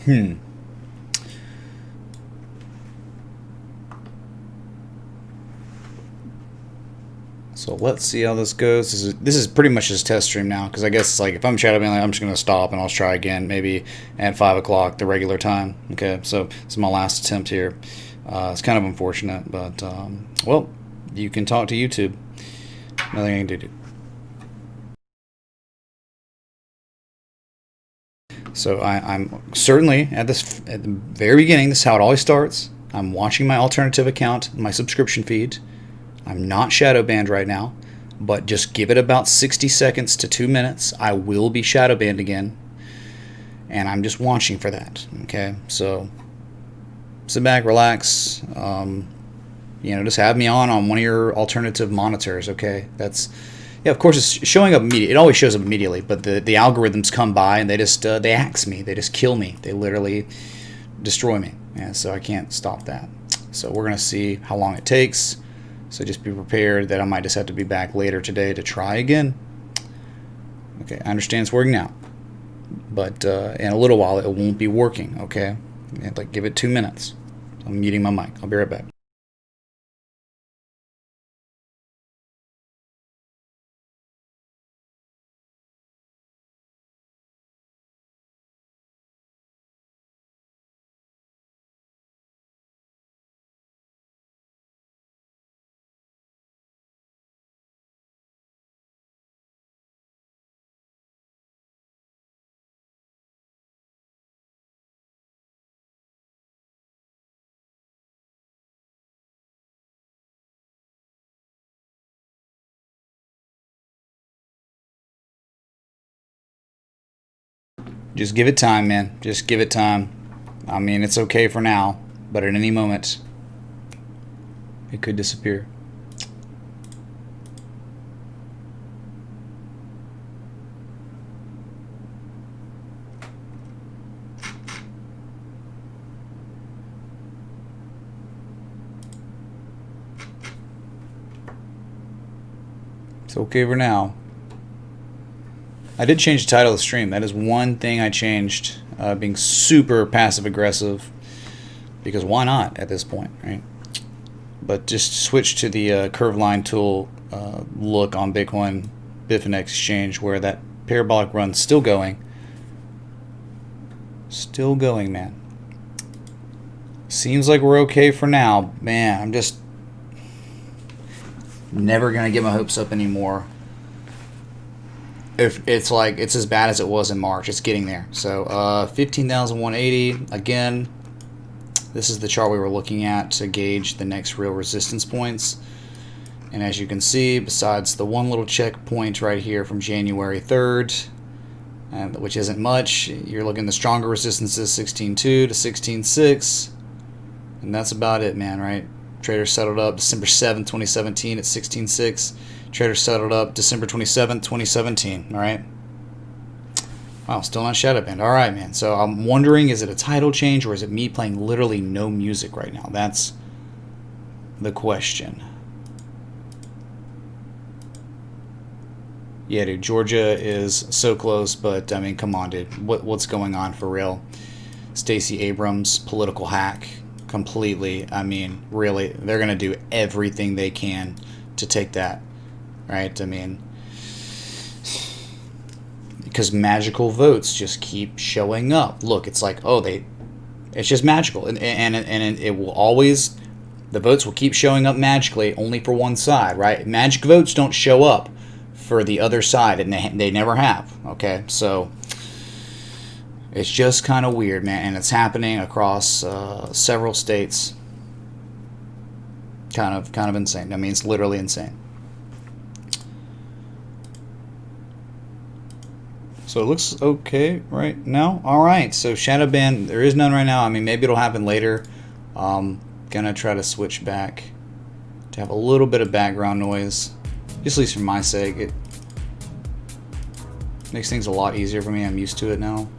Hmm. So let's see how this goes. This is pretty much just test stream now, because I guess like if I'm shadow banning, I'm just gonna stop and I'll try again maybe at 5 o'clock the regular time. Okay, so this is my last attempt here. It's kind of unfortunate, but well, you can talk to YouTube. Nothing I can do. So I'm certainly at the very beginning. This is how it always starts. I'm watching my alternative account, my subscription feed. I'm not shadow banned right now, but just give it about 60 seconds to 2 minutes. I will be shadow banned again, and I'm just watching for that. Okay, so sit back, relax. Just have me on one of your alternative monitors. Okay, that's. Yeah, of course it's showing up immediately. It always shows up immediately, but the algorithms come by and they just they axe me. They just kill me. They literally destroy me. Yeah, so I can't stop that. So we're gonna see how long it takes. So just be prepared that I might just have to be back later today to try again. Okay, I understand it's working now, but in a little while it won't be working. Okay, like give it 2 minutes. I'm muting my mic. I'll be right back. Just give it time, man. Just give it time. I mean, it's okay for now, but at any moment, it could disappear. It's okay for now. I did change the title of the stream. That is one thing I changed, being super passive aggressive, because why not at this point, right? But just switch to the curve line tool look on Bitcoin Bitfinex exchange, where that parabolic run's still going, man. Seems like we're okay for now. Man, I'm just never gonna get my hopes up anymore. If it's like it's as bad as it was in March, it's getting there. So 15,180 again. This is the chart we were looking at to gauge the next real resistance points. And as you can see, besides the one little checkpoint right here from January 3rd, which isn't much, you're looking at the stronger resistances 16.2 to 16.6, and that's about it, man. Right? Trader settled up December 7th, 2017 at 16.6. Trader settled up December 27th, 2017. All right. Wow, still not shadow banned. All right, man. So I'm wondering, is it a title change or is it me playing literally no music right now? That's the question. Yeah, dude, Georgia is so close, but I mean, come on, dude. What's going on for real? Stacey Abrams, political hack, completely. I mean, really, they're gonna do everything they can to take that. Right? I mean, because magical votes just keep showing up. Look, it's like, oh, it's just magical, and it will always, the votes will keep showing up magically, only for one side, right? Magic votes don't show up for the other side, and they never have. Okay, so it's just kind of weird, man, and it's happening across several states. Kind of insane. I mean, it's literally insane. So it looks okay right now. All right, so shadow ban, there is none right now. I mean, maybe it'll happen later. Gonna try to switch back to have a little bit of background noise, just at least for my sake. It makes things a lot easier for me. I'm used to it now.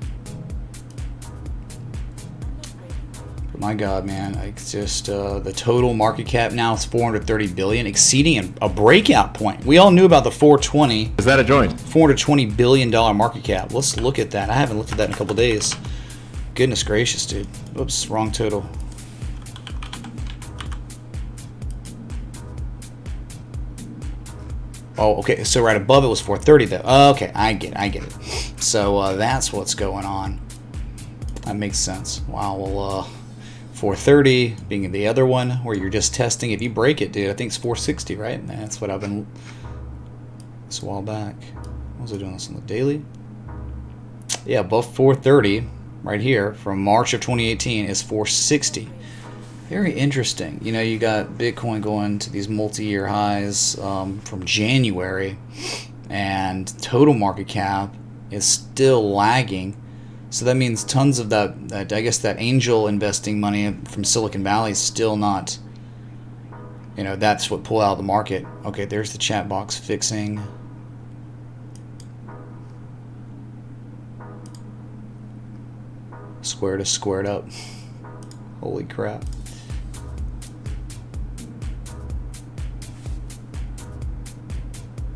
But my God, man, it's just the total market cap now is 430 billion, exceeding a breakout point. We all knew about the 420. Is that a joint? $420 billion market cap. Let's look at that. I haven't looked at that in a couple days. goodness gracious, dude. Oops, wrong total. Oh, okay, so right above it was 430 though. Okay, I get it. So that's what's going on. That makes sense. Wow, well, 430 being the other one where you're just testing. If you break it, dude, I think it's 460, right? That's what I've been... It's a while back. What was I doing this on the daily? Yeah, above 430 right here from March of 2018 is 460. Very interesting. You know, you got Bitcoin going to these multi-year highs from January, and total market cap is still lagging. So that means tons of that I guess that angel investing money from Silicon Valley is still not, you know, that's what pulled out of the market. Okay, there's the chat box fixing. Square to squared up. Holy crap.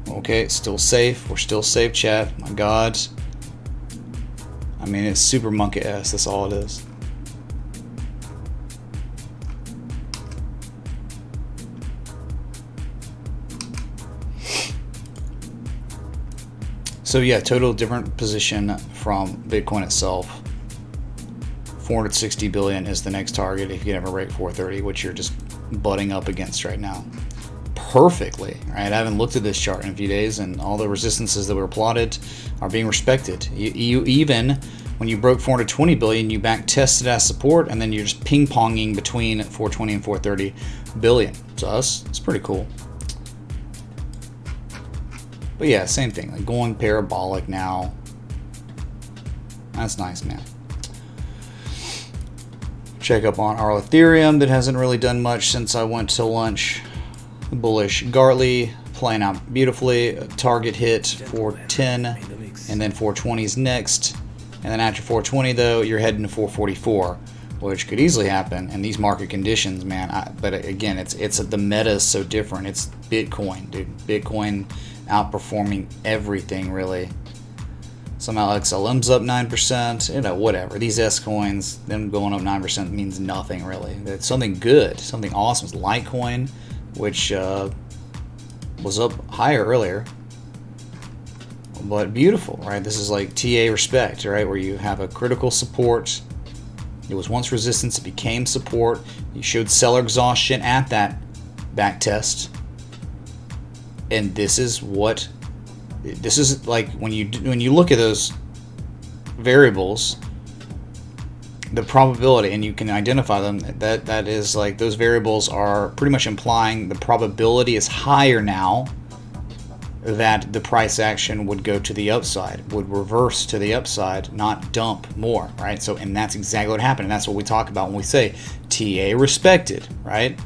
Okay, still safe. We're still safe, chat. My God. I mean, it's super monkey-ass. That's all it is. So yeah, total different position from Bitcoin itself. 460 billion is the next target if you can ever break 430, which you're just butting up against right now. Perfectly, right? I haven't looked at this chart in a few days, and all the resistances that were plotted are being respected. You even when you broke 420 billion, you back tested as support, and then you're just ping-ponging between 420 and 430 billion. So it's pretty cool. But yeah, same thing, like going parabolic now. That's nice, man. Check up on our Ethereum that hasn't really done much since I went to lunch. Bullish Gartley playing out beautifully. Target hit 410, and then 420 is next. And then after 420 though, you're heading to 444, which could easily happen in these market conditions, man. But again, it's the meta is so different. It's Bitcoin, dude. Bitcoin outperforming everything really. Somehow XLM's up 9%, you know, whatever. These S coins, them going up 9% means nothing really. It's something good, something awesome. It's Litecoin, which was up higher earlier, but beautiful, right? This is like TA respect, right? Where you have a critical support. It was once resistance, it became support. You showed seller exhaustion at that back test, and this is like when you look at those variables, the probability, and you can identify them, that is like those variables are pretty much implying the probability is higher now that the price action would go to the upside, would reverse to the upside, not dump more, right? So, and that's exactly what happened, and that's what we talk about when we say TA respected, right?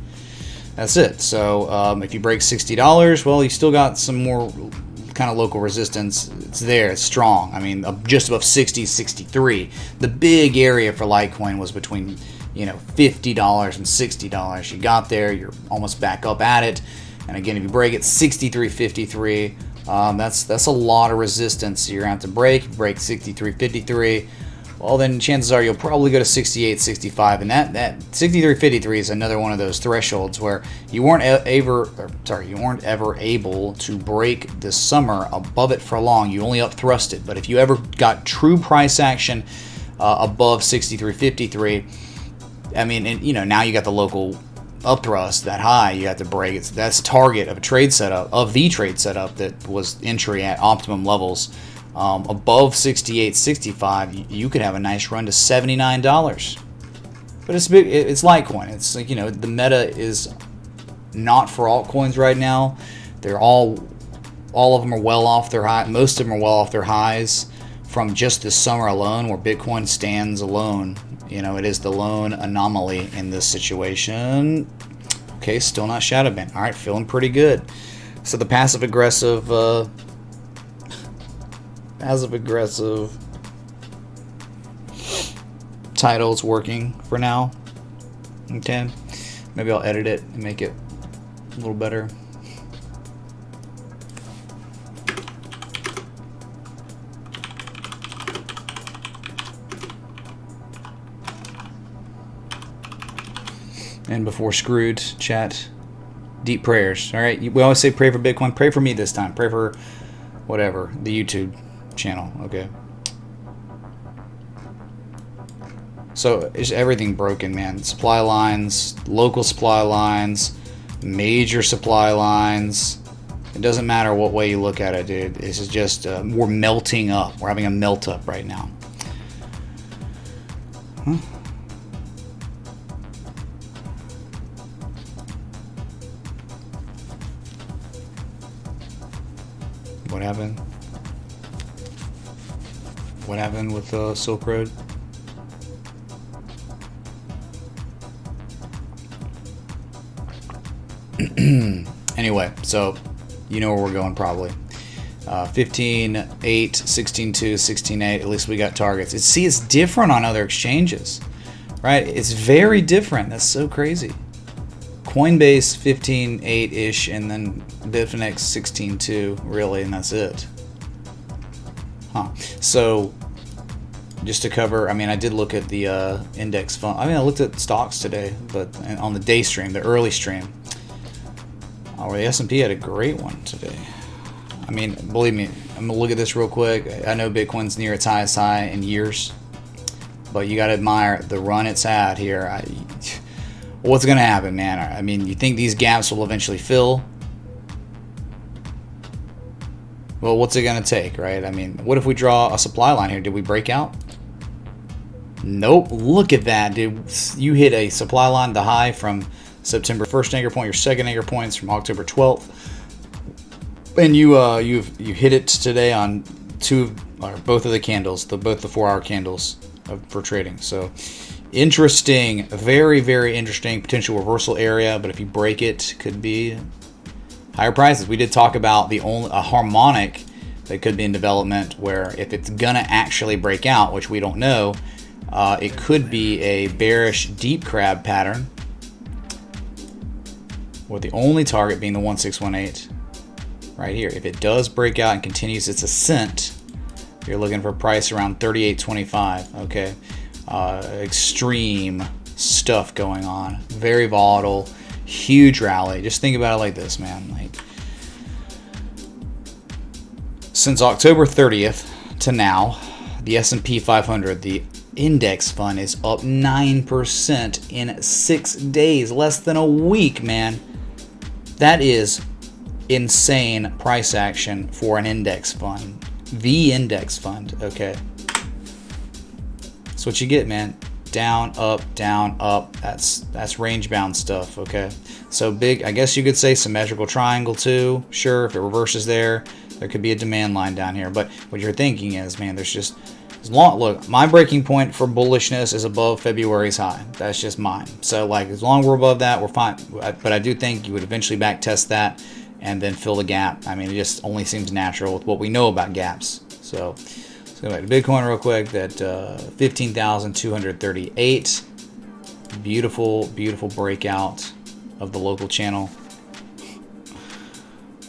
That's it. So if you break $60, well, you still got some more kind of local resistance. It's there, it's strong. I mean, just above 60, 63. The big area for Litecoin was between, you know, $50 and $60. You got there, you're almost back up at it. And again, if you break it 63.53, that's a lot of resistance you're going to have to break. Break 63.53. Well, then chances are you'll probably go to 68, 65, and that 63.53 is another one of those thresholds where you weren't ever able to break this summer above it for long. You only up thrusted, but if you ever got true price action above 63.53, I mean, and you know, now you got the local up thrust that high, you have to break it. That's target of a trade setup, of the trade setup that was entry at optimum levels. Above 68, 65, you could have a nice run to $79. But it's big. It's Litecoin. It's like, you know, the meta is not for altcoins right now. They're all of them are well off their high. Most of them are well off their highs from just this summer alone, where Bitcoin stands alone. You know, it is the lone anomaly in this situation. Okay, still not shadow banned. All right, feeling pretty good. So the passive aggressive title's working for now. Okay, maybe I'll edit it and make it a little better. And before screwed, chat, deep prayers. All right, we always say pray for Bitcoin. Pray for me this time. Pray for whatever, the YouTube channel. Okay. So is everything broken, man? Supply lines, local supply lines, major supply lines. It doesn't matter what way you look at it, dude. This is just we're melting up. We're having a melt up right now. Huh? What happened? What happened with Silk Road? Anyway, so you know where we're going probably. 15.8, 16.2, 16.8. At least we got targets. See, it's different on other exchanges, right? It's very different. That's so crazy. Coinbase 15.8-ish, and then Bitfinex 16.2, really, and that's it. Huh. So, just to cover, I mean, I did look at the index fund. I mean, I looked at stocks today, but on the day stream, the early stream. Oh, the S&P had a great one today. I mean, believe me, I'm gonna look at this real quick. I know Bitcoin's near its highest high in years, but you gotta admire the run it's had here. What's gonna happen, man? I mean, you think these gaps will eventually fill? Well, what's it gonna take, right? I mean, what if we draw a supply line here? Did we break out? Nope. Look at that, dude. You hit a supply line, the high from September 1st anchor point, your second anchor points from October 12th, and you hit it today on both of the candles, both the 4-hour candles for trading. So interesting, very, very interesting potential reversal area. But if you break it, could be higher prices. We did talk about a harmonic that could be in development, where if it's gonna actually break out, which we don't know, it could be a bearish deep crab pattern, with the only target being the 1618 right here. If it does break out and continues its ascent, you're looking for a price around 38.25. Okay, extreme stuff going on, very volatile, huge rally. Just think about it like this, man. Like, since October 30th to now, the S&P 500, the index fund, is up 9% in 6 days, less than a week, man. That is insane price action for an index fund. The index fund, okay. That's what you get, man. Down, up, down, up. That's range bound stuff, okay. So big, I guess you could say symmetrical triangle too. Sure, if it reverses there could be a demand line down here. But what you're thinking is, man, there's just look, my breaking point for bullishness is above February's high. That's just mine. So like, as long as we're above that, we're fine. But I do think you would eventually back test that and then fill the gap. I mean, it just only seems natural with what we know about gaps. So let's go back to Bitcoin real quick. That 15,238. Beautiful, beautiful breakout of the local channel.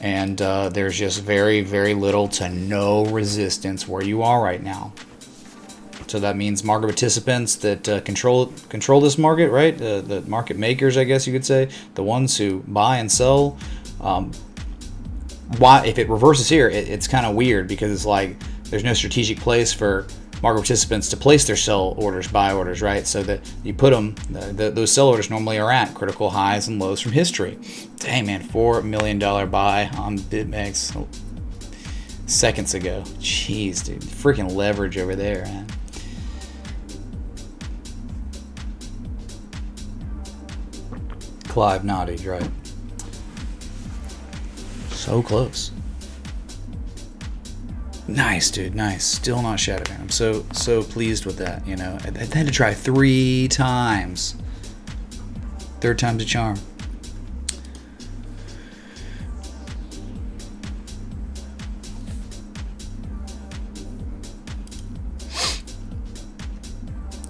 And there's just very, very little to no resistance where you are right now. So that means market participants that control this market, right? The market makers, I guess you could say, the ones who buy and sell. Why, if it reverses here, it's kind of weird, because it's like there's no strategic place for market participants to place their sell orders, buy orders, right? So that you put them, those sell orders normally are at critical highs and lows from history. Dang, man, $4 million buy on BitMEX seconds ago. Jeez, dude, freaking leverage over there, man. Clive nodded, right? So close. Nice, dude. Nice. Still not shadowing. I'm so pleased with that. You know, I had to try 3 times. Third time's a charm.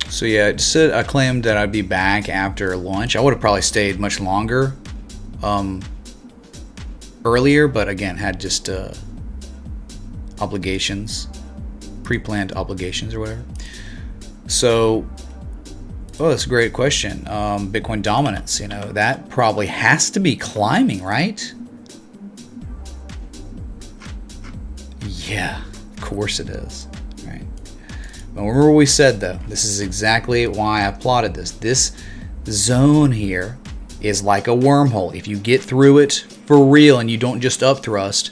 So yeah, I claimed that I'd be back after lunch. I would have probably stayed much longer earlier, but again, had just obligations, pre-planned obligations or whatever. So Oh, that's a great question. Bitcoin dominance, that probably has to be climbing, right? Yeah, of course it is. Right. But remember what we said, though. This is exactly why I plotted this. This zone here is like a wormhole. If you get through it for real and you don't just up thrust,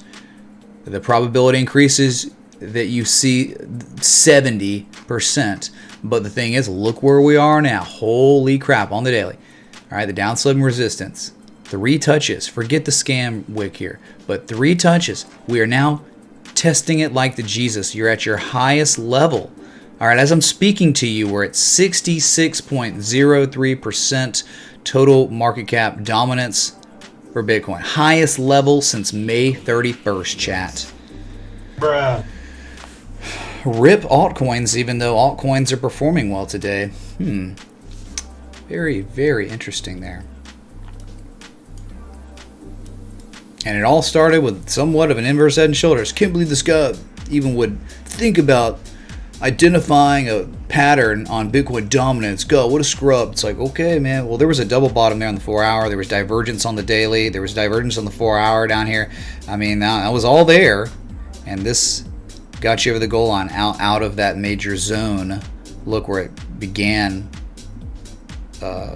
the probability increases that you see 70%. But the thing is, look where we are now. Holy crap, on the daily. All right, the downsloping resistance. 3 touches. Forget the scam wick here. But 3 touches. We are now testing it like the Jesus. You're at your highest level. All right, as I'm speaking to you, we're at 66.03% total market cap dominance for Bitcoin. Highest level since May 31st, chat. Bruh. Rip altcoins, even though altcoins are performing well today. Very, very interesting there. And it all started with somewhat of an inverse head and shoulders. Can't believe this guy even would think about identifying a pattern on Bitcoin dominance. God, what a scrub. It's like, okay, man. Well, there was a double bottom there on the 4 hour. There was divergence on the daily. There was divergence on the 4 hour down here. I mean, that was all there. And this got you over the goal line, out of that major zone. Look where it began.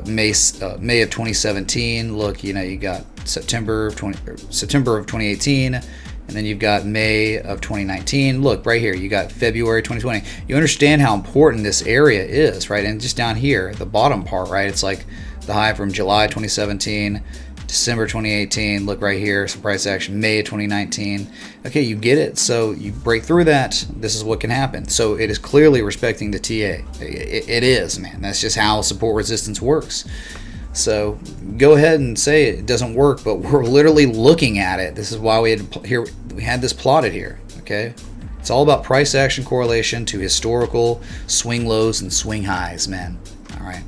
May of 2017. Look, you got September of 2018. And then you've got May of 2019. Look, right here, you got February 2020. You understand how important this area is, right? And just down here, the bottom part, right? It's like the high from July 2017, December 2018. Look right here, some price action, May 2019. Okay, you get it. So you break through that. This is what can happen. So it is clearly respecting the TA. It is, man. That's just how support resistance works. So go ahead and say it doesn't work, but we're literally looking at it. This is why we had this plotted here. Okay, it's all about price action correlation to historical swing lows and swing highs, man. All right.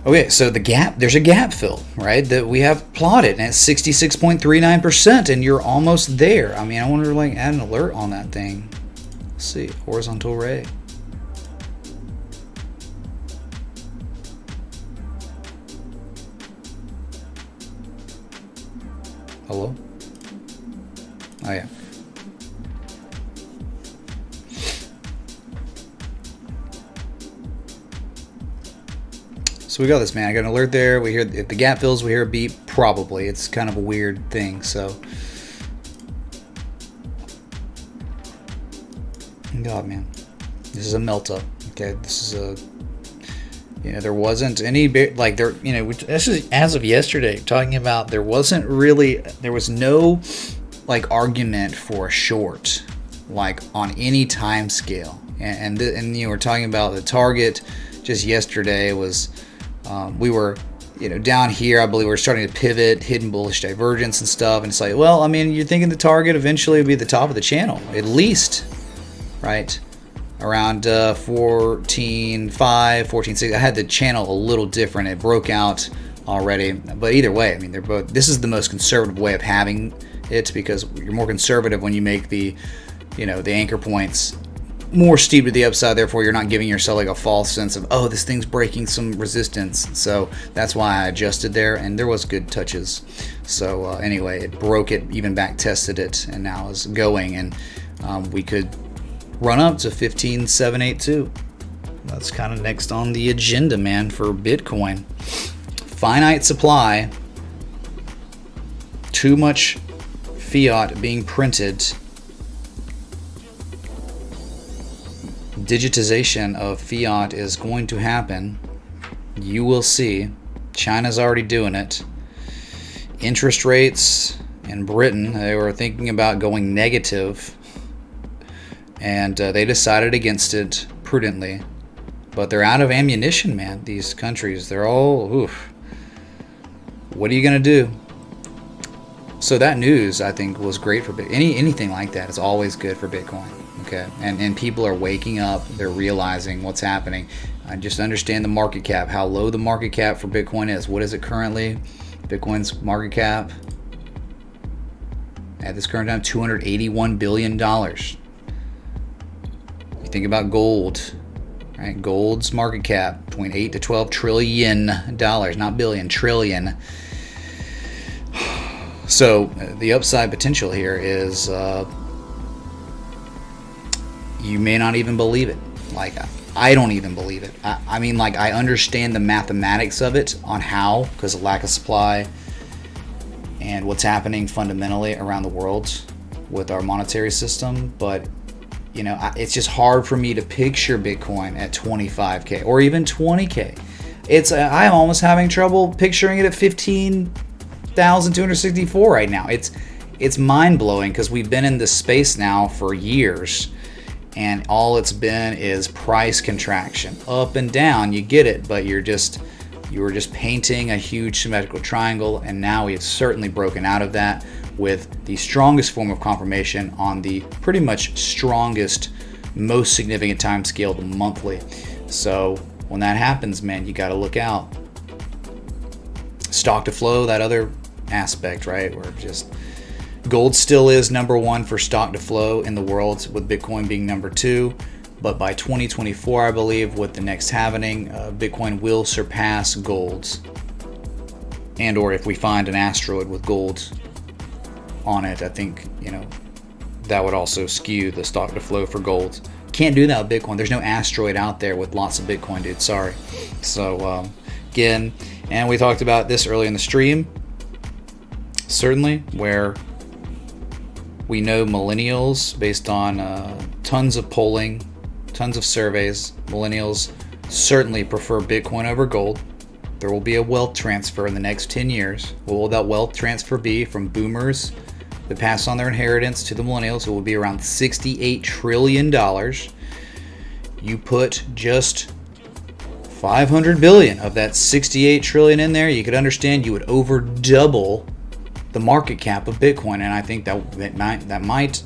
Okay, so there's a gap fill, right, that we have plotted, and it's 66.39%, and you're almost there. I mean, I want to add an alert on that thing. Let's see, horizontal ray. Hello? Oh, yeah. So we got this, man. I got an alert there. We hear if the gap fills, we hear a beep. Probably. It's kind of a weird thing. So, God, man, this is a melt up. Okay, this is a. There wasn't any this is as of yesterday, talking about there was no argument for a short, on any time scale. And we're talking about the target just yesterday was, we were, down here, I believe we're starting to pivot, hidden bullish divergence and stuff. And it's like, well, I mean, you're thinking the target eventually will be the top of the channel, at least, right? Around 14.5, 14.6. I had the channel a little different. It broke out already. But either way, I mean, this is the most conservative way of having it, because you're more conservative when you make the anchor points more steep to the upside. Therefore, you're not giving yourself a false sense of, oh, this thing's breaking some resistance. So that's why I adjusted there, and there was good touches. So anyway, it broke it, even back tested it, and now is going, and we could run up to 15,782. That's kind of next on the agenda, man, for Bitcoin. Finite supply, too much fiat being printed, digitization of fiat is going to happen. You will see. China's already doing it. Interest rates in Britain, they were thinking about going negative, and they decided against it prudently. But they're out of ammunition, man. These countries, they're all, oof. What are you going to do? So that news, I think, was great for Bitcoin. Anything like that is always good for Bitcoin. Okay, and people are waking up. They're realizing what's happening. I just understand the market cap, how low the market cap for Bitcoin is. What is it currently? Bitcoin's market cap at this current time, $281 billion. Think about gold, right? Gold's market cap between 8 to 12 trillion dollars, not billion, trillion. So the upside potential here is you may not even believe it. Like, I don't even believe it. I mean, like, I understand the mathematics of it on how, because of lack of supply and what's happening fundamentally around the world with our monetary system, but you know, it's just hard for me to picture Bitcoin at 25K or even 20K. I'm almost having trouble picturing it at 15,264 right now. It's mind-blowing because we've been in this space now for years, and all it's been is price contraction, up and down. You get it, but you were just painting a huge symmetrical triangle, and now we've certainly broken out of that with the strongest form of confirmation on the pretty much strongest, most significant time scale, the monthly. So when that happens, man, you got to look out. Stock to flow, that other aspect, right? Where just gold still is number one for stock to flow in the world, with Bitcoin being number two. But by 2024, I believe, with the next halvening, Bitcoin will surpass gold. And or if we find an asteroid with gold on it, I think, you know, that would also skew the stock to flow for gold. Can't do that with Bitcoin. There's no asteroid out there with lots of Bitcoin, dude. Sorry. So again, and we talked about this early in the stream, certainly, where we know millennials, based on tons of polling, tons of surveys, millennials certainly prefer Bitcoin over gold. There will be a wealth transfer in the next 10 years. What will that wealth transfer be from boomers that pass on their inheritance to the millennials? It will be around $68 trillion. You put just 500 billion of that 68 trillion in there, you could understand you would over double the market cap of Bitcoin, and I think that might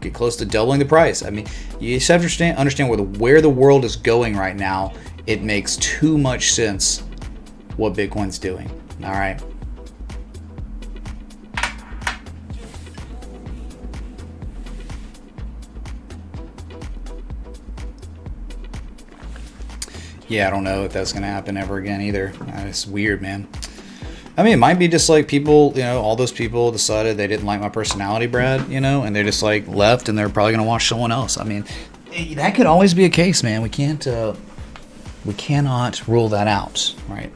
get close to doubling the price. I mean, you just have to understand where the world is going right now. It makes too much sense what Bitcoin's doing. All right. Yeah, I don't know if that's going to happen ever again either. It's weird, man. I mean, it might be just like people, you know, all those people decided they didn't like my personality, Brad, you know, and they just like left, and they're probably going to watch someone else. I mean, that could always be a case, man. We cannot rule that out, right?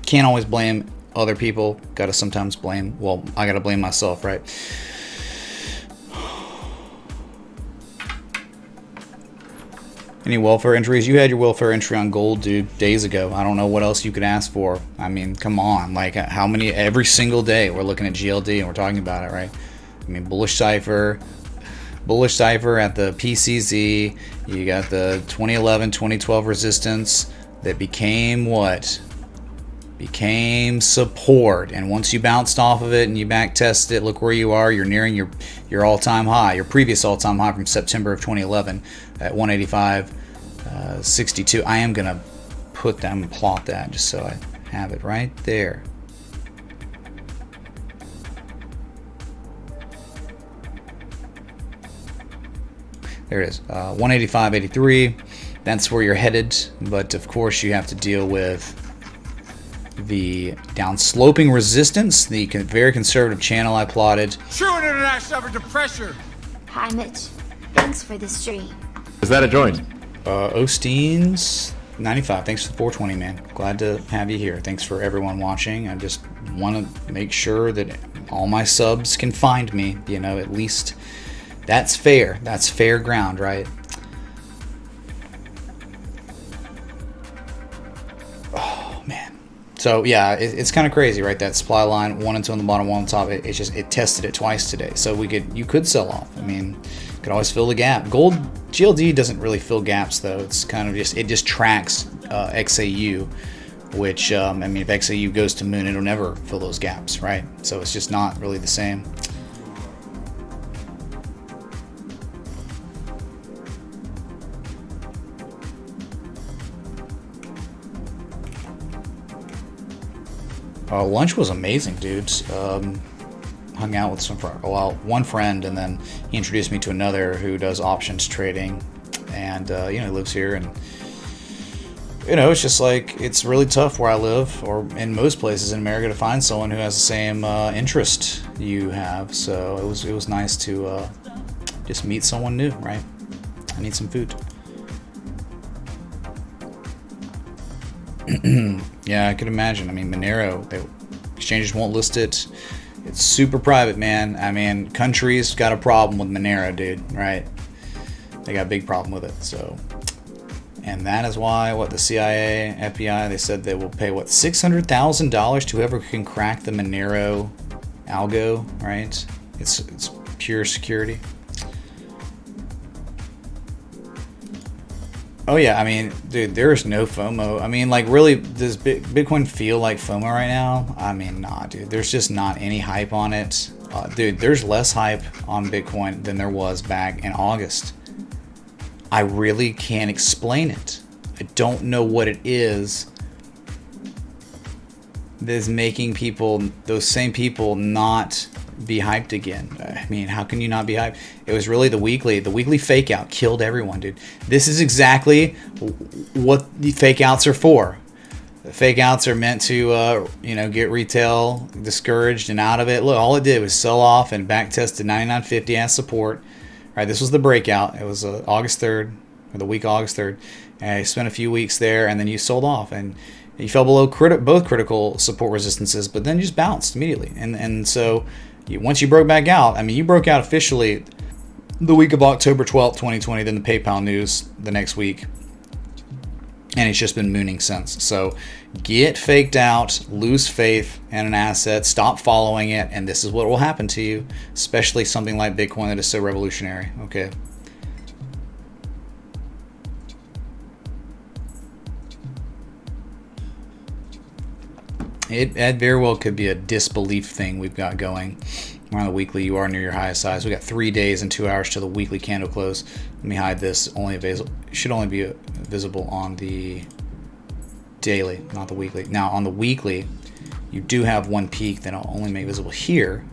Can't always blame other people. Got to sometimes blame, well, I got to blame myself, right? Any welfare entries? You had your welfare entry on gold, dude, days ago. I don't know what else you could ask for. I mean, come on. Like, how many? Every single day we're looking at GLD and we're talking about it, right? I mean, bullish cipher at the PCZ. You got the 2011, 2012 resistance that became what? Became support. And once you bounced off of it and you back tested it, look where you are. You're nearing your all-time high, your previous all-time high from September of 2011 at 185.62. I am gonna put that and plot that just so I have it right there. There it is, 185.83. That's where you're headed, but of course you have to deal with the downsloping resistance, the very conservative channel I plotted. True international effort to pressure. Hi, Mitch. Thanks for the stream. Is that a joint? Osteen's 95. Thanks for the 420, man. Glad to have you here. Thanks for everyone watching. I just want to make sure that all my subs can find me. You know, at least that's fair. That's fair ground, right? Oh, man. So, yeah, it's kind of crazy, right? That supply line, 1 and 2 on the bottom, 1 on the top. It tested it twice today. So you could sell off. I mean, could always fill the gap. Gold GLD doesn't really fill gaps though. It's kind of just tracks XAU, which I mean, if XAU goes to moon, it'll never fill those gaps, right? So it's just not really the same. Lunch was amazing, dudes. Hung out with one friend, and then he introduced me to another who does options trading. and you know, he lives here, and you know, it's just like it's really tough where I live, or in most places in America, to find someone who has the same interest you have. So it was nice to just meet someone new, right? I need some food. Yeah, I could imagine. I mean, Monero, exchanges won't list it. It's super private, man. I mean, countries got a problem with Monero, dude, right? They got a big problem with it, so. And that is why, what, the CIA, FBI, they said they will pay, what, $600,000 to whoever can crack the Monero algo, right? It's pure security. Oh yeah, I mean, dude, there is no FOMO. I mean, like, really, does Bitcoin feel like FOMO right now? I mean, nah, dude. There's just not any hype on it. Dude, there's less hype on Bitcoin than there was back in August. I really can't explain it. I don't know what it is that is making people, those same people, not be hyped again. I mean, how can you not be hyped? It was really the weekly fake out killed everyone, dude. This is exactly what the fake outs are for. The fake outs are meant to you know, get retail discouraged and out of it. Look, all it did was sell off and back tested 99.50 as support. Right, this was the breakout. It was August 3rd, or the week of August 3rd. And you spent a few weeks there, and then you sold off, and you fell below both critical support resistances, but then you just bounced immediately. And so once you broke back out, I mean, you broke out officially the week of October 12th, 2020, then the PayPal news the next week. And it's just been mooning since. So get faked out, lose faith in an asset, stop following it, and this is what will happen to you, especially something like Bitcoin that is so revolutionary. Okay. It very well could be a disbelief thing we've got going. We're on the weekly. You are near your highest size. We got 3 days and 2 hours till the weekly candle close. Let me hide this. Should only be visible on the daily, not the weekly. Now on the weekly, you do have one peak that I'll only make visible here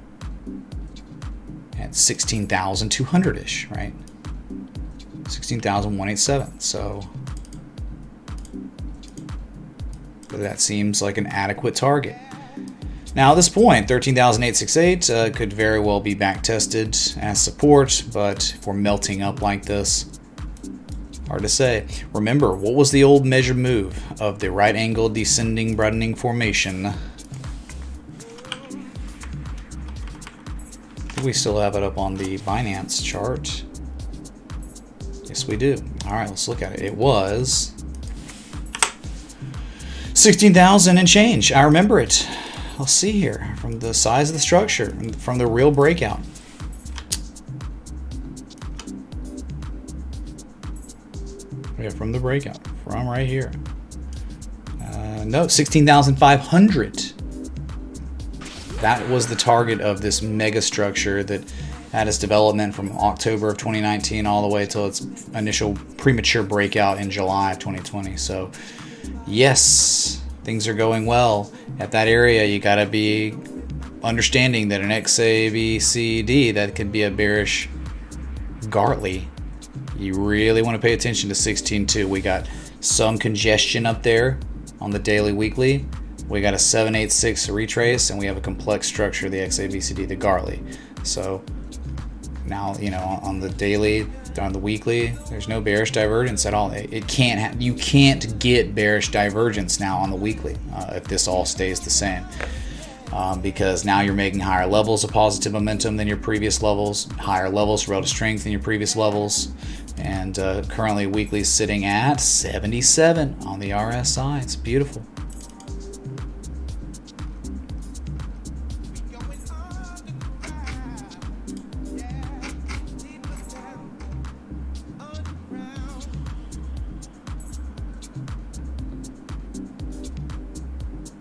at 16,200-ish, right? 16,187. So that seems like an adequate target. Now at this point, 13,868 could very well be back tested as support, but if we're melting up like this, hard to say. Remember, what was the old measured move of the right angle descending broadening formation? I think we still have it up on the Binance chart. Yes, we do. All right, let's look at it. It was 16,000 and change. I remember it. Let's see here, from the size of the structure, from the real breakout. Yeah, from the breakout, from right here. No, 16,500. That was the target of this mega structure that had its development from October of 2019 all the way till its initial premature breakout in July of 2020. So, yes, things are going well. At that area, you got to be understanding that an XABCD, that could be a bearish Gartley. You really want to pay attention to 16.2. We got some congestion up there on the daily weekly. We got a 786 retrace, and we have a complex structure, the XABCD, the Gartley. So now, you know, on the daily, on the weekly, there's no bearish divergence at all. It can't you can't get bearish divergence now on the weekly if this all stays the same, because now you're making higher levels of positive momentum than your previous levels, higher levels relative strength than your previous levels, and currently weekly is sitting at 77 on the RSI. It's beautiful.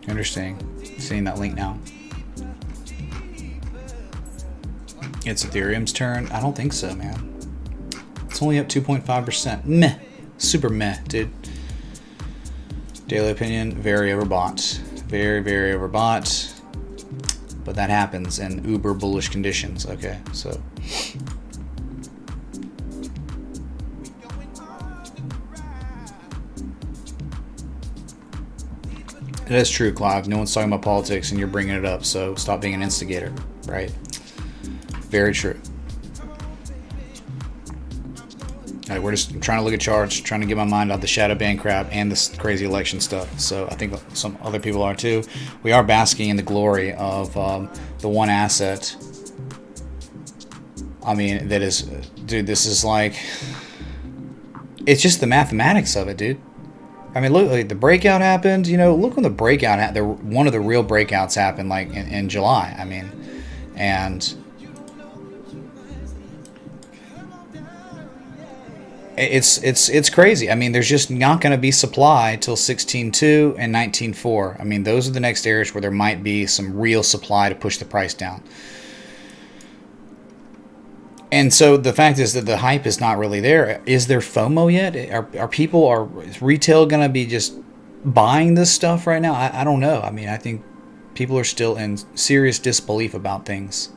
Interesting. Seeing that link now. It's Ethereum's turn? I don't think so, man. It's only up 2.5%. Meh. Super meh, dude. Daily opinion, very overbought. Very, very overbought. But that happens in uber bullish conditions. Okay, so That's true, Clive. No one's talking about politics, and you're bringing it up, so stop being an instigator, right? Very true. All right, we're just trying to look at charts, trying to get my mind off the shadow ban crap and this crazy election stuff. So I think some other people are too. We are basking in the glory of the one asset. I mean, that is, dude, this is like, it's just the mathematics of it, dude. I mean, look, like the breakout happened. You know, look when the breakout happened. One of the real breakouts happened like in July. I mean, and it's crazy. I mean, there's just not going to be supply till 16.2 and 19.4. I mean, those are the next areas where there might be some real supply to push the price down. And so the fact is that the hype is not really there. Is there FOMO yet? Is retail going to be just buying this stuff right now? I don't know. I mean, I think people are still in serious disbelief about things.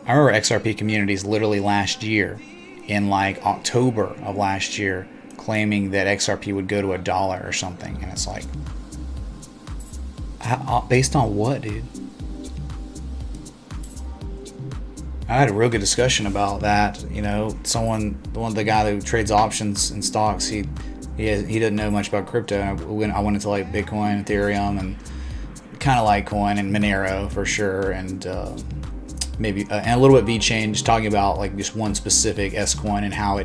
I remember XRP communities literally last year, in like October of last year, claiming that XRP would go to $1 or something. And it's like, based on what, dude? I had a real good discussion about that. You know, the guy who trades options and stocks, he doesn't know much about crypto. And I went into like Bitcoin, Ethereum, and kind of Litecoin and Monero for sure, and maybe and a little bit VeChain, just talking about like just one specific S coin and how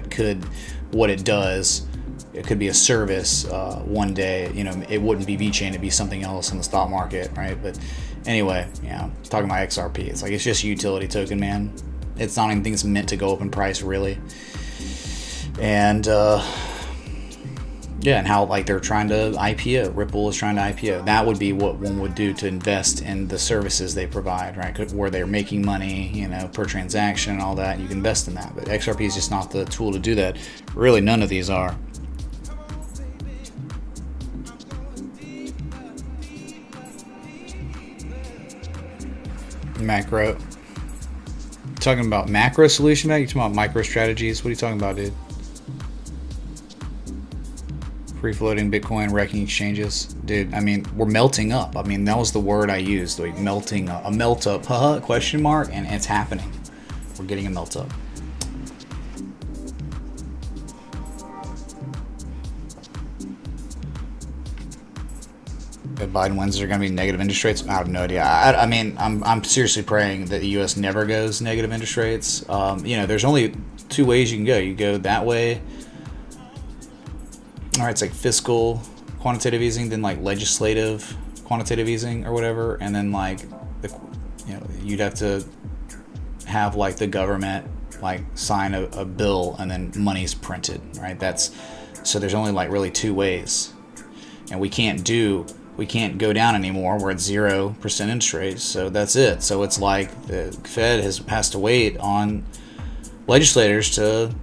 what it does. It could be a service one day. You know, it wouldn't be VeChain, it'd be something else in the stock market, right? But anyway, yeah, talking about XRP, it's like it's just a utility token, man. It's not anything that's meant to go up in price, really. And yeah, and how like they're trying to IPO. Ripple is trying to IPO. That would be what one would do to invest in the services they provide, right? Where they're making money, you know, per transaction and all that. You can invest in that. But XRP is just not the tool to do that. Really, none of these are. Macro. Talking about macro solution, man? You talking about micro strategies? What are you talking about, dude? Free floating Bitcoin wrecking exchanges, dude. I mean, we're melting up. I mean, that was the word I used, like melting up, a melt up, question mark, and it's happening. We're getting a melt up. If Biden wins, there going to be negative interest rates? I have no idea. I mean, I'm seriously praying that the U.S. never goes negative interest rates. You know, there's only two ways you can go. You go that way. All right, it's like fiscal quantitative easing, then like legislative quantitative easing or whatever, and then like you'd have to have like the government like sign a bill and then money's printed, right? So there's only like really two ways, and we can't go down anymore. We're at 0% interest rates, so that's it. So it's like the Fed has to wait on legislators to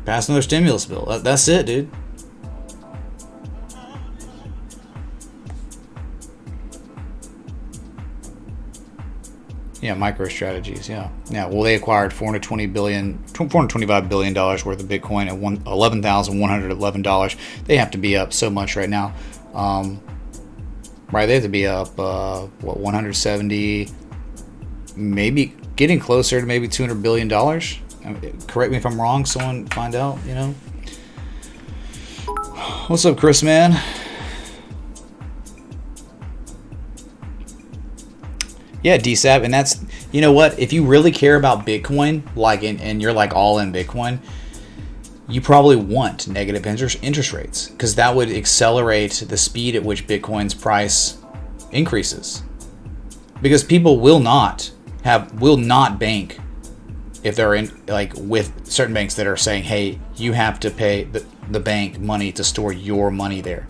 pass another stimulus bill. That's it, dude. Yeah, micro strategies. Yeah. Well, they acquired $425 billion worth of Bitcoin at $11,111. They have to be up so much right now. Right, they have to be up 170, maybe getting closer to maybe $200 billion. I mean, correct me if I'm wrong. Someone find out. You know. What's up, Chris, man? Yeah, DSAP, and that's, you know what, if you really care about Bitcoin, like, and you're like all in Bitcoin, you probably want negative interest rates, because that would accelerate the speed at which Bitcoin's price increases. Because people will not bank if they're in like with certain banks that are saying, hey, you have to pay the bank money to store your money there.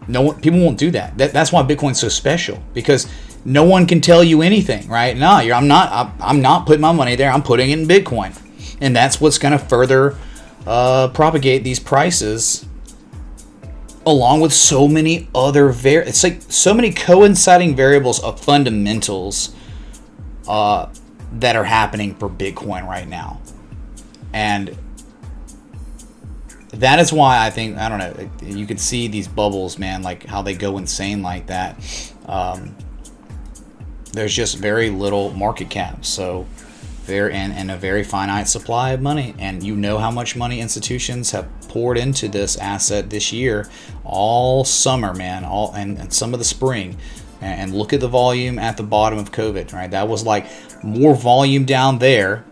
People won't do that. That's why Bitcoin's so special, because no one can tell you anything, right? No, I'm not putting my money there. I'm putting it in Bitcoin, and that's what's going to further propagate these prices, along with so many other it's like so many coinciding variables of fundamentals that are happening for Bitcoin right now, and that is why I think, I don't know, you could see these bubbles, man, like how they go insane like that. There's just very little market cap, so and a very finite supply of money. And you know how much money institutions have poured into this asset this year, all summer, man, and some of the spring. And look at the volume at the bottom of COVID, right? That was like more volume down there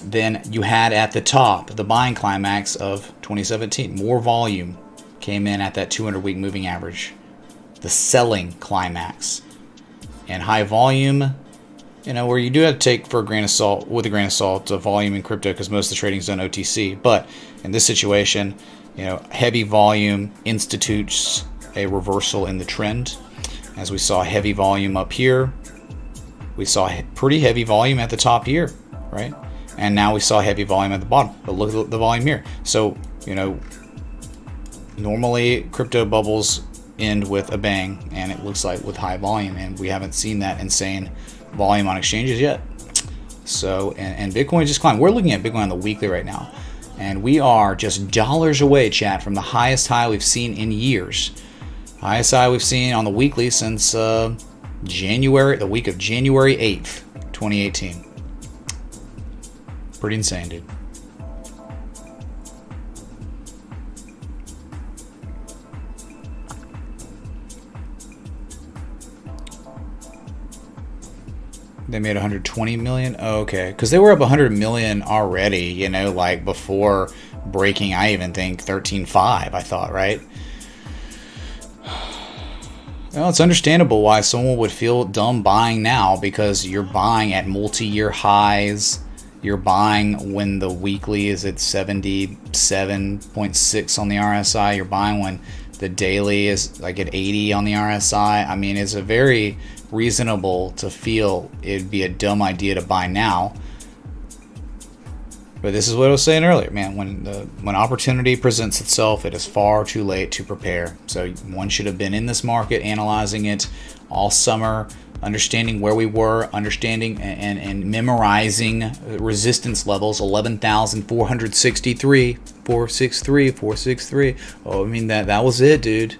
than you had at the top, the buying climax of 2017. More volume came in at that 200-week moving average, the selling climax. And high volume, where you do have to take with a grain of salt, volume in crypto, because most of the trading is done OTC. But in this situation, heavy volume institutes a reversal in the trend. As we saw heavy volume up here, we saw pretty heavy volume at the top here, right? And now we saw heavy volume at the bottom. But look at the volume here. So, normally crypto bubbles end with a bang, and it looks like with high volume, and we haven't seen that insane volume on exchanges yet. So, and Bitcoin just climbed. We're looking at Bitcoin on the weekly right now, and we are just dollars away, chat, from the highest high we've seen in years. Highest high we've seen on the weekly since the week of January 8th, 2018. Pretty insane, dude. They made 120 million. Oh, okay, because they were up 100 million already. Like before breaking, I even think 13.5. I thought, right? Well, it's understandable why someone would feel dumb buying now, because you're buying at multi-year highs. You're buying when the weekly is at 77.6 on the RSI. You're buying when the daily is like at 80 on the RSI. I mean, it's a very reasonable to feel it'd be a dumb idea to buy now. But this is what I was saying earlier, man. When opportunity presents itself, it is far too late to prepare. So one should have been in this market, analyzing it all summer, understanding where we were, understanding and memorizing resistance levels. 11,463, 463, 463. Oh, I mean, that was it, dude.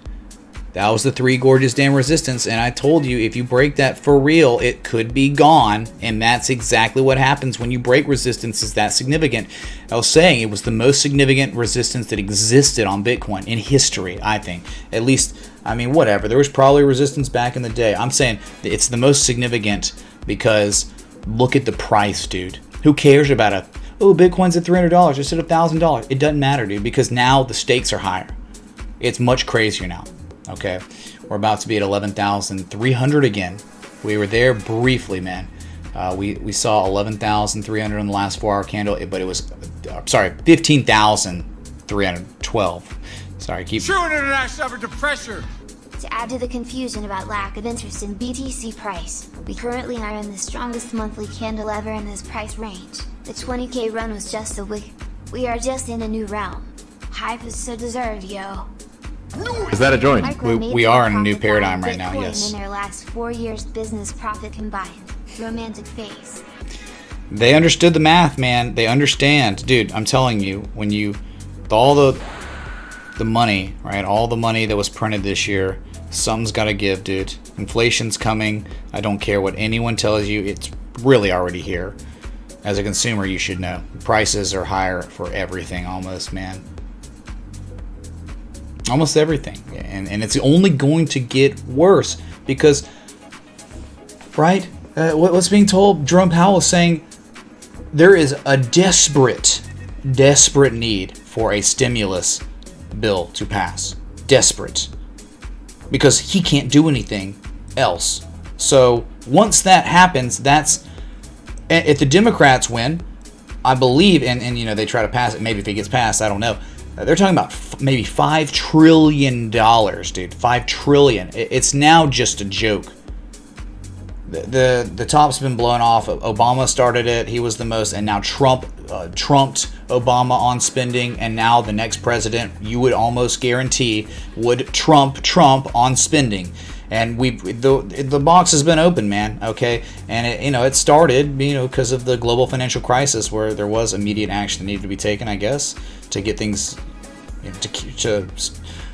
That was the three gorgeous damn resistance, and I told you, if you break that for real, it could be gone, and that's exactly what happens when you break resistance. Is that significant? I was saying it was the most significant resistance that existed on Bitcoin in history, I think. At least, I mean, whatever. There was probably resistance back in the day. I'm saying it's the most significant because look at the price, dude. Who cares about Bitcoin's at $300 instead of $1,000? It doesn't matter, dude, because now the stakes are higher. It's much crazier now. Okay, we're about to be at 11,300 again. We were there briefly, man. We saw 11,300 on the last 4-hour candle, but it was, 15,312. Sorry, keep. True international effort to pressure. To add to the confusion about lack of interest in BTC price, we currently are in the strongest monthly candle ever in this price range. The 20K run was just a week. We are just in a new realm. Hype is so deserved, yo. Is that a joint? We are in a new paradigm right now, Bitcoin yes. In their last 4 years business profit combined. Romantic phase. They understood the math, man. They understand. Dude, I'm telling you, when all the money, right? All the money that was printed this year, something's got to give, dude. Inflation's coming. I don't care what anyone tells you. It's really already here. As a consumer, you should know. Prices are higher for everything almost, man. Almost everything. And it's only going to get worse because, right? What's being told? Jerome Powell is saying there is a desperate need for a stimulus bill to pass. Desperate. Because he can't do anything else. So once that happens, if the Democrats win, I believe, and they try to pass it, maybe if it gets passed, I don't know. They're talking about maybe $5 trillion, dude. $5 trillion. It's now just a joke. The top's been blown off. Obama started it. He was the most, and now Trump trumped Obama on spending, and now the next president, you would almost guarantee, would trump on spending. And the box has been open, man. Okay, and it started because of the global financial crisis, where there was immediate action that needed to be taken, I guess, to get things to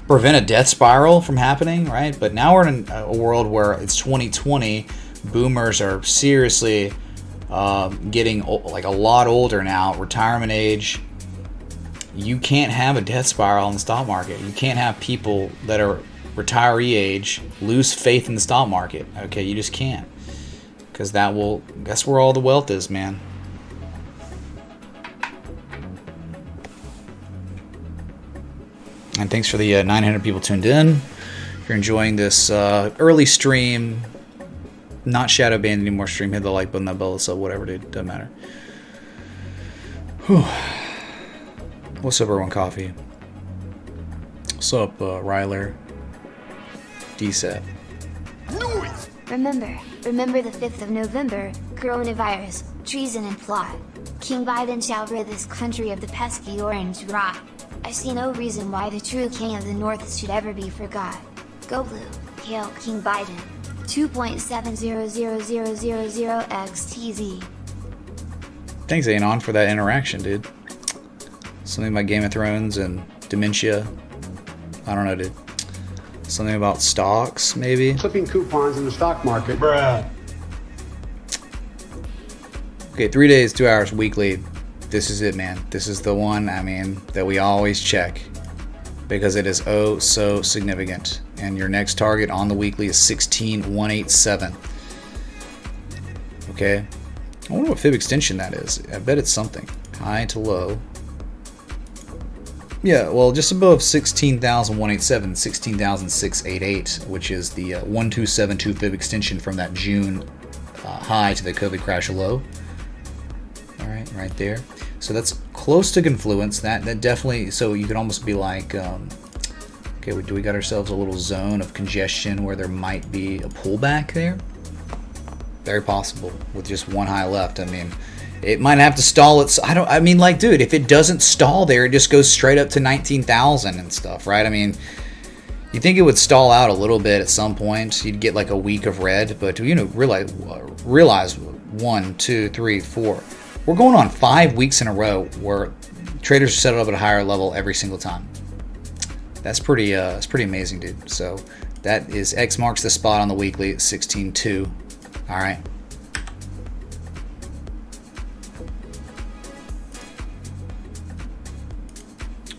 prevent a death spiral from happening, right? But now we're in a world where it's 2020. Boomers are seriously getting like a lot older now, retirement age. You can't have a death spiral in the stock market. You can't have people that are retiree age lose faith in the stock market. Okay, you just can't, because that's where all the wealth is, man. And thanks for the 900 people tuned in. If you're enjoying this early stream, not shadow banned anymore stream, hit the like button, that bell, sub, whatever, dude. Doesn't matter. Whew. What's up, everyone? Coffee. What's up, Ryler? DSAT. Remember the 5th of November, coronavirus, treason and plot. King Biden shall rid this country of the pesky orange rot. I see no reason why the true king of the North should ever be forgot. Go blue, hail King Biden. 2.700000XTZ. Thanks, Anon, for that interaction, dude. Something about Game of Thrones and dementia. I don't know, dude. Something about stocks, maybe? Clipping coupons in the stock market. Bruh. Okay, 3 days, 2 hours, weekly. This is it, man. This is the one, I mean, that we always check, because it is oh so significant. And your next target on the weekly is 16,187. Okay? I wonder what fib extension that is. I bet it's something. High to low. Yeah, well, just above 16,187, 16,688, which is the 1272 fib extension from that June high to the COVID crash low. All right, right there. So that's close to confluence. That definitely. So you could almost be like, okay, we got ourselves a little zone of congestion where there might be a pullback there. Very possible with just one high left. I mean, it might have to stall. I mean, like, dude, if it doesn't stall there, it just goes straight up to 19,000 and stuff, right? I mean, you think it would stall out a little bit at some point. You'd get like a week of red, but realize 1, 2, 3, 4. We're going on 5 weeks in a row where traders are set up at a higher level every single time. That's pretty amazing, dude. So that is X marks the spot on the weekly at 16.2. All right.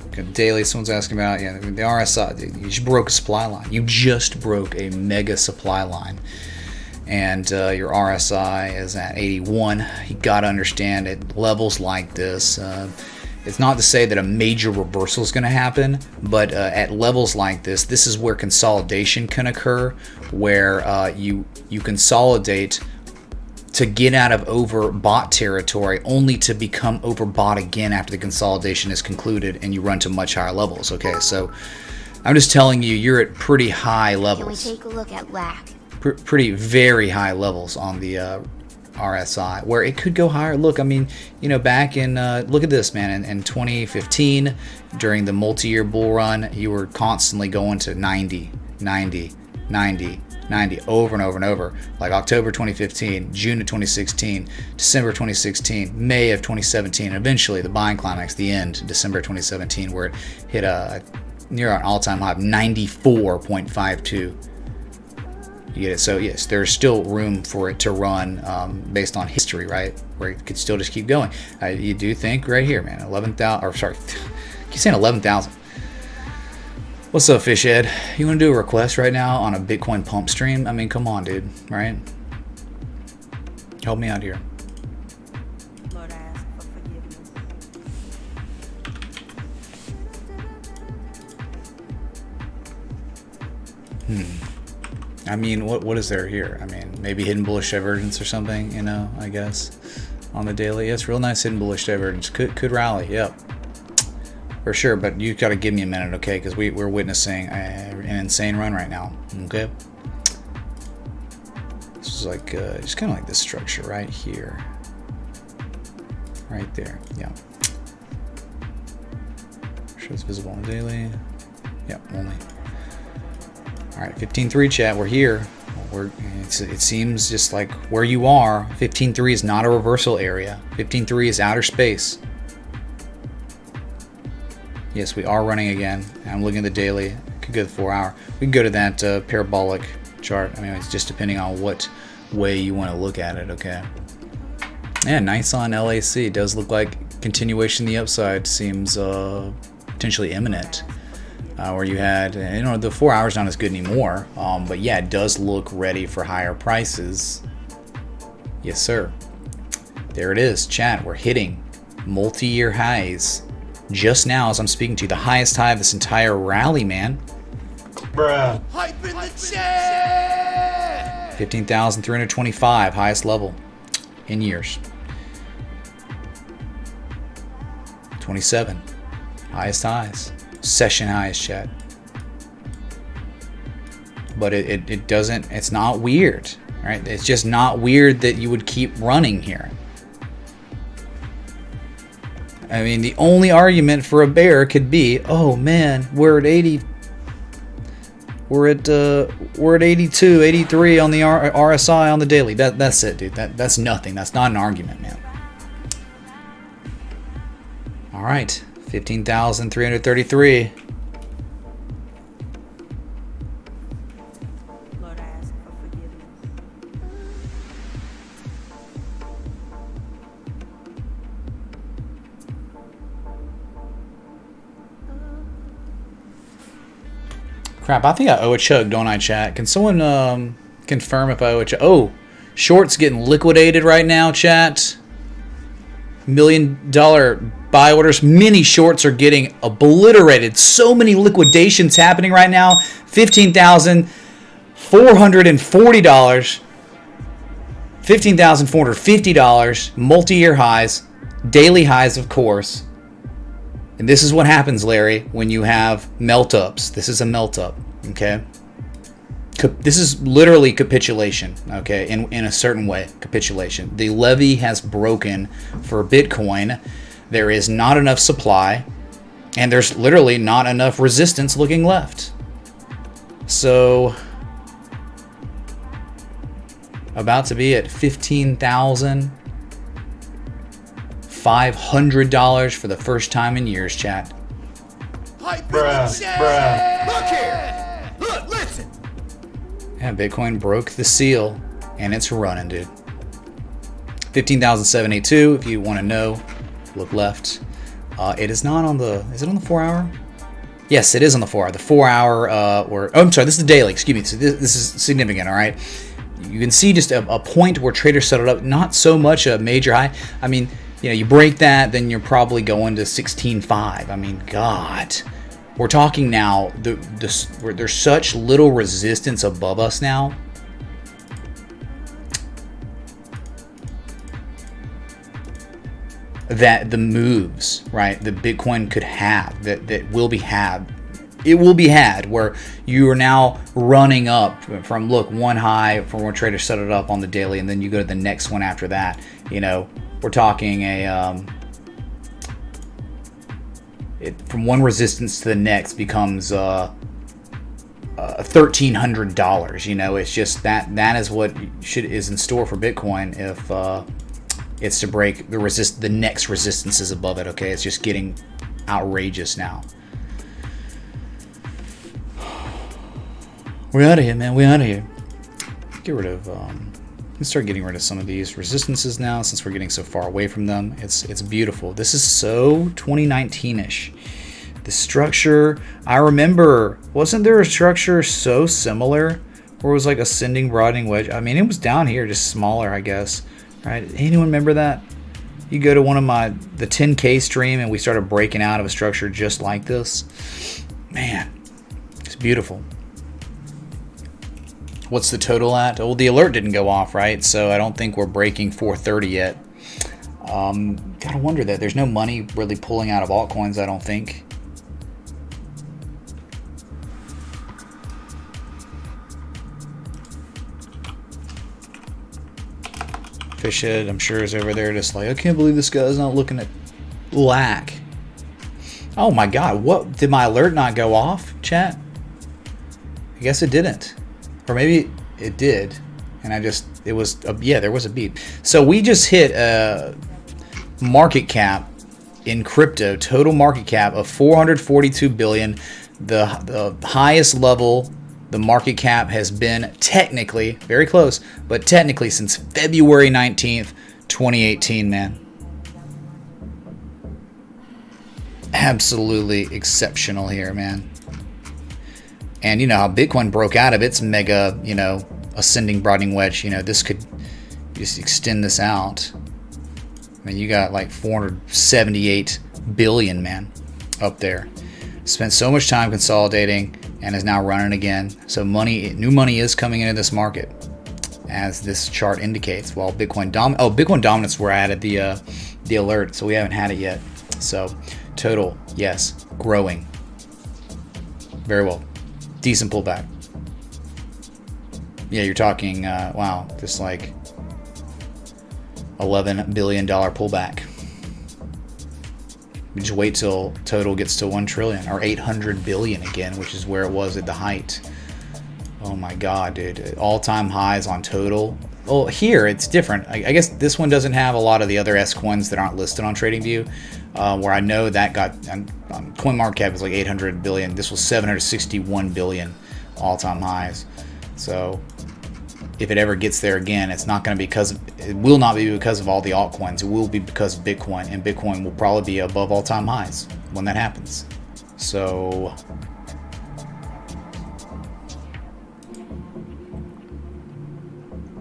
Okay, daily, someone's asking about, yeah, the RSI. Dude, you just broke a supply line. You just broke a mega supply line. And your RSI is at 81. You got to understand at levels like this, it's not to say that a major reversal is going to happen, but at levels like this is where consolidation can occur, where you consolidate to get out of overbought territory, only to become overbought again after the consolidation is concluded, and you run to much higher levels. Okay, so I'm just telling you, you're at pretty high levels. Can we take a look at LAC? Pretty very high levels on the RSI, where it could go higher. Look, I mean, you know, back in look at this, man, in 2015 during the multi-year bull run, you were constantly going to 90 over and over and over, like October 2015, June of 2016, December 2016, May of 2017, and eventually the buying climax, the end, December 2017, where it hit near an all-time high of 94.52. You get it? So yes, there's still room for it to run based on history, right? Where it could still just keep going. You do think right here, man, 11,000, or sorry, keep saying 11,000. What's up, Fish Ed? You want to do a request right now on a Bitcoin pump stream? I mean, come on, dude, right? Help me out here. Lord, I ask for forgiveness. I mean, what is there here? I mean, maybe hidden bullish divergence or something, you know, I guess, on the daily. Yes, real nice hidden bullish divergence. Could rally, yep. For sure, but you got to give me a minute, okay? Because we're witnessing an insane run right now, okay? This is like, just kind of like this structure right here. Right there, yeah. Shows visible on the daily. Yep, only. All right, 15.3 chat, we're here. It seems just like where you are, 15.3 is not a reversal area. 15.3 is outer space. Yes, we are running again. I'm looking at the daily. Could go to the 4 hour. We can go to that parabolic chart. I mean, it's just depending on what way you want to look at it, okay? Yeah, nice on LAC. It does look like continuation of the upside seems potentially imminent. Where you had, the 4 hours not as good anymore. But yeah, it does look ready for higher prices. Yes, sir. There it is, chat. We're hitting multi-year highs. Just now, as I'm speaking to you, the highest high of this entire rally, man. Bruh. 15,325, highest level in years. 27, highest highs. Session highs, chat. But it doesn't, it's not weird, right? It's just not weird that you would keep running here. I mean, the only argument for a bear could be, oh man, we're at 80. We're at 82, 83 on the RSI on the daily. That's it, dude. That's nothing. That's not an argument, man. All right, 15,333. Lord, I ask for forgiveness. Crap, I think I owe a chug, don't I, chat? Can someone confirm if I owe a chug? Oh, short's getting liquidated right now, chat. $1 million buy orders. Mini shorts are getting obliterated. So many liquidations happening right now. $15,440. $15,450. Multi-year highs. Daily highs, of course. And this is what happens, Larry, when you have melt-ups. This is a melt-up, okay? This is literally capitulation, okay? In a certain way, capitulation. The levee has broken for Bitcoin. There is not enough supply, and there's literally not enough resistance looking left. So, about to be at $15,500 for the first time in years, chat. Bruh. Look here. Look, listen. Yeah, Bitcoin broke the seal, and it's running, dude. 15,782. If you want to know, look left. It is not on the. Is it on the 4 hour? Yes, it is on the 4 hour. The 4 hour. I'm sorry. This is the daily. Excuse me. So this is significant. All right. You can see just a point where traders settled up. Not so much a major high. I mean, you break that, then you're probably going to 16.5. I mean, God. We're talking now, there's such little resistance above us now. That the moves, right, that Bitcoin could have, that will be had. It will be had where you are now running up from, look, one high from where traders set it up on the daily, and then you go to the next one after that. We're talking from one resistance to the next becomes $1,300. It's just that is what is in store for Bitcoin if it's to break the next resistances above it. Okay, it's just getting outrageous now. We're out of here, man. We're out of here. Get rid of. Let's start getting rid of some of these resistances now, since we're getting so far away from them. It's beautiful. This is so 2019-ish. The structure, I remember, wasn't there a structure so similar where it was like ascending, broadening wedge? I mean, it was down here, just smaller, I guess. Right? Anyone remember that? You go to one of the 10K stream, and we started breaking out of a structure just like this. Man, it's beautiful. What's the total at? Well, the alert didn't go off, right? So I don't think we're breaking 430 yet. Gotta wonder that. There's no money really pulling out of altcoins, I don't think. Fishhead, I'm sure, is over there just like, I can't believe this guy's not looking at lack. Oh my God, what? Did my alert not go off, chat? I guess it didn't. Or maybe it did, and there was a beat. So we just hit a market cap in crypto, total market cap of 442 billion, the highest level the market cap has been technically, very close, but technically since February 19th, 2018, man. Absolutely exceptional here, man. And you know how Bitcoin broke out of its mega, ascending broadening wedge. This could just extend this out. I mean, you got like 478 billion, man, up there. Spent so much time consolidating and is now running again. So new money is coming into this market, as this chart indicates. While Bitcoin dominance, where I added the alert, so we haven't had it yet. So total, yes, growing. Very well. Decent pullback. Yeah, you're talking, wow, just like $11 billion pullback. We just wait till total gets to 1 trillion or 800 billion again, which is where it was at the height. Oh my God, dude. All-time highs on total. Well, here it's different. I guess this one doesn't have a lot of the other S coins that aren't listed on TradingView, where I know that got CoinMarketCap was like 800 billion. This was 761 billion all-time highs. So if it ever gets there again, it will not be because of all the altcoins. It will be because of Bitcoin, and Bitcoin will probably be above all-time highs when that happens. So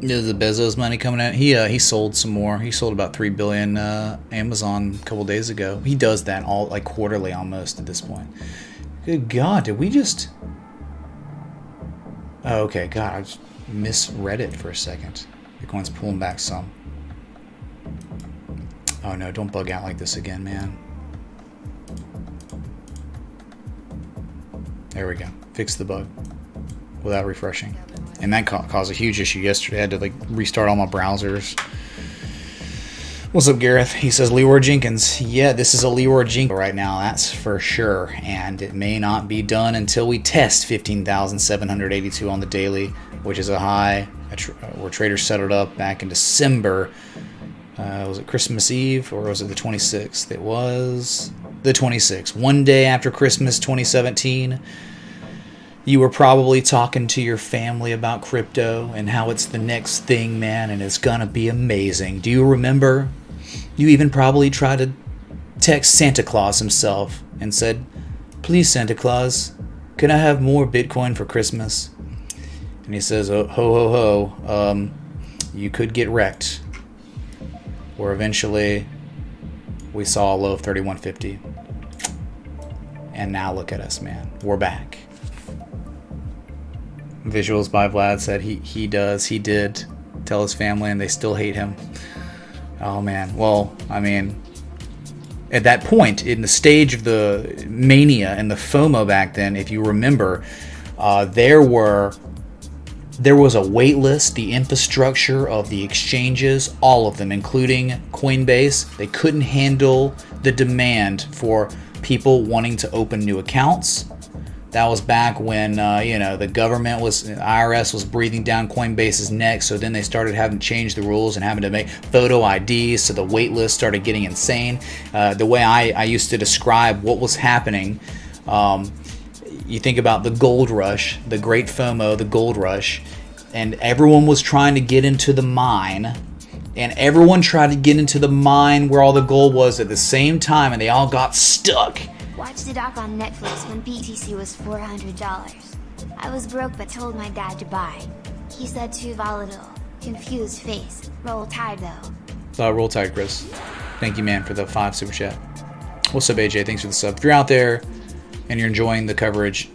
is the Bezos money coming out? He sold some more. He sold about 3 billion Amazon a couple days ago. He does that all like quarterly almost at this point. Good God, did we just? Oh, okay, God, I just misread it for a second. Bitcoin's pulling back some. Oh no, don't bug out like this again, man. There we go. Fix the bug without refreshing. And that caused a huge issue yesterday. I had to like restart all my browsers. What's up, Gareth? He says Leroy Jenkins. Yeah, this is a Leroy Jenkins right now, that's for sure. And it may not be done until we test 15,782 on the daily, which is a high where traders settled up back in December. Was it Christmas Eve or was it the 26th? It was the 26th. One day after Christmas 2017. You were probably talking to your family about crypto and how it's the next thing, man, and it's gonna be amazing. Do you remember? You even probably tried to text Santa Claus himself and said, "Please, Santa Claus, can I have more Bitcoin for Christmas?" And he says, "Oh, ho, ho, ho, you could get wrecked." Where eventually we saw a low of 3150. And now look at us, man. We're back. Visuals by Vlad said he did tell his family and they still hate him. Oh man. Well, I mean, at that point in the stage of the mania and the FOMO back then, if you remember, there was a wait list, the infrastructure of the exchanges, all of them, including Coinbase. They couldn't handle the demand for people wanting to open new accounts. That was back when, the government IRS was breathing down Coinbase's neck. So then they started having to change the rules and having to make photo IDs. So the wait list started getting insane. The way I used to describe what was happening, you think about the gold rush, the great FOMO, the gold rush, and everyone was trying to get into the mine. And everyone tried to get into the mine where all the gold was at the same time, and they all got stuck. Watched the doc on Netflix when BTC was $400. I was broke but told my dad to buy. He said too volatile. Confused face. Roll Tide though. Roll Tide, Chris. Thank you, man, for the 5 super chat. What's up, AJ? Thanks for the sub. If you're out there and you're enjoying the coverage,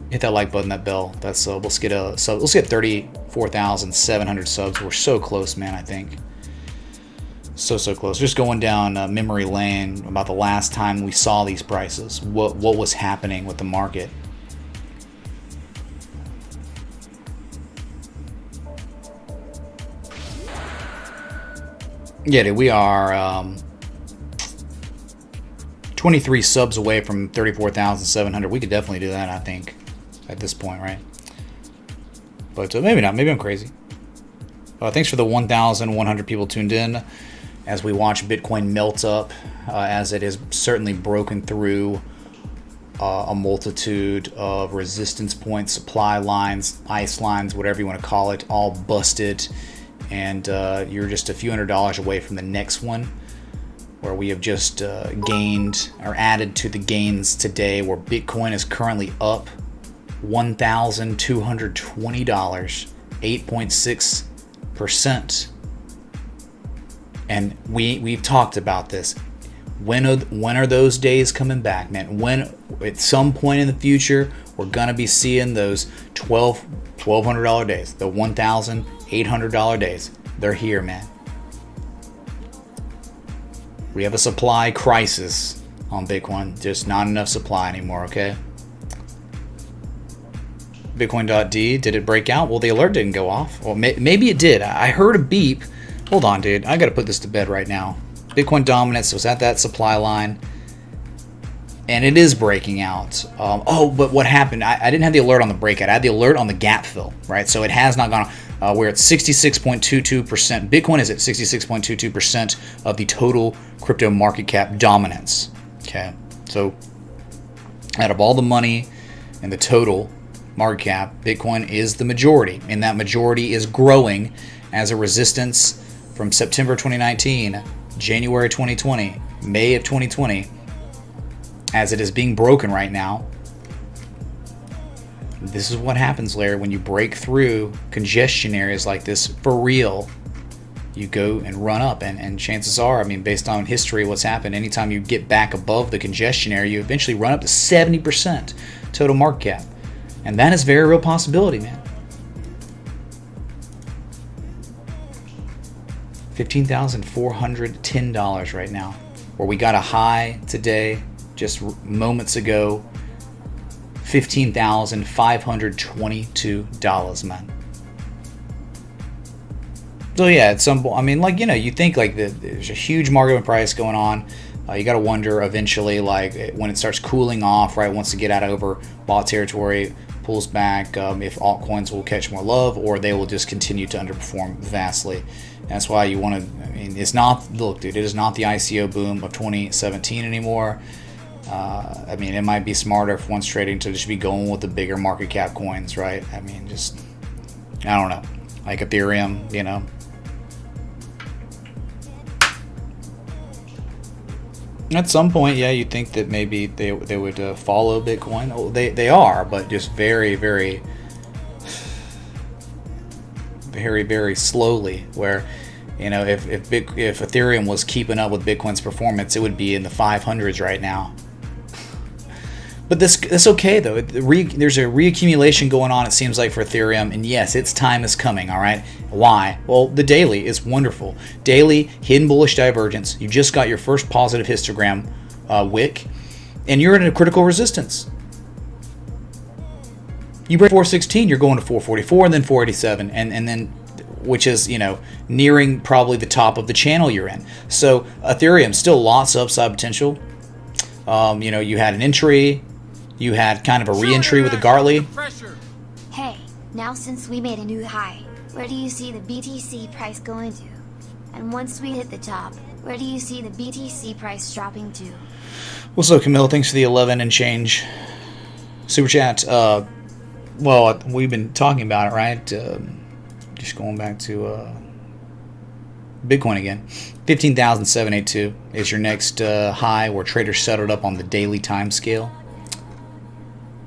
hit that like button, that bell. That's let's get 34,700 subs. We're so close, man. I think. So close. Just going down memory lane about the last time we saw these prices. What was happening with the market? Yeah, dude, we are 23 subs away from 34,700. We could definitely do that, I think, at this point, right? But maybe not. Maybe I'm crazy. Thanks for the 1,100 people tuned in. as we watch Bitcoin melt up, as it has certainly broken through a multitude of resistance points, supply lines, ice lines, whatever you want to call it, all busted, and you're just a few $100s away from the next one, where we have just gained or added to the gains today, where Bitcoin is currently up $1,220, 8.6%. And we've talked about this. When are those days coming back, man? When, at some point in the future, we're gonna be seeing those $1,200 days, the $1,800 days. They're here, man. We have a supply crisis on Bitcoin. Just not enough supply anymore, okay? Bitcoin.d, did it break out? Well, the alert didn't go off. Well, maybe it did. I heard a beep. Hold on, dude. I gotta put this to bed right now. Bitcoin dominance was at that supply line, and it is breaking out. But what happened? I didn't have the alert on the breakout. I had the alert on the gap fill, right? So it has not gone. We're at 66.22%. Bitcoin is at 66.22% of the total crypto market cap dominance. Okay, so out of all the money and the total market cap, Bitcoin is the majority, and that majority is growing as a resistance from September 2019. January 2020, May of 2020, as it is being broken right now. This is what happens, Larry, when you break through congestion areas like this for real. You go and run up, and chances are, I mean, based on history, what's happened, anytime you get back above the congestion area, you eventually run up to 70% total market cap. And that is a very real possibility, man. $15,410 right now, where we got a high today, just moments ago, $15,522, man. So yeah, at some point, I mean, like, you know, you think like there's a huge market price going on. You got to wonder eventually, like when it starts cooling off, right? Once it get out over bought territory, pulls back, if altcoins will catch more love, or they will just continue to underperform vastly. That's why you want to, I mean, it's not, look, dude, it is not the ICO boom of 2017 anymore. I mean, it might be smarter if one's trading to just be going with the bigger market cap coins, right? I mean, just, I don't know, like Ethereum, you know. At some point, yeah, you think that maybe they would follow Bitcoin. Oh, they are, but just very, very, very, very slowly. Where, you know, if Ethereum was keeping up with Bitcoin's performance, it would be in the 500s right now. But that's okay though. There's a reaccumulation going on, it seems like, for Ethereum, and yes, its time is coming. All right, why? Well, the daily is wonderful. Daily hidden bullish divergence. You just got your first positive histogram wick, and you're in a critical resistance. You break 416, you're going to 444, and then 487, and then, which is, you know, nearing probably the top of the channel you're in. So Ethereum, still lots of upside potential. You know, you had an entry. You had kind of a re-entry with the Gartley. Hey, now since we made a new high, where do you see the BTC price going to? And once we hit the top, where do you see the BTC price dropping to? What's up, Camille? Thanks for the 11 and change super chat. Well, we've been talking about it, right? Just going back to Bitcoin again. 15,782 is your next high, where traders settled up on the daily time scale.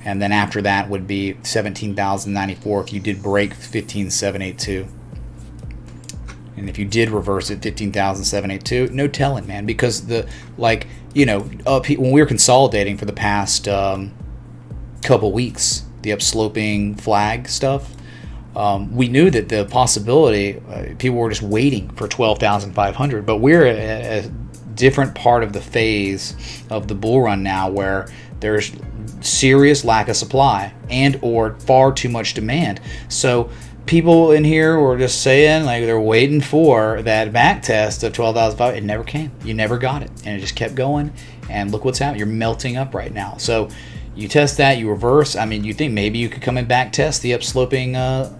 And then after that would be 17,094 if you did break 15,782. And if you did reverse it, 15,782, no telling, man. Because the, like, you know, when we were consolidating for the past couple weeks, the upsloping flag stuff, we knew that the possibility, people were just waiting for 12,500. But we're at a different part of the phase of the bull run now, where there's serious lack of supply and or far too much demand. So people in here were just saying, like, they're waiting for that back test of 12,500. It never came. You never got it, and it just kept going. And look what's happening. You're melting up right now. So you test that, you reverse. I mean, you think maybe you could come and back test the upsloping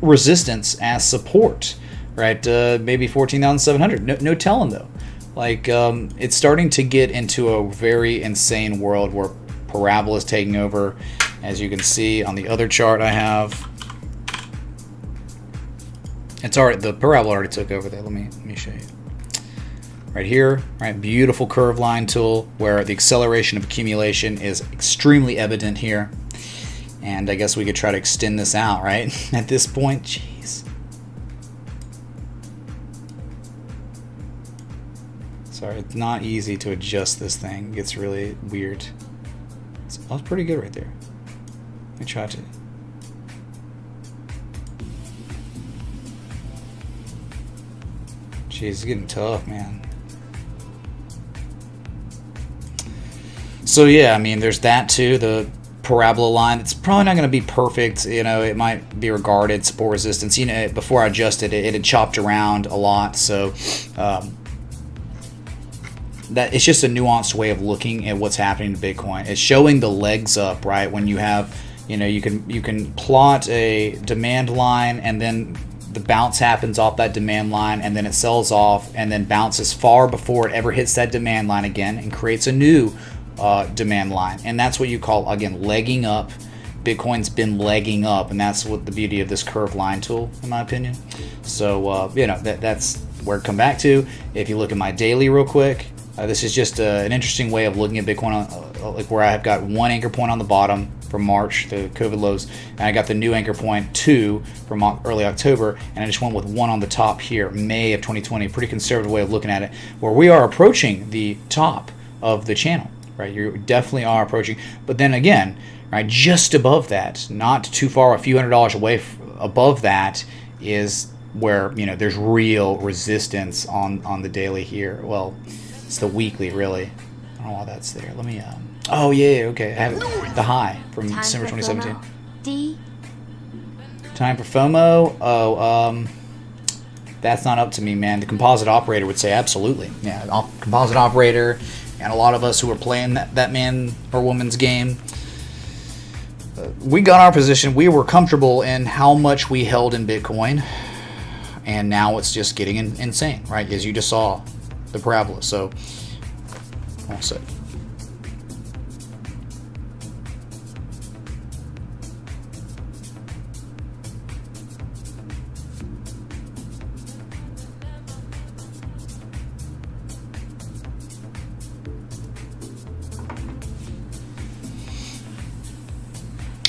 resistance as support. right? Maybe 14,700. No telling though. Like it's starting to get into a very insane world where parabola is taking over. As you can see on the other chart I have, it's already, the parabola already took over there. Let me show you. Right here, right, beautiful curve line tool where the acceleration of accumulation is extremely evident here. And I guess we could try to extend this out, right? At this point, jeez. Sorry, it's not easy to adjust this thing. It gets really weird. So that was pretty good right there. Let me try to. Jeez, it's getting tough, man. So yeah, I mean, there's that too. The parabola line, it's probably not going to be perfect. You know, it might be regarded support resistance. You know, before I adjusted it, it had chopped around a lot. So that it's just a nuanced way of looking at what's happening to Bitcoin. It's showing the legs up, right? When you have, you know, you can plot a demand line, and then the bounce happens off that demand line, and then it sells off and then bounces far before it ever hits that demand line again and creates a new demand line. And that's what you call, again, legging up. Bitcoin's been legging up, and that's what the beauty of this curve line tool, in my opinion. So you know, that's where it come back to. If you look at my daily real quick, this is just an interesting way of looking at Bitcoin, like where I've got one anchor point on the bottom from March, the COVID lows, and I got the new anchor point 2 from early October, and I just went with 1 on the top here, May of 2020. Pretty conservative way of looking at it, where we are approaching the top of the channel, right? You definitely are approaching, but then again, right, just above that, not too far, a few $100s away above that is where, you know, there's real resistance on the daily here. Well, it's the weekly, really. I don't know why that's there. Let me oh yeah, okay, I have it. The high from December 2017. D. Time for FOMO. Oh, that's not up to me, man. The composite operator would say absolutely. Yeah, composite operator, and a lot of us who are playing that man or woman's game, we got our position. We were comfortable in how much we held in Bitcoin, and now it's just getting insane, right? As you just saw the parabola. So, all set.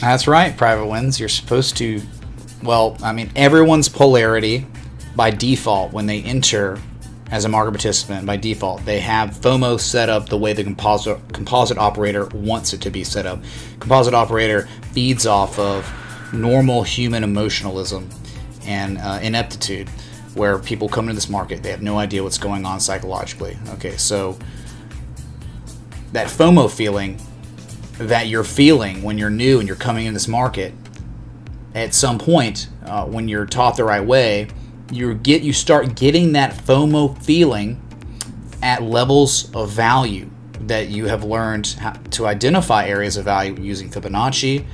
That's right, private wins. You're supposed to, well, I mean, everyone's polarity by default when they enter as a market participant, by default, they have FOMO set up the way the composite operator wants it to be set up. Composite operator feeds off of normal human emotionalism and ineptitude, where people come into this market, they have no idea what's going on psychologically. Okay, so that FOMO feeling that you're feeling when you're new and you're coming in this market, at some point, when you're taught the right way, you start getting that FOMO feeling at levels of value that you have learned how to identify areas of value using Fibonacci.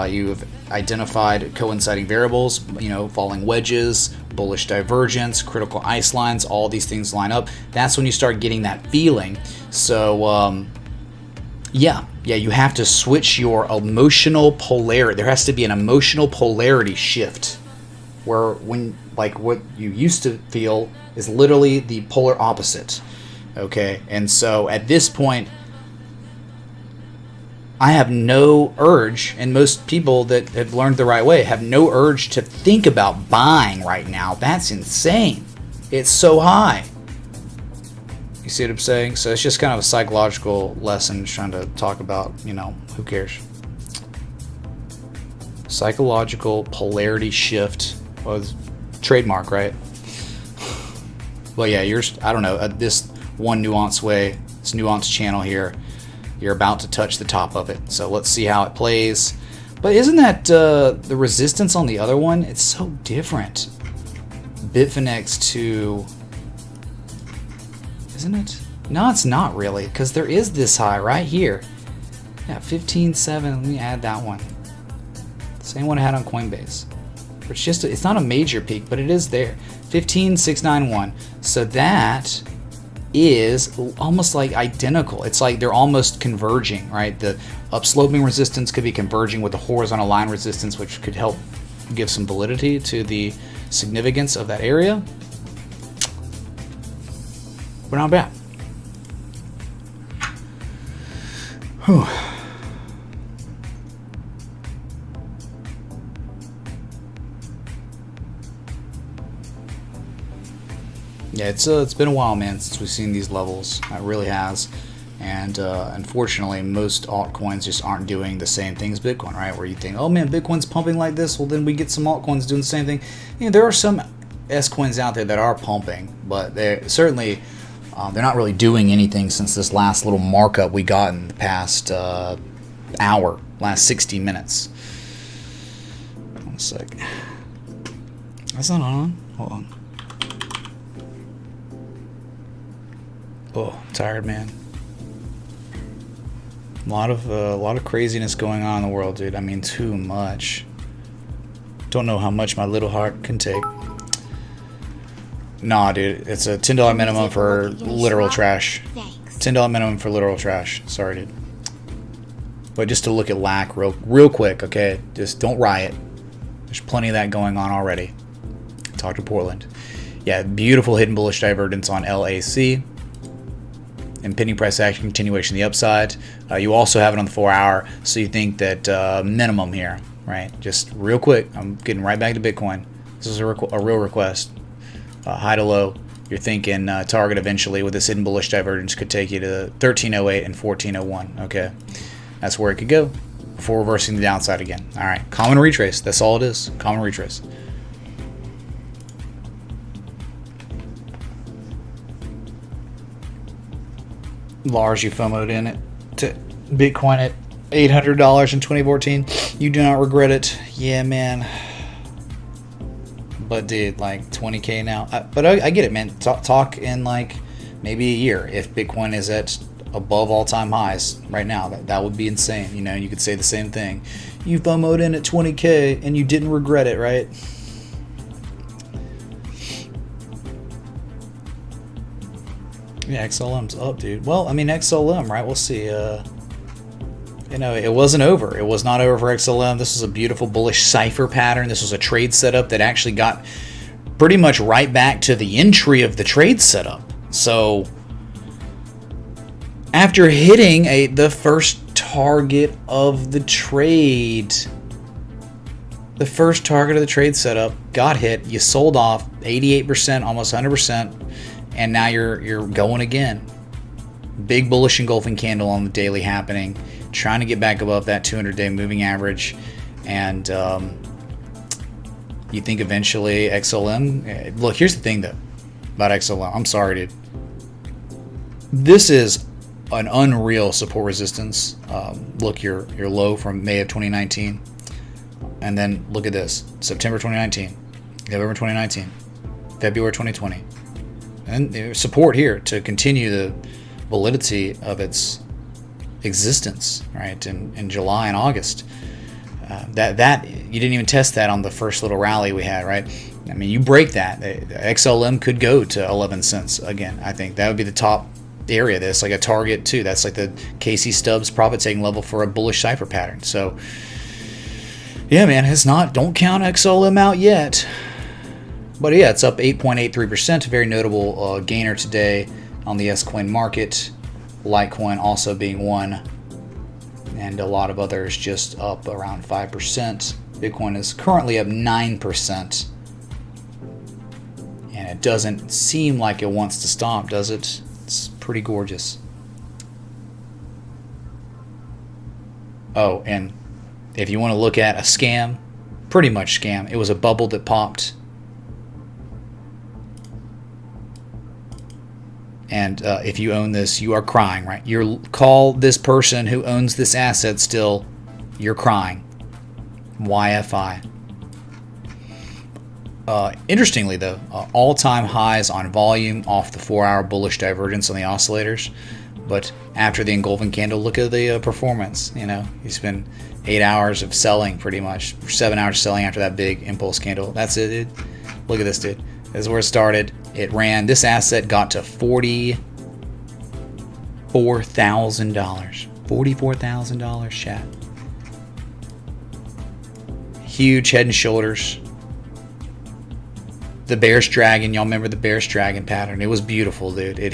You have identified coinciding variables, you know, falling wedges, bullish divergence, critical ice lines, all these things line up. That's when you start getting that feeling. So, yeah, you have to switch your emotional polarity. There has to be an emotional polarity shift, where when, like, what you used to feel is literally the polar opposite. Okay, and so at this point, I have no urge, and most people that have learned the right way have no urge to think about buying right now. That's insane. It's so high. You see what I'm saying? So it's just kind of a psychological lesson, just trying to talk about, you know, who cares? Psychological polarity shift was trademark, right? Well, yeah, I don't know, this one nuance way, this nuance channel here, you're about to touch the top of it. So let's see how it plays. But isn't that the resistance on the other one? It's so different. Bitfinex to, isn't it? No, it's not really, because there is this high right here. Yeah, 15.7. Let me add that one. Same one I had on Coinbase. It's not a major peak, but it is there. 15,691. So that is almost like identical. It's like they're almost converging, right? The upsloping resistance could be converging with the horizontal line resistance, which could help give some validity to the significance of that area. But not bad. Whew. Yeah, it's been a while, man, since we've seen these levels. It really has. And unfortunately, most altcoins just aren't doing the same thing as Bitcoin, right? Where you think, oh man, Bitcoin's pumping like this, well then we get some altcoins doing the same thing. You know, there are some S coins out there that are pumping, but they're certainly they're not really doing anything since this last little markup we got in the past hour, last 60 minutes. One sec. That's not on. Hold on. Oh, tired, man. A lot of craziness going on in the world, dude. I mean, too much. Don't know how much my little heart can take. Nah, dude, it's a $10 minimum for literal trash. Thanks. $10 minimum for literal trash. Sorry, dude. But just to look at LAC real quick, okay? Just don't riot. There's plenty of that going on already. Talk to Portland. Yeah, beautiful hidden bullish divergence on LAC. Impending price action continuation the upside. You also have it on the 4-hour, so you think that minimum here, right? Just real quick, I'm getting right back to Bitcoin. This is a real request. High to low, you're thinking target eventually with this hidden bullish divergence could take you to 1308 and 1401. Okay, that's where it could go before reversing the downside again. All right, common retrace. That's all it is. Common retrace. Lars, you FOMO'd in it to Bitcoin at $800 in 2014. You do not regret it. Yeah, man. But dude, like 20K now. But I get it, man. Talk in like maybe a year if Bitcoin is at above all-time highs right now. That would be insane. You know, you could say the same thing. You FOMO'd in at 20K and you didn't regret it, right? Yeah, XLM's up, dude. Well, I mean, XLM, right? We'll see. You know, it wasn't over. It was not over for XLM. This was a beautiful bullish cipher pattern. This was a trade setup that actually got pretty much right back to the entry of the trade setup. So, after hitting the first target of the trade, the first target of the trade setup got hit. You sold off 88%, almost 100%. And now you're going again. Big bullish engulfing candle on the daily happening, trying to get back above that 200-day moving average. And you think eventually XLM... Look, here's the thing, though, about XLM. I'm sorry, dude. This is an unreal support resistance. Look, your low from May of 2019. And then look at this. September 2019. November 2019. February 2020. And support here to continue the validity of its existence, right? In July and August, that you didn't even test that on the first little rally we had, right? I mean, you break that, XLM could go to 11 cents again. I think that would be the top area. That's like a target too. That's like the Casey Stubbs profit taking level for a bullish cipher pattern. So, yeah, man, it's not. Don't count XLM out yet. But yeah, it's up 8.83%, a very notable gainer today on the S-Coin market. Litecoin also being one, and a lot of others just up around 5%. Bitcoin is currently up 9%, and it doesn't seem like it wants to stop, does it? It's pretty gorgeous. Oh, and if you want to look at a scam, pretty much scam. It was a bubble that popped. And if you own this, you are crying, right? You call this person who owns this asset still, you're crying. YFI. Interestingly, though, all-time highs on volume off the 4-hour bullish divergence on the oscillators. But after the engulfing candle, look at the performance. You know, he's been 8 hours of selling pretty much, 7 hours selling after that big impulse candle. That's it, dude. Look at this, dude. This is where it started. It ran. This asset got to $44,000. $44,000, chat. Huge Head and Shoulders. The Bear's Dragon. Y'all remember the Bear's Dragon pattern? It was beautiful, dude. It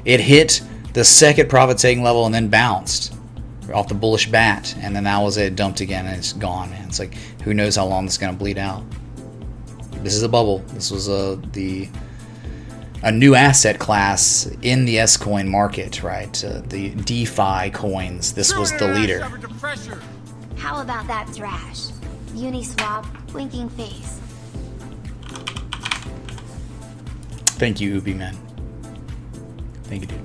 hit the second profit taking level and then bounced off the bullish bat, and then that was it. Dumped again and it's gone, man. It's like, who knows how long this is gonna bleed out. This is a bubble. This was a new asset class in the S coin market, right? The DeFi coins. This was the leader. How about that trash? Uniswap, winking face. Thank you, Ubi man. Thank you, dude.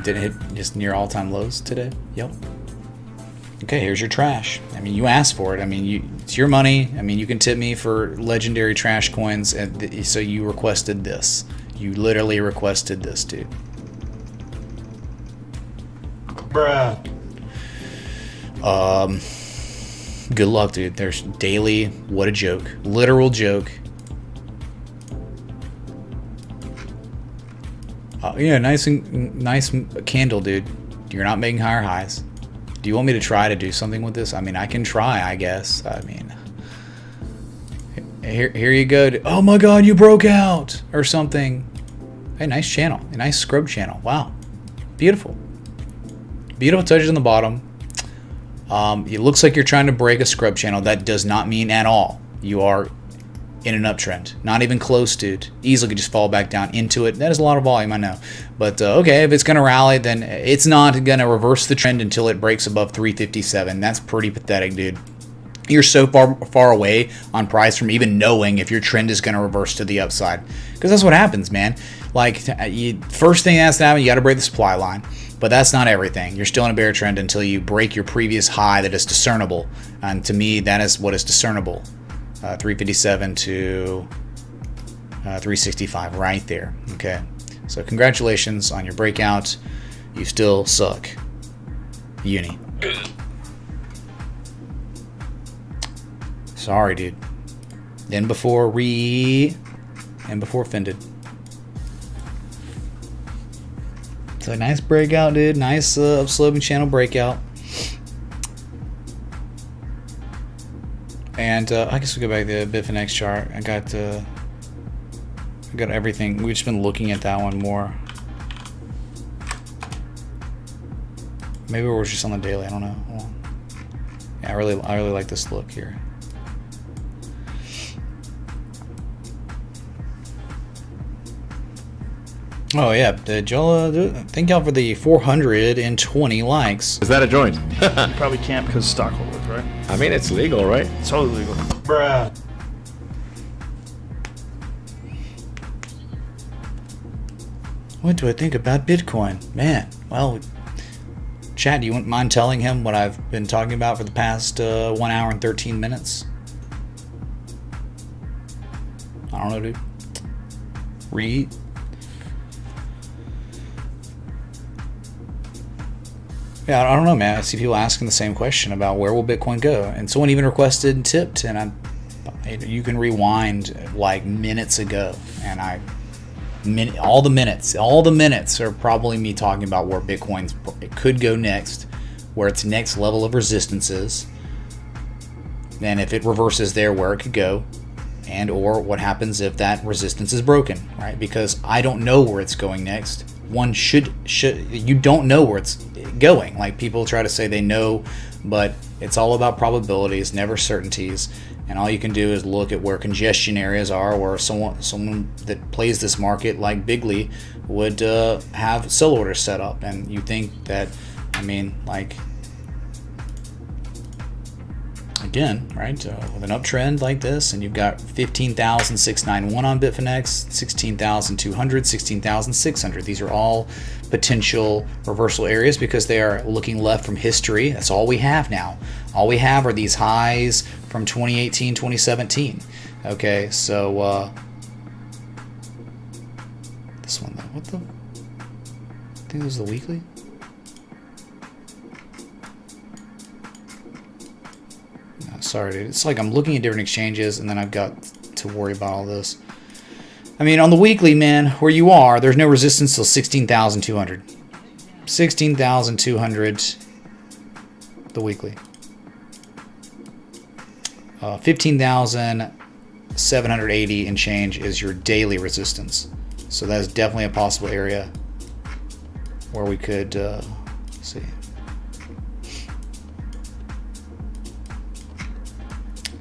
Did it hit just near all-time lows today? Yep. Okay, here's your trash. I mean, you asked for it. I mean, it's your money. I mean, you can tip me for legendary trash coins, and so you requested this. You literally requested this, dude. Bruh. Good luck, dude. There's daily. What a joke. Literal joke. Yeah, nice candle, dude. You're not making higher highs. Do you want me to try to do something with this? I mean, I can try, I guess. I mean, here you go. Oh my God, you broke out or something. Hey, nice channel, a nice scrub channel. Wow, beautiful, beautiful touches on the bottom. It looks like you're trying to break a scrub channel. That does not mean at all you are in an uptrend. Not even close, dude. Easily could just fall back down into it. That is a lot of volume, I know. But okay, if it's going to rally, then it's not going to reverse the trend until it breaks above 357. That's pretty pathetic, dude. You're so far away on price from even knowing if your trend is going to reverse to the upside. Because that's what happens, man. Like, first thing that has to happen, you got to break the supply line. But that's not everything. You're still in a bear trend until you break your previous high that is discernible. And to me, that is what is discernible. 357 to 365 right there. Okay, so congratulations on your breakout. You still suck, Uni. Sorry, dude. Then before offended. So nice breakout, dude. Nice upsloping channel breakout. And I guess we'll go back to the Bitfinex chart. I got everything. We've just been looking at that one more. Maybe we're just on the daily. I don't know. Hold on. Yeah, I really like this look here. Oh yeah, thank y'all for the 420 likes. Is that a joint? You probably can't because stockholders, right? I mean, it's legal, right? It's totally legal. Bruh. What do I think about Bitcoin? Man, well, Chad, do you mind telling him what I've been talking about for the past 1 hour and 13 minutes? I don't know, dude. Read. Yeah, I don't know, man. I see people asking the same question about where will Bitcoin go, and someone even requested and tipped, and you can rewind like minutes ago, and all the minutes are probably me talking about where Bitcoin could go next, where its next level of resistance is, and if it reverses there, where it could go, and or what happens if that resistance is broken, right? Because I don't know where it's going next. One should you don't know where it's going. Like, people try to say they know, but it's all about probabilities, never certainties. And all you can do is look at where congestion areas are, where someone that plays this market like Bigley would have sell orders set up. And you think that, I mean, like, again, right, with an uptrend like this, and you've got 15,691 on Bitfinex, 16,200, 16,600. These are all potential reversal areas because they are looking left from history. That's all we have now. All we have are these highs from 2018, 2017. Okay, so this one, though, what the? think this is the weekly. No, sorry, dude. It's like I'm looking at different exchanges, and then I've got to worry about all this. I mean, on the weekly, man, where you are, there's no resistance till 16,200. 16,200, the weekly. 15,780 and change is your daily resistance. So that's definitely a possible area where we could see.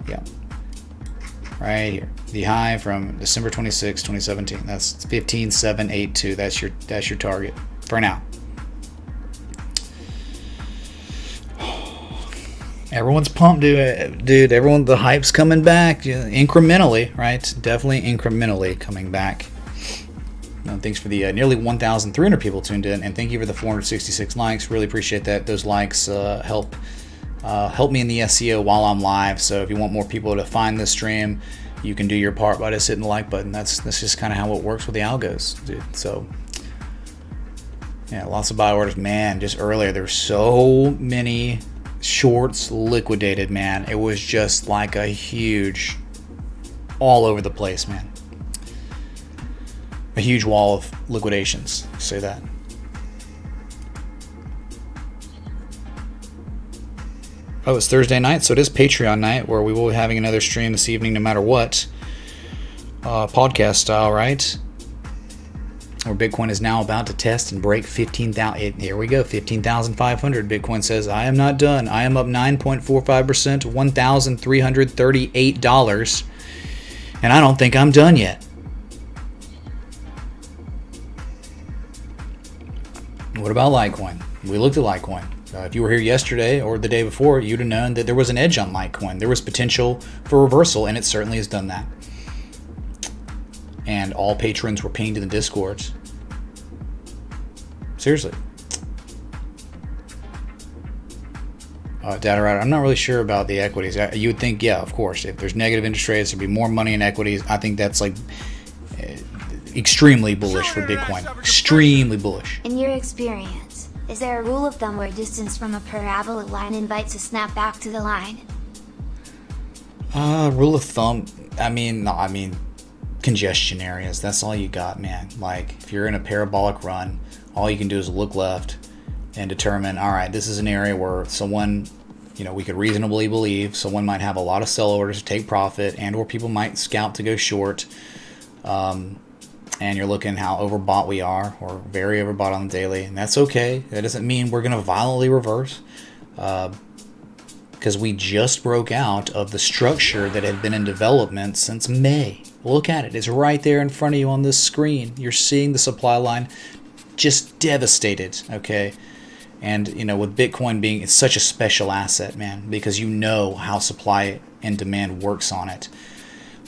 Yeah. Right here. The high from December 26, 2017. That's 15,782. That's your target for now. Everyone's pumped, dude. Everyone, the hype's coming back incrementally, right? Definitely incrementally coming back. Thanks for the nearly 1,300 people tuned in, and thank you for the 466 likes. Really appreciate that. Those likes help me in the SEO while I'm live. So if you want more people to find this stream, you can do your part by just hitting the like button. That's just kind of how it works with the algos, dude. So yeah, lots of buy orders, man. Just earlier, there were so many shorts liquidated, man. It was just like a huge, all over the place, man. A huge wall of liquidations, say that. Oh, it's Thursday night, so it is Patreon night, where we will be having another stream this evening no matter what. Podcast style, right? Where Bitcoin is now about to test and break 15,000. Here we go, 15,500. Bitcoin says, I am not done. I am up 9.45%, $1,338. And I don't think I'm done yet. What about Litecoin? We looked at Litecoin. If you were here yesterday or the day before, you'd have known that there was an edge on Litecoin. There was potential for reversal, and it certainly has done that. And all patrons were pinged in the Discords. Seriously. Data router. I'm not really sure about the equities. You would think, yeah, of course, if there's negative interest rates, there'd be more money in equities. I think that's like extremely bullish for Bitcoin. Extremely bullish. In your experience, is there a rule of thumb where distance from a parabolic line invites a snap back to the line? Rule of thumb. I mean, congestion areas. That's all you got, man. Like, if you're in a parabolic run, all you can do is look left and determine, all right, this is an area where someone, we could reasonably believe someone might have a lot of sell orders to take profit, and or people might scout to go short. And you're looking how overbought we are, or very overbought on the daily, and that's okay. That doesn't mean we're going to violently reverse, because we just broke out of the structure that had been in development since May. Look at it. It's right there in front of you on this screen. You're seeing the supply line just devastated, okay? And, with Bitcoin being it's such a special asset, man, because you know how supply and demand works on it.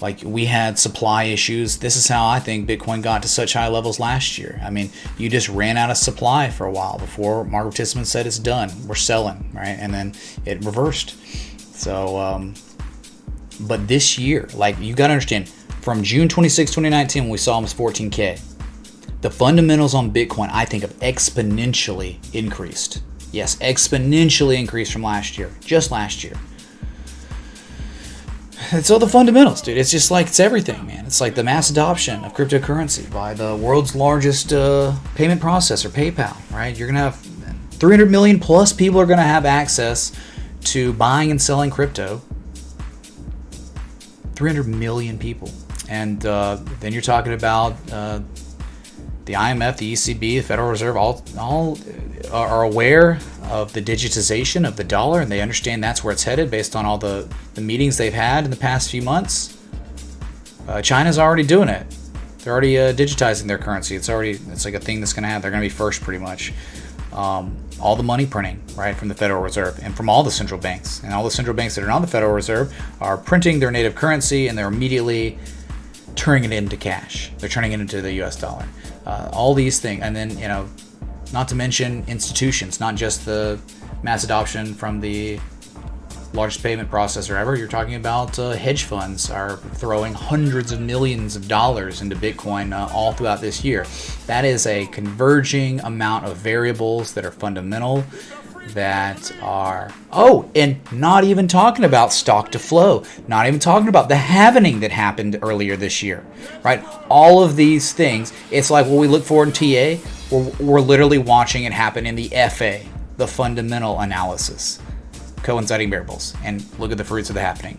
Like, we had supply issues. This is how I think Bitcoin got to such high levels last year. I mean, you just ran out of supply for a while before Margaret Tissman said it's done. We're selling, right? And then it reversed. So, but this year, like, you got to understand, from June 26, 2019, when we saw almost 14K, the fundamentals on Bitcoin, I think, have exponentially increased. Yes, exponentially increased from last year, just last year. It's all the fundamentals, dude. It's just like, it's everything, man. It's like the mass adoption of cryptocurrency by the world's largest payment processor, PayPal, right? You're going to have 300 million plus people are going to have access to buying and selling crypto. 300 million people. And then you're talking about the IMF, the ECB, the Federal Reserve, all are aware of the digitization of the dollar, and they understand that's where it's headed based on all the meetings they've had in the past few months. China's already doing it. They're already digitizing their currency. It's like a thing that's going to happen. They're going to be first, pretty much. All the money printing, right, from the Federal Reserve and from all the central banks. And all the central banks that are not the Federal Reserve are printing their native currency, and they're immediately turning it into cash. They're turning it into the US dollar. All these things. And then, not to mention institutions, not just the mass adoption from the largest payment processor ever. You're talking about hedge funds are throwing hundreds of millions of dollars into Bitcoin all throughout this year. That is a converging amount of variables that are fundamental, that are, and not even talking about stock to flow, not even talking about the halvening that happened earlier this year, right? All of these things, it's like what we look for in TA, we're literally watching it happen in the FA, the fundamental analysis, coinciding variables, and look at the fruits of the happening.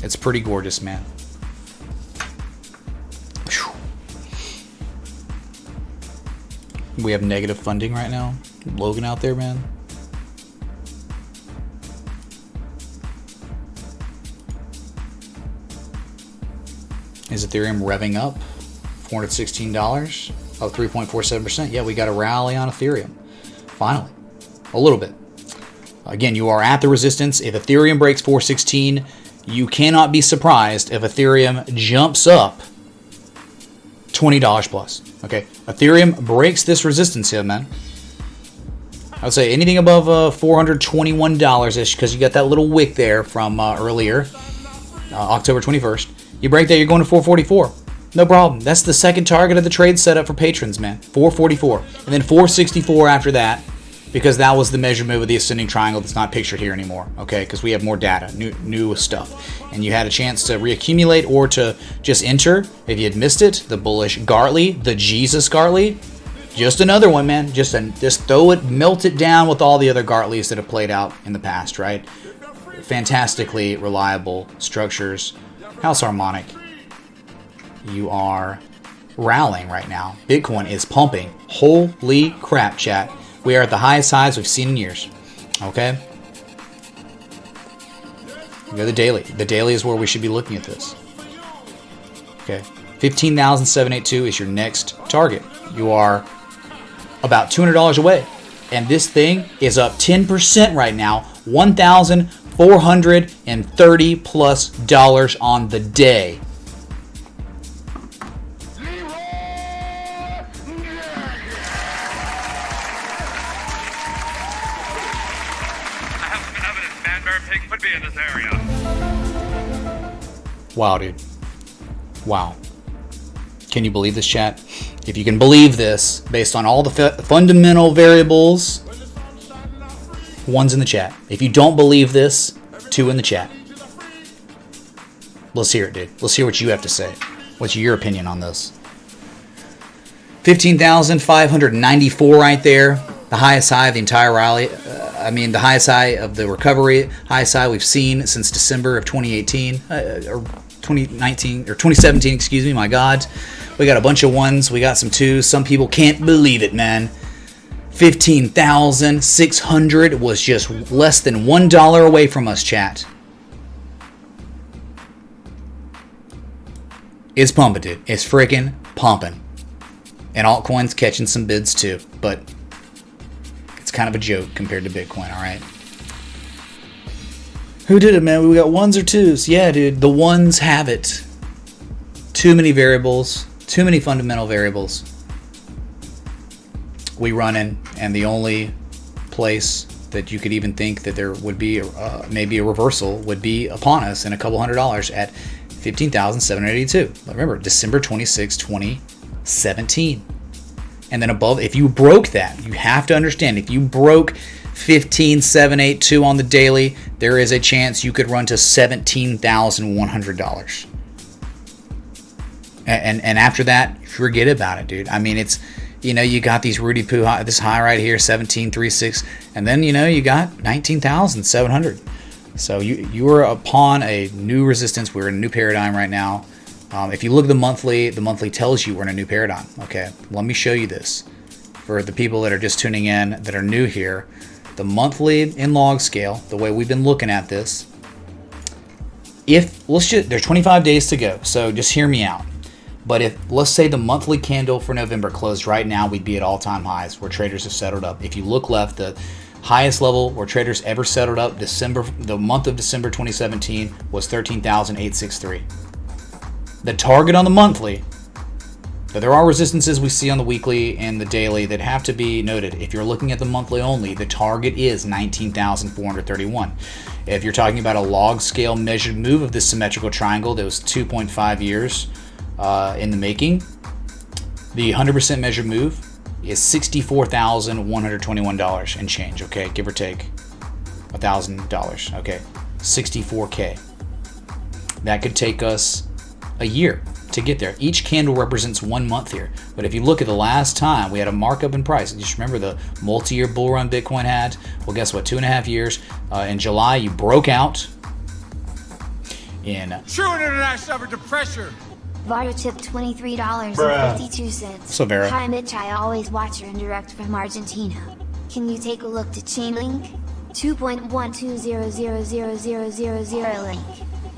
It's pretty gorgeous, man. Whew. We have negative funding right now. Logan out there, man. Is Ethereum revving up? $416, up 3.47%. Yeah, we got a rally on Ethereum. Finally. A little bit. Again, you are at the resistance. If Ethereum breaks 416, you cannot be surprised if Ethereum jumps up $20 plus. Okay, Ethereum breaks this resistance here, man. I would say anything above $421-ish, because you got that little wick there from earlier, October 21st. You break that, you're going to 444. No problem. That's the second target of the trade setup for patrons, man. 444. And then 464 after that, because that was the measure move of the ascending triangle that's not pictured here anymore, okay? Because we have more data, new stuff. And you had a chance to reaccumulate or to just enter. If you had missed it, the bullish Gartley, the Jesus Gartley, just another one, man. Just throw it, melt it down with all the other Gartleys that have played out in the past, right? Fantastically reliable structures. House Harmonic, you are rallying right now. Bitcoin is pumping. Holy crap, chat. We are at the highest highs we've seen in years. Okay? We go the daily. The daily is where we should be looking at this. Okay. 15,782 is your next target. You are about $200 away. And this thing is up 10% right now. $1,430 plus on the day. Wow, dude. Wow. Can you believe this, chat? If you can believe this, based on all the fundamental variables, 1's in the chat. If you don't believe this, 2 in the chat. Let's hear it, dude. Let's hear what you have to say. What's your opinion on this? 15,594 right there. The highest high of the entire rally. The highest high of the recovery. Highest high we've seen since December of 2018. Or 2019, or 2017, excuse me, my God. We got a bunch of 1s. We got some 2s. Some people can't believe it, man. 15,600 was just less than $1 away from us, chat. It's pumping, dude. It's freaking pumping. And altcoins catching some bids too, but it's kind of a joke compared to Bitcoin, all right? Who did it, man? We got 1s or 2s. Yeah, dude, the 1s have it. Too many variables, too many fundamental variables. We run in, and the only place that you could even think that there would be maybe a reversal would be upon us in a couple $100 at 15,782. Remember, December 26, 2017. And then above, if you broke that, you have to understand, if you broke 15,782 on the daily, there is a chance you could run to $17,100. And after that, forget about it, dude. I mean, it's, you got these Rudy Poo high, this high right here, 17,360, and then you got 19,700. So you are upon a new resistance. We're in a new paradigm right now. If you look at the monthly tells you we're in a new paradigm. Okay, let me show you this for the people that are just tuning in that are new here. The monthly in log scale, the way we've been looking at this. There's 25 days to go, so just hear me out. But if, let's say, the monthly candle for November closed right now, we'd be at all-time highs where traders have settled up. If you look left, the highest level where traders ever settled up, the month of December 2017 was 13,863. The target on the monthly, but there are resistances we see on the weekly and the daily that have to be noted. If you're looking at the monthly only, the target is 19,431. If you're talking about a log scale measured move of this symmetrical triangle that was 2.5 years in the making, the 100% measured move is $64,121 and change, okay, give or take $1,000, okay, 64K. That could take us a year to get there. Each candle represents 1 month here, but if you look at the last time we had a markup in price, just remember the multi-year bull run Bitcoin had, well, guess what, 2.5 years. In July, you broke out in... True internet suffered to pressure. Varo tipped $23.52. So Vera. Hi Mitch, I always watch your indirect from Argentina. Can you take a look to Chainlink? 2.120000000 link.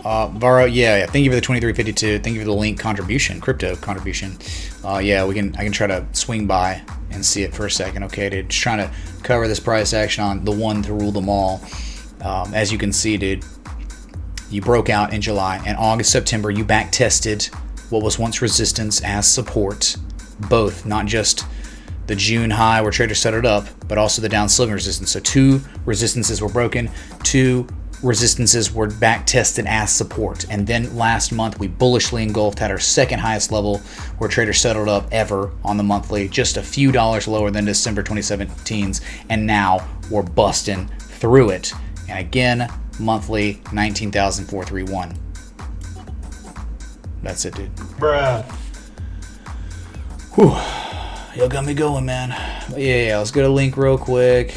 Varo, yeah, thank you for the 2352. Thank you for the link contribution, crypto contribution. Yeah, I can try to swing by and see it for a second. Okay, dude, just trying to cover this price action on the one to rule them all. As you can see, dude, you broke out in July and August, September. You back tested what was once resistance as support, both, not just the June high where traders set it up, but also the down slipping resistance. So 2 resistances were broken, 2 resistances were back tested as support. And then last month we bullishly engulfed, had our second highest level where traders settled up ever on the monthly, just a few dollars lower than December 2017's, and now we're busting through it. And again, monthly 19,431. That's it, dude. Bruh. Whew. Y'all got me going, man. Yeah, let's go to link real quick.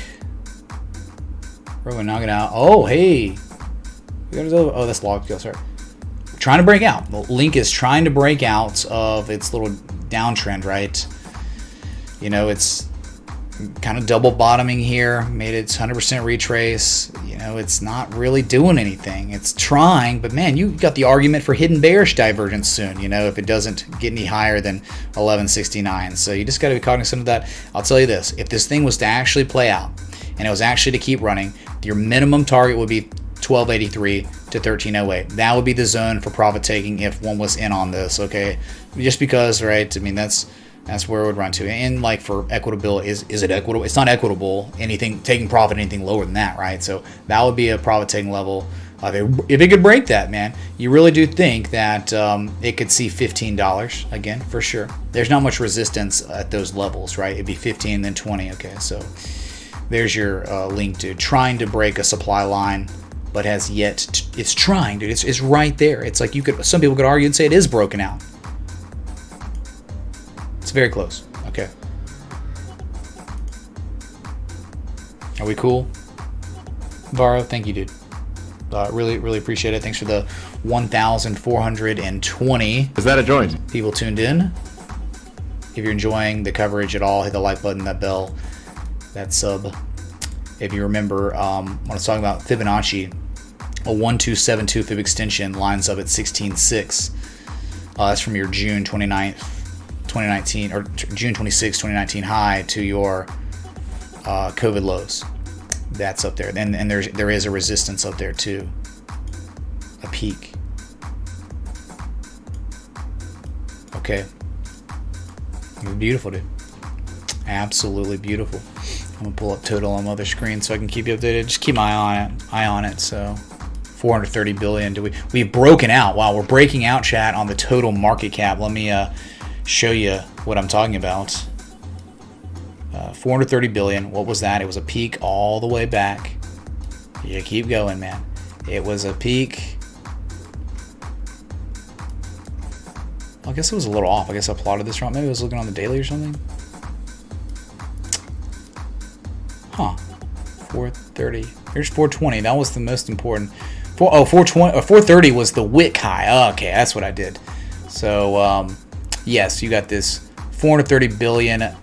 We're gonna knock it out. Oh, hey. Oh, that's log scale, sorry. Trying to break out. The link is trying to break out of its little downtrend, right? You know, it's kind of double bottoming here, made its 100% retrace. You know, it's not really doing anything. It's trying, but man, you got the argument for hidden bearish divergence soon, you know, if it doesn't get any higher than 1169. So you just got to be cognizant of that. I'll tell you this, if this thing was to actually play out and it was actually to keep running, your minimum target would be 1283 to 1308. That would be the zone for profit taking if one was in on this, okay? Just because, right? I mean, that's where it would run to. And like for equitability, is it equitable? It's not equitable. Anything taking profit, anything lower than that, right? So that would be a profit taking level. If it could break that, man, you really do think that it could see $15 again for sure. There's not much resistance at those levels, right? It'd be 15 then 20. Okay, so there's your link to trying to break a supply line, but has yet. It's trying, dude. It's right there. It's like some people could argue and say it is broken out. It's very close. Okay. Are we cool? Varo, thank you, dude. Really appreciate it. Thanks for the 1,420. Is that a joint? People tuned in. If you're enjoying the coverage at all, hit the like button, that bell, that sub. If you remember, when I was talking about Fibonacci, a 1272 fib extension lines up at 16.6. That's from your June 2019 or June 26, 2019 high to your COVID lows. That's up there. And there is a resistance up there too. A peak. Okay. Beautiful, dude. Absolutely beautiful. I'm gonna pull up total on my other screen so I can keep you updated. Just keep my eye on it. So 430 billion. We've broken out. Wow, we're breaking out, chat, on the total market cap. Let me show you what I'm talking about. 430 billion. What was that? It was a peak all the way back. You keep going, man. It was a peak. I guess it was a little off. I guess I plotted this wrong. Maybe I was looking on the daily or something. Huh. 430. Here's 420. That was the most important. 420 or 430 was the wick high. Okay, that's what I did. So yes, you got this 430 billion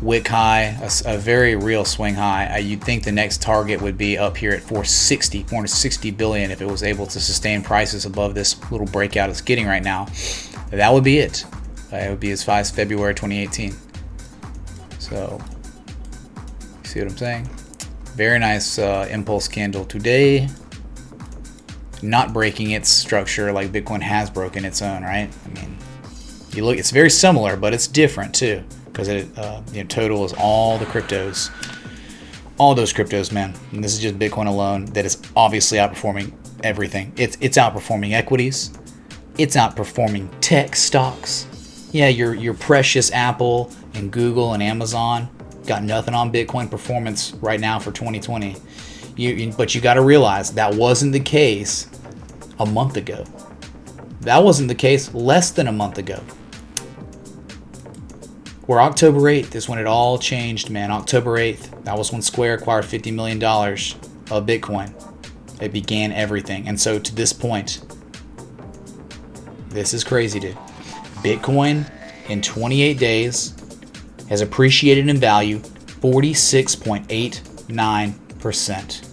wick high, a very real swing high. You'd think the next target would be up here at 460 billion if it was able to sustain prices above this little breakout it's getting right now. That would be it. It would be as far as February 2018. So, you see what I'm saying? Very nice impulse candle today. Not breaking its structure like Bitcoin has broken its own, right? I mean, you look, it's very similar, but it's different too, because it total is all the cryptos all those cryptos, man, and this is just Bitcoin alone, that is obviously outperforming everything. It's outperforming equities. It's outperforming tech stocks. Yeah, your precious Apple and Google and Amazon got nothing on Bitcoin performance right now for 2020. But you got to realize that wasn't the case a month ago. That wasn't the case less than a month ago. Where October 8th is when it all changed, man. October 8th, that was when Square acquired $50 million of Bitcoin. It began everything. And so to this point, this is crazy, dude. Bitcoin in 28 days has appreciated in value 46.89%.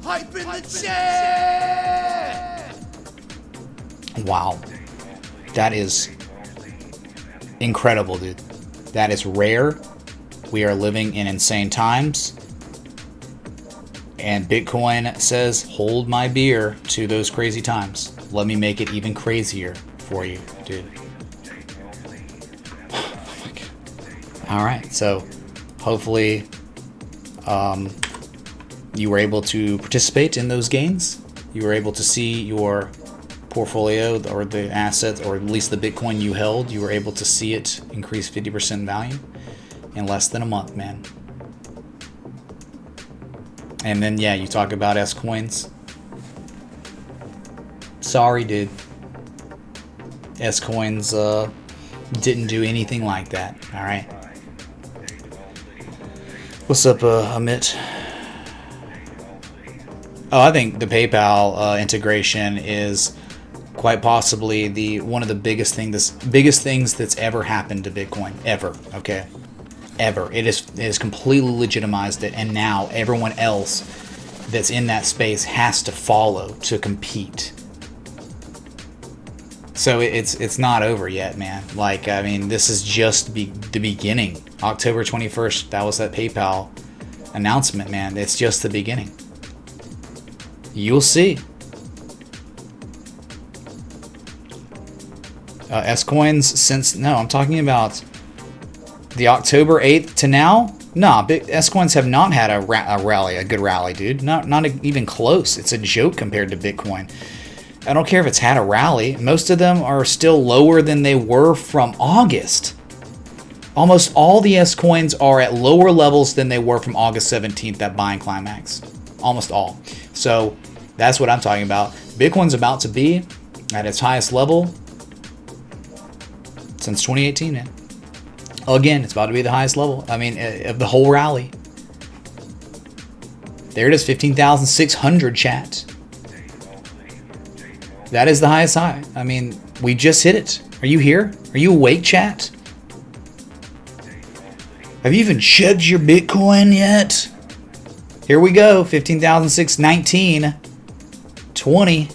Hype in the chat! Wow. That is incredible, dude. That is rare. We are living in insane times. And Bitcoin says, hold my beer to those crazy times. Let me make it even crazier for you, dude. All right, so hopefully you were able to participate in those gains. You were able to see your portfolio or the assets, or at least the Bitcoin you held, you were able to see it increase 50% in value in less than a month, man. And then, yeah, you talk about S coins. Sorry, dude. S coins didn't do anything like that. All right. What's up, Amit? Oh, I think the PayPal integration is quite possibly one of the biggest things that's ever happened to Bitcoin ever. Okay, ever. It has completely legitimized it, and now everyone else that's in that space has to follow to compete. So it's not over yet, man. Like, I mean, this is just the beginning. October 21st, that was that PayPal announcement, man. It's just the beginning. You'll see. S-Coins I'm talking about the October 8th to now. Nah, S-Coins have not had a rally, a good rally, dude. Not even close. It's a joke compared to Bitcoin. I don't care if it's had a rally. Most of them are still lower than they were from August. Almost all the S-Coins are at lower levels than they were from August 17th, that buying climax. Almost all. So that's what I'm talking about. Bitcoin's about to be at its highest level since 2018, man. Again, it's about to be the highest level. I mean, of the whole rally. There it is, 15,600, chat. That is the highest high. I mean, we just hit it. Are you here? Are you awake, chat? Have you even checked your Bitcoin yet? Here we go, 15,619, 20,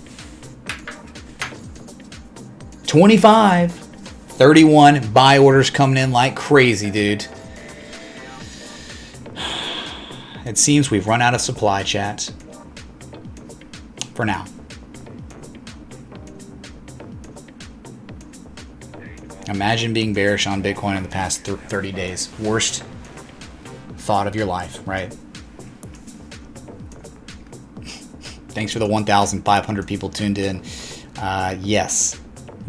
25, 31 buy orders coming in like crazy, dude. It seems we've run out of supply, chat. For now. Imagine being bearish on Bitcoin in the past 30 days. Worst thought of your life, right? Thanks for the 1,500 people tuned in. Yes,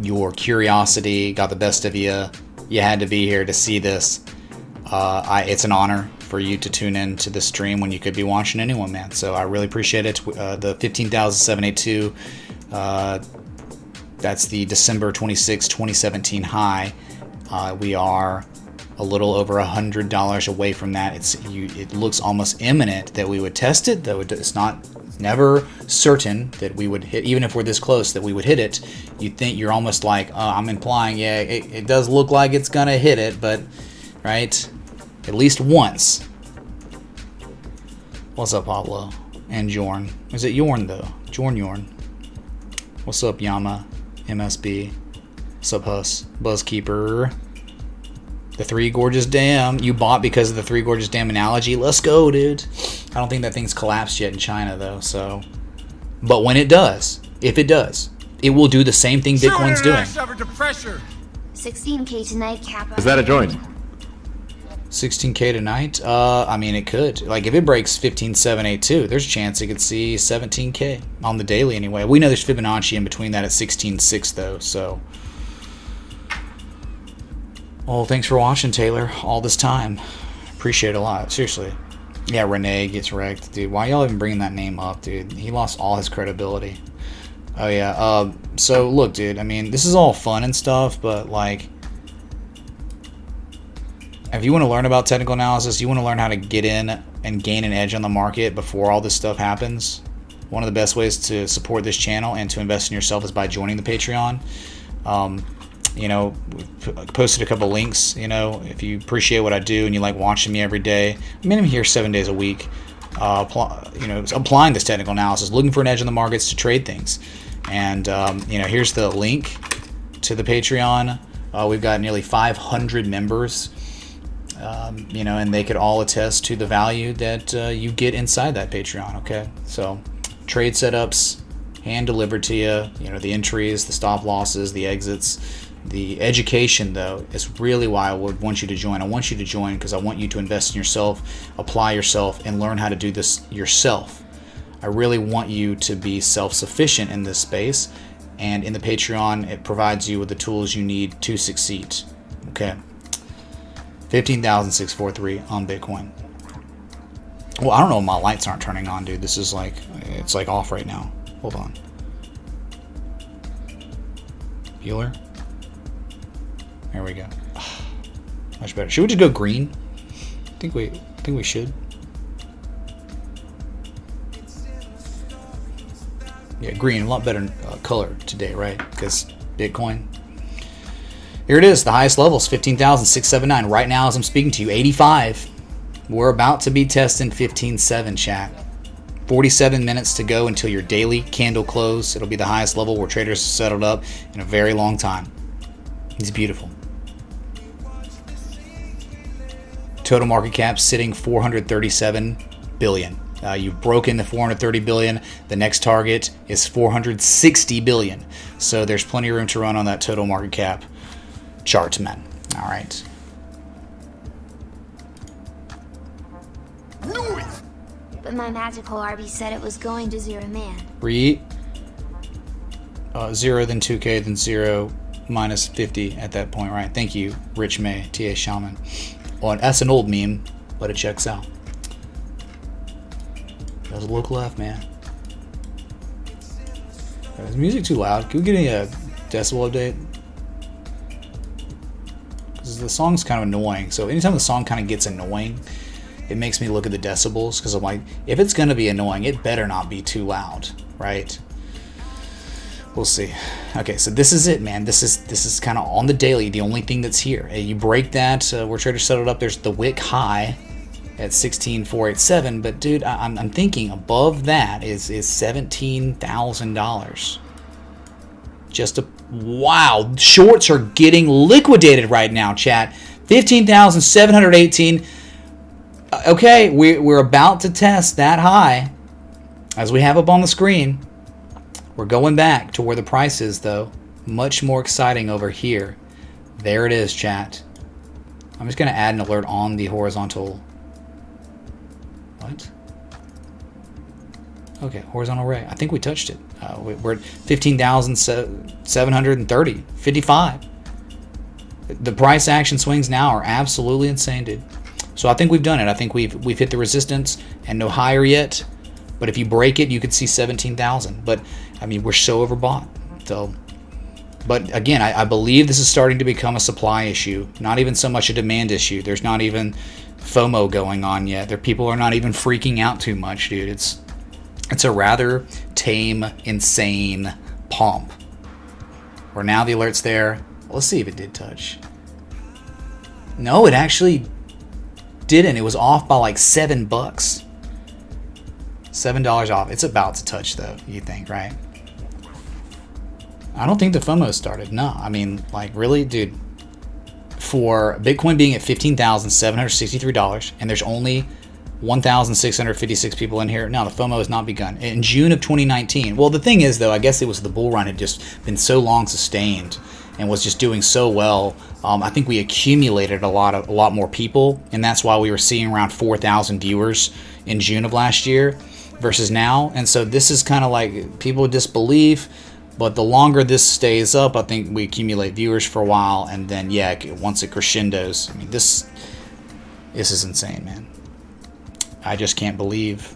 your curiosity got the best of you. You had to be here to see this. It's an honor for you to tune in to the stream when you could be watching anyone, man. So I really appreciate it. The 15,782, that's the December 26, 2017 high. We are a little over $100 away from that. It looks almost imminent that we would test it, though it's never certain that we would hit, even if we're this close, that we would hit it. You think you're almost like, I'm implying, yeah, it does look like it's gonna hit it, but right, at least once. What's up, Pablo and Jorn? Is it Yorn though? Jorn. What's up, Yama, MSB? What's up, Huss, Buzzkeeper? The Three Gorges Dam. You bought because of the Three Gorges Dam analogy. Let's go, dude. I don't think that thing's collapsed yet in China, though. So, but when it does, if it does, it will do the same thing Bitcoin's doing. 16K tonight, Kappa. Is that a joint? 16K tonight? I mean, it could. Like, if it breaks 15,782, there's a chance it could see 17K on the daily anyway. We know there's Fibonacci in between that at 16.6, though, so. Well, thanks for watching, Taylor, all this time. Appreciate it a lot, seriously. Yeah, Renee gets wrecked. Dude, why y'all even bringing that name up, dude? He lost all his credibility. Oh, yeah. So, look, dude, I mean, this is all fun and stuff, but, like, if you want to learn about technical analysis, you want to learn how to get in and gain an edge on the market before all this stuff happens, one of the best ways to support this channel and to invest in yourself is by joining the Patreon. You know, we've posted a couple links. You know, if you appreciate what I do and you like watching me every day, I mean, I'm here 7 days a week, you know, applying this technical analysis, looking for an edge in the markets to trade things. And, you know, here's the link to the Patreon. We've got nearly 500 members. You know, and they could all attest to the value that you get inside that Patreon, okay? So, trade setups, hand delivered to you, you know, the entries, the stop losses, the exits. The education, though, is really why I would want you to join. I want you to join because I want you to invest in yourself, apply yourself, and learn how to do this yourself. I really want you to be self-sufficient in this space, and in the Patreon, it provides you with the tools you need to succeed, okay? 15,643 on Bitcoin. Well, I don't know if my lights aren't turning on, dude. This is like, it's like off right now. Hold on. Healer. There we go. Much better. Should we just go green? I think we should. Yeah, green, a lot better color today, right? Because Bitcoin. Here it is, the highest levels, 15,679. Right now, as I'm speaking to you, 85. We're about to be testing 15.7, chat. 47 minutes to go until your daily candle close. It'll be the highest level where traders have settled up in a very long time. It's beautiful. Total market cap sitting 437 billion. You've broken the 430 billion. The next target is 460 billion. So there's plenty of room to run on that total market cap chart, man. All right. But my magical RB said it was going to 0 man. 0, then 2K, then 0, minus 50 at that point, right? Thank you, Rich May, TA Shaman. Well, that's an old meme, but it checks out. Does look left, man. Is the music too loud? Can we get a decibel update? Because the song's kind of annoying. So anytime the song kind of gets annoying, it makes me look at the decibels. Because I'm like, if it's going to be annoying, it better not be too loud, right? We'll see. Okay, so this is it, man. This is kind of on the daily, the only thing that's here. You break that, where traders settled up, there's the wick high at 16,487. But, dude, I'm thinking above that is $17,000. Just a... Wow, shorts are getting liquidated right now, chat. 15,718. Okay, we're about to test that high, as we have up on the screen. We're going back to where the price is, though. Much more exciting over here. There it is, chat. I'm just going to add an alert on the horizontal. What? Okay, horizontal ray. I think we touched it. We're at 15,730, 55. The price action swings now are absolutely insane, dude. So I think we've done it. I think we've hit the resistance and no higher yet. But if you break it, you could see 17,000. But I mean, we're so overbought. So, but again, I believe this is starting to become a supply issue, not even so much a demand issue. There's not even FOMO going on yet. People are not even freaking out too much, dude. It's a rather tame, insane pump. Where now the alert's there. Let's see if it did touch. No, it actually didn't. It was off by like $7. $7 off. It's about to touch, though, you think, right? I don't think the FOMO started. No, I mean, like, really, dude. For Bitcoin being at $15,763, and there's only 1,656 people in here. No, the FOMO has not begun. In June of 2019. Well, the thing is, though, I guess it was the bull run had just been so long sustained. and was just doing so well. I think we accumulated a lot more people, and that's why we were seeing around 4,000 viewers in June of last year versus now. And so this is kind of like people disbelieve, but the longer this stays up, I think we accumulate viewers for a while, and then once it crescendos, I mean, this is insane, man. I just can't believe.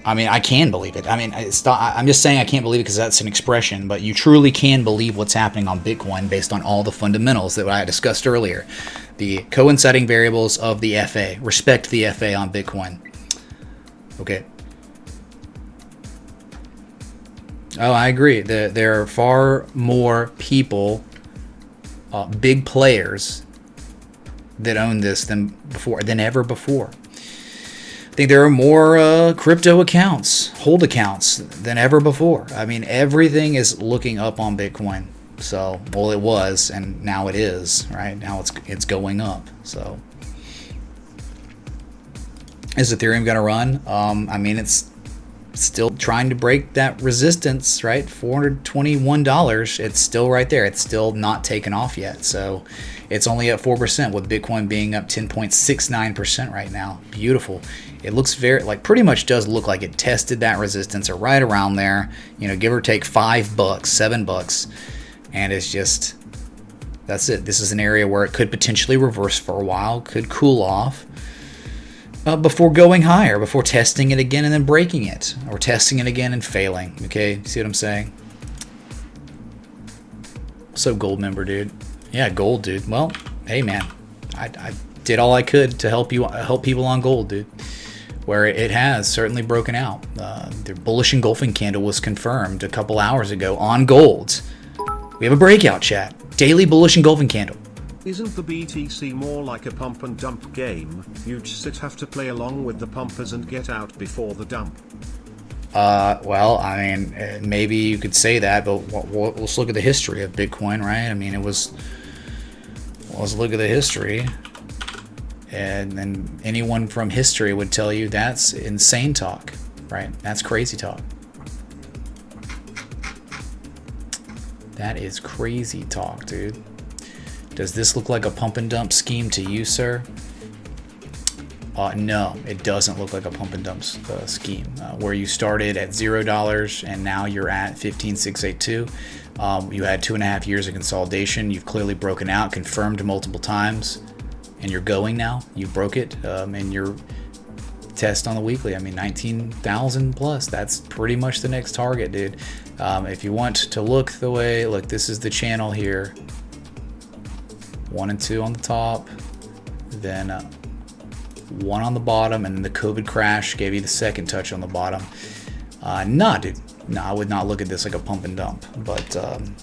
I mean, I can believe it. I mean, I'm just saying I can't believe it because that's an expression, but you truly can believe what's happening on Bitcoin based on all the fundamentals that I discussed earlier. The coinciding variables of the FA. Respect the FA on Bitcoin. Okay. Oh, I agree. There are far more people, big players, that own this than ever before. I think there are more crypto accounts, hold accounts, than ever before. I mean, everything is looking up on Bitcoin. So, well, it was, and now it is, right? Now it's going up. So, is Ethereum going to run? I mean, it's still trying to break that resistance, right? $421. It's still right there. It's still not taken off yet. So, it's only at 4%, with Bitcoin being up 10.69% right now. Beautiful. It looks pretty much does look like it tested that resistance or right around there, give or take $5, $7, and it's just, that's it. This is an area where it could potentially reverse for a while, could cool off before going higher, before testing it again and then breaking it, or testing it again and failing. Okay, see what I'm saying? So gold member, dude. Yeah, gold, dude. Well, hey, man, I did all I could to help people on gold, dude. Where it has certainly broken out. The bullish engulfing candle was confirmed a couple hours ago on gold. We have a breakout chat. Daily bullish engulfing candle. Isn't the BTC more like a pump and dump game? You just have to play along with the pumpers and get out before the dump. Well, I mean, maybe you could say that, but let's look at the history of Bitcoin, right? I mean, let's look at the history. And then anyone from history would tell you that's insane talk, right? That's crazy talk. That is crazy talk, dude. Does this look like a pump and dump scheme to you, sir? No, it doesn't look like a pump and dump scheme where you started at $0 and now you're at 15,682. You had 2.5 years of consolidation. You've clearly broken out, confirmed multiple times, and you're going now. You broke it, and your test on the weekly. I mean, 19,000 plus. That's pretty much the next target, dude. If you want to look, this is the channel here. 1 and 2 on the top, then 1 on the bottom, and then the COVID crash gave you the second touch on the bottom. Nah, dude. No, I would not look at this like a pump and dump. But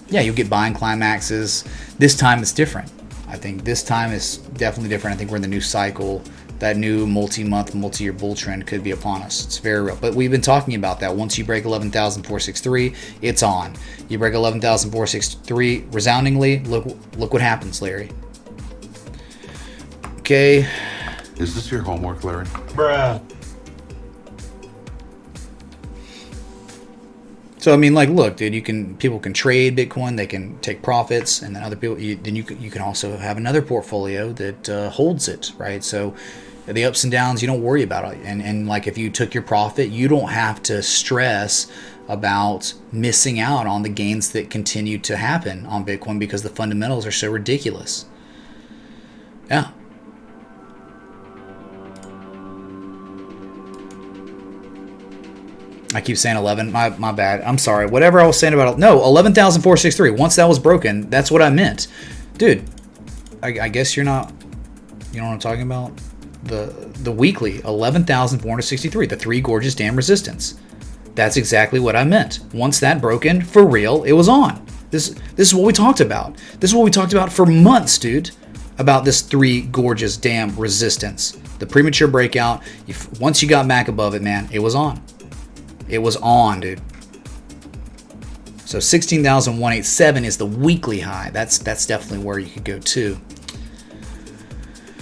yeah, you'll get buying climaxes. This time it's different. I think this time is definitely different. I think we're in the new cycle. That new multi-month, multi-year bull trend could be upon us. It's very real. But we've been talking about that. Once you break 11,463, it's on. You break 11,463 resoundingly, look what happens, Larry. Okay. Is this your homework, Larry? Bruh. So I mean, look, dude, people can trade Bitcoin, they can take profits, and then other people, you can also have another portfolio that holds it, right? So the ups and downs, you don't worry about it, and like if you took your profit, you don't have to stress about missing out on the gains that continue to happen on Bitcoin because the fundamentals are so ridiculous. Yeah. I keep saying 11. My bad. I'm sorry. Whatever I was saying about 11,463. Once that was broken, that's what I meant, dude. I guess you're not. You know what I'm talking about? The weekly 11,463. The 3 gorgeous damn resistance. That's exactly what I meant. Once that broken, for real, it was on. This is what we talked about. This is what we talked about for months, dude. About this 3 gorgeous damn resistance. The premature breakout. Once you got back above it, man, it was on. It was on, dude. So 16,187 is the weekly high. That's definitely where you could go to.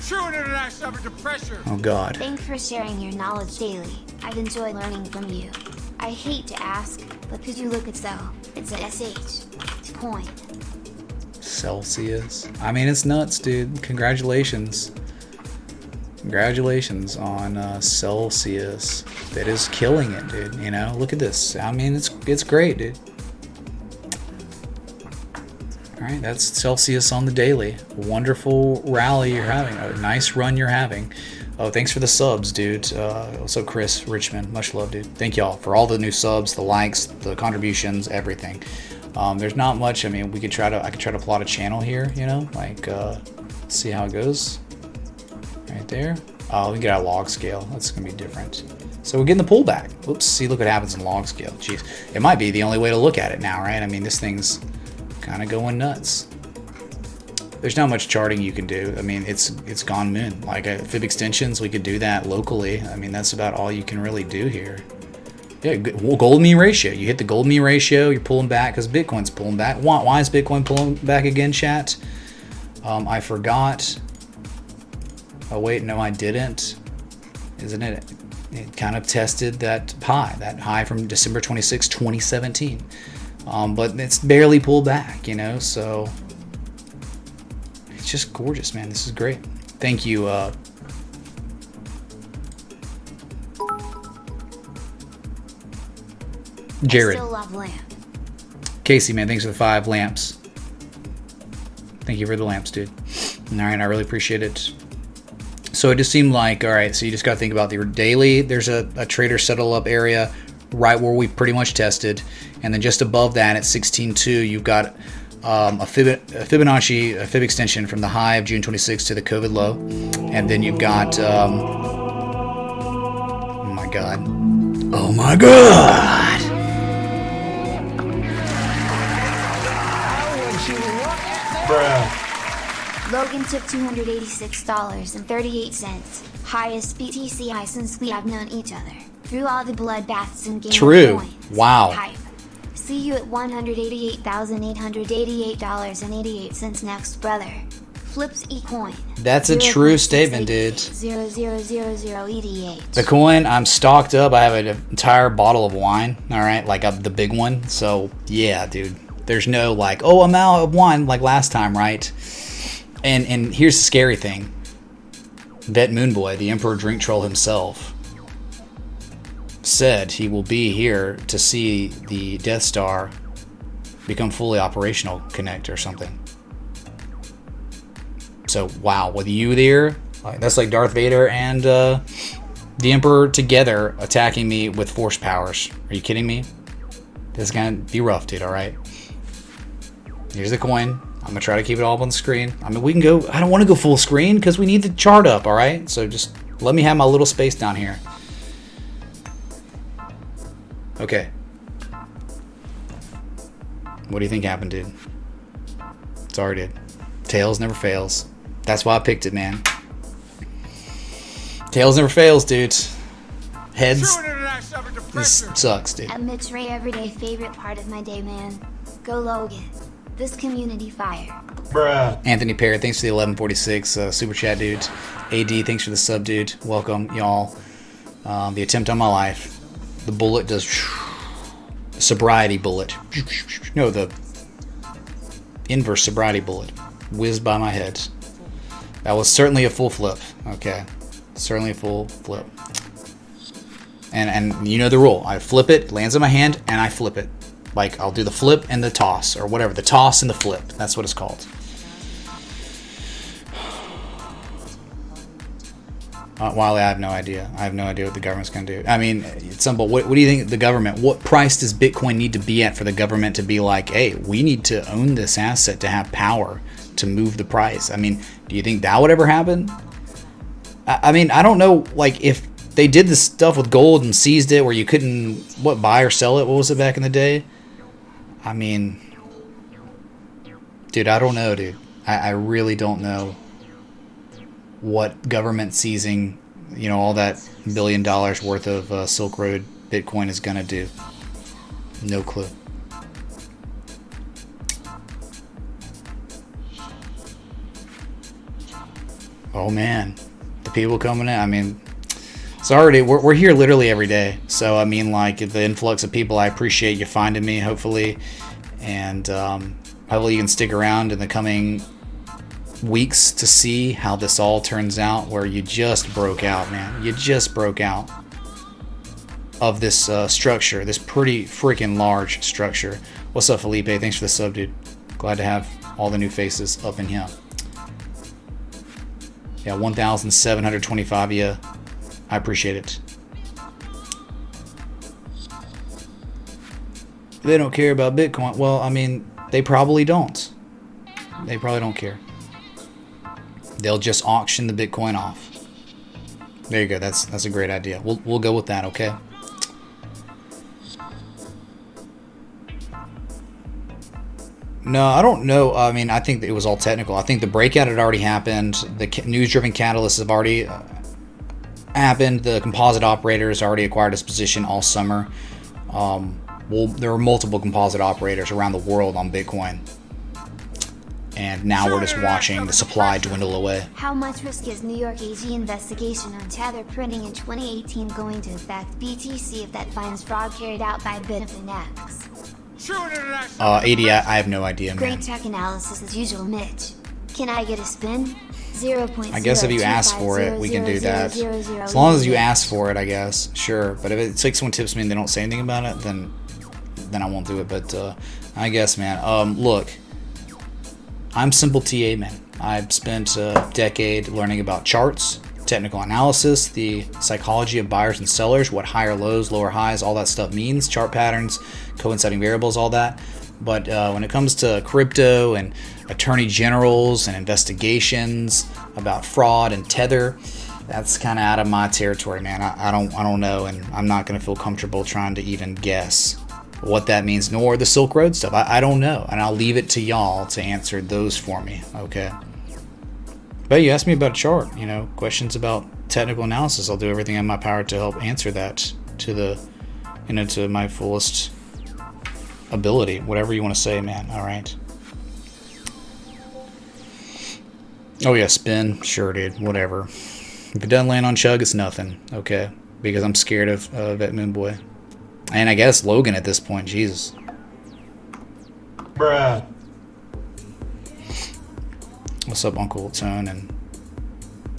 True internet suffered to pressure. Oh God. Thanks for sharing your knowledge daily. I've enjoyed learning from you. I hate to ask, but could you look at so? It's a SH. It's point. Celsius. I mean, it's nuts, dude. Congratulations. Congratulations on Celsius. That is killing it, dude. You know, look at this. I mean, it's great, dude. All right, that's Celsius on the daily. Wonderful rally you're having. A nice run you're having. Oh, thanks for the subs, dude. Also, Chris Richmond, much love, dude. Thank y'all for all the new subs, the likes, the contributions, everything. There's not much. I mean, I could try to plot a channel here. You know, like see how it goes. Right there. Oh, we get our log scale. That's gonna be different. So we're getting the pullback. Whoops. See, look what happens in log scale. Jeez, it might be the only way to look at it now, right? I mean, this thing's kind of going nuts. There's not much charting you can do. I mean, it's gone moon. Like fib extensions, we could do that locally. I mean, that's about all you can really do here. Yeah, gold mean ratio. You hit the gold mean ratio, you're pulling back because Bitcoin's pulling back. Why is Bitcoin pulling back again, chat? I forgot. Oh wait, no, I didn't. Isn't it? It kind of tested that high from December 26, 2017. But it's barely pulled back, you know. So it's just gorgeous, man. This is great. Thank you, Jared. I still love lamp. Casey, man, thanks for the 5 lamps. Thank you for the lamps, dude. All right, I really appreciate it. So it just seemed like, all right, so you just got to think about the daily. There's a trader settle up area right where we pretty much tested. And then just above that at 16.2, you've got a Fibonacci, a fib extension from the high of June 26 to the COVID low. And then you've got, oh my God. Oh my God. Bruh. Logan took $286.38. Highest BTC high since we have known each other. Through all the bloodbaths and game True. of coins. Wow. Hype. See you at $188,888.88 next, brother. Flips eCoin. That's a true statement, dude. 000088. The coin, I'm stocked up. I have an entire bottle of wine, all right, like the big one. So, yeah, dude. There's no like, oh, I'm out of wine like last time, right? And here's the scary thing. Vet Moonboy, the Emperor Drink Troll himself, said he will be here to see the Death Star become fully operational, connect or something. So, wow, with you there, that's like Darth Vader and the Emperor together attacking me with force powers. Are you kidding me? This is gonna be rough, dude, alright? Here's the coin. I'm gonna try to keep it all up on the screen. I mean, we can go, I don't want to go full screen because we need the chart up, alright? So just let me have my little space down here. Okay. What do you think happened, dude? Sorry, dude. Tails never fails. That's why I picked it, man. Tails never fails, dude. Heads. True international under This pressure. sucks, dude. A Mitch Ray everyday favorite part of my day, man. Go Logan. This community fire. Bruh. Anthony Perry, thanks for the 1146 super chat, dude. AD, thanks for the sub, dude. Welcome, y'all. The attempt on my life. The bullet does sobriety bullet. No, the inverse sobriety bullet whizzed by my head. That was certainly a full flip. Okay, certainly a full flip. And you know the rule. I flip it, lands on my hand, and I flip it. Like I'll do the flip and the toss, or whatever. The toss and the flip. That's what it's called. Wiley, I have no idea. I have no idea what the government's going to do. I mean, it's simple. What do you think the government, what price does Bitcoin need to be at for the government to be like, hey, we need to own this asset to have power to move the price? I mean, do you think that would ever happen? I mean, I don't know, like, if they did this stuff with gold and seized it where you couldn't, buy or sell it? What was it back in the day? I mean, dude, I don't know, dude. I really don't know what government seizing, all that $1 billion worth of Silk Road Bitcoin is gonna do. No clue. Oh man, the people coming in. I mean, sorry, we're here literally every day. So I mean, like the influx of people, I appreciate you finding me, hopefully, and Hopefully you can stick around in the coming weeks to see how this all turns out, where you just broke out, man. You just broke out of this structure, this pretty freaking large structure. What's up, Felipe? Thanks for the sub, dude. Glad to have all the new faces up in here. Yeah, 1,725. Yeah, I appreciate it. They don't care about Bitcoin. Well, I mean, they probably don't. They probably don't care. They'll just auction the Bitcoin off. There you go. That's a great idea. We'll go with that. Okay. No, I don't know. I mean, I think that it was all technical. I think the breakout had already happened. The news-driven catalysts have already happened. The composite operators already acquired its position all summer. Well, there were multiple composite operators around the world on Bitcoin. And now we're just watching the supply dwindle away. How much risk is New York AG investigation on Tether printing in 2018 going to affect BTC if that finds fraud carried out by Bitfinex? 80, I have no idea, man. Great tech analysis as usual, Mitch. Can I get a spin? 0.0. I guess if you ask for it, we can do that. As long as you ask for it, I guess. Sure. But if it's like someone tips me and they don't say anything about it, then I won't do it. But I guess, man. Look, I'm Simple TA, man. I've spent a decade learning about charts, technical analysis, the psychology of buyers and sellers, what higher lows, lower highs, all that stuff means, chart patterns, coinciding variables, all that. But when it comes to crypto and attorney generals and investigations about fraud and Tether, that's kind of out of my territory, man. I don't know, and I'm not going to feel comfortable trying to even guess what that means, nor the Silk Road stuff. I don't know, and I'll leave it to y'all to answer those for me, okay? But you asked me about a chart, questions about technical analysis. I'll do everything in my power to help answer that to the, to my fullest ability, whatever you want to say, man. All right. Oh yeah, spin, sure, dude, whatever. If it doesn't land on Chug, it's nothing, okay? Because I'm scared of Vet Moon Boy, and I guess Logan at this point. Jesus. Bruh. What's up, Uncle Tone and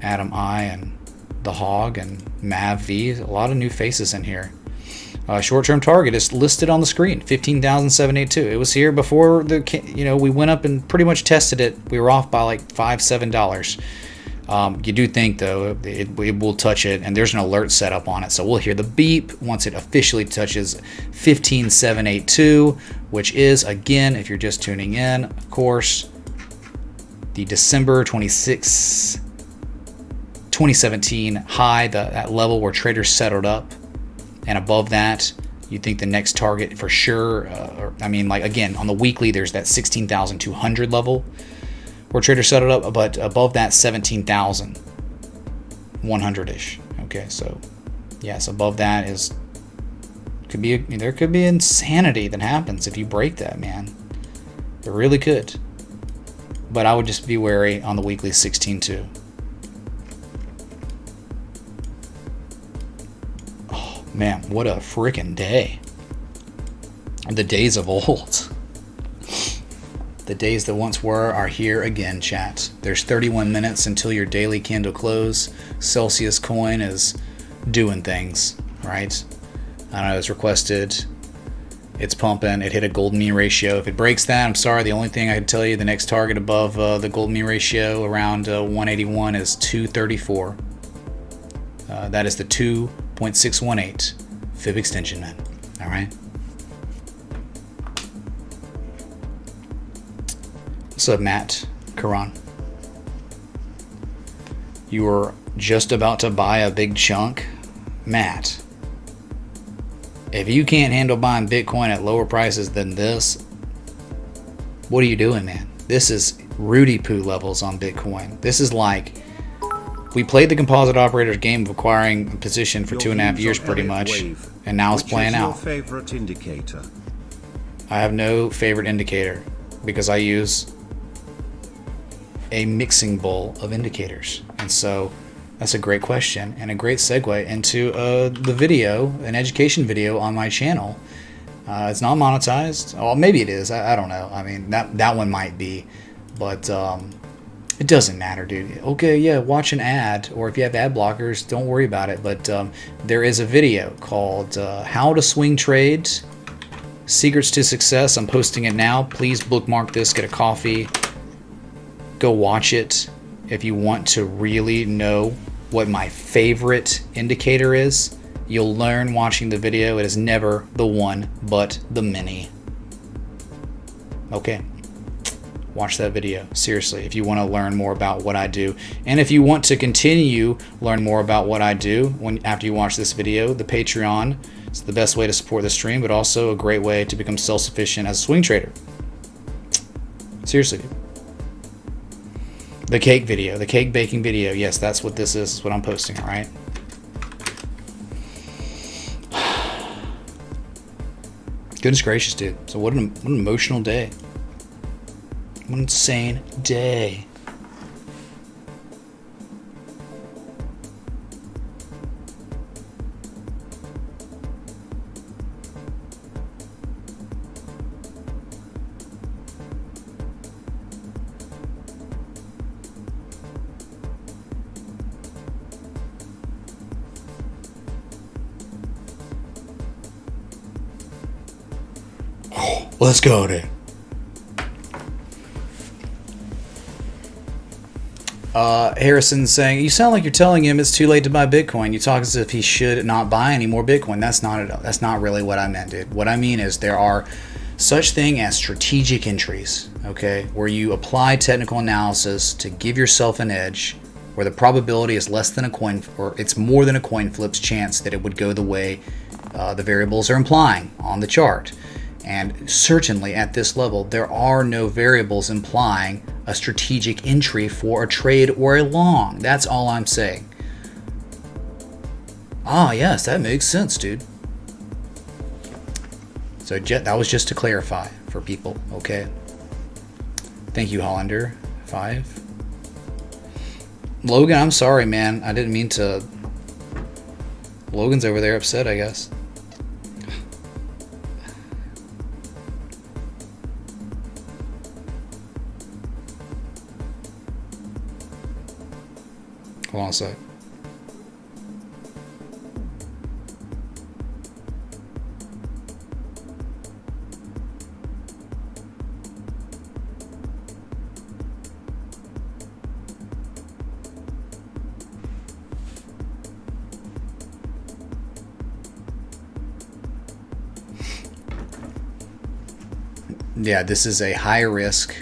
Adam I and the Hog and Mav V? A lot of new faces in here. Short-term target is listed on the screen, 15,782. It was here before we went up and pretty much tested it. We were off by like $5-7. You do think though it will touch it, and there's an alert set up on it, so we'll hear the beep once it officially touches 15,782, which is, again, if you're just tuning in, of course, the December 26, 2017 high, that level where traders settled up. And above that, you think the next target for sure, again, on the weekly, there's that 16,200 level where traders settled up, but above that, 17,100-ish. Okay, so yes, above that there could be insanity that happens if you break that, man. There really could. But I would just be wary on the weekly 16.2. Man, what a freaking day. The days of old. The days that once were are here again, chat. There's 31 minutes until your daily candle close. Celsius coin is doing things, right? I don't know, it's requested. It's pumping. It hit a gold mean ratio. If it breaks that, I'm sorry. The only thing I can tell you, the next target above the gold mean ratio around 181 is 234. That is the 2.618 fib extension, man. All right. What's up, Matt Karan? You were just about to buy a big chunk, Matt. If you can't handle buying Bitcoin at lower prices than this, what are you doing, man? This is Rudy Poo levels on Bitcoin. This is like, we played the composite operators game of acquiring a position for 2.5 years pretty much, and now it's playing out. What's your favorite indicator? I have no favorite indicator because I use a mixing bowl of indicators. And so that's a great question and a great segue into the video, an education video on my channel. It's not monetized. Well, maybe it is. I don't know. I mean, that one might be, but it doesn't matter, dude. Okay, yeah, watch an ad, or if you have ad blockers, don't worry about it. But there is a video called "How to Swing Trades: Secrets to Success." I'm posting it now. Please bookmark this. Get a coffee. Go watch it if you want to really know what my favorite indicator is. You'll learn watching the video. It is never the one, but the many. Okay. Watch that video. Seriously, if you want to learn more about what I do. And if you want to continue learn more about what I do after you watch this video, the Patreon is the best way to support the stream, but also a great way to become self-sufficient as a swing trader. Seriously, dude. The cake video, the cake baking video. Yes, that's what this is. That's what I'm posting, all right? Goodness gracious, dude. So what an emotional day. What an insane day. Let's go, dude. Harrison's saying, you sound like you're telling him it's too late to buy Bitcoin. You talk as if he should not buy any more Bitcoin. That's not really what I meant, dude. What I mean is there are such thing as strategic entries, okay, where you apply technical analysis to give yourself an edge, where the probability is less than a coin, or it's more than a coin flip's chance that it would go the way the variables are implying on the chart. And certainly at this level, there are no variables implying a strategic entry for a trade or a long. That's all I'm saying. Ah, yes, that makes sense, dude. So that was just to clarify for people, okay? Thank you, Hollander. 5. Logan, I'm sorry, man. I didn't mean to. Logan's over there upset, I guess. Hold on a sec. Yeah, this is a high risk,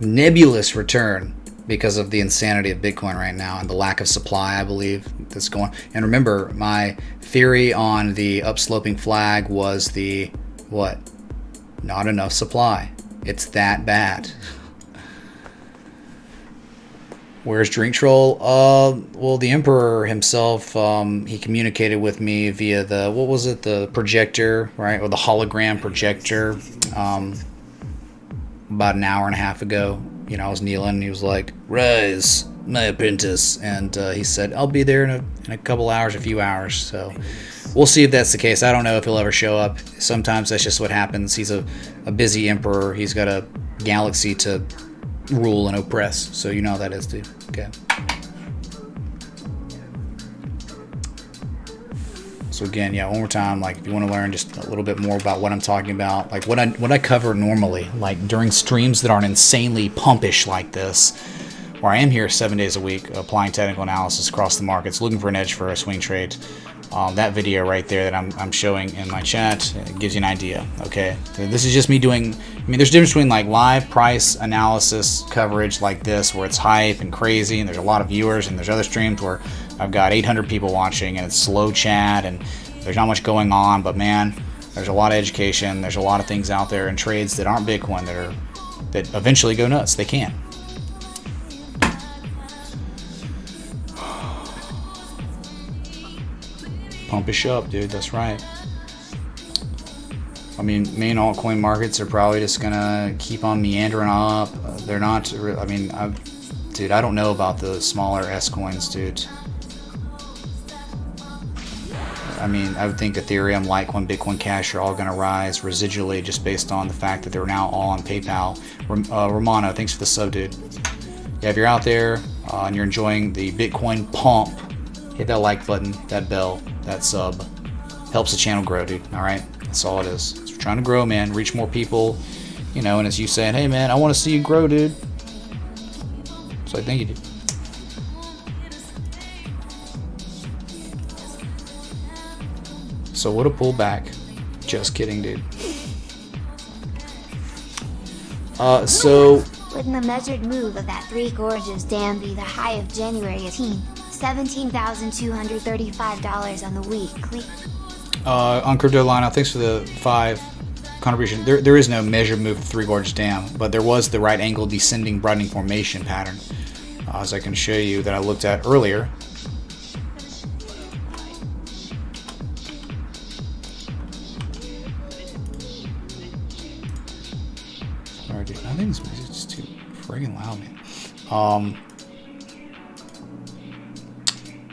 nebulous return because of the insanity of Bitcoin right now and the lack of supply, I believe, that's going. And remember, my theory on the upsloping flag was the what? Not enough supply. It's that bad. Where's Drink Troll? Well, the Emperor himself, he communicated with me via the, what was it, the projector, right? Or the hologram projector, about an hour and a half ago. You know, I was kneeling and he was like, "Rise, my apprentice." And he said, "I'll be there in a couple hours, a few hours." So we'll see if that's the case. I don't know if he'll ever show up. Sometimes that's just what happens. He's a busy Emperor. He's got a galaxy to rule and oppress, so you know how that is, dude. Okay. So again, yeah, one more time, like if you want to learn just a little bit more about what I'm talking about, like what I cover normally, like during streams that aren't insanely pumpish like this, where I am here 7 days a week applying technical analysis across the markets, looking for an edge for a swing trade. That video right there that I'm showing in my chat gives you an idea. Okay, so this is just me doing. I mean, there's a difference between like live price analysis coverage like this, where it's hype and crazy, and there's a lot of viewers, and there's other streams where I've got 800 people watching, and it's slow chat, and there's not much going on. But man, there's a lot of education. There's a lot of things out there and trades that aren't Bitcoin that eventually go nuts. They can. Pumpish up, dude. That's right. I mean, main altcoin markets are probably just gonna keep on meandering up. They're not. I mean, dude, I don't know about the smaller S coins, dude. I mean, I would think Ethereum, Litecoin, Bitcoin Cash are all going to rise residually just based on the fact that they're now all on PayPal. Romano, thanks for the sub, dude. Yeah, if you're out there and you're enjoying the Bitcoin pump, hit that like button, that bell, that sub. Helps the channel grow, dude. All right, that's all it is. We're trying to grow, man. Reach more people, you know. And it's you saying, "Hey, man, I want to see you grow, dude." So I thank you, dude. So what a pullback. Just kidding, dude. So Wouldn't the measured move of that Three Gorges dam be the high of January 18? $17,235 on the weekly. On Crypto Line, thanks for the 5 contribution. There is no measured move of Three Gorges Dam, but there was the right angle descending broadening formation pattern, as I can show you that I looked at earlier. Sorry, dude. I think this music's just too friggin' loud, man.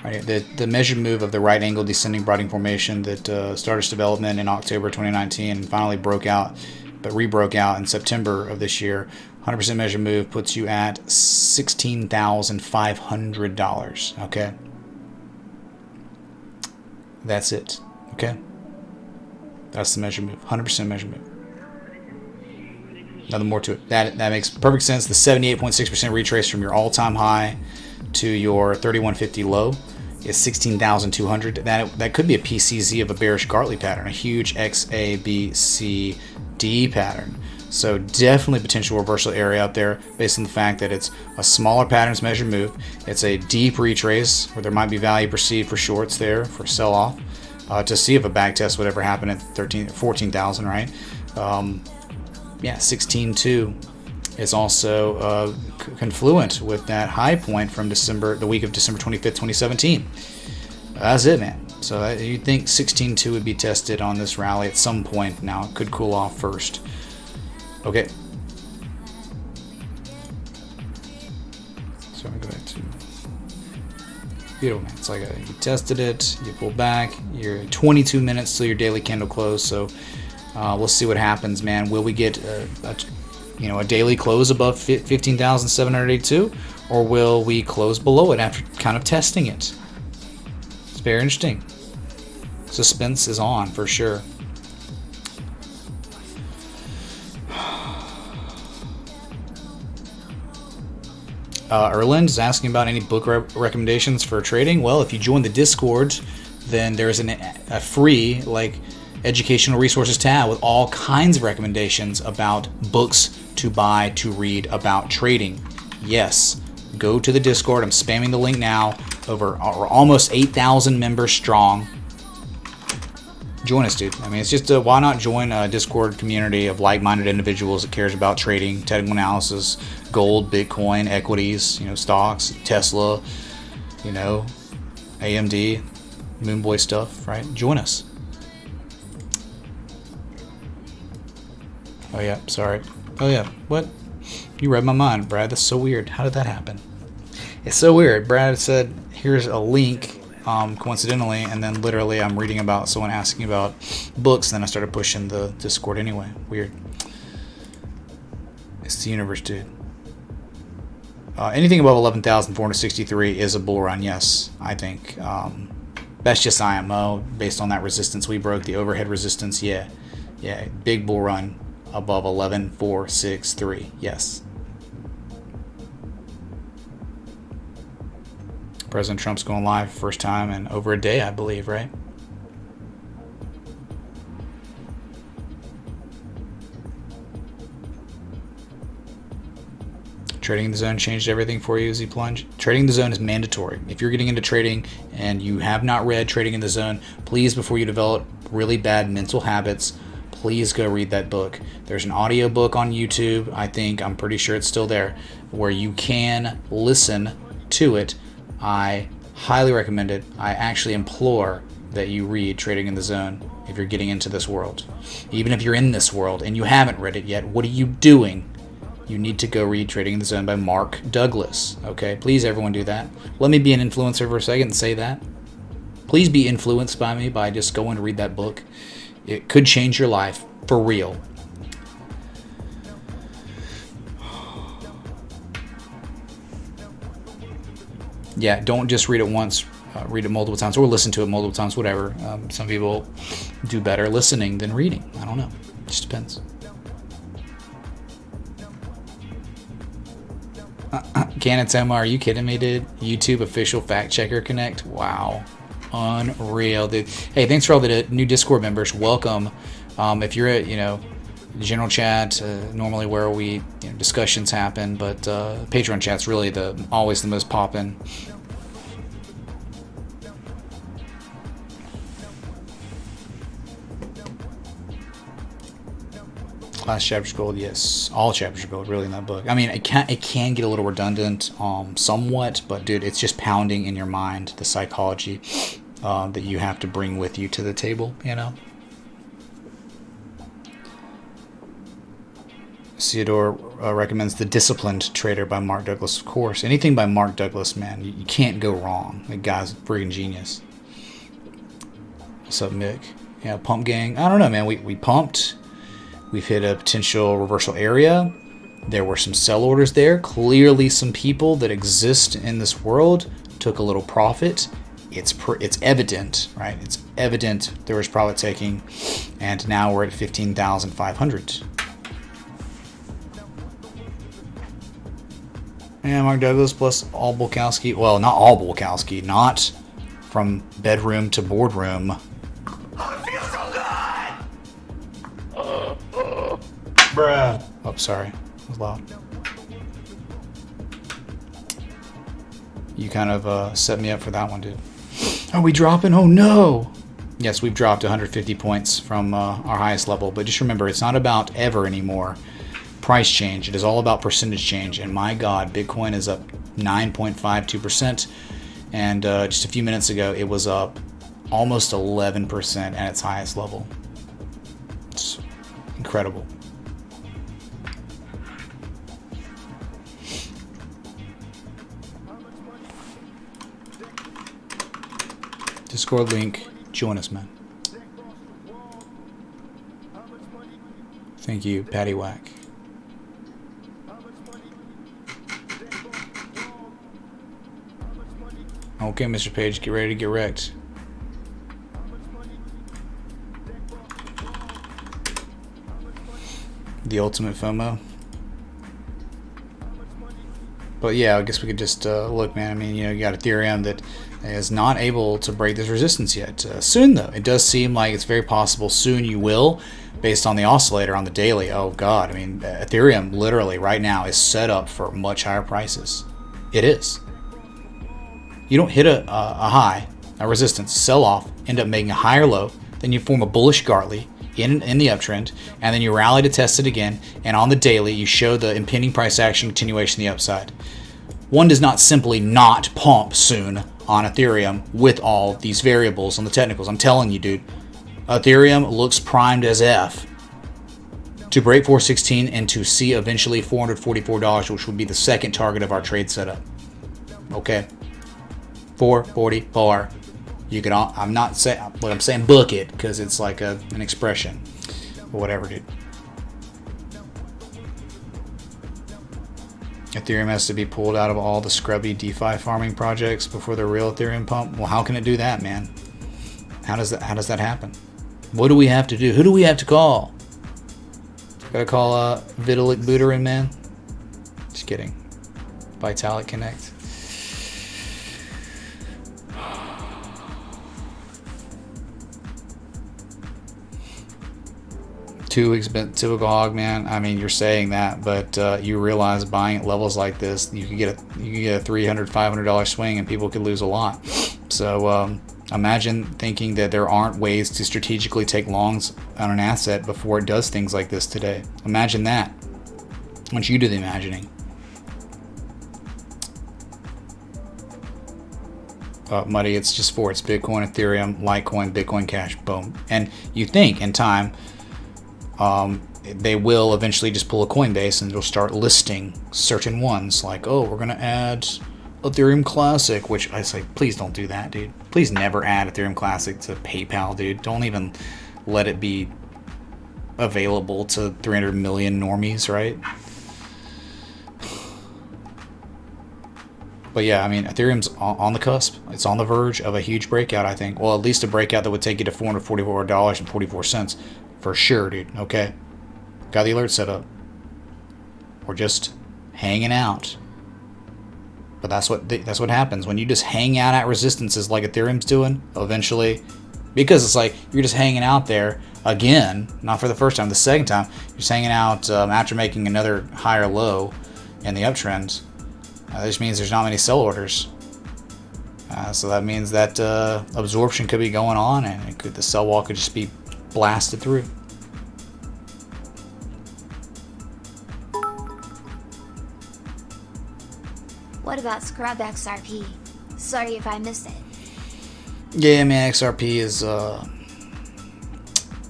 Right, the measured move of the right angle descending broadening formation that started its development in October 2019 and finally broke out, but rebroke out in September of this year. 100% measured move puts you at $16,500. Okay, that's it. Okay, that's the measured move. 100% measured move. Nothing more to it. That makes perfect sense. The 78.6% retrace from your all-time high to your 3150 low is 16,200. That could be a PCZ of a bearish Gartley pattern, a huge XABCD pattern. So definitely potential reversal area out there based on the fact that it's a smaller patterns measured move. It's a deep retrace where there might be value perceived for shorts there for sell-off to see if a back test would ever happen at 14,000, right? Yeah, 16.2 is also confluent with that high point from the week of December 25th, 2017. That's it, man. So you'd think 16.2 would be tested on this rally at some point. Now it could cool off first. Okay. So I'm going to go back to beautiful, man. It's like you tested it, you pull back, you're 22 minutes till your daily candle close. So we'll see what happens, man. Will we get a daily close above 15,782, or will we close below it after kind of testing it? It's very interesting. Suspense is on for sure. Erland is asking about any book recommendations for trading. Well, if you join the Discord, then there's a free educational resources tab with all kinds of recommendations about books to buy, to read about trading. Yes, go to the Discord. I'm spamming the link now. Over almost 8,000 members strong. Join us, dude. I mean, it's just why not join a Discord community of like-minded individuals that cares about trading, technical analysis, gold, Bitcoin, equities, stocks, Tesla, AMD, Moonboy stuff, right? Join us. Oh yeah, sorry. Oh yeah, what? You read my mind, Brad. That's so weird. How did that happen? It's so weird. Brad said, here's a link, coincidentally, and then literally I'm reading about someone asking about books, and then I started pushing the Discord anyway. Weird. It's the universe, dude. Anything above 11,463 is a bull run, yes, I think. That's just IMO. Based on that resistance we broke, the overhead resistance, yeah, big bull run above 11,463, yes. President Trump's going live first time in over a day, I believe, right? Trading the Zone changed everything for you, Z Plunge. Trading the Zone is mandatory. If you're getting into trading and you have not read Trading in the Zone, please, before you develop really bad mental habits, please go read that book. There's an audio book on YouTube. I'm pretty sure it's still there, where you can listen to it. I highly recommend it. I actually implore that you read Trading in the Zone if you're getting into this world. Even if you're in this world and you haven't read it yet, what are you doing? You need to go read Trading in the Zone by Mark Douglas. Okay, please everyone do that. Let me be an influencer for a second and say that. Please be influenced by me by just going to read that book. It could change your life for real. Yeah, don't just read it once. Read it multiple times or listen to it multiple times, whatever. Some people do better listening than reading. I don't know. It just depends. Cannon Toma, are you kidding me, dude? YouTube official fact checker connect. Wow. Unreal, dude. Hey, thanks for all the new Discord members. Welcome. If you're at, general chat, normally where we discussions happen, but Patreon chat's really always the most poppin'. Last chapter's gold, yes. All chapters are gold, really, in that book. I mean, it can get a little redundant, somewhat, but dude, it's just pounding in your mind the psychology that you have to bring with you to the table, Theodore recommends The Disciplined Trader by Mark Douglas, of course. Anything by Mark Douglas, man, you can't go wrong. The guy's a friggin' genius. What's up, Mick? Yeah, Pump Gang. I don't know, man. We pumped. We've hit a potential reversal area. There were some sell orders there. Clearly some people that exist in this world took a little profit. It's evident, right? It's evident there was profit taking. And now we're at 15,500. Yeah, Mark Douglas plus all Bulkowski. Well, not all Bulkowski. Not from bedroom to boardroom. Bruh. Oh, sorry. It was loud. You kind of set me up for that one, dude. Are we dropping? Oh, no. Yes, we've dropped 150 points from our highest level. But just remember, it's not about ever anymore. Price change. It is all about percentage change. And my God, Bitcoin is up 9.52%. And just a few minutes ago, it was up almost 11% at its highest level. It's incredible. Discord link. Join us, man. Thank you, Patty Whack. Okay, Mr. Page, get ready to get wrecked. The ultimate FOMO. But yeah, I guess we could just look, man. I mean, you got Ethereum that is not able to break this resistance yet. Soon, though, it does seem like it's very possible soon you will, based on the oscillator on the daily. Oh, God. I mean, Ethereum literally right now is set up for much higher prices. It is. You don't hit a high, a resistance, sell off, end up making a higher low, then you form a bullish Gartley in the uptrend, and then you rally to test it again, and on the daily you show the impending price action continuation the upside. One does not simply not pump soon on Ethereum with all these variables on the technicals. I'm telling you, dude, Ethereum looks primed as F to break 416 and to see eventually $444, which would be the second target of our trade setup. Okay, 444. You can. I'm not saying, but I'm saying book it because it's like an expression, or whatever, dude. Ethereum has to be pulled out of all the scrubby DeFi farming projects before the real Ethereum pump. Well, how can it do that, man? How does that happen? What do we have to do? Who do we have to call? Gotta call Vitalik Buterin, man. Just kidding. Vitalik Connect. Too expensive, typical hog, man. I mean, you're saying that, but you realize buying at levels like this, you could get a $300, $500 swing, and people could lose a lot. So imagine thinking that there aren't ways to strategically take longs on an asset before it does things like this today. Imagine that. Once you do the imagining. Muddy, it's just four. It's Bitcoin, Ethereum, Litecoin, Bitcoin Cash, boom. And you think in time, they will eventually just pull a Coinbase and they'll start listing certain ones, like, oh, we're going to add Ethereum Classic, which I say, please don't do that, dude. Please never add Ethereum Classic to PayPal, dude. Don't even let it be available to 300 million normies, right? But yeah, I mean, Ethereum's on the cusp. It's on the verge of a huge breakout, I think. Well, at least a breakout that would take you to $444.44 for sure, dude. Okay, got the alert set up. We're just hanging out. But that's what happens when you just hang out at resistances like Ethereum's doing. Eventually, because it's like you're just hanging out there again, not for the first time, the second time, you're just hanging out after making another higher low in the uptrend. This means there's not many sell orders. So that means that absorption could be going on, and the sell wall could just be blasted through. What about Scrub XRP? Sorry if I missed it. Yeah, man, XRP is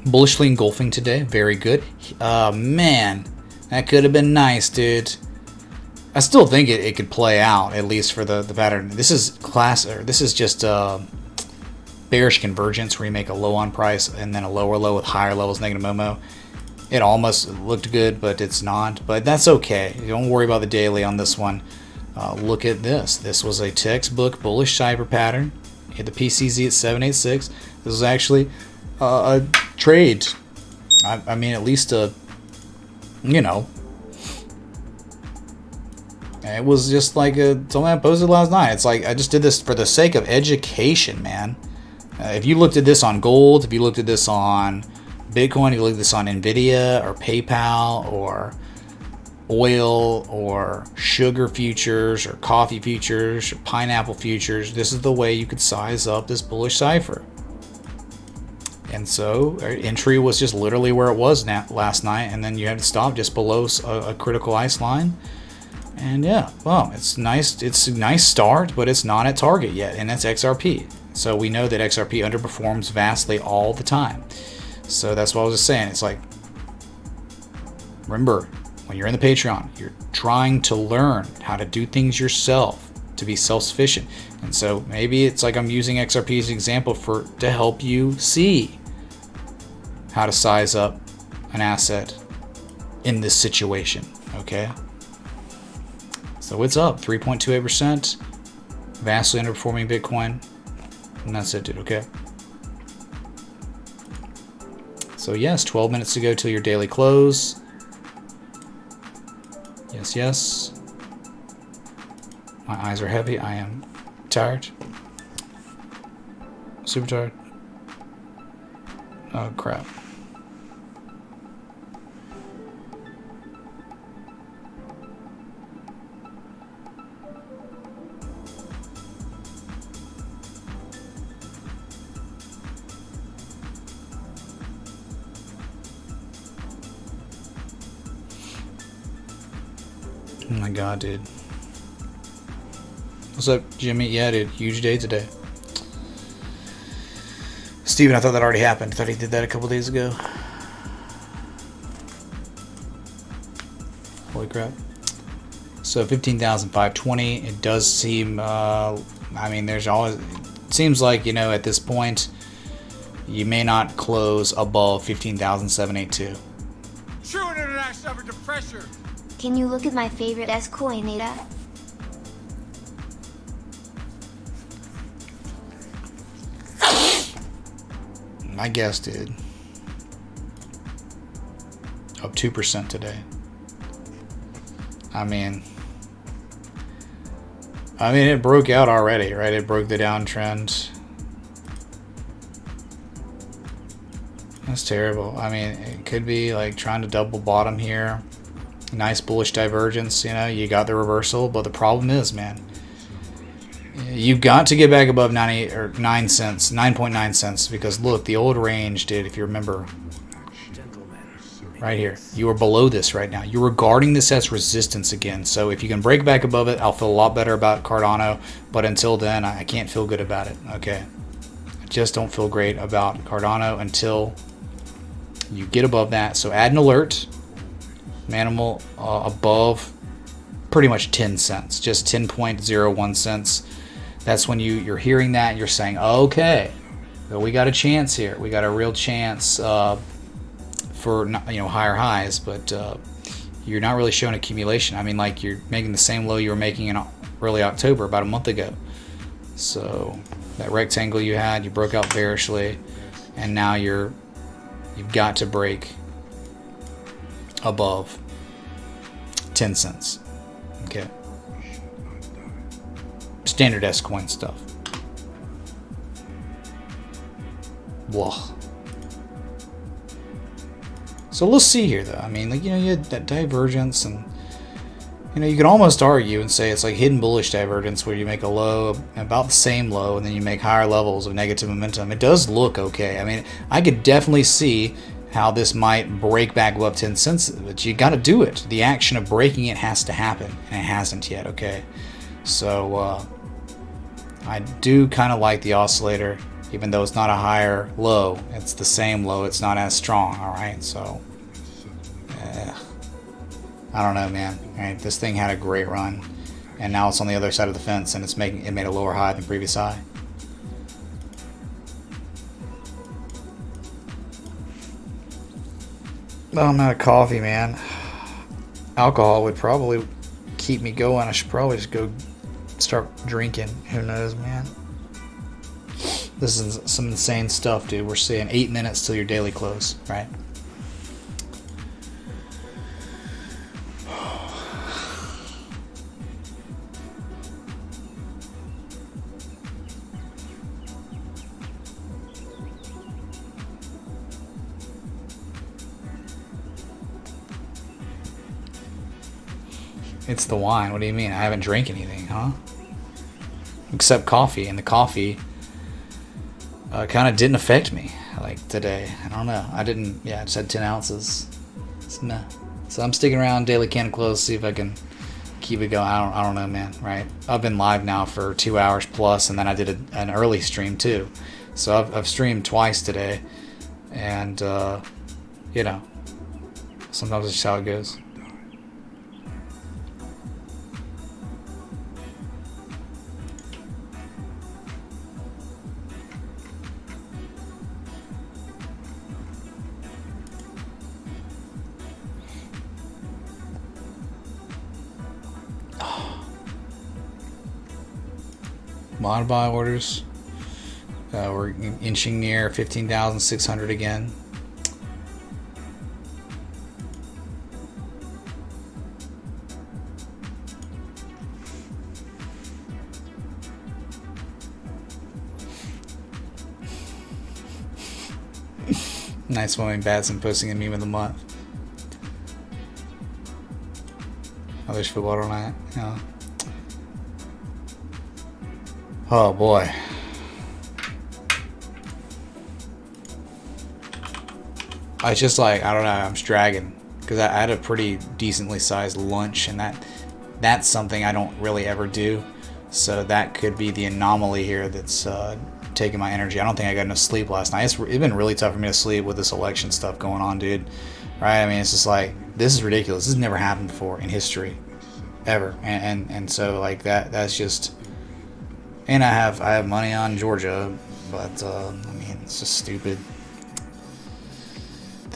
bullishly engulfing today. Very good. Man, that could have been nice, dude. I still think it could play out, at least for the pattern. This is this is just bearish convergence, where you make a low on price and then a lower low with higher levels negative Momo. It almost looked good, but it's not. But that's okay. Don't worry about the daily on this one. Look at this. This was a textbook bullish cyber pattern. Hit the PCZ at 786. This was actually a trade. I mean, at least you know. It was just like something I posted last night. It's like I just did this for the sake of education, man. If you looked at this on gold, if you looked at this on Bitcoin, if you looked at this on Nvidia or PayPal or oil or sugar futures or coffee futures or pineapple futures, this is the way you could size up this bullish cipher. And so entry was just literally where it was last night, and then you had to stop just below a critical ice line. And yeah, well, it's nice. It's a nice start, but it's not at target yet, and that's XRP. So we know that XRP underperforms vastly all the time. So that's what I was just saying. It's like, remember, when you're in the Patreon, you're trying to learn how to do things yourself, to be self-sufficient. And so maybe it's like I'm using XRP as an example to help you see how to size up an asset in this situation. Okay. So it's up 3.28%, vastly underperforming Bitcoin, and that's it, dude. Okay. So yes, 12 minutes to go till your daily close. Yes, yes. My eyes are heavy. I am tired. Super tired. Oh crap. Oh my god, dude. What's up, Jimmy? Yeah, dude. Huge day today. Steven, I thought that already happened. I thought he did that a couple days ago. Holy crap. So 15,520. It does seem, I mean, there's always, it seems like, you know, at this point, you may not close above 15,782. True international under pressure. Can you look at my favorite S coin, Ada? I guess, dude. Up 2% today. I mean, it broke out already, right? It broke the downtrend. That's terrible. I mean, it could be like trying to double bottom here. Nice bullish divergence, you know, you got the reversal, but the problem is, man, you've got to get back above 90 or 9 cents, 9.9 cents, because look, the old range, dude, if you remember, right here, you are below this right now. You're regarding this as resistance again. So if you can break back above it, I'll feel a lot better about Cardano, but until then, I can't feel good about it, okay? I just don't feel great about Cardano until you get above that. So add an alert. Manimal above pretty much 10 cents, just 10.01 cents. That's when you're hearing that and you're saying, okay, well, we got a chance here. We got a real chance for higher highs, but you're not really showing accumulation. I mean, like, you're making the same low you were making in early October, about a month ago. So that rectangle you had, you broke out bearishly, and now you've got to break above 10 cents. Okay. Standard S coin stuff. Blah. So let's see here, though. I mean, like, you had that divergence, and you could almost argue and say it's like hidden bullish divergence, where you make a low, about the same low, and then you make higher levels of negative momentum. It does look okay. I mean, I could definitely see how this might break back above 10 cents, but you got to do it. The action of breaking it has to happen, and it hasn't yet. Okay, so I do kind of like the oscillator. Even though it's not a higher low, it's the same low. It's not as strong. All right, so I don't know, man. All right, this thing had a great run, and now it's on the other side of the fence, and it made a lower high than previous high. Oh, I'm out of coffee, man. Alcohol would probably keep me going. I should probably just go start drinking. Who knows, man? This is some insane stuff, dude. We're saying 8 minutes till your daily close, right? It's the wine. What do you mean? I haven't drank anything, huh? Except coffee, and the coffee kind of didn't affect me like today. I don't know. I just had 10 ounces. So I'm sticking around daily can close, see if I can keep it going. I don't know, man, right? I've been live now for 2 hours plus, and then I did an early stream too. So I've streamed twice today, and sometimes it's just how it goes. Mod buy orders. We're inching near 15,600 again. Nice woman Batson posting a meme of the month. Oh, there's football tonight. Yeah. Oh boy. I just I don't know, I'm dragging because I had a pretty decently sized lunch, and that's something I don't really ever do. So that could be the anomaly here that's taking my energy. I don't think I got enough sleep last night. It's been really tough for me to sleep with this election stuff going on, dude. Right? I mean, it's just like, this is ridiculous. This has never happened before in history, ever. And so like that's just. And I have money on Georgia, but I mean, it's just stupid.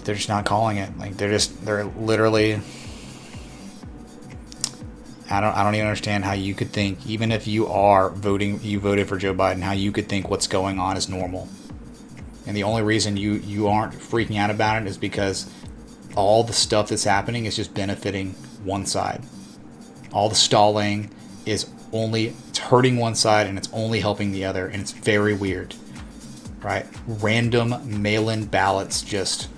They're just not calling it. Like they're literally. I don't even understand how you could think, even if you voted for Joe Biden, how you could think what's going on is normal. And the only reason you aren't freaking out about it is because all the stuff that's happening is just benefiting one side. All the stalling is it's hurting one side and it's only helping the other, and it's very weird, right? Random mail-in ballots just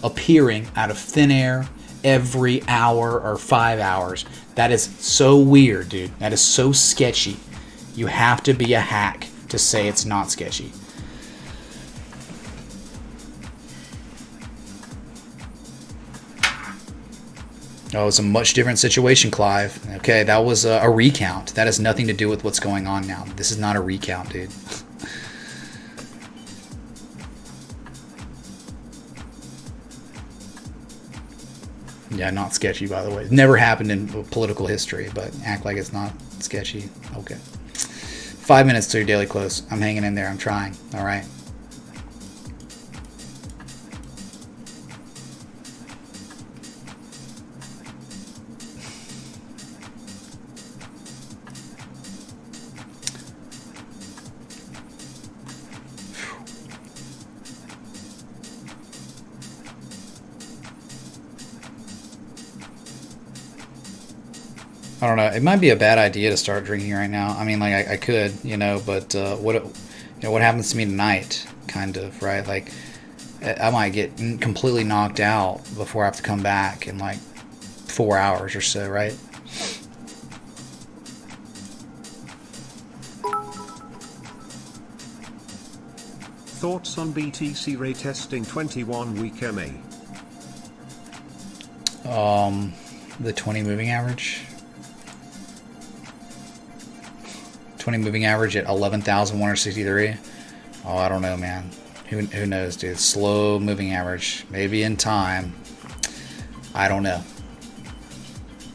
appearing out of thin air every hour or 5 hours. That is so weird, dude. That is so sketchy. You have to be a hack to say it's not sketchy. Oh, it's a much different situation, Clive. Okay, that was a recount. That has nothing to do with what's going on now. This is not a recount, dude. Yeah, not sketchy, by the way. It never happened in political history, but act like it's not sketchy. Okay. 5 minutes to your daily close. I'm hanging in there. I'm trying. All right. I don't know. It might be a bad idea to start drinking right now. I mean, like I could, but what happens to me tonight? Kind of, right? Like I might get completely knocked out before I have to come back in like 4 hours or so, right? Thoughts on BTC Ray testing 21-week MA? The 20 moving average. 20 moving average at 11,163. Oh, I don't know, man. Who knows, dude? Slow moving average. Maybe in time. I don't know.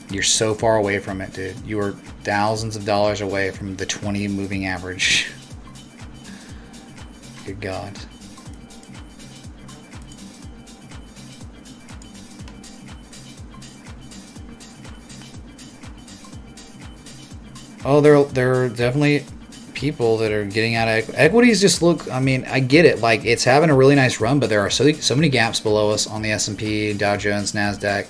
You're so far away from it, dude. You are thousands of dollars away from the 20 moving average. Good God. Oh, there are definitely people that are getting out of equities. Just look, I mean, I get it. Like, it's having a really nice run, but there are so many gaps below us on the S&P, Dow Jones, NASDAQ,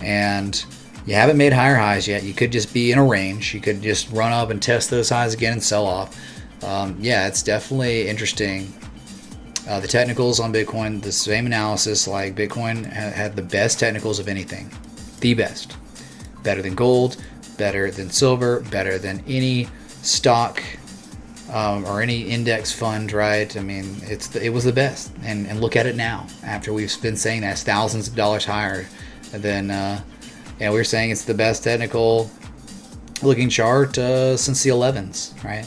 and you haven't made higher highs yet. You could just be in a range. You could just run up and test those highs again and sell off. Yeah, it's definitely interesting. The technicals on Bitcoin, the same analysis. Like, Bitcoin had the best technicals of anything. The best. Better than gold, better than silver, better than any stock or any index fund, right? I mean, it was the best. And look at it now. After we've been saying that, it's thousands of dollars higher than, we were saying it's the best technical looking chart since the 11s, right?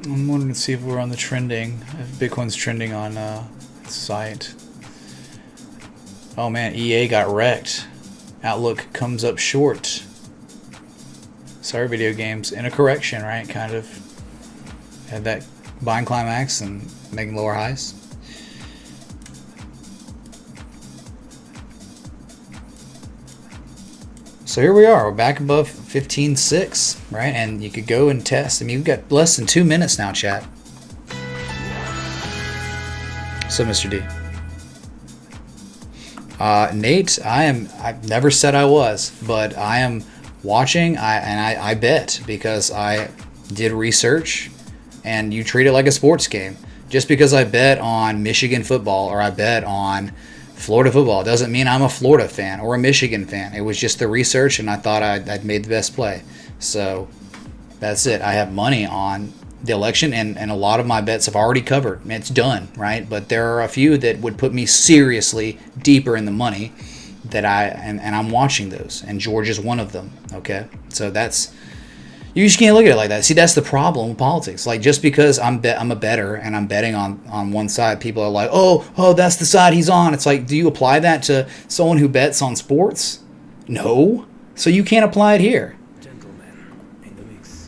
I'm wanting to see if we're on the trending, if Bitcoin's trending on the site. Oh man, EA got wrecked. Outlook comes up short. Sorry, video games. In a correction, right? Kind of had that buying climax and making lower highs. So here we are. We're back above 15.6, right? And you could go and test. I mean, we've got less than 2 minutes now, chat. So, Mr. D. Nate, I've never said I was, but I am watching, I bet, because I did research, and you treat it like a sports game. Just because I bet on Michigan football or I bet on Florida football doesn't mean I'm a Florida fan or a Michigan fan. It was just the research, and I thought I'd made the best play. So that's it. I have money on the election, and a lot of my bets have already covered. It's done, right? But there are a few that would put me seriously deeper in the money that and I'm watching those, and Georgia's one of them. Okay, so that's. You just can't look at it like that. See, that's the problem with politics. Like, just because I'm a bettor and I'm betting on one side, people are like, oh, that's the side he's on. It's like, do you apply that to someone who bets on sports? No. So you can't apply it here. Gentlemen, in the mix.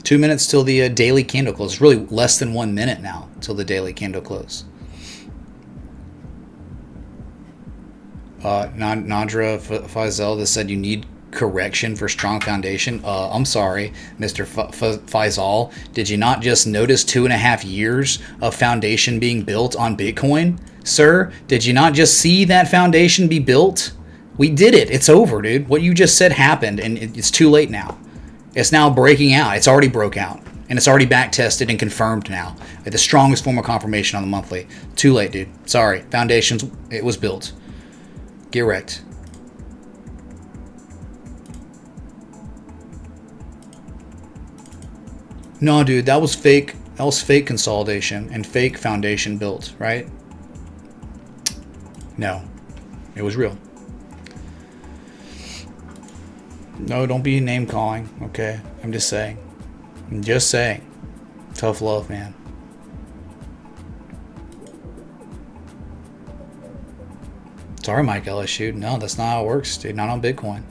2 minutes till the daily candle close. It's really less than 1 minute now till the daily candle close. Nadra Faisal that said you need correction for strong foundation. I'm sorry, Mr. Faisal. Did you not just notice 2.5 years of foundation being built on Bitcoin? Sir, did you not just see that foundation be built? We did it. It's over, dude. What you just said happened, and it's too late now. It's now breaking out. It's already broke out. And it's already back tested and confirmed now. The strongest form of confirmation on the monthly. Too late, dude. Sorry. Foundations, it was built. Get wrecked. No, dude, that was fake. That was fake consolidation and fake foundation built, right? No, it was real. No, don't be name calling, okay? I'm just saying. I'm just saying. Tough love, man. Sorry, Mike LSU. No, that's not how it works, dude. Not on Bitcoin.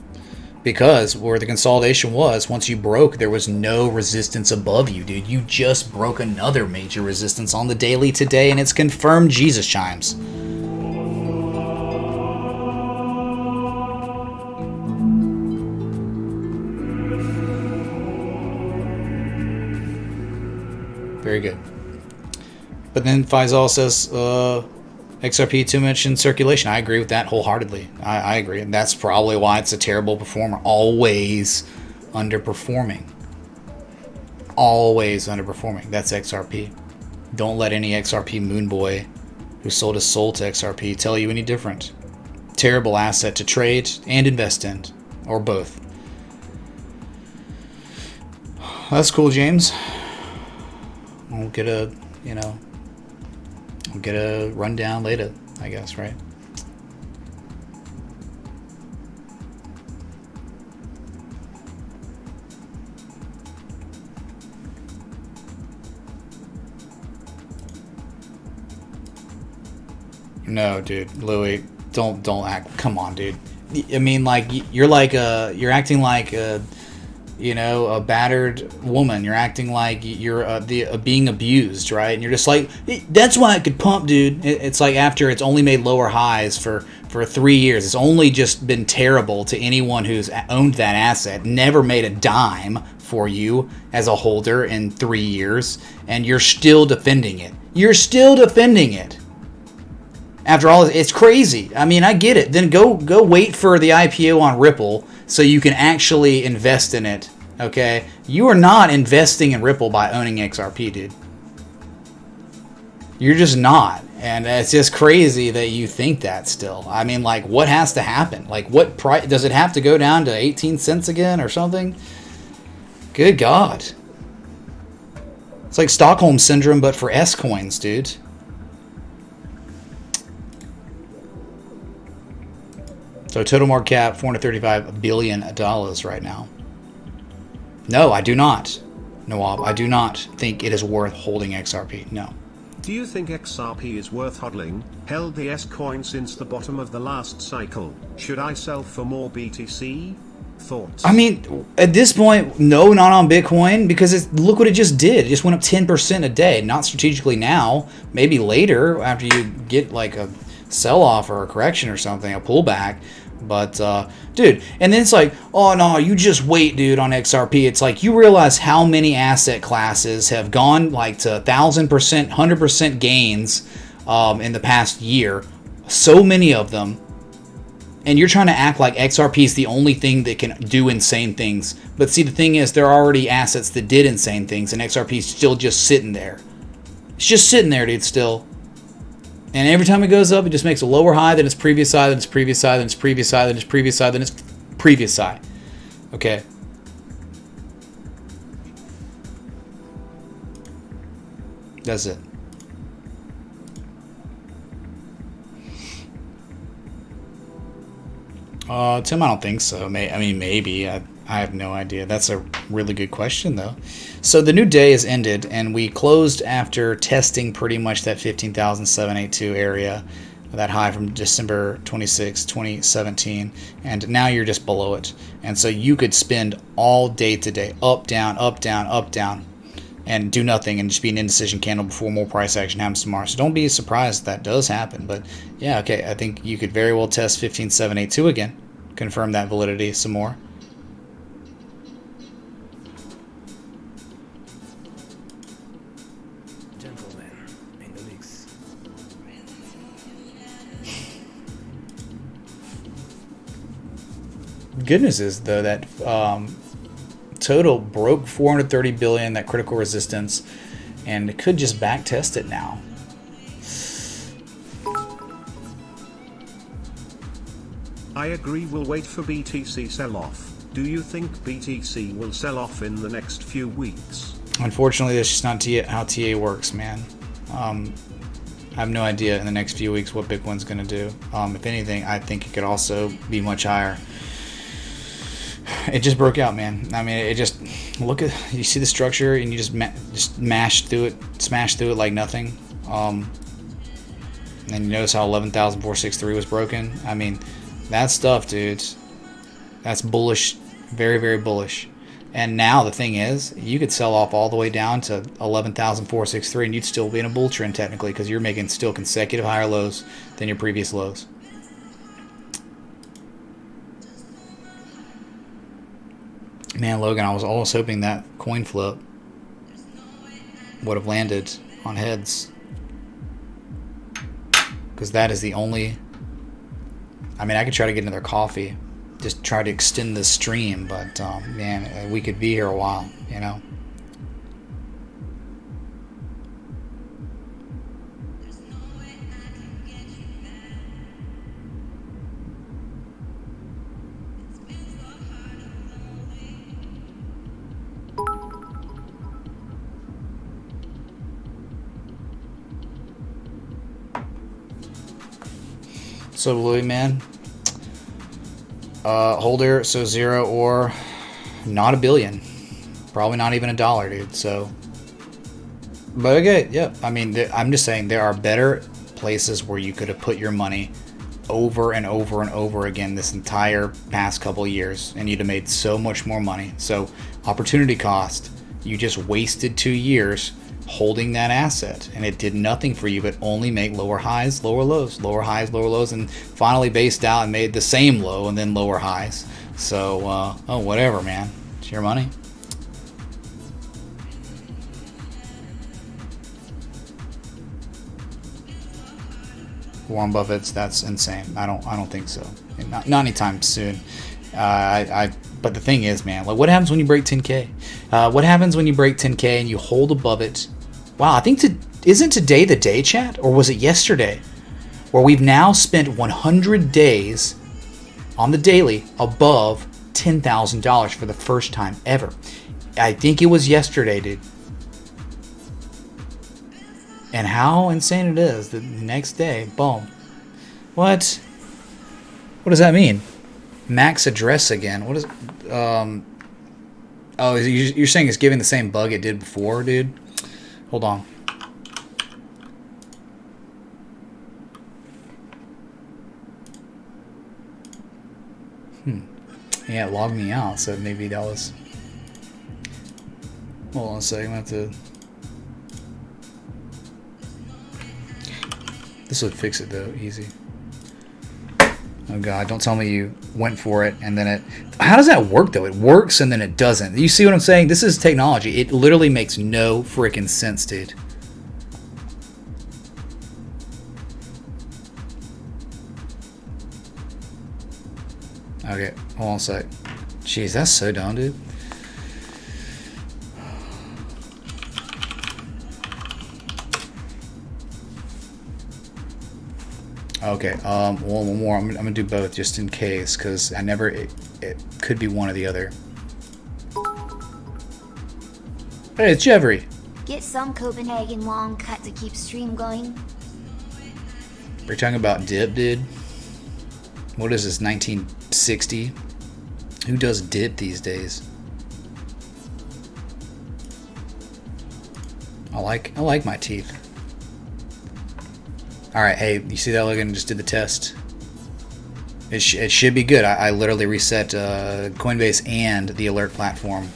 Because where the consolidation was, once you broke, there was no resistance above you, dude. You just broke another major resistance on the daily today, and it's confirmed Jesus chimes. Very good. But then Faisal says, XRP too much in circulation. I agree with that wholeheartedly. I agree. And that's probably why it's a terrible performer. Always underperforming. Always underperforming. That's XRP. Don't let any XRP moonboy who sold his soul to XRP tell you any different. Terrible asset to trade and invest in. Or both. That's cool, James. I'll get a, I'll get a rundown later, I guess, right? No, dude, Louis, don't act. Come on, dude. I mean, like you're acting like a battered woman. You're acting like you're being abused, right? And you're just like, that's why it could pump, dude. It's like after it's only made lower highs for 3 years. It's only just been terrible to anyone who's owned that asset. Never made a dime for you as a holder in 3 years, and you're still defending it. You're still defending it. After all, it's crazy. I mean, I get it. Then go wait for the IPO on Ripple so you can actually invest in it, okay? You are not investing in Ripple by owning XRP, dude. You're just not. And it's just crazy that you think that still. I mean, like, what has to happen? Like, what price? Does it have to go down to 18 cents again or something? Good God. It's like Stockholm Syndrome, but for S coins, dude. So total market cap, $435 billion right now. No, I do not. Nawab, I do not think it is worth holding XRP. No. Do you think XRP is worth hodling? Held the S coin since the bottom of the last cycle. Should I sell for more BTC? Thoughts? I mean, at this point, no, not on Bitcoin, because look what it just did. It just went up 10% a day. Not strategically now. Maybe later, after you get like a sell-off or a correction or something, a pullback. But, dude, and then it's like, oh, no, you just wait, dude, on XRP. It's like you realize how many asset classes have gone like to 1,000%, 100% gains in the past year. So many of them. And you're trying to act like XRP is the only thing that can do insane things. But see, the thing is, there are already assets that did insane things, and XRP is still just sitting there. It's just sitting there, dude, still. And every time it goes up, it just makes a lower high than its previous high, than its previous high, than its previous high, than its previous high, than its previous high. Okay. That's it. Tim, I don't think so. I mean, maybe. I have no idea. That's a really good question, though. So the new day has ended, and we closed after testing pretty much that 15,782 area, that high from December 26, 2017, and now you're just below it. And so you could spend all day today, up, down, up, down, up, down, and do nothing and just be an indecision candle before more price action happens tomorrow. So don't be surprised if that does happen. But yeah, okay, I think you could very well test 15,782 again, confirm that validity some more. Gentlemen in the mix. Good news is, though, that total broke 430 billion, that critical resistance, and it could just back test it now. I agree, we'll wait for BTC sell-off. Do you think BTC will sell off in the next few weeks? Unfortunately, that's just not how TA works, man. I have no idea in the next few weeks what Bitcoin's going to do. If anything, I think it could also be much higher. It just broke out, man. I mean, it just, look at, you see the structure and you just smash through it like nothing. And you notice how 11,463 was broken. I mean, that stuff, dude, that's bullish, very, very bullish. And now the thing is, you could sell off all the way down to 11,463 and you'd still be in a bull trend technically, because you're making still consecutive higher lows than your previous lows. Man, Logan, I was always hoping that coin flip would have landed on heads, because that is the only, I mean, I could try to get into their coffee, just try to extend the stream, but man, we could be here a while, you know. So Louis, man, holder, so 0 or not a billion, probably not even $1, dude. So, but okay, yeah. I mean, I'm just saying there are better places where you could have put your money over and over and over again this entire past couple of years, and you'd have made so much more money. So, opportunity cost, you just wasted 2 years holding that asset, and it did nothing for you but only make lower highs, lower lows, lower highs, lower lows, and finally based out and made the same low and then lower highs. So oh, whatever, man, it's your money. Warren Buffett's, that's insane. I don't think so. Not anytime soon. But the thing is, man, like, what happens when you break 10K? What happens when you break 10K and you hold above it? Wow, I think isn't today the day, chat? Or was it yesterday? Where we've now spent 100 days on the daily above $10,000 for the first time ever. I think it was yesterday, dude. And how insane it is that the next day, boom. What does that mean? Max address again. What is oh, you're saying it's giving the same bug it did before, dude? Hold on. Yeah, it logged me out, so maybe that was... Hold on a second, I have to... This would fix it though, easy. Oh god, don't tell me you went for it and then it... How does that work though? It works and then it doesn't. You see what I'm saying? This is technology. It literally makes no freaking sense, dude. Okay, hold on a sec. Jeez, that's so dumb, dude. Okay, one more. I'm gonna do both just in case, because I never. It could be one or the other. Hey, it's Jeffrey. Get some Copenhagen long cut to keep stream going. We're talking about dip, dude. What is this? 1960? Who does dip these days? I like my teeth. Alright, hey, you see that? Logan just did the test. It should be good. I literally reset Coinbase and the alert platform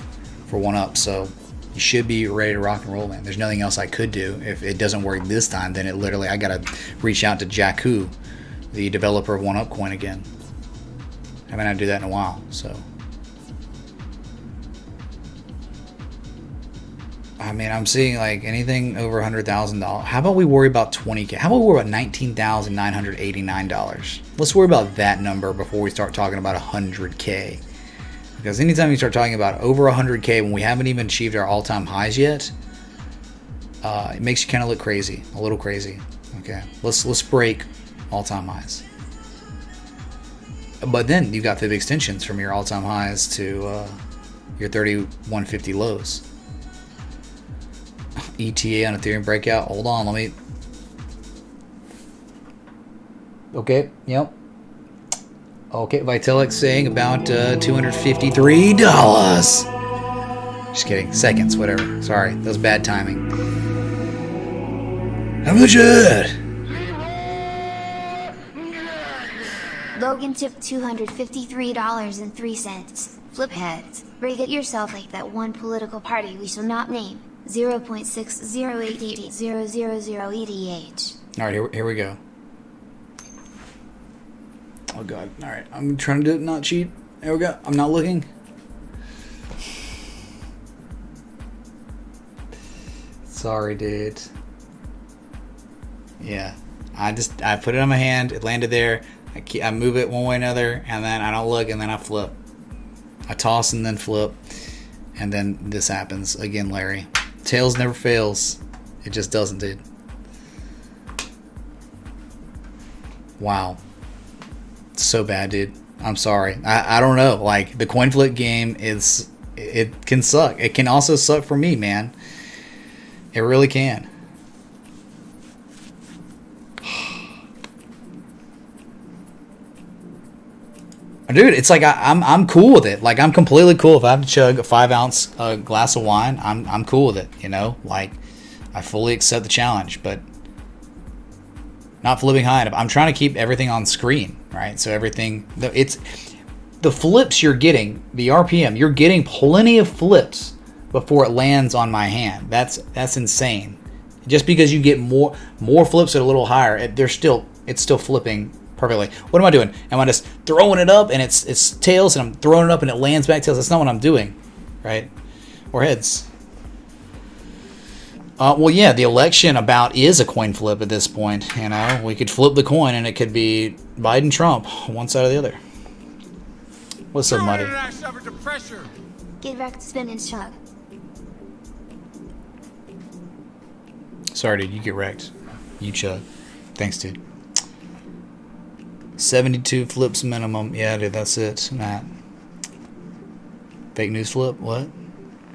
for 1UP, so you should be ready to rock and roll, man. There's nothing else I could do. If it doesn't work this time, then it literally, I gotta reach out to Jakku, the developer of 1UP coin again. I haven't had to do that in a while, so. I mean, I'm seeing like anything over $100,000. How about we worry about 20K? How about we worry about $19,989? Let's worry about that number before we start talking about 100K. Because anytime you start talking about over 100K when we haven't even achieved our all-time highs yet, it makes you kind of look crazy, a little crazy. Okay, let's break all-time highs. But then you got fib extensions from your all-time highs to your 3150 lows. ETA on Ethereum breakout. Hold on, let me. Okay, yep. Okay, Vitalik saying about $253. Just kidding. Seconds, whatever. Sorry, that was bad timing. How much it? Logan tipped $253.03. Flip heads. Rig it yourself like that one political party we shall not name. 0.608880000EDH. Alright, here we go. Oh god. Alright, I'm trying to not cheat. There we go. I'm not looking. Sorry, dude. Yeah. I put it on my hand. It landed there. I move it one way or another, and then I don't look, and then I flip. I toss and then flip. And then this happens. Again, Larry. Tails never fails. It just doesn't, dude. Wow. So bad, dude. I'm sorry. I don't know. Like, the coin flip game is... It can suck. It can also suck for me, man. It really can. Dude, it's like I'm cool with it. Like, I'm completely cool if I have to chug a 5-ounce glass of wine. I'm cool with it, you know. Like, I fully accept the challenge, but not flipping high enough. I'm trying to keep everything on screen, right? So everything, it's the flips you're getting, the RPM. You're getting plenty of flips before it lands on my hand. That's insane. Just because you get more flips at a little higher, it's still flipping perfectly. What am I doing? Am I just throwing it up and it's tails, and I'm throwing it up and it lands back tails? That's not what I'm doing, right? Or heads. Well, yeah, the election about is a coin flip at this point. You know, we could flip the coin and it could be Biden, Trump, one side or the other. What's up, Muddy? Get back to spin and chug. Sorry, dude, you get wrecked. You chug. Thanks, dude. 72 flips minimum. Yeah, dude, that's it, Matt. Fake news flip? What?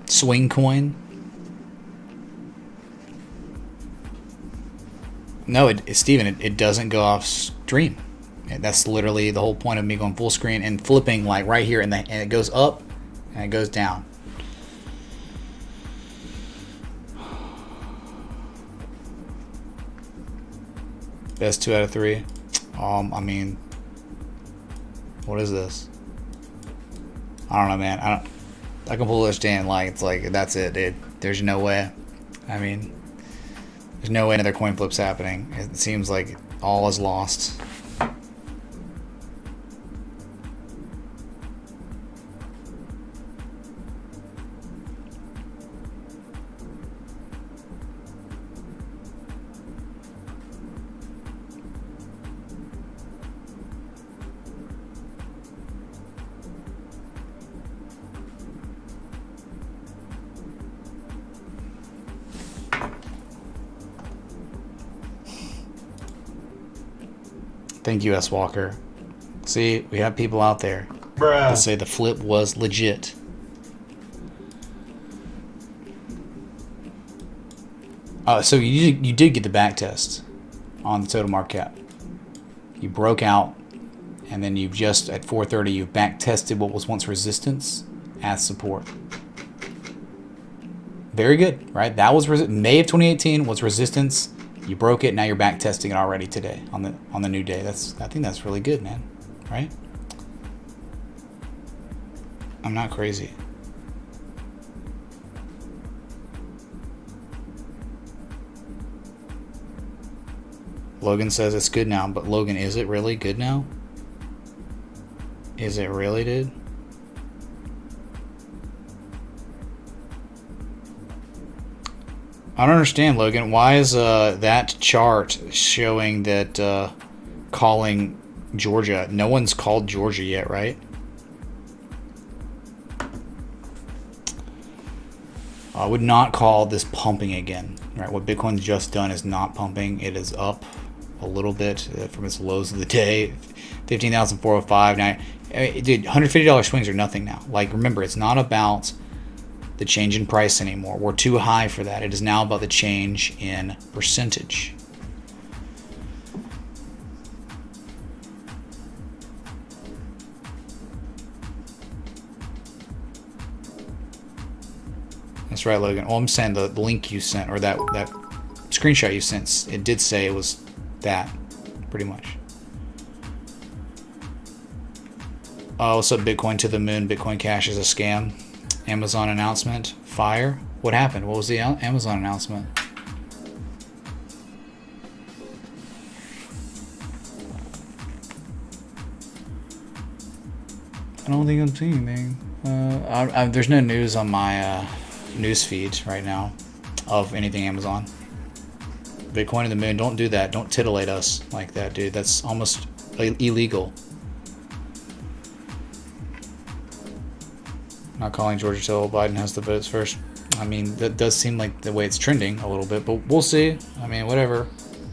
Swing coin? No, Steven, it doesn't go off stream. That's literally the whole point of me going full screen and flipping, like right here, and it goes up and it goes down. Best 2 out of 3. I mean, what is this? I don't know, man. I completely understand. Like, it's like, that's it, dude. There's no way. I mean, there's no way another coin flip's happening. It seems like all is lost. Thank you, S. Walker. See, we have people out there that say the flip was legit. So you did get the back test on the total market cap. You broke out, and then you've just, at 4:30, you've back tested what was once resistance as support. Very good, right? That was May of 2018 was resistance. You broke it. Now you're back testing it already today on the new day. I think that's really good, man. Right? I'm not crazy. Logan says it's good now, but Logan, is it really good now? Is it really, dude? I don't understand, Logan. Why is that chart showing that calling Georgia? No one's called Georgia yet, right? I would not call this pumping again. Right? What Bitcoin's just done is not pumping. It is up a little bit from its lows of the day. 15,405. Now, dude, $150 swings are nothing now. Like, remember, it's not about the change in price anymore. We're too high for that. It is now about the change in percentage. That's right, Logan. Well, I'm saying the link you sent, or that screenshot you sent, it did say it was that, pretty much. Oh, what's up, Bitcoin to the moon? Bitcoin Cash is a scam. Amazon announcement. Fire. What happened? What was the Amazon announcement? I don't think I'm seeing anything. There's no news on my news feed right now of anything Amazon. Bitcoin to the moon. Don't do that. Don't titillate us like that, dude. That's almost illegal. Not calling Georgia till Biden has the votes first. I mean, that does seem like the way it's trending a little bit, but we'll see. I mean, whatever.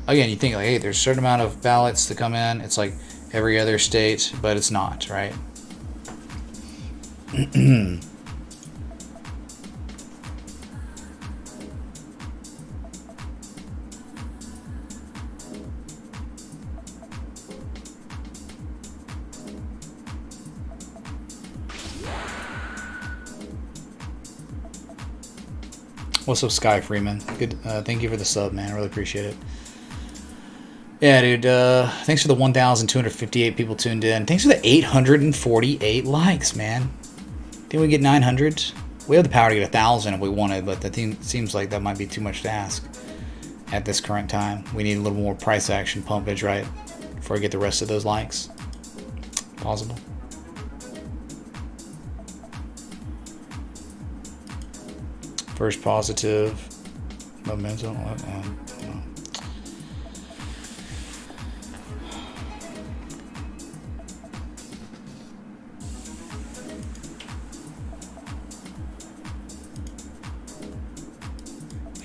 Again, you think like, hey, there's a certain amount of ballots to come in. It's like every other state, but it's not, right? What's up, Sky Freeman? Good. Thank you for the sub, man. I really appreciate it. Yeah, dude. Thanks for the 1,258 people tuned in. Thanks for the 848 likes, man. Think we get 900? We have the power to get 1,000 if we wanted, but the thing seems like that might be too much to ask at this current time. We need a little more price action pumpage, right? Before I get the rest of those likes. Possible. First positive momentum.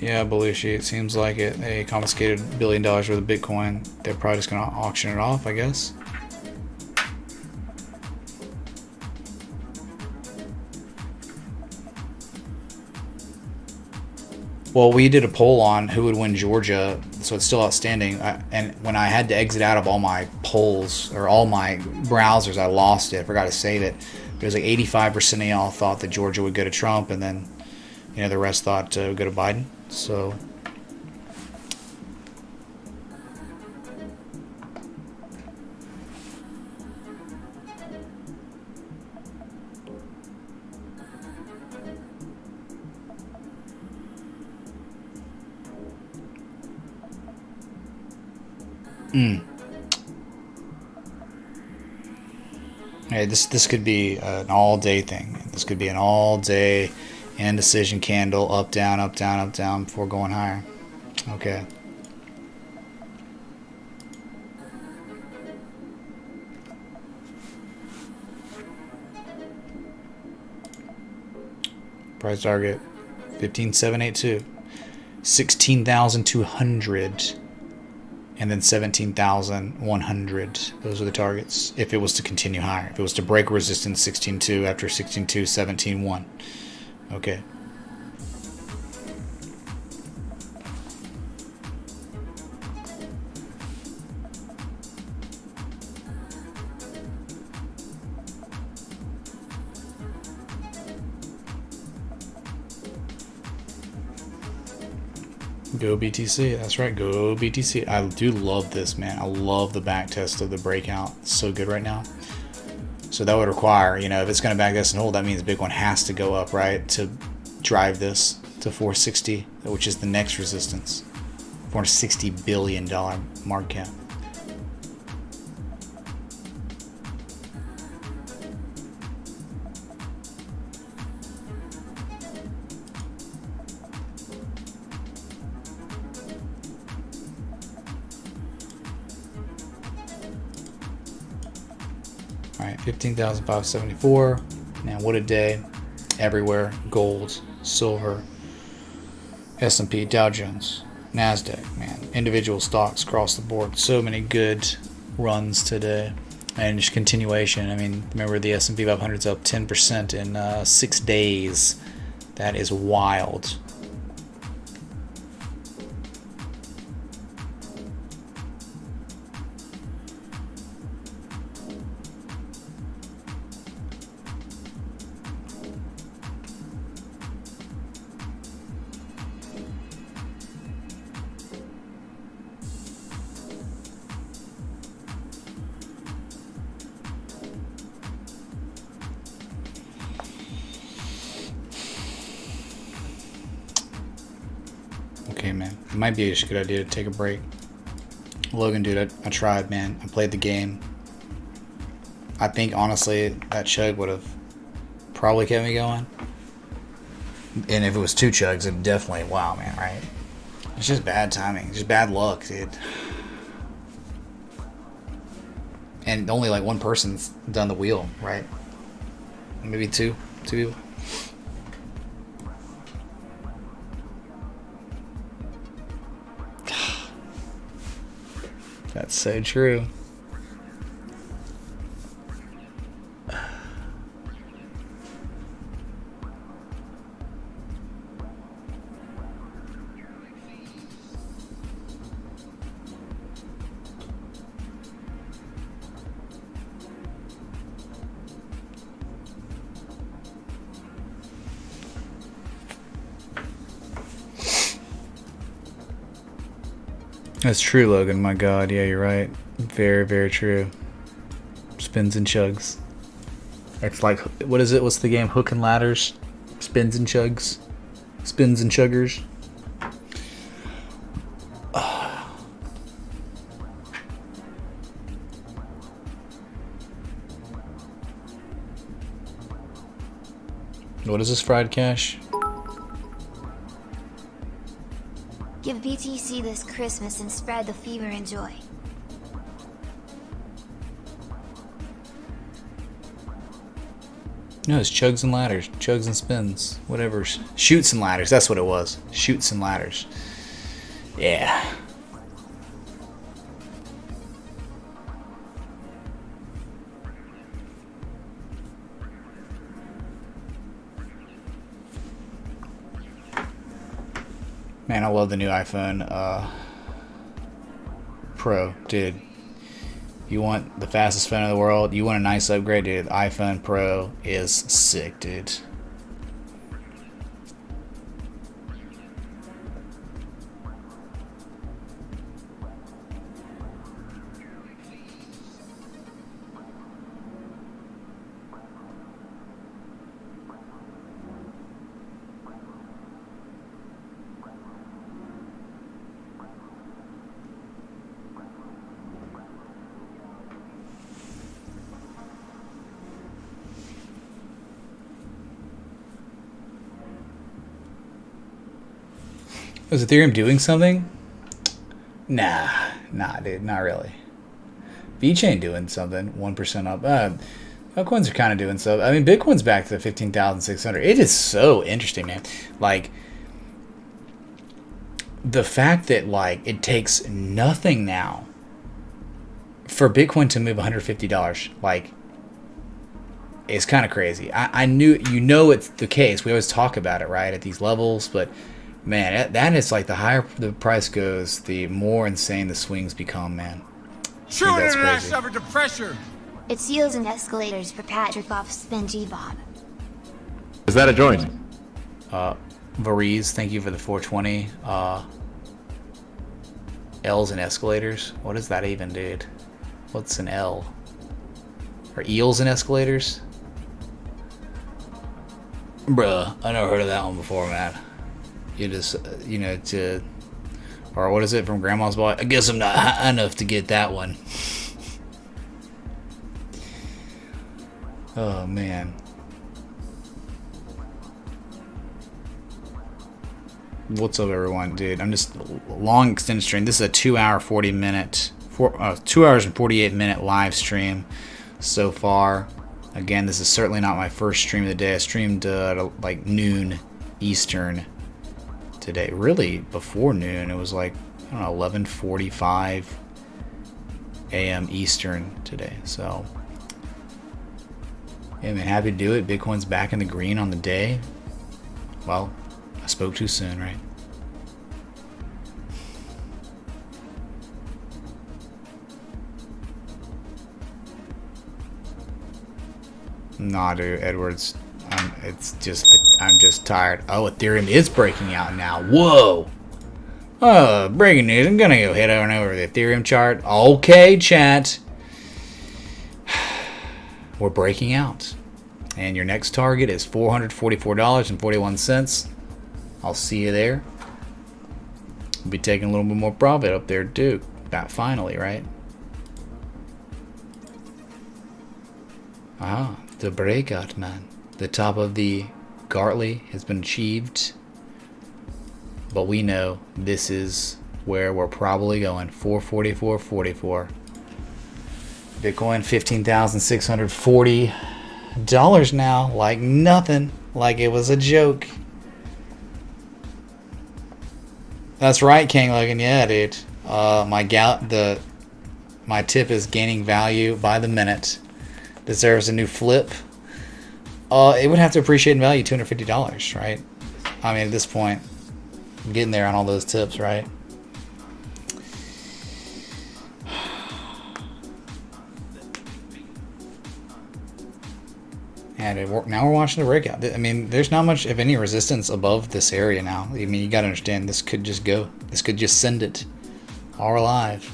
Yeah, Belushi, it seems like it. They confiscated $1 billion worth of Bitcoin. They're probably just going to auction it off, I guess. Well, we did a poll on who would win Georgia, so it's still outstanding. And when I had to exit out of all my polls or all my browsers, I lost it. I forgot to save it. But it was like 85% of y'all thought that Georgia would go to Trump, and then the rest thought it would go to Biden. So hey, this could be an all-day thing. This could be an all-day indecision candle, up, down, up, down, up, down, before going higher. Okay. Price target 15,782, 16,200, and then 17,100. Those are the targets if it was to continue higher. If it was to break resistance 16.2 after 16.2, 17.1. Okay. Go BTC. That's right. Go BTC. I do love this, man. I love the back test of the breakout. It's so good right now. So that would require, if it's going to back test and hold, that means Bitcoin has to go up, right, to drive this to 460, which is the next resistance. $460 billion market cap. All right, 15,574. Man, what a day. Everywhere. Gold, silver, S&P, Dow Jones, NASDAQ, man. individual stocks across the board. So many good runs today, and just continuation. I mean, remember the S&P 500's up 10% in 6 days. That is wild. Okay, man. It might be a good idea to take a break. Logan, dude, I tried, man. I played the game. I think, honestly, that chug would have probably kept me going. And if it was 2 chugs, it definitely, wow, man, right? It's just bad timing. It's just bad luck, dude. And only like one person's done the wheel, right? Maybe two people. That's so true. That's true, Logan. My God, yeah, you're right. Very, very true. Spins and chugs. It's like, what is it? What's the game? Hook and ladders? Spins and chugs? Spins and chuggers? What is this fried cash? Give BTC this Christmas and spread the fever and joy. No, it's chugs and ladders. Chugs and spins. Whatever. Shoots and ladders. That's what it was. Shoots and ladders. Yeah. Man, I love the new iPhone Pro, dude. You want the fastest phone in the world? You want a nice upgrade, dude? The iPhone Pro is sick, dude. Was Ethereum doing something? Nah, dude, not really. VeChain doing something, 1% up. Altcoins are kind of doing so. I mean, Bitcoin's back to 15,600. It is so interesting, man. Like, the fact that, like, it takes nothing now for Bitcoin to move $150, like, is kind of crazy. I knew, it's the case. We always talk about it, right, at these levels, but man, that is like the higher the price goes, the more insane the swings become, man. True that's internet crazy. suffered to pressure. It's seals and escalators for Patrick off Spin G-Bob. Is that a joint? Varize, thank you for the 420. L's and escalators. What is that even, dude? What's an L? Or eels and escalators? Bruh, I never heard of that one before, man. You just, or what is it from Grandma's Boy? I guess I'm not high enough to get that one. Oh, man. What's up, everyone? Dude, I'm just long extended stream. This is a 2 hour, 40 minute, 2 hours and 48 minute live stream so far. Again, this is certainly not my first stream of the day. I streamed at like noon Eastern today. Really, before noon. It was like don't know, 11:45 a.m. Eastern today. So, yeah, man, happy to do it. Bitcoin's back in the green on the day. Well, I spoke too soon, right? Nah, dude, Edwards. I'm just tired. Oh, Ethereum is breaking out now. Whoa. Oh, breaking news. I'm gonna go head on over the Ethereum chart. Okay, chat. We're breaking out. And your next target is $444.41. I'll see you there. We'll be taking a little bit more profit up there too. About finally, right? Ah, the breakout, man. The top of the Gartley has been achieved. But we know this is where we're probably going. 444.44. Bitcoin $15,640 now. Like nothing. Like it was a joke. That's right, King Logan. Yeah, dude. My tip is gaining value by the minute. Deserves a new flip. It would have to appreciate in value $250, right? I mean, at this point, I'm getting there on all those tips, right? And now we're watching the breakout. I mean, there's not much, if any, resistance above this area now. I mean, you got to understand, this could just go. This could just send it. All alive.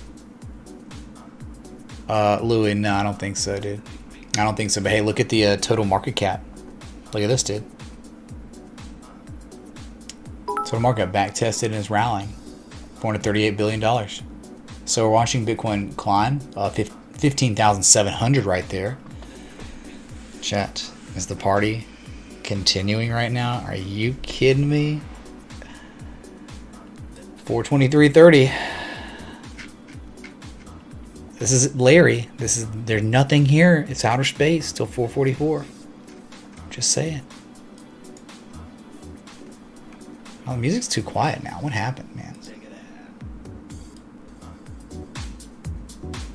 Louis, no, I don't think so, dude. I don't think so. But hey, look at the total market cap. Look at this, dude. Total market cap back tested and is rallying. $438 billion. So we're watching Bitcoin climb. 15,700 right there. Chat. Is the party continuing right now? Are you kidding me? 423.30. This is Larry. There's nothing here. It's outer space till 444. Just saying. Oh, the music's too quiet now. What happened, man?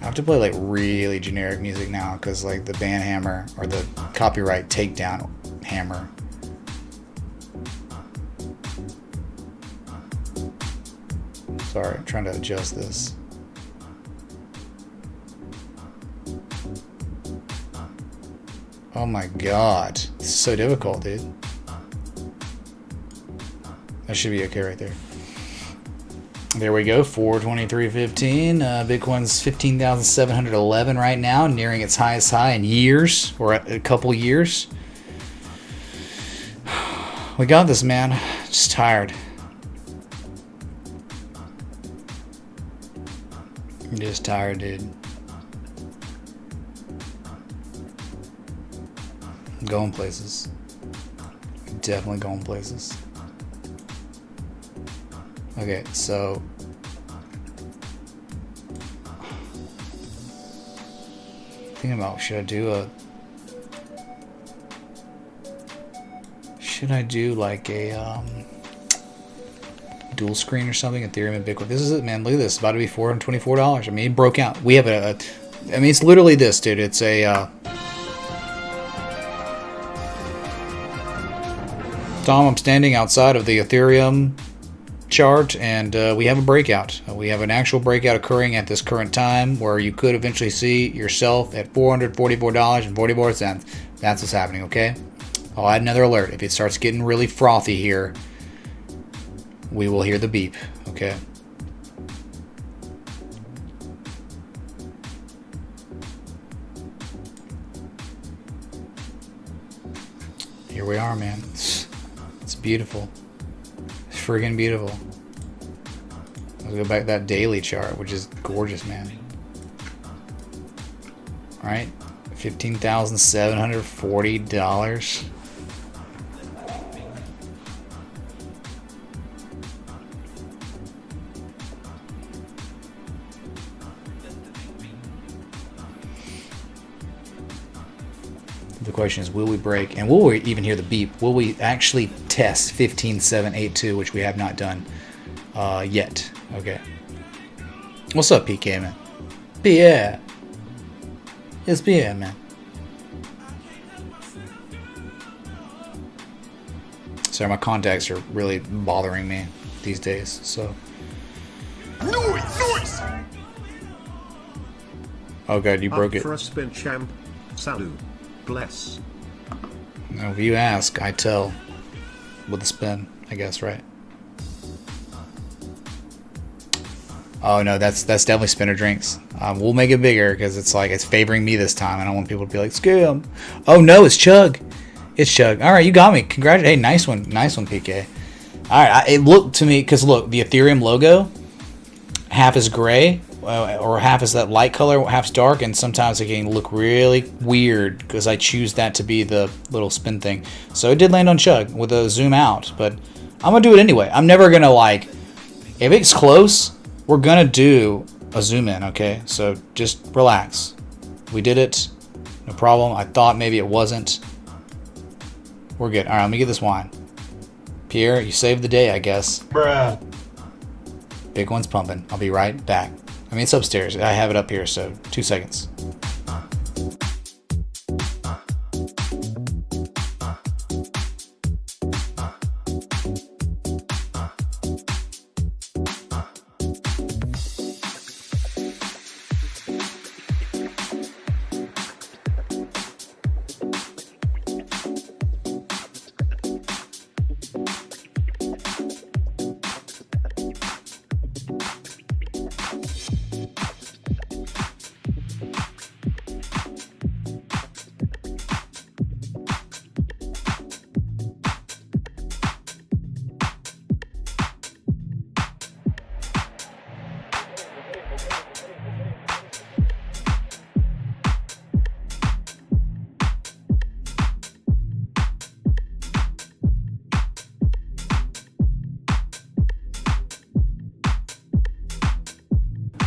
I have to play like really generic music now because like the band hammer or the copyright takedown hammer. Sorry, I'm trying to adjust this. Oh my god. This is so difficult, dude. That should be okay right there. There we go, 423.15. Bitcoin's 15,711 right now, nearing its highest high in years, or a couple years. We got this, man. Just tired. I'm just tired, dude. I'm going places. Definitely going places. Okay, so thinking about should I do like a dual screen or something? Ethereum and Bitcoin. This is it, man. Look at this. It's about to be $424. I mean, it broke out. We have I mean, it's literally this, dude. It's a Tom, I'm standing outside of the Ethereum chart, and we have a breakout. We have an actual breakout occurring at this current time where you could eventually see yourself at $444.44. That's what's happening, okay? I'll add another alert. If it starts getting really frothy here, we will hear the beep, okay? Here we are, man. It's beautiful. It's friggin' beautiful. Let's go back to that daily chart, which is gorgeous, man. All right, $15,740. The question is, will we break, and will we even hear the beep? Will we actually test 15,782, which we have not done yet? Okay. What's up, PK, man? Pierre. It's Pierre, man. Sorry, my contacts are really bothering me these days, so. Noise! Oh god, you broke Up it. for a spin, champ. Salut. Bless. No, if you ask, I tell. With a spin, I guess, right? Oh no, that's definitely spinner drinks. We'll make it bigger because it's like it's favoring me this time. I don't want people to be like, scam. Oh no, it's Chug. It's Chug. All right, you got me. Hey, nice one, PK. All right, it looked to me because look, the Ethereum logo, half is gray or half is that light color, half's dark, and sometimes it can look really weird because I choose that to be the little spin thing. So it did land on Chug with a zoom out, but I'm gonna do it anyway. I'm never gonna like if it's close. We're gonna do a zoom in, okay? So just relax. We did it, no problem. I thought maybe it wasn't. We're good. All right, let me get this wine. Pierre, you saved the day, I guess. Bruh. Big one's pumping. I'll be right back. I mean, it's upstairs. I have it up here, so 2 seconds.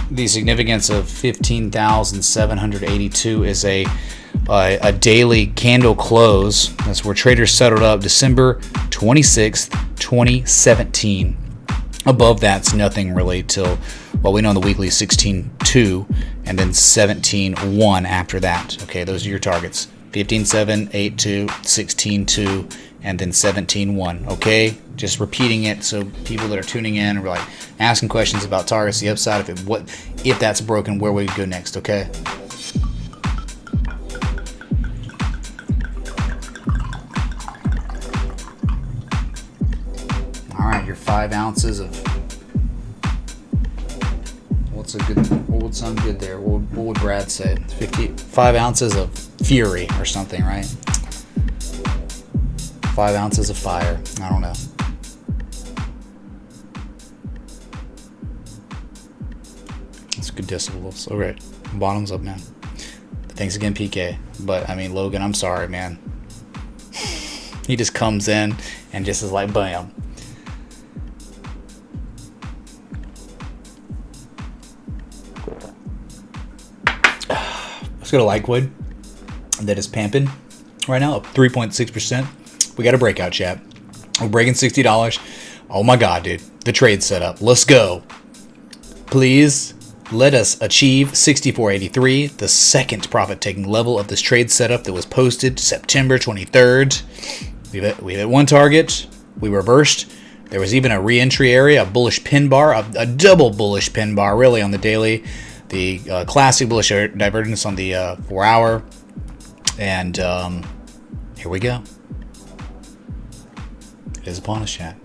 The significance of 15,782 is a daily candle close. That's where traders settled up December 26th, 2017. Above that's nothing really till, well, we know on the weekly 16.2 and then 17.1 after that. Okay, those are your targets. 15.782, 16.2, and then 17.1. Okay, just repeating it so people that are tuning in are like asking questions about targets, the upside, if that's broken, where we go next. Okay. All right, your 5 ounces of what would sound good there? What would Brad say? 5 ounces of fury or something, right? 5 ounces of fire. I don't know. That's good decibels. All right, bottoms up, man. Thanks again, PK. But I mean, Logan, I'm sorry, man. He just comes in and just is like, bam. Let's go to Likewood. That is pamping right now, up 3.6%. We got a breakout, chat. We're breaking $60. Oh my god, dude. The trade setup. Let's go. Please let us achieve 64.83, the second profit-taking level of this trade setup that was posted September 23rd. We've hit one target. We reversed. There was even a re-entry area, a bullish pin bar, a double bullish pin bar, really, on the daily. The classic bullish divergence on the 4-hour. And here we go. It is upon us, chat.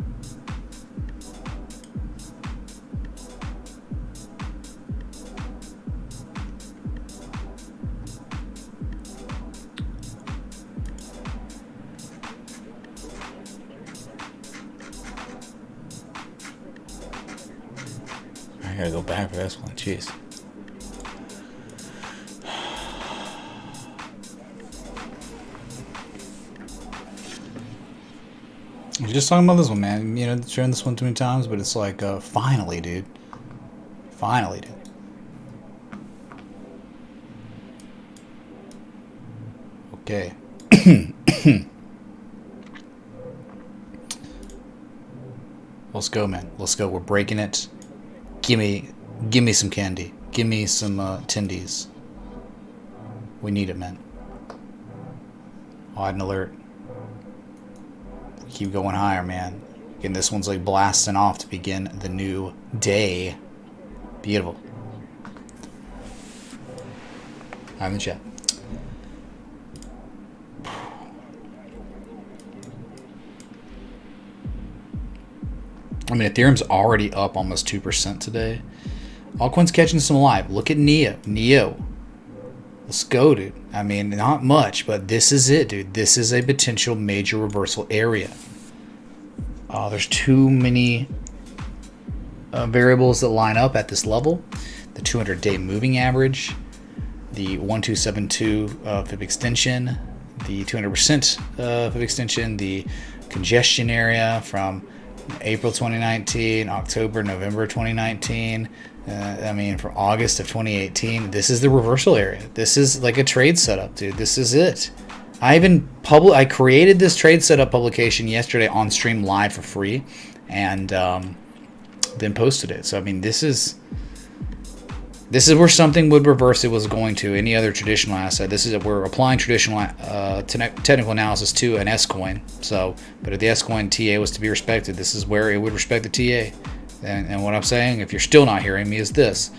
I gotta go back for this one. Jeez. You're just talking about this one, man. You know, sharing this one too many times, but it's like, finally, dude. Finally, dude. Okay. Let's go, man. Let's go. We're breaking it. Give me Give me some candy. Give me some tendies. We need it, man. I'll add an alert. Keep going higher, man. Again, this one's like blasting off to begin the new day. Beautiful. I'm in the chat. I mean, Ethereum's already up almost 2% today. Altcoin's catching some alive. Look at Neo. Let's go, dude. I mean, not much, but this is it, dude. This is a potential major reversal area. There's too many variables that line up at this level. The 200-day moving average, the 1272 fib extension, the 200% fib extension, the congestion area from April 2019, October, November 2019. I mean, for August of 2018, this is the reversal area. This is like a trade setup, dude. This is it. I created this trade setup publication yesterday on stream live for free, and then posted it. So I mean, this is where something would reverse it was going to any other traditional asset. This is we're applying traditional technical analysis to an S coin. So, but if the S coin TA was to be respected, this is where it would respect the TA. And what I'm saying, if you're still not hearing me, is this.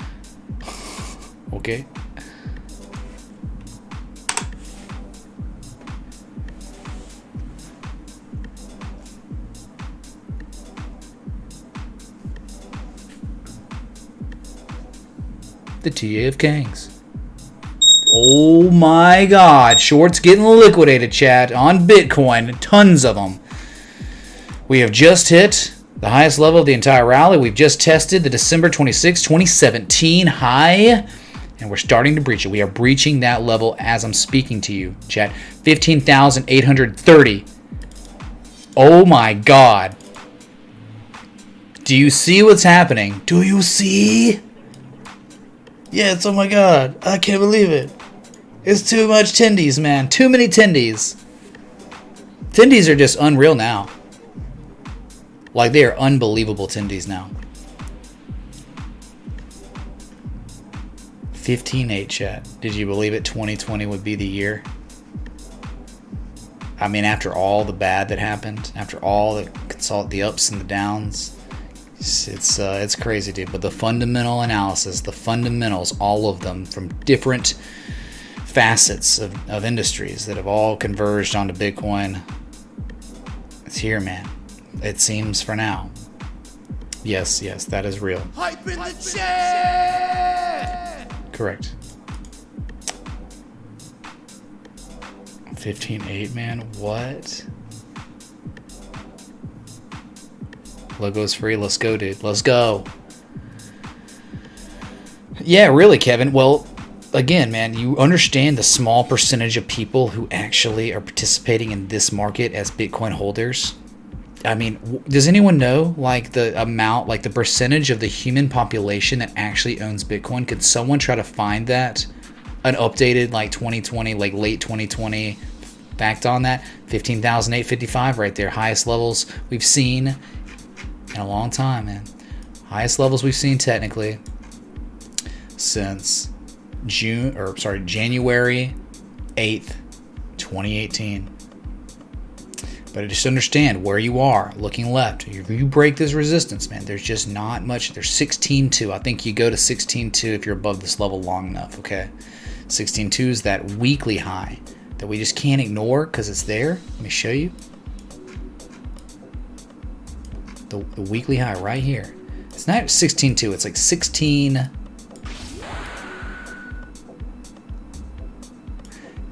Okay. The TA of Kangs. Oh my God. Shorts getting liquidated, chat, on Bitcoin. Tons of them. We have just hit the highest level of the entire rally. We've just tested the December 26, 2017 high, and we're starting to breach it. We are breaching that level as I'm speaking to you, chat. 15,830. Oh my God. Do you see what's happening? Do you see? Yes, oh my God. I can't believe it. It's too much tendies, man. Too many tendies. Tendies are just unreal now. Like, they are unbelievable tendies now. 15.8 chat. Did you believe it? 2020 would be the year? I mean, after all the bad that happened, after all the ups and the downs, it's crazy, dude. But the fundamental analysis, the fundamentals, all of them from different facets of industries that have all converged onto Bitcoin, it's here, man. It seems for now. Yes, that is real. Hype in the chat! Correct. 15.8, man. What? Logo's free. Let's go, dude. Let's go. Yeah, really, Kevin. Well, again, man, you understand the small percentage of people who actually are participating in this market as Bitcoin holders. I mean, does anyone know, like, the amount, like, the percentage of the human population that actually owns Bitcoin? Could someone try to find that? An updated, like, 2020, like, late 2020 fact on that? 15,855 right there. Highest levels we've seen in a long time, man. Highest levels we've seen, technically, since January 8th, 2018. But just understand where you are, looking left. If you break this resistance, man, there's just not much. There's 16.2. I think you go to 16.2 if you're above this level long enough, okay? 16.2 is that weekly high that we just can't ignore because it's there. Let me show you. The weekly high right here. It's not 16.2. It's like 16...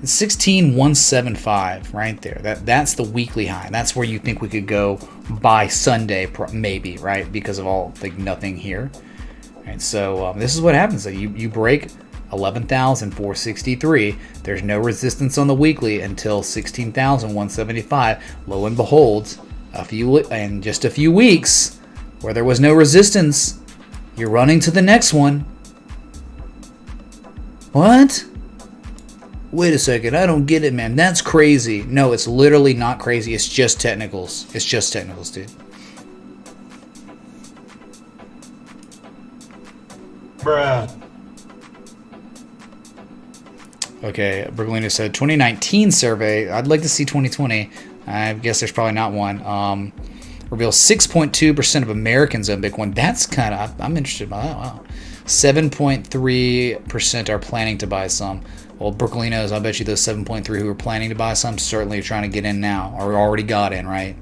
It's 16,175 right there. That's the weekly high. That's where you think we could go by Sunday, maybe, right? Because of all, like, nothing here. Right, so this is what happens. So you break 11,463. There's no resistance on the weekly until 16,175. Lo and behold, in just a few weeks, where there was no resistance, you're running to the next one. What? Wait a second, I don't get it, man. That's crazy. No, it's literally not crazy. It's just technicals. It's just technicals, dude. Bruh. Okay, Bergolino said 2019 survey. I'd like to see 2020. I guess there's probably not one. Reveals 6.2% of Americans own Bitcoin. That's kind of, I'm interested by that. Wow. 7.3% are planning to buy some. Well, Bergolinos, I bet you those 7.3 who are planning to buy some certainly are trying to get in now, or already got in, right?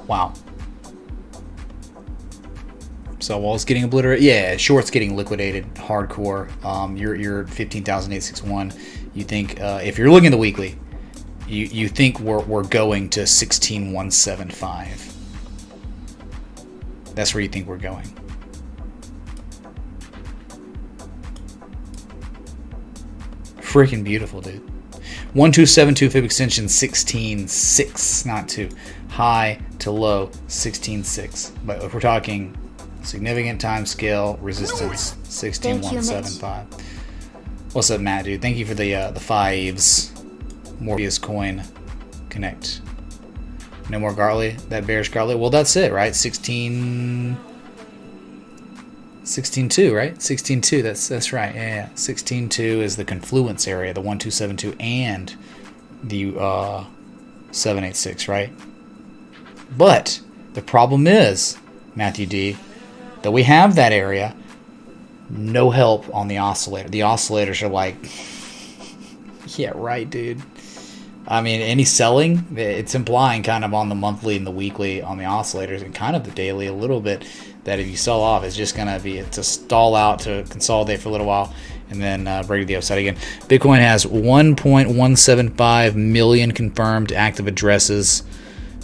Wow. So while it's getting obliterated, yeah, short's getting liquidated hardcore. You're 15,861. You think if you're looking at the weekly, you think we're going to 16,175. That's where you think we're going. Freaking beautiful, dude. 1272 fib extension 16.6, not 2. High to low 16.6. But if we're talking significant time scale resistance 16.175. What's up, Matt, dude? Thank you for the fives. Morpheus coin connect. No more Gartley. That bearish Gartley. Well, that's it, right? 16.2, right? 16.2. That's right. Yeah. 16.2 is the confluence area, the 1272 and the 786, right? But the problem is, Matthew D, that we have that area. No help on the oscillator. The oscillators are like, yeah, right, dude. I mean, any selling, it's implying kind of on the monthly and the weekly on the oscillators and kind of the daily a little bit that if you sell off, it's just going to be to stall out, to consolidate for a little while, and then break the upside again. Bitcoin has 1.175 million confirmed active addresses.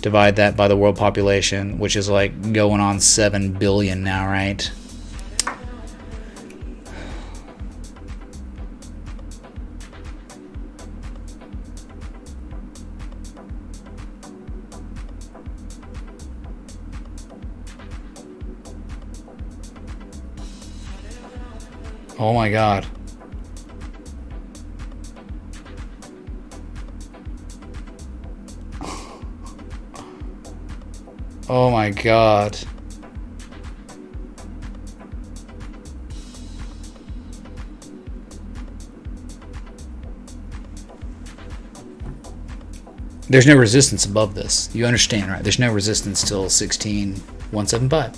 Divide that by the world population, which is like going on 7 billion now, right? Oh my god. Oh my god. There's no resistance above this. You understand, right? There's no resistance till 16,175.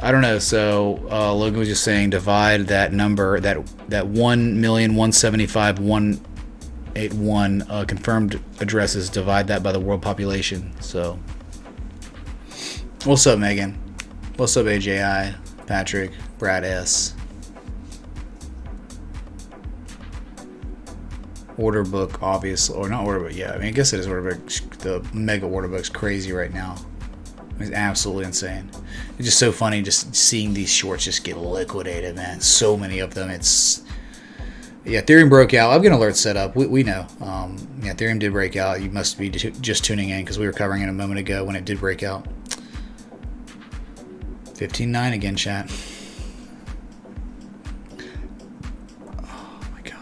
I don't know. So Logan was just saying divide that number, that 1,175,181 confirmed addresses, divide that by the world population. So what's up, Megan? What's up, AJI, Patrick, Brad S. Order book, obviously, or not order book. Yeah, I mean, I guess it is order book. The mega order book's crazy right now. It's absolutely insane. It's just so funny just seeing these shorts just get liquidated, man. So many of them. It's, yeah, Ethereum broke out. I've got an alert set up. We know. Yeah, Ethereum did break out. You must be just tuning in because we were covering it a moment ago when it did break out. 15.9 again, chat. Oh my god.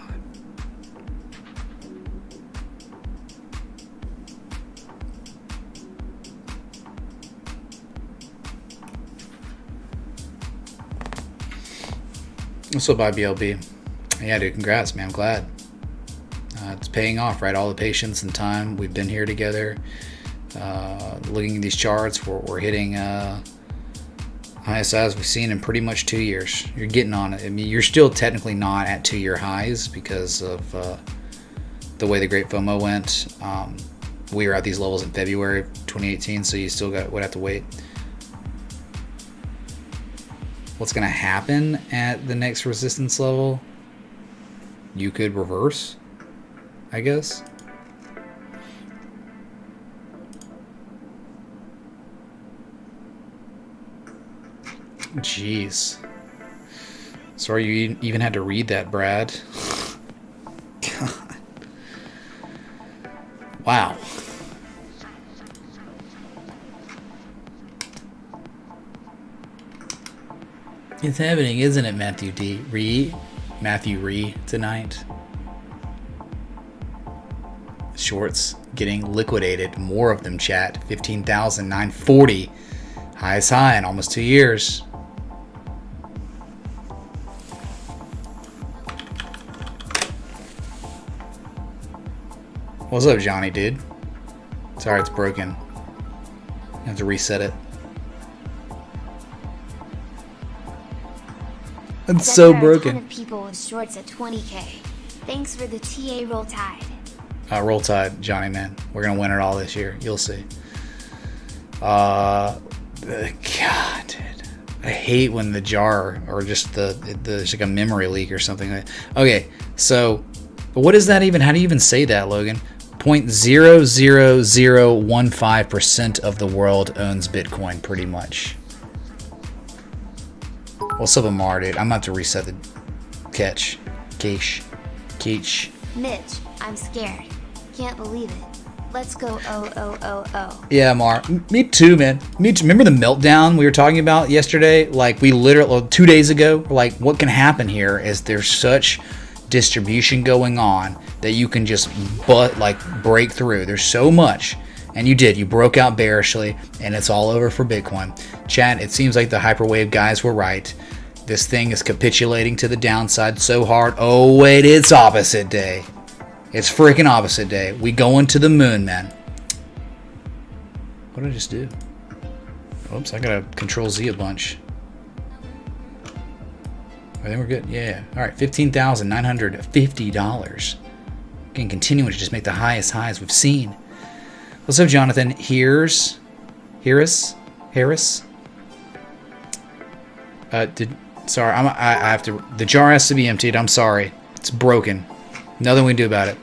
What's up, IBLB? Yeah, dude, congrats, man. I'm glad. It's paying off, right? All the patience and time we've been here together. Looking at these charts, we're hitting highest highs we've seen in pretty much 2 years. You're getting on it. I mean, you're still technically not at 2-year highs because of the way the Great FOMO went. We were at these levels in February of 2018, so you still would have to wait. What's going to happen at the next resistance level? You could reverse, I guess. Jeez. Sorry you even had to read that, Brad. God. Wow. It's happening, isn't it, Matthew D? Matthew Ree tonight. Short shorts getting liquidated. More of them, chat. 15,940. Highest high in almost 2 years. What's up, Johnny, dude? Sorry, it's broken. I have to reset it. It's so broken. A ton of people with shorts at 20K. Thanks for the TA Roll Tide. Roll Tide, Johnny, man. We're gonna win it all this year. You'll see. God, dude. I hate when the jar or just there's like a memory leak or something. Okay, so what is that even? How do you even say that, Logan? 0.00015% of the world owns Bitcoin, pretty much. What's up, Amar, dude? I'm about to reset the cache. Mitch, I'm scared. Can't believe it. Let's go. Oh. Yeah, Amar. Me too, man. Me too. Remember the meltdown we were talking about yesterday? Like, we literally, 2 days ago, like, what can happen here is there's such distribution going on that you can just break through. There's so much. And you did. You broke out bearishly, and it's all over for Bitcoin. Chat, it seems like the hyperwave guys were right. This thing is capitulating to the downside so hard. Oh, wait, it's opposite day. It's freaking opposite day. We going to the moon, man. What did I just do? Oops, I gotta Control Z a bunch. I think we're good. Yeah. All right, $15,950. Again, continuing to just make the highest highs we've seen. What's up, Jonathan? Harris. Sorry, I have to. The jar has to be emptied. I'm sorry. It's broken. Nothing we can do about it.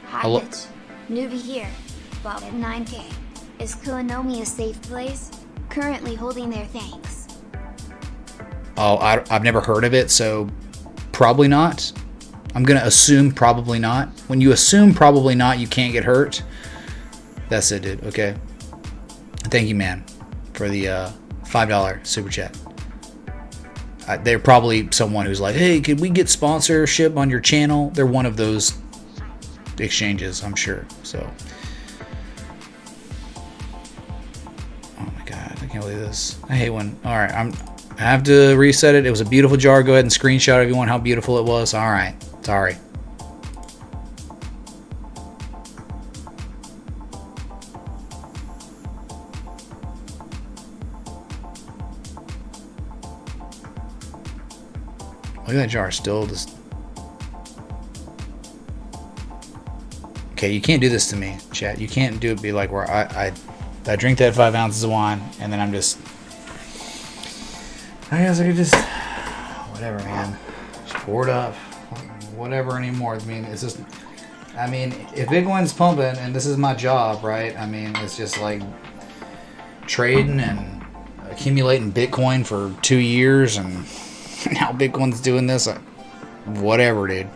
Hi, Mitch. Newbie here. Bob at 9K. Is Koinomi a safe place? Currently holding their thanks. Oh, I've never heard of it, so probably not. I'm gonna assume probably not. When you assume probably not, you can't get hurt. That's it, dude. Okay. Thank you, man, for the $5 super chat. They're probably someone who's like, hey, could we get sponsorship on your channel? They're one of those exchanges, I'm sure. So, oh my god, I can't believe this. I hate when. All right, I have to reset it. It was a beautiful jar. Go ahead and screenshot everyone how beautiful it was. All right, sorry. Look at that jar, still just... Okay, you can't do this to me, chat. You can't be like where I drink that 5 ounces of wine, and then I'm just... I guess I could just... Whatever, man. Just pour it up. Whatever anymore. I mean, it's just... I mean, if Bitcoin's pumping, and this is my job, right? I mean, it's just like... trading and accumulating Bitcoin for 2 years, and... now Bitcoin's doing this. Whatever, dude.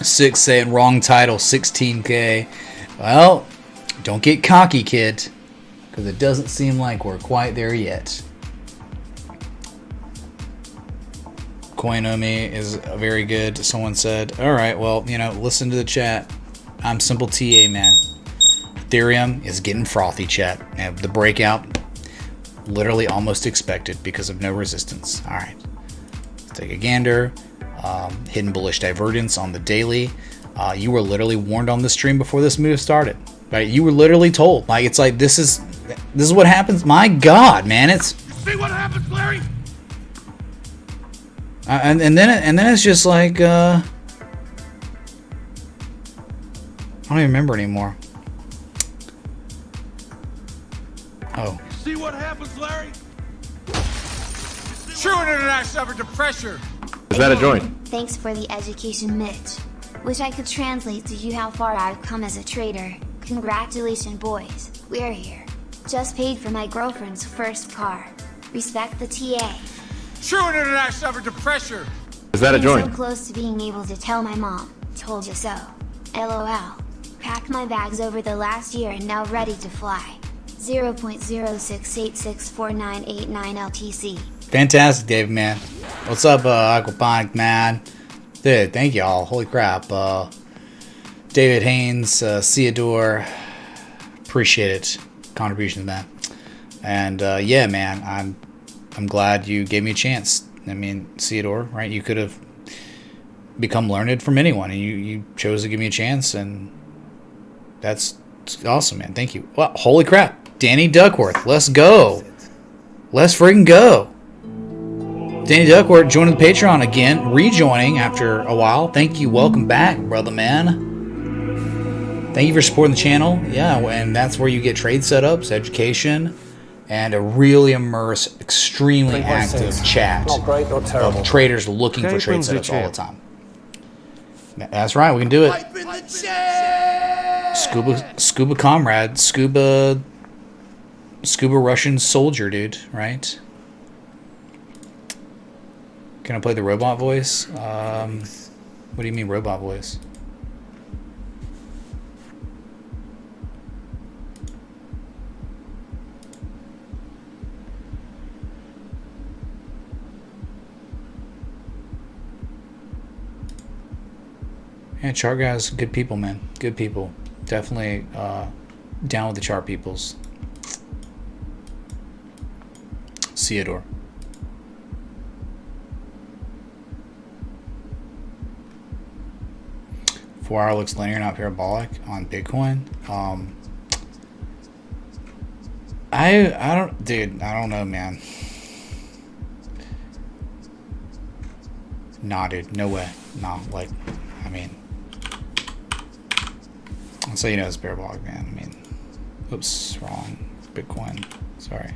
6 saying wrong title, 16K. Well, don't get cocky, kid, because it doesn't seem like we're quite there yet. Koinomi is very good, someone said. Alright, well, listen to the chat. I'm Simple TA, man. Ethereum is getting frothy, chat. And the breakout... literally almost expected because of no resistance. All right, let's take a gander. Hidden bullish divergence on the daily. You were literally warned on the stream before this move started, right? You were literally told, like, it's like this is what happens. My God, man, it's See what happens, Larry? and then it's just like I don't even remember anymore. Oh. See what happens, Larry? True internet suffered to pressure. Is that a joint? Thanks for the education, Mitch. Wish I could translate to you how far I've come as a trader. Congratulations, boys. We're here. Just paid for my girlfriend's first car. Respect the TA. True internet suffered to pressure. Is that a I'm joint? so close to being able to tell my mom. Told you so. LOL. Packed my bags over the last year and now ready to fly. 0.0686498 LTC. Fantastic, Dave, man. What's up, Aquaponic, man? Dude, thank y'all. Holy crap. David Haynes, Theodore, appreciate it. Contribution to that. And yeah, man, I'm glad you gave me a chance. I mean, Theodore, right? You could have become learned from anyone, and you chose to give me a chance, and that's awesome, man. Thank you. Well, holy crap, Danny Duckworth, let's go. Let's freaking go. Danny Duckworth joining the Patreon again, rejoining after a while. Thank you. Welcome back, brother man. Thank you for supporting the channel. Yeah, and that's where you get trade setups, education, and a really immersed, extremely active chat Not great, not terrible. of traders looking for trade setups all the time. That's right, we can do it. Scuba comrade, scuba Russian soldier, dude, right? Can I play the robot voice? What do you mean robot voice? Yeah, chart guys, good people, man. Good people. Definitely down with the chart peoples. Theodore. $4 looks linear, not parabolic on Bitcoin. I don't, dude. I don't know, man. Nah, dude. No way. No, like, I mean, so you know it's parabolic, man. I mean, oops, wrong. Bitcoin. Sorry.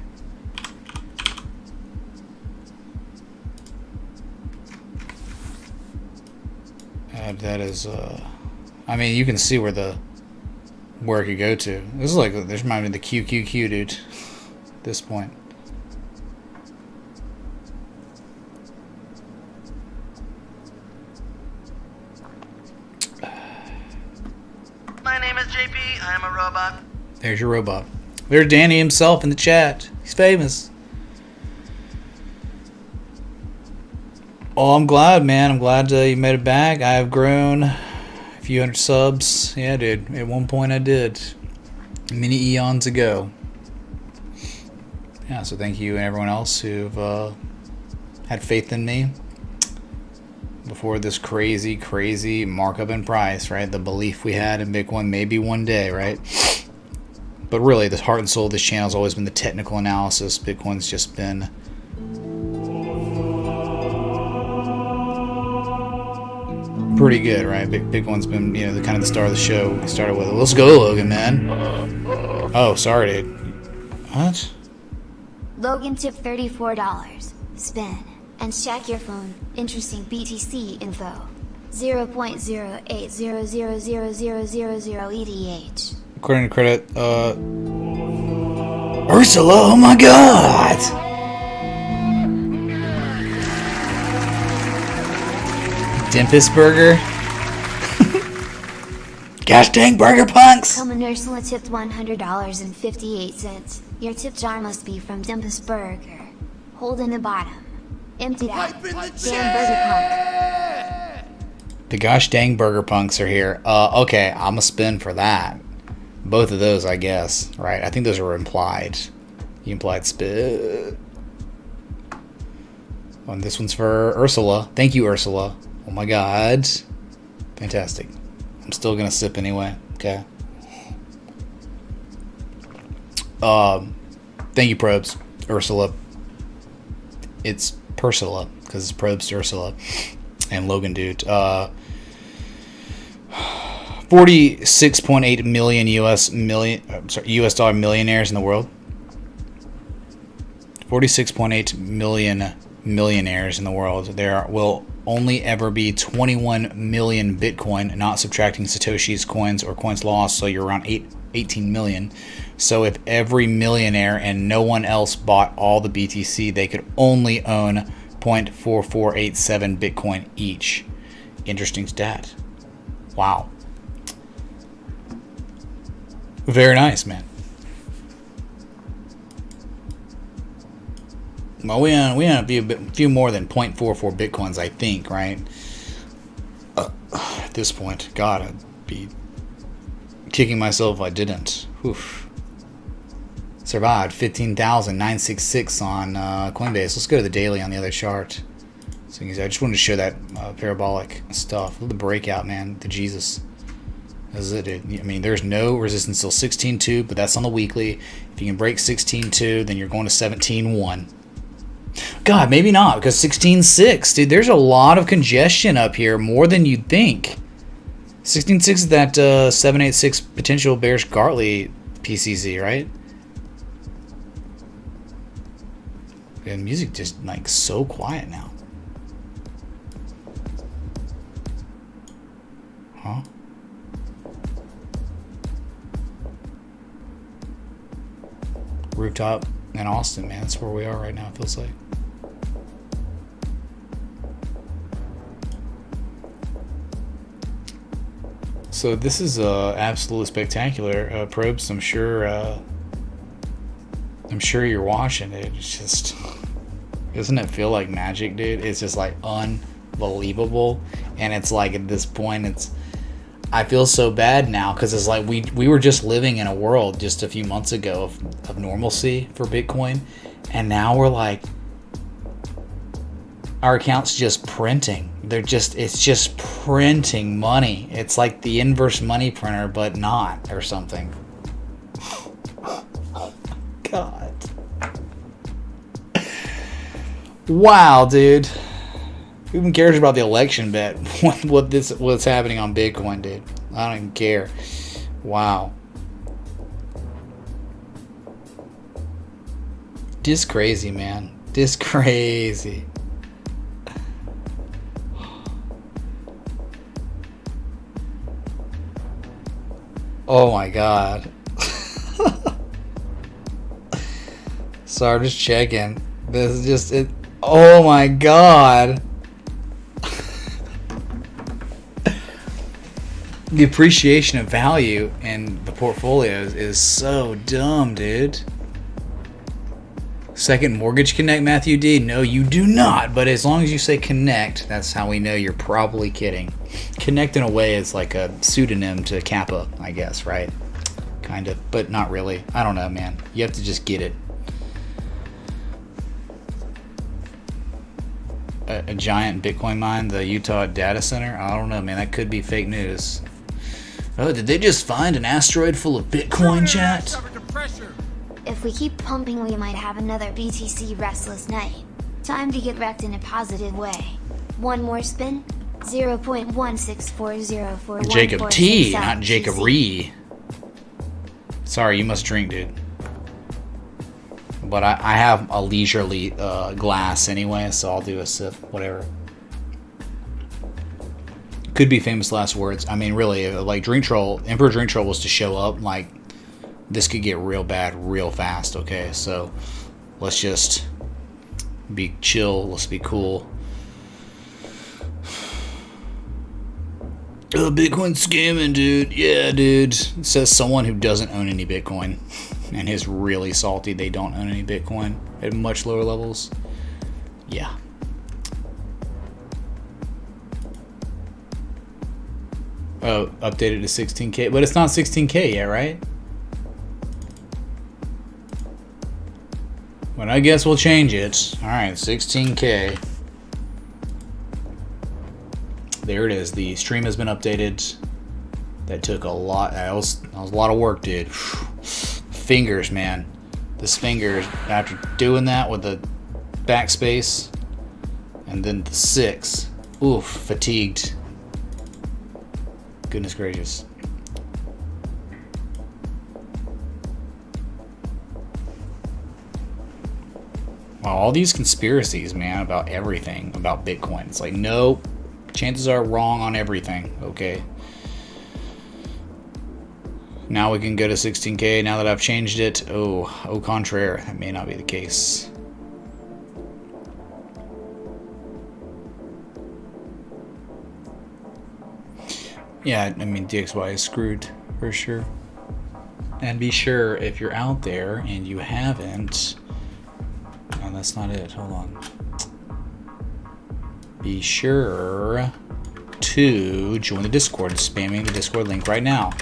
That is, I mean, you can see where it could go to. This is like, this reminds me of the QQQ, dude. At this point. My name is JP. I am a robot. There's your robot. There's Danny himself in the chat. He's famous. Oh, I'm glad, man. I'm glad you made it back. I have grown a few hundred subs. Yeah, dude. At one point I did. Many eons ago. Yeah, so thank you and everyone else who've had faith in me before this crazy, crazy markup in price, right? The belief we had in Bitcoin maybe one day, right? But really, the heart and soul of this channel has always been the technical analysis. Bitcoin's just been pretty good, right? Bitcoin's been, you know, the kind of the star of the show. We started with, let's go, Logan, man. Oh, sorry, dude. What? Logan tipped $34. Spin. And check your phone. Interesting BTC info. 0.08000000 ETH. According to credit, Ursula, oh my god! Dimpus Burger? Gosh dang burger punks! Common Ursula tipped $100.58. Your tip jar must be from Dimpus Burger. Hold in the bottom. Empty out. Damn burger punk. The gosh dang burger punks are here. Okay, I'm a spin for that. Both of those, I guess, right? I think those are implied. You implied spit. And this one's for Ursula. Thank you, Ursula. Oh my god. Fantastic. I'm still gonna sip anyway. Okay. Thank you, Probes. Ursula. It's Persula, because it's Probes to Ursula. And Logan, dude. 46.8 million US dollar millionaires in the world. 46.8 million millionaires in the world. There will only ever be 21 million Bitcoin, not subtracting Satoshi's coins or coins lost, so you're around 18 million. So if every millionaire and no one else bought all the BTC, they could only own 0.4487 Bitcoin each. Interesting stat. Wow. Very nice, man. Well, we own a few more than 0.44 Bitcoins, I think, right? At this point, God, I'd be kicking myself if I didn't. Oof. Survived 15,966 on Coinbase. Let's go to the daily on the other chart. So I just wanted to show that parabolic stuff. Look at the breakout, man. The Jesus. This is it, dude. I mean, there's no resistance till 16.2, but that's on the weekly. If you can break 16.2, then you're going to 17.1. God, maybe not, because 16.6, dude. There's a lot of congestion up here, more than you'd think. 16.6 is that 786 potential bearish Gartley PCZ, right? And music just like so quiet now. Huh? Rooftop in Austin, man. That's where we are right now, it feels like. So this is absolutely spectacular, Probes. I'm sure you're watching it. It's just, doesn't it feel like magic, dude? It's just like unbelievable. And it's like at this point, I feel so bad now because it's like we were just living in a world just a few months ago of normalcy for Bitcoin, and now we're like, our account's just printing. It's just printing money. It's like the inverse money printer, but not, or something. God. Wow, dude. Who even cares about the election bet? What's happening on Bitcoin, dude? I don't even care. Wow. Just crazy, man. Just crazy. Oh my God. Sorry, I'm just checking. This is just it. Oh my God. The appreciation of value in the portfolios is so dumb, dude. Second Mortgage Connect, Matthew D. No, you do not. But as long as you say Connect, that's how we know you're probably kidding. Connect in a way is like a pseudonym to Kappa, I guess, right? Kind of, but not really. I don't know, man. You have to just get it. A giant Bitcoin mine, the Utah data center? I don't know, man. That could be fake news. Oh, did they just find an asteroid full of Bitcoin, chat? If we keep pumping, we might have another BTC restless night. Time to get wrecked in a positive way. One more spin. 0.164041. Jacob T, not Jacob Ree. Sorry, you must drink, dude. But I have a leisurely glass anyway, so I'll do a sip, whatever. Could be famous last words. I mean, really, like Drink Troll, Emperor Drink Troll was to show up, like, this could get real bad real fast, okay? So, let's just be chill, let's be cool. Bitcoin scamming, dude. Yeah, dude. It says someone who doesn't own any Bitcoin and is really salty they don't own any Bitcoin at much lower levels. Yeah. Oh, updated to 16K. But it's not 16K yet, right? But I guess we'll change it. Alright, 16K. There it is. The stream has been updated. That took a lot. That was a lot of work, dude. Fingers, man. This fingers, after doing that with the backspace and then the 6. Oof, fatigued. Goodness gracious. Wow, all these conspiracies, man, about everything, about Bitcoin. It's like, nope. Chances are wrong on everything. Okay. Now we can go to 16K. Now that I've changed it. Au contraire. That may not be the case. Yeah, I mean, DXY is screwed for sure. And be sure, if you're out there and you haven't... No, that's not it. Hold on. Be sure to join the Discord. Spamming the Discord link right now.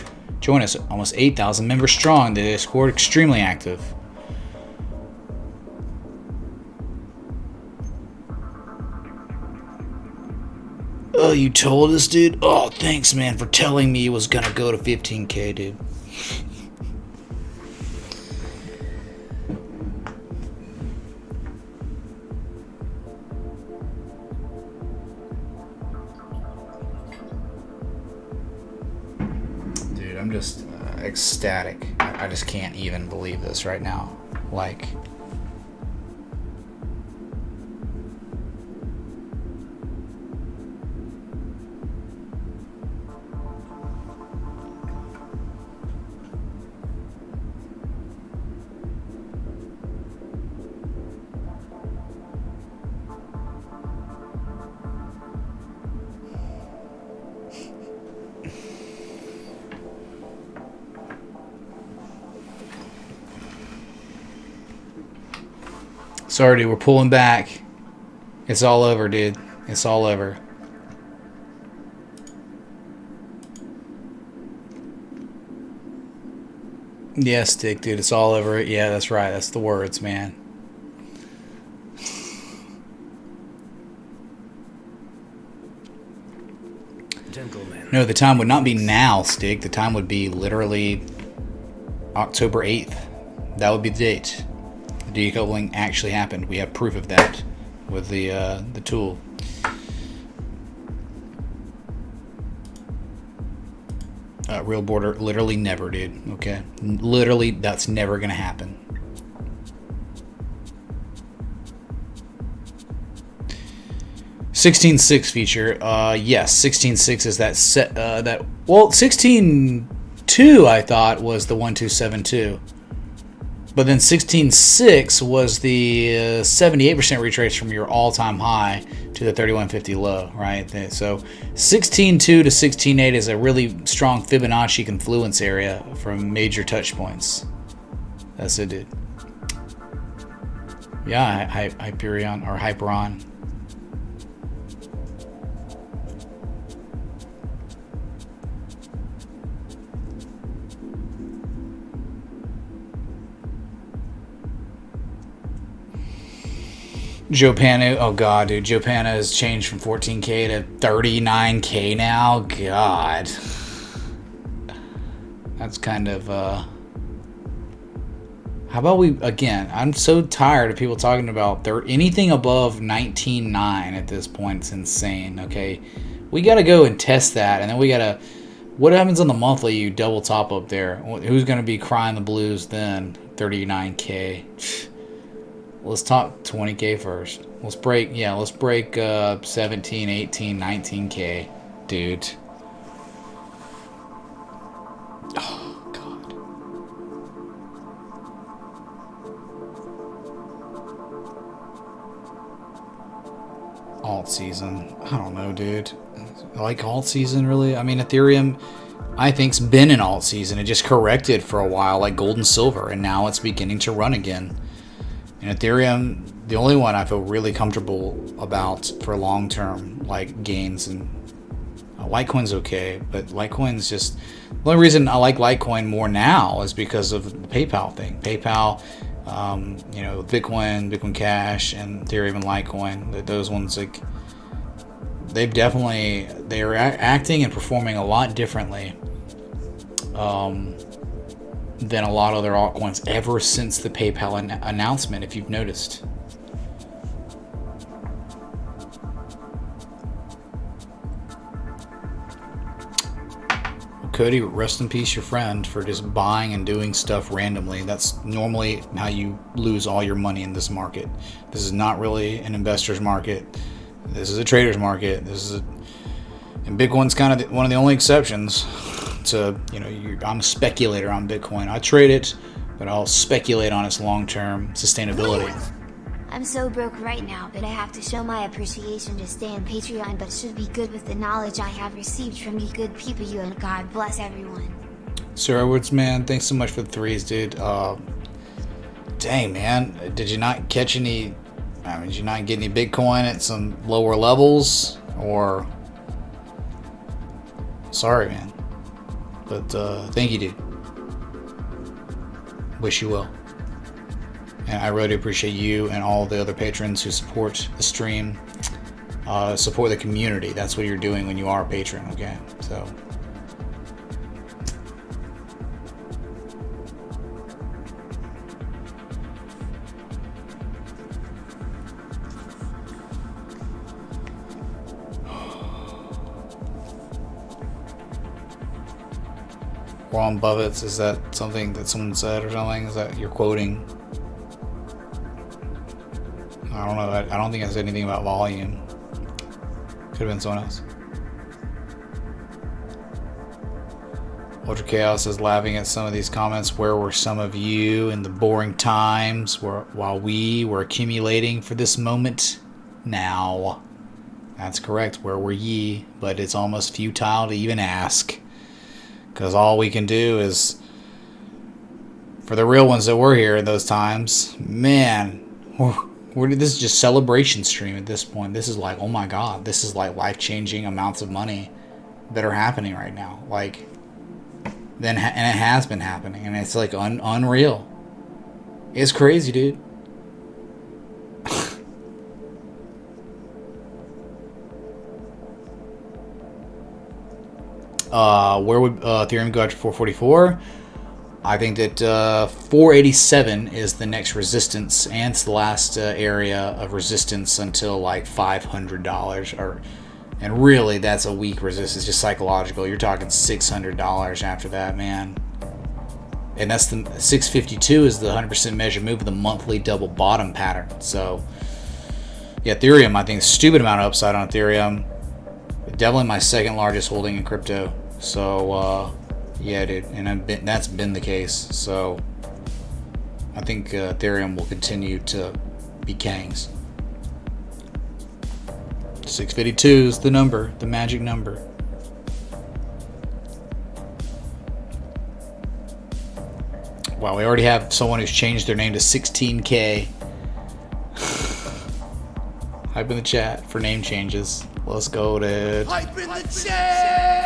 Join us, almost 8,000 members strong. The Discord extremely active. Oh, you told us, dude? Oh, thanks, man, for telling me it was gonna go to 15K, dude. Dude, I'm just ecstatic. I just can't even believe this right now. Like... Sorry, dude, we're pulling back. It's all over, dude. It's all over. Yeah, Stick, dude, it's all over. Yeah, that's right. That's the words, man. Gentlemen. No, the time would not be now, Stick. The time would be literally October 8th. That would be the date. The decoupling actually happened. We have proof of that with the tool. Real border, literally never, dude. Okay, literally, that's never gonna happen. (16.6) feature. Yes, 16.6 is that set. Well, 16.2 I thought was the 1272. But then 16.6 was the 78% retrace from your all-time high to the 3150 low, right? So 16.2 to 16.8 is a really strong Fibonacci confluence area from major touch points. That's it, dude. Yeah, Hyperion or Hyperon. Joe Pano, oh god, dude, Joe Pano has changed from 14K to 39K now. God, that's kind of how about we again? I'm so tired of people talking about anything above 19.9 at this point. It's insane. Okay, we got to go and test that, and then we got to. What happens on the monthly? You double top up there. Who's going to be crying the blues then? 39K. Let's talk 20K first. Let's break 17, 18, 19K, dude. Oh, God. Alt season. I don't know, dude. I like alt season, really. I mean, Ethereum, I think's been in alt season. It just corrected for a while like gold and silver, and now it's beginning to run again. And Ethereum, the only one I feel really comfortable about for long-term like gains, and Litecoin's okay, but Litecoin's just the only reason I like Litecoin more now is because of the PayPal thing. PayPal, Bitcoin Cash, and Ethereum and Litecoin. Those ones, like, they are acting and performing a lot differently than a lot of other altcoins ever since the PayPal announcement, if you've noticed. Cody, rest in peace, your friend, for just buying and doing stuff randomly. That's normally how you lose all your money in this market. This is not really an investor's market. This is a trader's market. And Bitcoin's kind of one of the only exceptions. I'm a speculator on Bitcoin. I trade it, but I'll speculate on its long-term sustainability. I'm so broke right now, but I have to show my appreciation to stay on Patreon, but should be good with the knowledge I have received from you good people, you, and God bless everyone. Sir Edwards, man, thanks so much for the threes, dude. Dang, man, did you not catch any? Did you not get any Bitcoin at some lower levels? Or sorry, man. But thank you, dude. Wish you well. And I really appreciate you and all the other patrons who support the stream, support the community. That's what you're doing when you are a patron, okay? So. Warren Buffett's, is that something that someone said or something? Is that you're quoting? I don't know. I don't think I said anything about volume. Could have been someone else. Ultra Chaos is laughing at some of these comments. Where were some of you in the boring times while we were accumulating for this moment? Now. That's correct. Where were ye? But it's almost futile to even ask. Because all we can do is, for the real ones that were here in those times, man, this is just celebration stream at this point. This is like, oh my God, this is like life-changing amounts of money that are happening right now. Like, and it has been happening, and it's like unreal. It's crazy, dude. Where would Ethereum go after 444? I think that 487 is the next resistance, and it's the last area of resistance until like $500. And really, that's a weak resistance, just psychological. You're talking $600 after that, man. And that's the 652 is the 100% measure move of the monthly double bottom pattern. So, yeah, Ethereum, I think a stupid amount of upside on Ethereum. Definitely my second largest holding in crypto. So, yeah, dude, and that's been the case. So, I think Ethereum will continue to be kings. 652 is the number, the magic number. Wow, we already have someone who's changed their name to 16K. Hype in the chat for name changes. Let's go to Hype in the chat!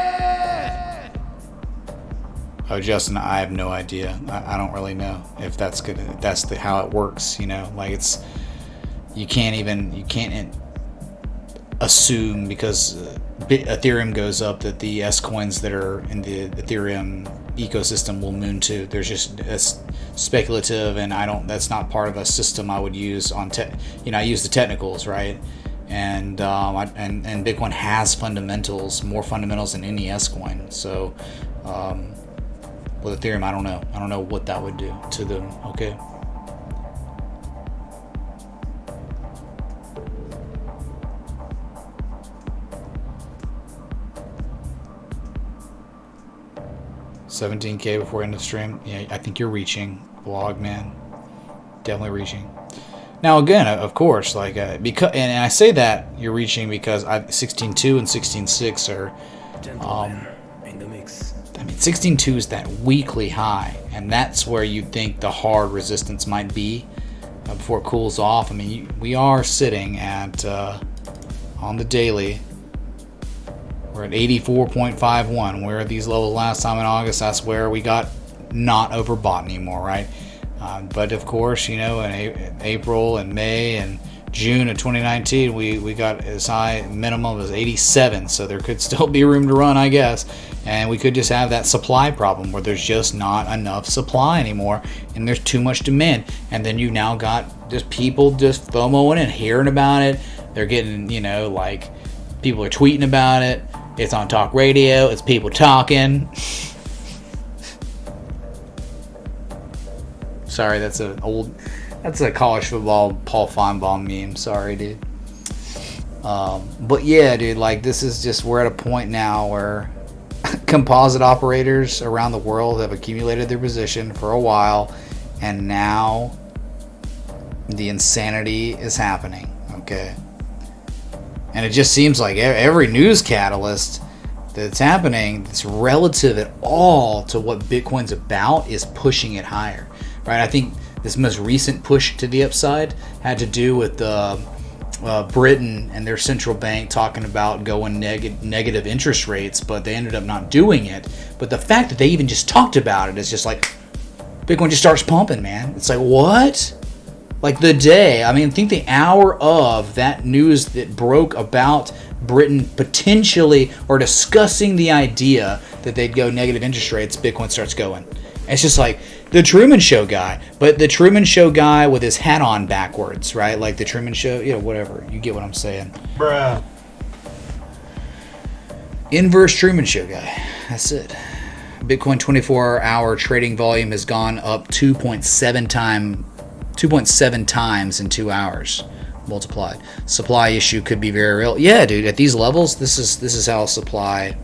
Oh, Justin, I have no idea. I don't really know if that's good. That's how it works, you know. Like it's you can't assume because Ethereum goes up that the S coins that are in the Ethereum ecosystem will moon too. There's just it's speculative, and that's not part of a system I would use on I use the technicals, right? And and Bitcoin has fundamentals, more fundamentals than any S coin. So with Ethereum, I don't know what that would do to them. Okay. $17K before end of stream. Yeah, I think you're reaching, Blog Man. Definitely reaching. Now again, of course, like because, and I say that you're reaching because 16.2 and 16.6 are. In the mix. I mean, 16.2 is that weekly high, and that's where you think the hard resistance might be before it cools off. I mean, we are sitting at on the daily. We're at 84.51. Where are these levels last time in August? That's where we got not overbought anymore, right? But of course, in April and May and June of 2019, we got as high minimum as 87. So there could still be room to run, I guess. And we could just have that supply problem where there's just not enough supply anymore, and there's too much demand. And then you now got just people just FOMOing and hearing about it. They're getting, like people are tweeting about it. It's on talk radio. It's people talking. Sorry, that's a college football Paul Feinbaum meme. Sorry, dude. But yeah, dude, like this is just, we're at a point now where composite operators around the world have accumulated their position for a while, and now the insanity is happening. Okay. And it just seems like every news catalyst that's happening that's relative at all to what Bitcoin's about is pushing it higher, right? I think this most recent push to the upside had to do with the Britain and their central bank talking about going negative interest rates, but they ended up not doing it. But the fact that they even just talked about it is just like, Bitcoin just starts pumping, man. It's like, what? Like the day, I mean, think the hour of that news that broke about Britain potentially or discussing the idea that they'd go negative interest rates, Bitcoin starts going. It's just like the Truman Show guy, but the Truman Show guy with his hat on backwards, right? Like the Truman Show, whatever. You get what I'm saying. Bruh. Inverse Truman Show guy. That's it. Bitcoin 24-hour trading volume has gone up 2.7 times in 2 hours multiplied. Supply issue could be very real. Yeah, dude. At these levels, this is how supply.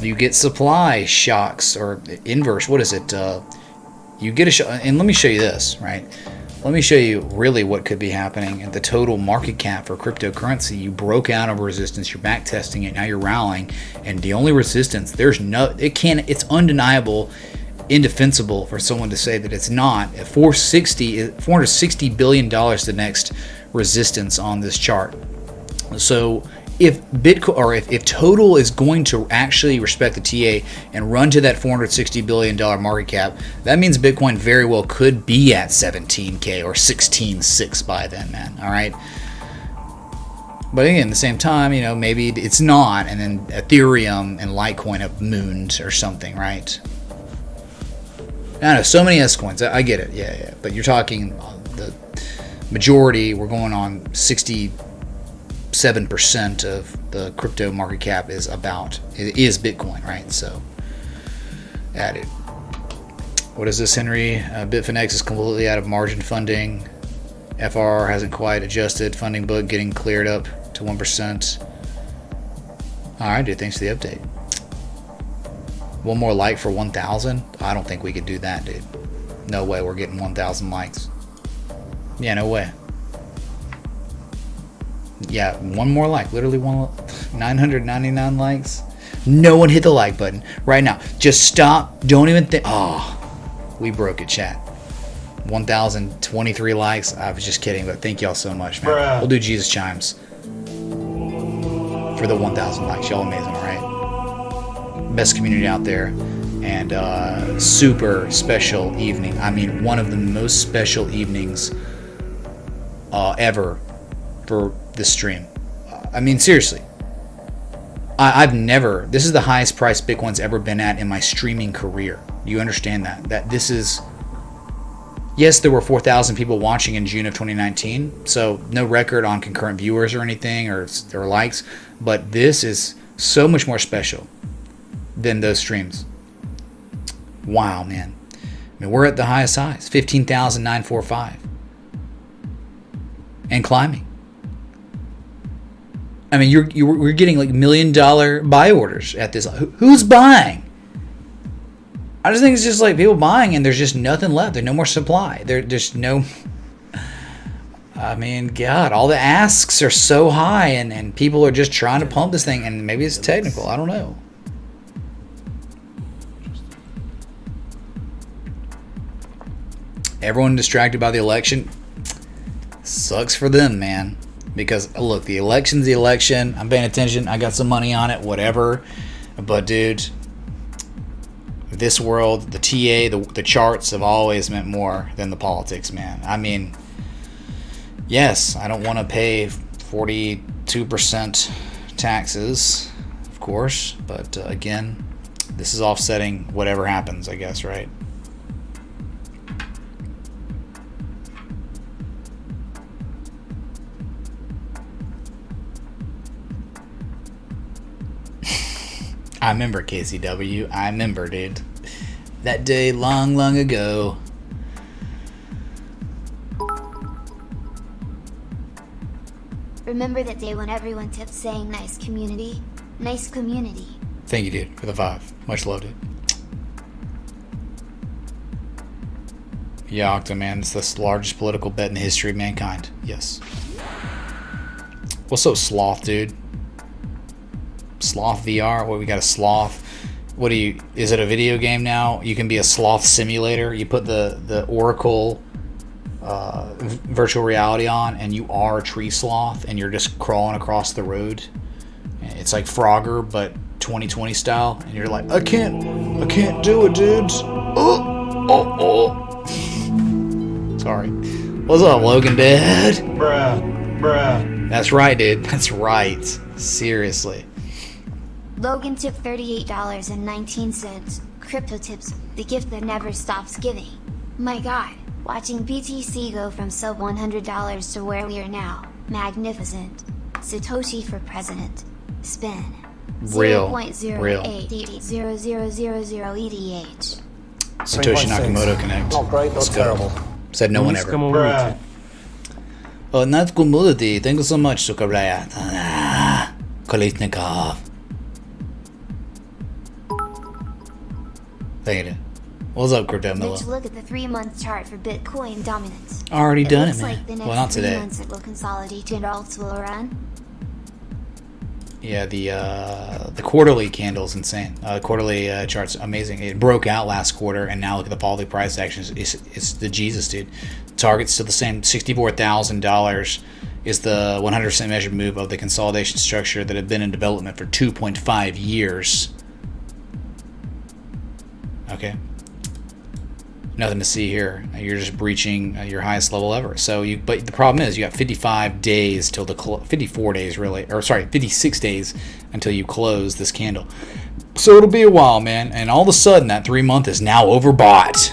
You get supply shocks or inverse. What is it? You get a shock, and let me show you this. Right. Let me show you really what could be happening at the total market cap for cryptocurrency. You broke out of resistance. You're back testing it. Now you're rallying, and the only resistance it's undeniable, indefensible for someone to say that it's not. At $460 billion the next resistance on this chart. So if Bitcoin or if Total is going to actually respect the TA and run to that $460 billion market cap, that means Bitcoin very well could be at 17K or 16.6 by then, man. All right. But again, at the same time, maybe it's not, and then Ethereum and Litecoin have mooned or something, right? I don't know, so many S coins. I get it, yeah. But you're talking the majority. We're going on 67% of the crypto market cap is Bitcoin, right? So, added. What is this, Henry? Bitfinex is completely out of margin funding. FRR hasn't quite adjusted. Funding book getting cleared up to 1%. All right, dude. Thanks for the update. One more like for 1,000? I don't think we could do that, dude. No way we're getting 1,000 likes. Yeah, no way. Yeah, one more like. Literally 999 likes. No one hit the like button right now. Just stop. Don't even think. Oh, we broke it, chat. 1,023 likes. I was just kidding, but thank y'all so much, man. Bruh. We'll do Jesus chimes for the 1,000 likes. Y'all amazing, all right? Best community out there, and super special evening. I mean, one of the most special evenings ever for this stream. I mean, seriously. I've never. This is the highest price Bitcoin's ever been at in my streaming career. Do you understand that? That this is. Yes, there were 4,000 people watching in June of 2019, so no record on concurrent viewers or anything or likes, but this is so much more special than those streams. Wow, man. I mean, we're at the highest highs, 15,945. And climbing. I mean, we're getting like $1 million buy orders at this. Who's buying? I just think it's just like people buying and there's just nothing left. There's no more supply. There's no... I mean, God, all the asks are so high and people are just trying to pump this thing, and maybe it's technical. I don't know. Everyone distracted by the election. Sucks for them, man. Because, look, the election's the election. I'm paying attention. I got some money on it, whatever. But, dude, this world, the TA, the charts have always meant more than the politics, man. I mean, yes, I don't want to pay 42% taxes, of course. But, again, this is offsetting whatever happens, I guess, right? I remember KCW. I remember, dude. That day long, long ago. Remember that day when everyone kept saying nice community? Nice community. Thank you, dude, for the 5. Much loved it. Yeah, Octoman, it's the largest political bet in the history of mankind. Yes. What's up, Sloth, dude? Sloth VR? What, we got a sloth? What is it a video game now? You can be a sloth simulator. You put the Oracle virtual reality on, and you are a tree sloth, and you're just crawling across the road. It's like Frogger, but 2020 style, and you're like, I can't do it, dudes. Oh. Sorry. What's up, Logan, Dad? Bruh. That's right, dude. That's right. Seriously. Logan tipped $38.19. Crypto tips, the gift that never stops giving. My god, watching BTC go from sub $100 to where we are now. Magnificent. Satoshi for president. Spin. Real. 0.08880000 ETH. Satoshi Nakamoto Connect. Not great, not terrible. Said no one ever. Bruh. Oh, not community. Thank you so much, Sukaraya. Kolitnikov. Thank you. What's up, Crypto Milla? Let's look at the 3-month chart for Bitcoin dominance. Already done it, looks man. like the next Well, not 3 today. months it will consolidate and alts will run. Yeah, the quarterly candle's insane. Quarterly chart's amazing. It broke out last quarter, and now look at the volatile price action. It's the Jesus, dude. Target's still the same. $64,000 is the 100% measured move of the consolidation structure that had been in development for 2.5 years. Okay. Nothing to see here. You're just breaching your highest level ever. But the problem is you got 55 days till 54 days really, or sorry, 56 days until you close this candle. So it'll be a while, man. And all of a sudden, that 3-month is now overbought.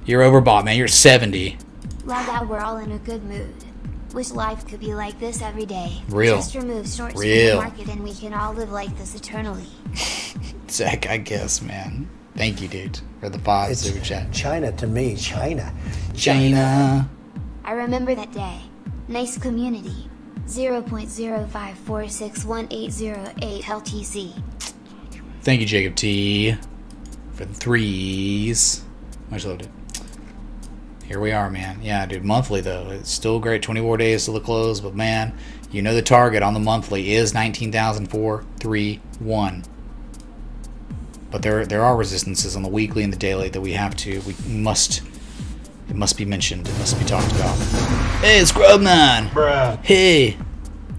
You're overbought, man. You're 70. Log out, we're all in a good mood. Wish life could be like this every day. Real. Just remove shorts Real. from the market and we can all live like this eternally. Zach, I guess, man. Thank you, dude, for the 5 super chat. China to me, China. China. I remember that day. Nice community. 0.054618808 LTC. Thank you, Jacob T, for the 3s. Much love, dude. Here we are, man. Yeah, dude, monthly, though. It's still great. 24 days till the close, but, man, you know the target on the monthly is 19,431. But there are resistances on the weekly and the daily that it must be mentioned. It must be talked about. Hey, it's Grubman! Bruh. Hey!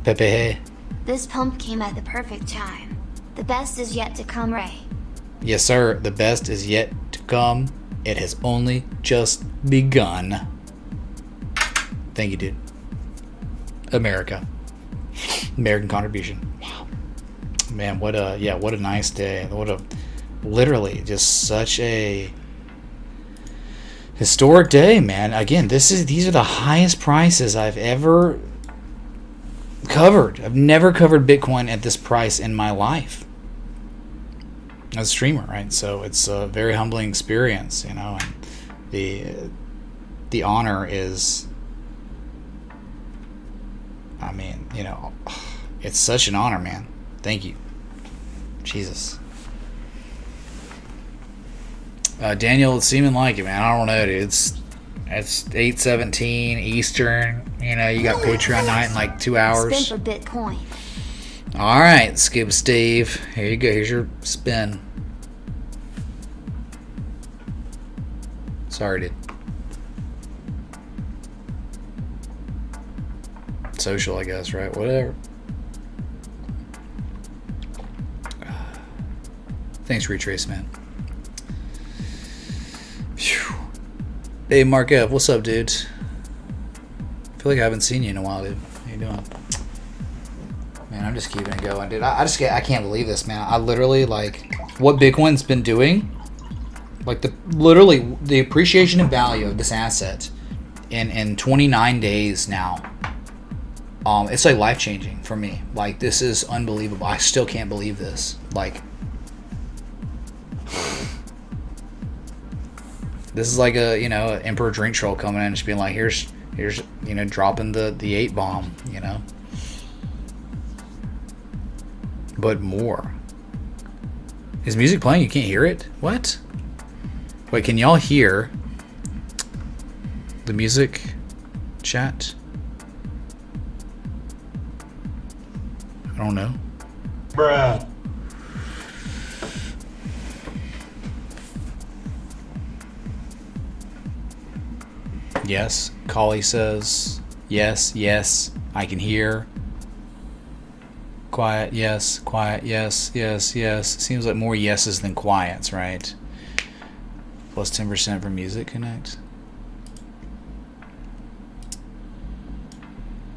Pepe, hey. This pump came at the perfect time. The best is yet to come, Ray. Yes, sir. The best is yet to come. It has only just begun. Thank you, dude. America. American contribution. Wow. Man, what a nice day. Literally just such a historic day, man. Again, these are the highest prices I've ever covered. I've never covered Bitcoin at this price in my life as a streamer, right? So it's a very humbling experience, you know, and the honor is, I mean, you know, it's such an honor, man. Thank you. Jesus. Daniel, it's seeming like it, man. I don't know, dude. It's 8:17 Eastern. You know, you got Patreon night in like 2 hours. Spin for Bitcoin. All right, Skip Steve. Here you go. Here's your spin. Sorry, dude. Social, I guess, right? Whatever. Thanks, Retrace, man. Phew. Hey, Mark F, what's up, dude? I feel like I haven't seen you in a while, dude. How you doing? Man, I'm just keeping it going, dude. I can't believe this, man. I literally, like, what Bitcoin's been doing, like, the appreciation and value of this asset in 29 days now, it's, like, life-changing for me. Like, this is unbelievable. I still can't believe this. Like, this is like a, you know, Emperor Drink Troll coming in and just being like, here's, you know, dropping the 8 bomb, you know. But more. Is music playing? You can't hear it? What? Wait, can y'all hear the music chat? I don't know. Bruh. Yes. Collie says yes, yes. I can hear. Quiet, yes. Quiet, yes, yes, yes. Seems like more yeses than quiets, right? Plus 10% for Music Connect.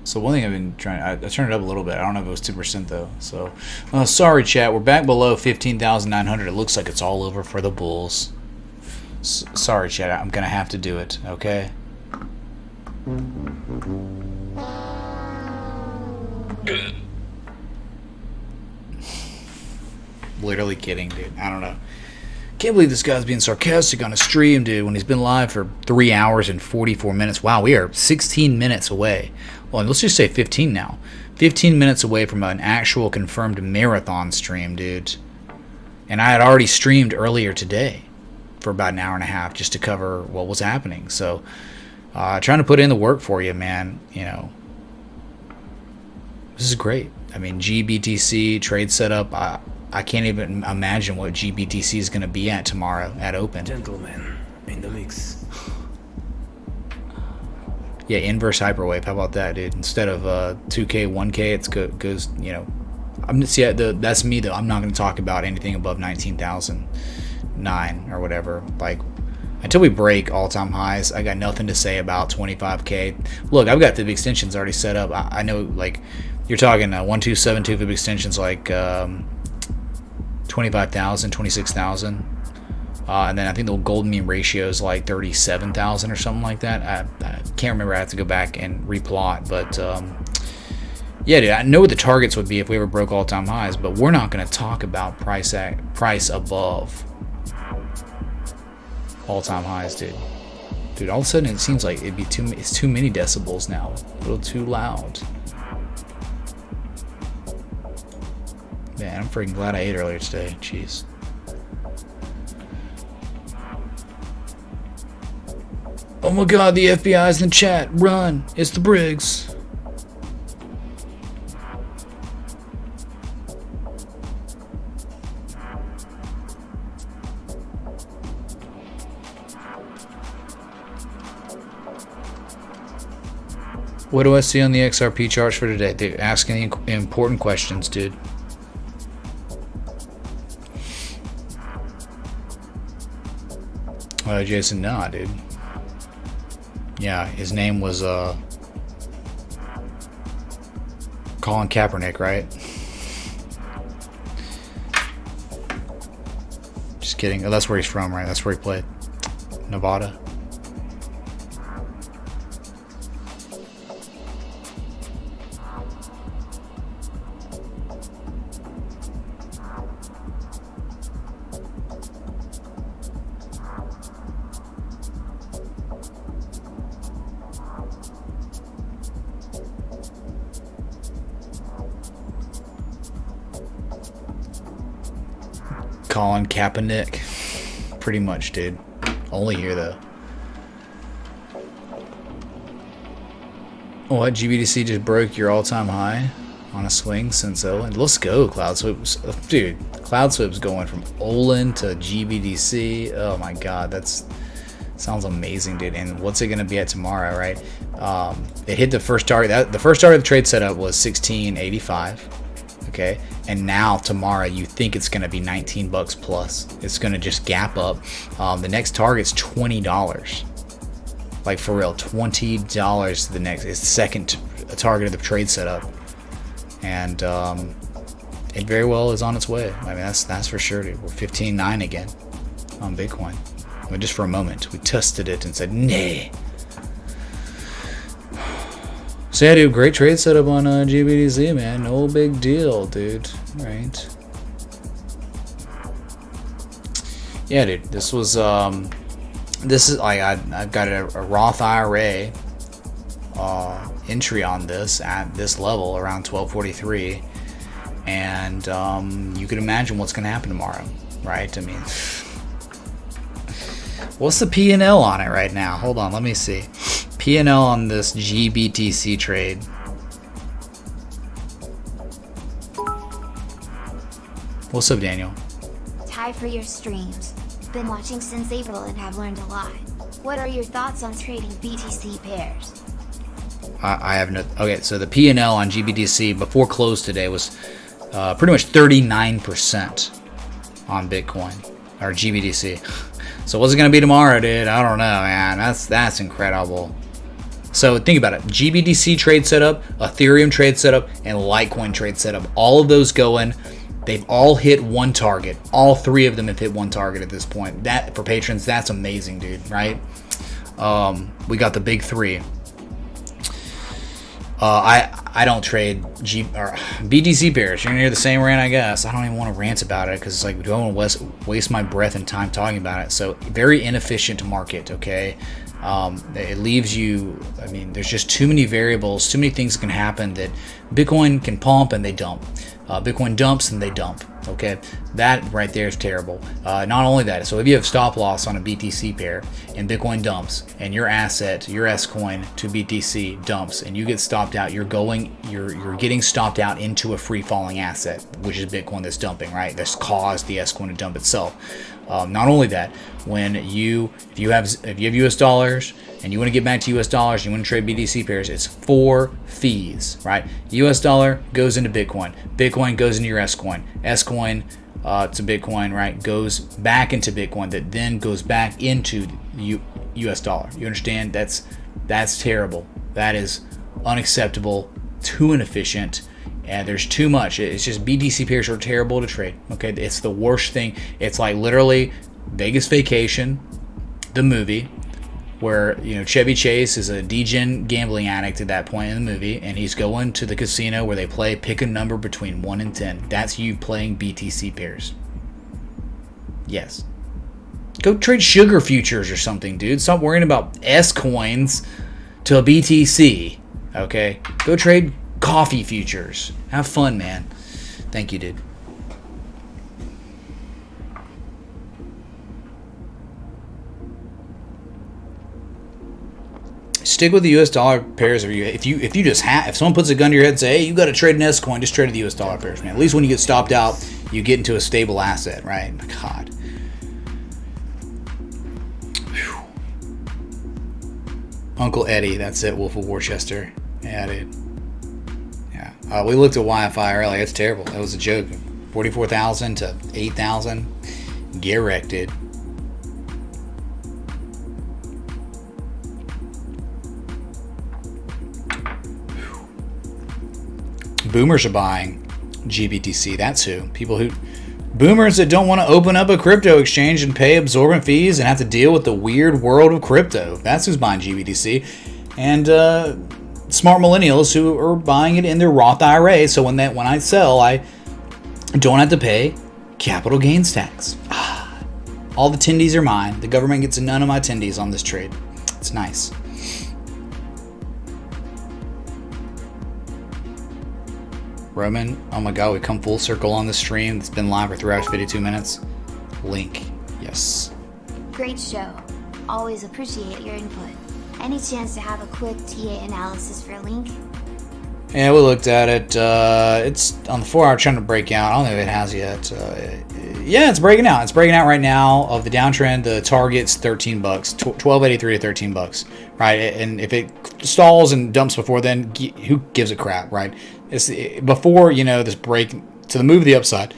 So one thing I've been trying, I turned it up a little bit. I don't know if it was 2% though. So, sorry chat, we're back below 15,900. It looks like it's all over for the Bulls. Sorry chat, I'm gonna have to do it. Okay. Literally kidding, dude. I don't know. Can't believe this guy's being sarcastic on a stream, dude, when he's been live for 3 hours and 44 minutes. Wow, we are 16 minutes away. Well, let's just say 15 now. 15 minutes away from an actual confirmed marathon stream, dude. And I had already streamed earlier today for about an hour and a half just to cover what was happening. So, trying to put in the work for you, man. You know, this is great. I mean, GBTC trade setup. I can't even imagine what GBTC is going to be at tomorrow at Open. Gentlemen, in the mix. Yeah, inverse hyperwave. How about that, dude? Instead of 2K, 1K, it goes. You know, that's me though. I'm not going to talk about anything above 19,009 or whatever. Like, until we break all-time highs, I got nothing to say about 25K. Look, I've got fib extensions already set up. I know, like, you're talking 1272 fib extensions, like 25,000, 26,000. And then I think the golden mean ratio is like 37,000 or something like that. I can't remember. I have to go back and replot. But yeah, dude, I know what the targets would be if we ever broke all-time highs. But we're not going to talk about price above all-time highs, dude. Dude, all of a sudden it seems like it's too many decibels now. A little too loud. Man, I'm freaking glad I ate earlier today. Jeez. Oh my god, the FBI's in the chat. Run. It's the Briggs. What do I see on the XRP charts for today? Dude, asking important questions, dude. Jason, nah, dude. Yeah, his name was Colin Kaepernick, right? Just kidding. Oh, that's where he's from, right? That's where he played. Nevada. Colin Kaepernick. Pretty much, dude. Only here, though. What? GBTC just broke your all-time high on a swing since Olin? Let's go, Cloud Sweeps. Dude, Cloud Sweeps going from Olin to GBTC. Oh my god, that's... sounds amazing, dude. And what's it going to be at tomorrow, right? It hit the first target. The first target of the trade setup was 1685. Okay, and now tomorrow you think it's going to be $19 plus. It's going to just gap up. The next target's $20. Like, for real, $20 to the next. It's the second target of the trade setup, and it very well is on its way. I mean, that's for sure, dude. We're 15.9 again on Bitcoin. But just for a moment, we tested it and said, nay. So yeah, dude, great trade setup on GBTC, man. No big deal, dude. Right? Yeah, dude. This was this is like I've got a Roth IRA entry on this at this level around 1243, and you can imagine what's going to happen tomorrow, right? I mean, what's the P&L on it right now? Hold on, let me see. P&L on this GBTC trade. What's up, Daniel? Hi for your streams. Been watching since April and have learned a lot. What are your thoughts on trading BTC pairs? I have no. Okay, so the P&L on GBTC before close today was pretty much 39% on Bitcoin or GBTC. So what's it gonna be tomorrow, dude? I don't know, man. That's incredible. So think about it: GBTC trade setup, Ethereum trade setup, and Litecoin trade setup. All of those going. They've all hit one target. All three of them have hit one target at this point. That for patrons, that's amazing, dude. Right? We got the big three. I don't trade BTC pairs. You're gonna hear the same rant, I guess. I don't even want to rant about it because it's like I don't want to waste my breath and time talking about it. So very inefficient market. Okay, it leaves you. I mean, there's just too many variables, too many things can happen that Bitcoin can pump and they dump. Bitcoin dumps and they dump. Okay, that right there is terrible. Not only that, so if you have stop loss on a BTC pair and Bitcoin dumps and your asset, your S coin to BTC dumps and you get stopped out, you're getting stopped out into a free falling asset, which is Bitcoin that's dumping, right? That's caused the S coin to dump itself. Not only that, if you have US dollars and you want to get back to US dollars, you want to trade BTC pairs, it's 4 fees, right? US dollar goes into Bitcoin. Bitcoin goes into your S coin. S coin to Bitcoin, right? Goes back into Bitcoin that then goes back into US dollar. You understand? That's terrible. That is unacceptable, too inefficient. And there's too much. It's just BTC pairs are terrible to trade. Okay, it's the worst thing. It's like literally Vegas Vacation, the movie, where Chevy Chase is a degen gambling addict at that point in the movie, and he's going to the casino where they pick a number between 1 and 10. That's you playing BTC pairs. Yes. Go trade sugar futures or something, dude. Stop worrying about S coins to a BTC. Okay, go trade coffee futures. Have fun, man. Thank you, dude. Stick with the US dollar pairs. If someone puts a gun to your head and say, hey, you got to trade an S coin, just trade the US dollar pairs, man. At least when you get stopped out, you get into a stable asset, right? God. Whew. Uncle Eddie, that's it, Wolf of Worcester. Yeah, dude. Yeah. We looked at Wi-Fi earlier. It's terrible. That was a joke. 44,000 to 8,000. Get wrecked, dude. Boomers are buying GBTC. That's who. Boomers that don't want to open up a crypto exchange and pay absorbent fees and have to deal with the weird world of crypto. That's who's buying GBTC. And smart millennials who are buying it in their Roth IRA. So when I sell, I don't have to pay capital gains tax. All the tendies are mine. The government gets none of my tendies on this trade. It's nice. Roman, oh my god, we come full circle on the stream. It's been live for 3 hours 52 minutes. Link, yes. Great show. Always appreciate your input. Any chance to have a quick TA analysis for Link? Yeah, we looked at it. It's on the 4-hour trend to break out. I don't know if it has yet. Yeah, it's breaking out. It's breaking out right now. Of the downtrend, the target's $13, $12.83 to $13, right? And if it stalls and dumps before then, who gives a crap, right? It's before this break to the move to the upside.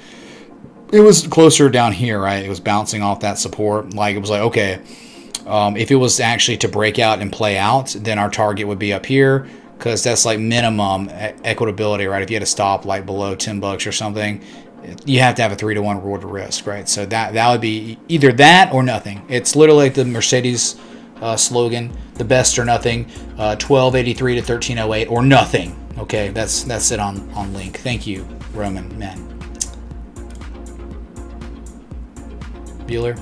It was closer down here, right? It was bouncing off that support. Like it was like, okay, if it was actually to break out and play out, then our target would be up here. Because that's like minimum equitability, right? If you had to stop like below $10 or something, you have to have a 3-to-1 reward to risk, right? So that would be either that or nothing. It's literally like the Mercedes slogan, the best or nothing, 1283 to 1308 or nothing. Okay, that's it on Link. Thank you, Roman man. Bueller.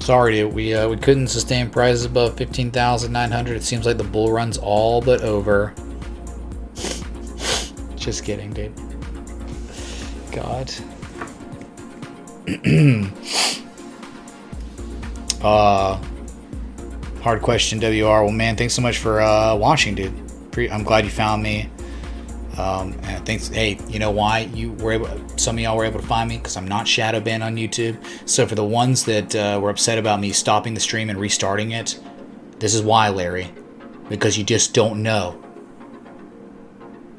Sorry, dude. We couldn't sustain prices above 15,900. It seems like the bull run's all but over. Just kidding, dude. God. Hard question, WR. Well, man, thanks so much for watching, dude. I'm glad you found me. And I think, hey, you know why some of y'all were able to find me? Because I'm not shadow banned on YouTube. So for the ones that were upset about me stopping the stream and restarting it, this is why, Larry. Because you just don't know.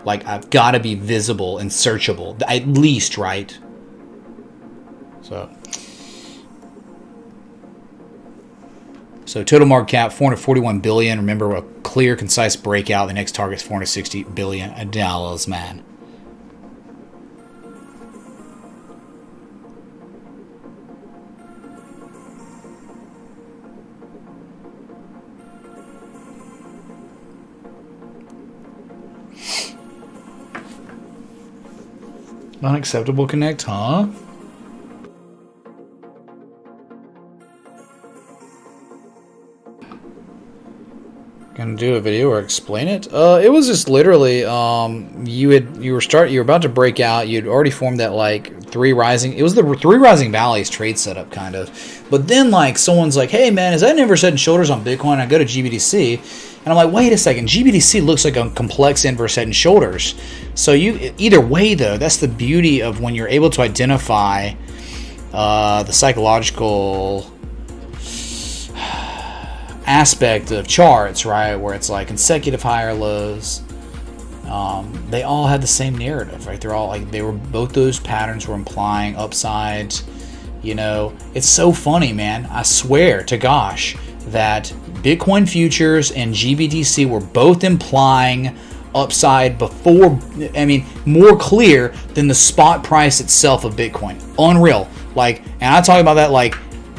Like, I've got to be visible and searchable, at least, right? So total market cap, $441 billion. Remember, a clear, concise breakout. The next target's $460 billion, man. Unacceptable connect, huh? Gonna do a video or explain it? It was just literally you were about to break out. You'd already formed that like three rising valleys trade setup kind of, but then like someone's like, hey man, is that an inverse head and shoulders on Bitcoin? I go to GBTC and I'm like, wait a second, GBTC looks like a complex inverse head and shoulders. So either way though, that's the beauty of when you're able to identify the psychological aspect of charts, right, where it's like consecutive higher lows. They all had the same narrative, right? They're all like, both those patterns were implying upside. You know, it's so funny, man. I swear to gosh that Bitcoin futures and GBTC were both implying upside before, I mean, more clear than the spot price itself of Bitcoin. Unreal. Like, and I talk about that like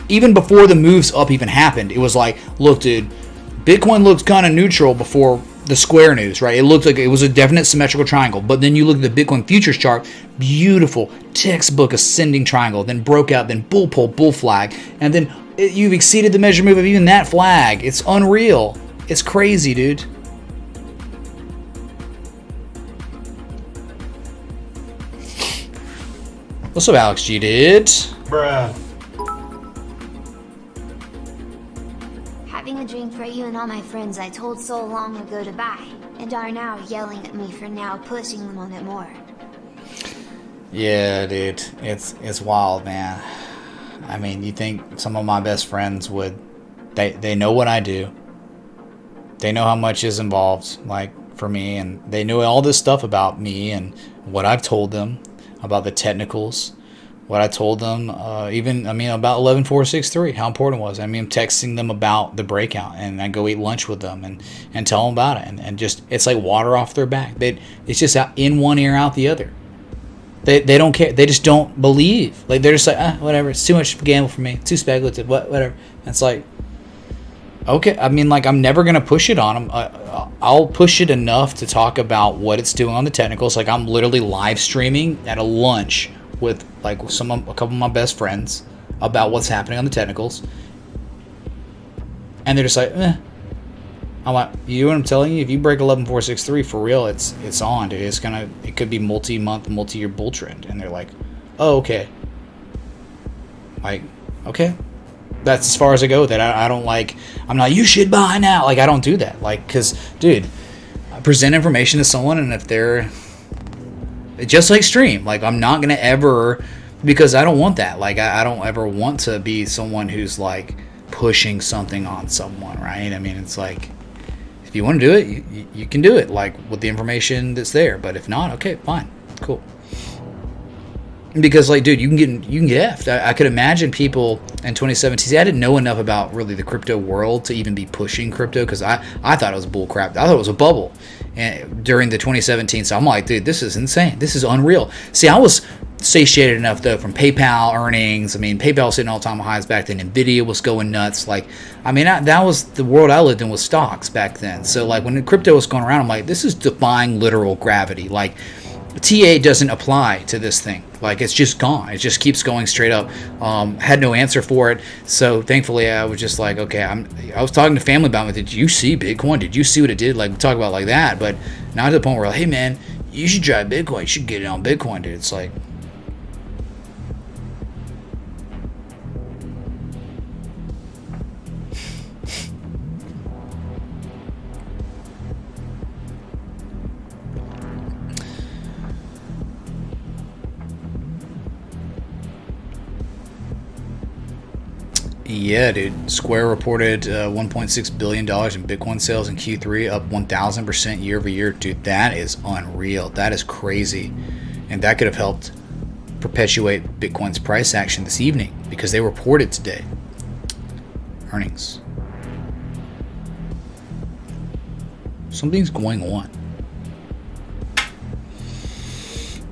even before the moves up even happened. It was like, look, dude, Bitcoin looked kind of neutral before the square news, right? It looked like it was a definite symmetrical triangle. But then you look at the Bitcoin futures chart, beautiful textbook ascending triangle, then broke out, then bull pull, bull flag, and then you've exceeded the measure move of even that flag. It's unreal. It's crazy, dude. What's up, Alex G, dude? Bruh. Having a drink for you and all my friends I told so long ago to buy, and are now yelling at me for now pushing them on it more. Yeah, dude, it's wild, man. I mean, you think some of my best friends would, they know what I do. They know how much is involved, like, for me, and they know all this stuff about me and what I've told them about the technicals. What I told them, about 11463, how important it was. I mean, I'm texting them about the breakout, and I go eat lunch with them and tell them about it, and just, it's like water off their back. It's just out in one ear, out the other. They don't care. They just don't believe. Like, they're just like, whatever. It's too much gamble for me. Too speculative. Whatever. And it's like, okay. I mean, like, I'm never gonna push it on them. I'll push it enough to talk about what it's doing on the technicals. Like, I'm literally live streaming at a lunch with like a couple of my best friends about what's happening on the technicals, and they're just like, I'm like, you know what I'm telling you? If you break 11463 for real, it's on, dude. It could be multi-month, multi-year bull trend, and they're like, oh, okay. Like, okay, that's as far as I go with that. I don't like. I'm not. You should buy now. Like, I don't do that. Like, cause, dude, I present information to someone, and if they're just like stream, like, I'm not gonna ever, because I don't want that. Like, I don't ever want to be someone who's like pushing something on someone, right? I mean, it's like, if you want to do it, you can do it, like, with the information that's there. But if not, okay, fine, cool. Because, like, dude, you can get effed. I could imagine people in 2017. See, I didn't know enough about really the crypto world to even be pushing crypto, because I thought it was bull crap. I thought it was a bubble during the 2017. So I'm like, dude, this is insane. This is unreal. See, I was satiated enough though from PayPal earnings. I mean, PayPal was hitting all-time highs back then. Nvidia was going nuts. Like, I mean, that was the world I lived in, with stocks back then. So, like, when the crypto was going around, I'm like, this is defying literal gravity. Like, TA doesn't apply to this thing. Like, it's just gone. It just keeps going straight up. Had no answer for it. So thankfully, I was just like, okay, I was talking to family about it. Did you see Bitcoin? Did you see what it did? Like, we talk about like that, but not to the point where, like, hey man, you should try Bitcoin. You should get it on Bitcoin, dude. It's like, Yeah, dude. Square reported $1.6 billion in Bitcoin sales in Q3, up 1,000% year over year. Dude, that is unreal. That is crazy. And that could have helped perpetuate Bitcoin's price action this evening because they reported today. Earnings. Something's going on.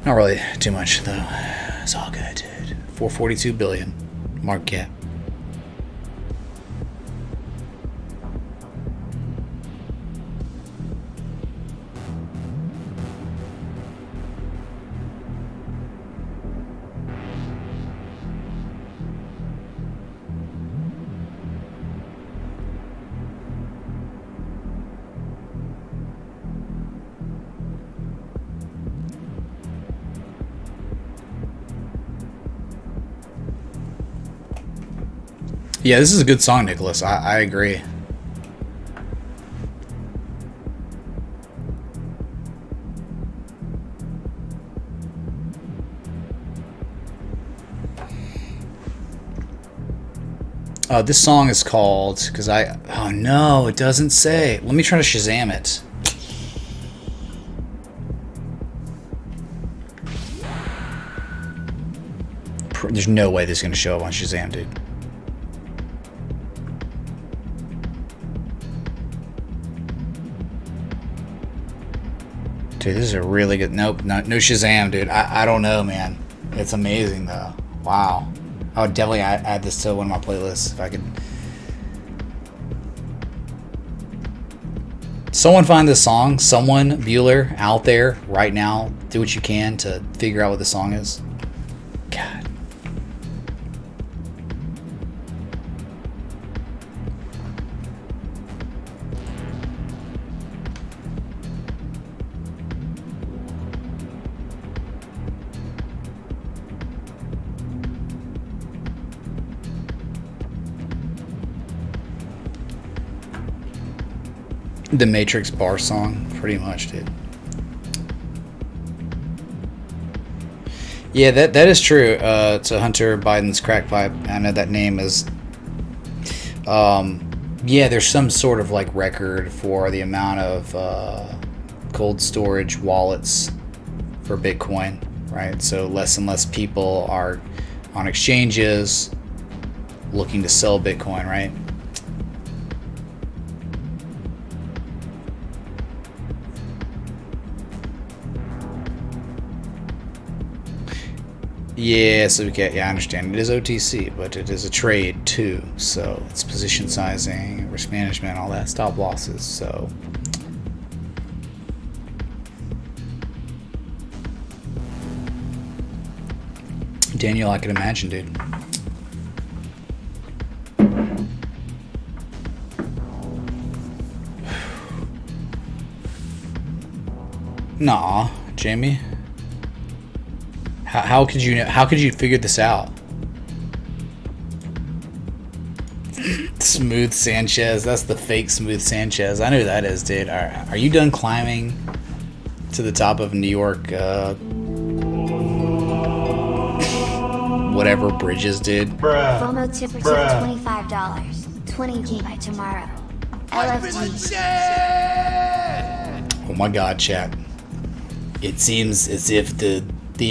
Not really too much, though. It's all good, dude. 442 billion market cap. Yeah, this is a good song, Nicholas. I agree. This song is called, because oh no, it doesn't say. Let me try to Shazam it. There's no way this is going to show up on Shazam, dude. Dude, this is a really good... Nope, no Shazam, dude. I don't know, man. It's amazing, though. Wow. I would definitely add this to one of my playlists if I could. Someone find this song. Someone, Bueller, out there right now. Do what you can to figure out what the song is. God. The Matrix bar song, pretty much, dude. Yeah, that is true. It's Hunter Biden's crack pipe. I know that name is. Yeah, there's some sort of like record for the amount of cold storage wallets for Bitcoin, right? So less and less people are on exchanges looking to sell Bitcoin, right? Yeah, so okay, yeah, I understand. It is OTC, but it is a trade too. So it's position sizing, risk management, all that, stop losses. So Daniel, I can imagine, dude. Nah, Jamie. How could you figure this out? Smooth Sanchez, that's the fake Smooth Sanchez. I know who that is, dude. Are you done climbing to the top of New York? Whatever bridges, dude. FOMO tip for $25. 20K by tomorrow. LFG. Oh my God, chat. It seems as if the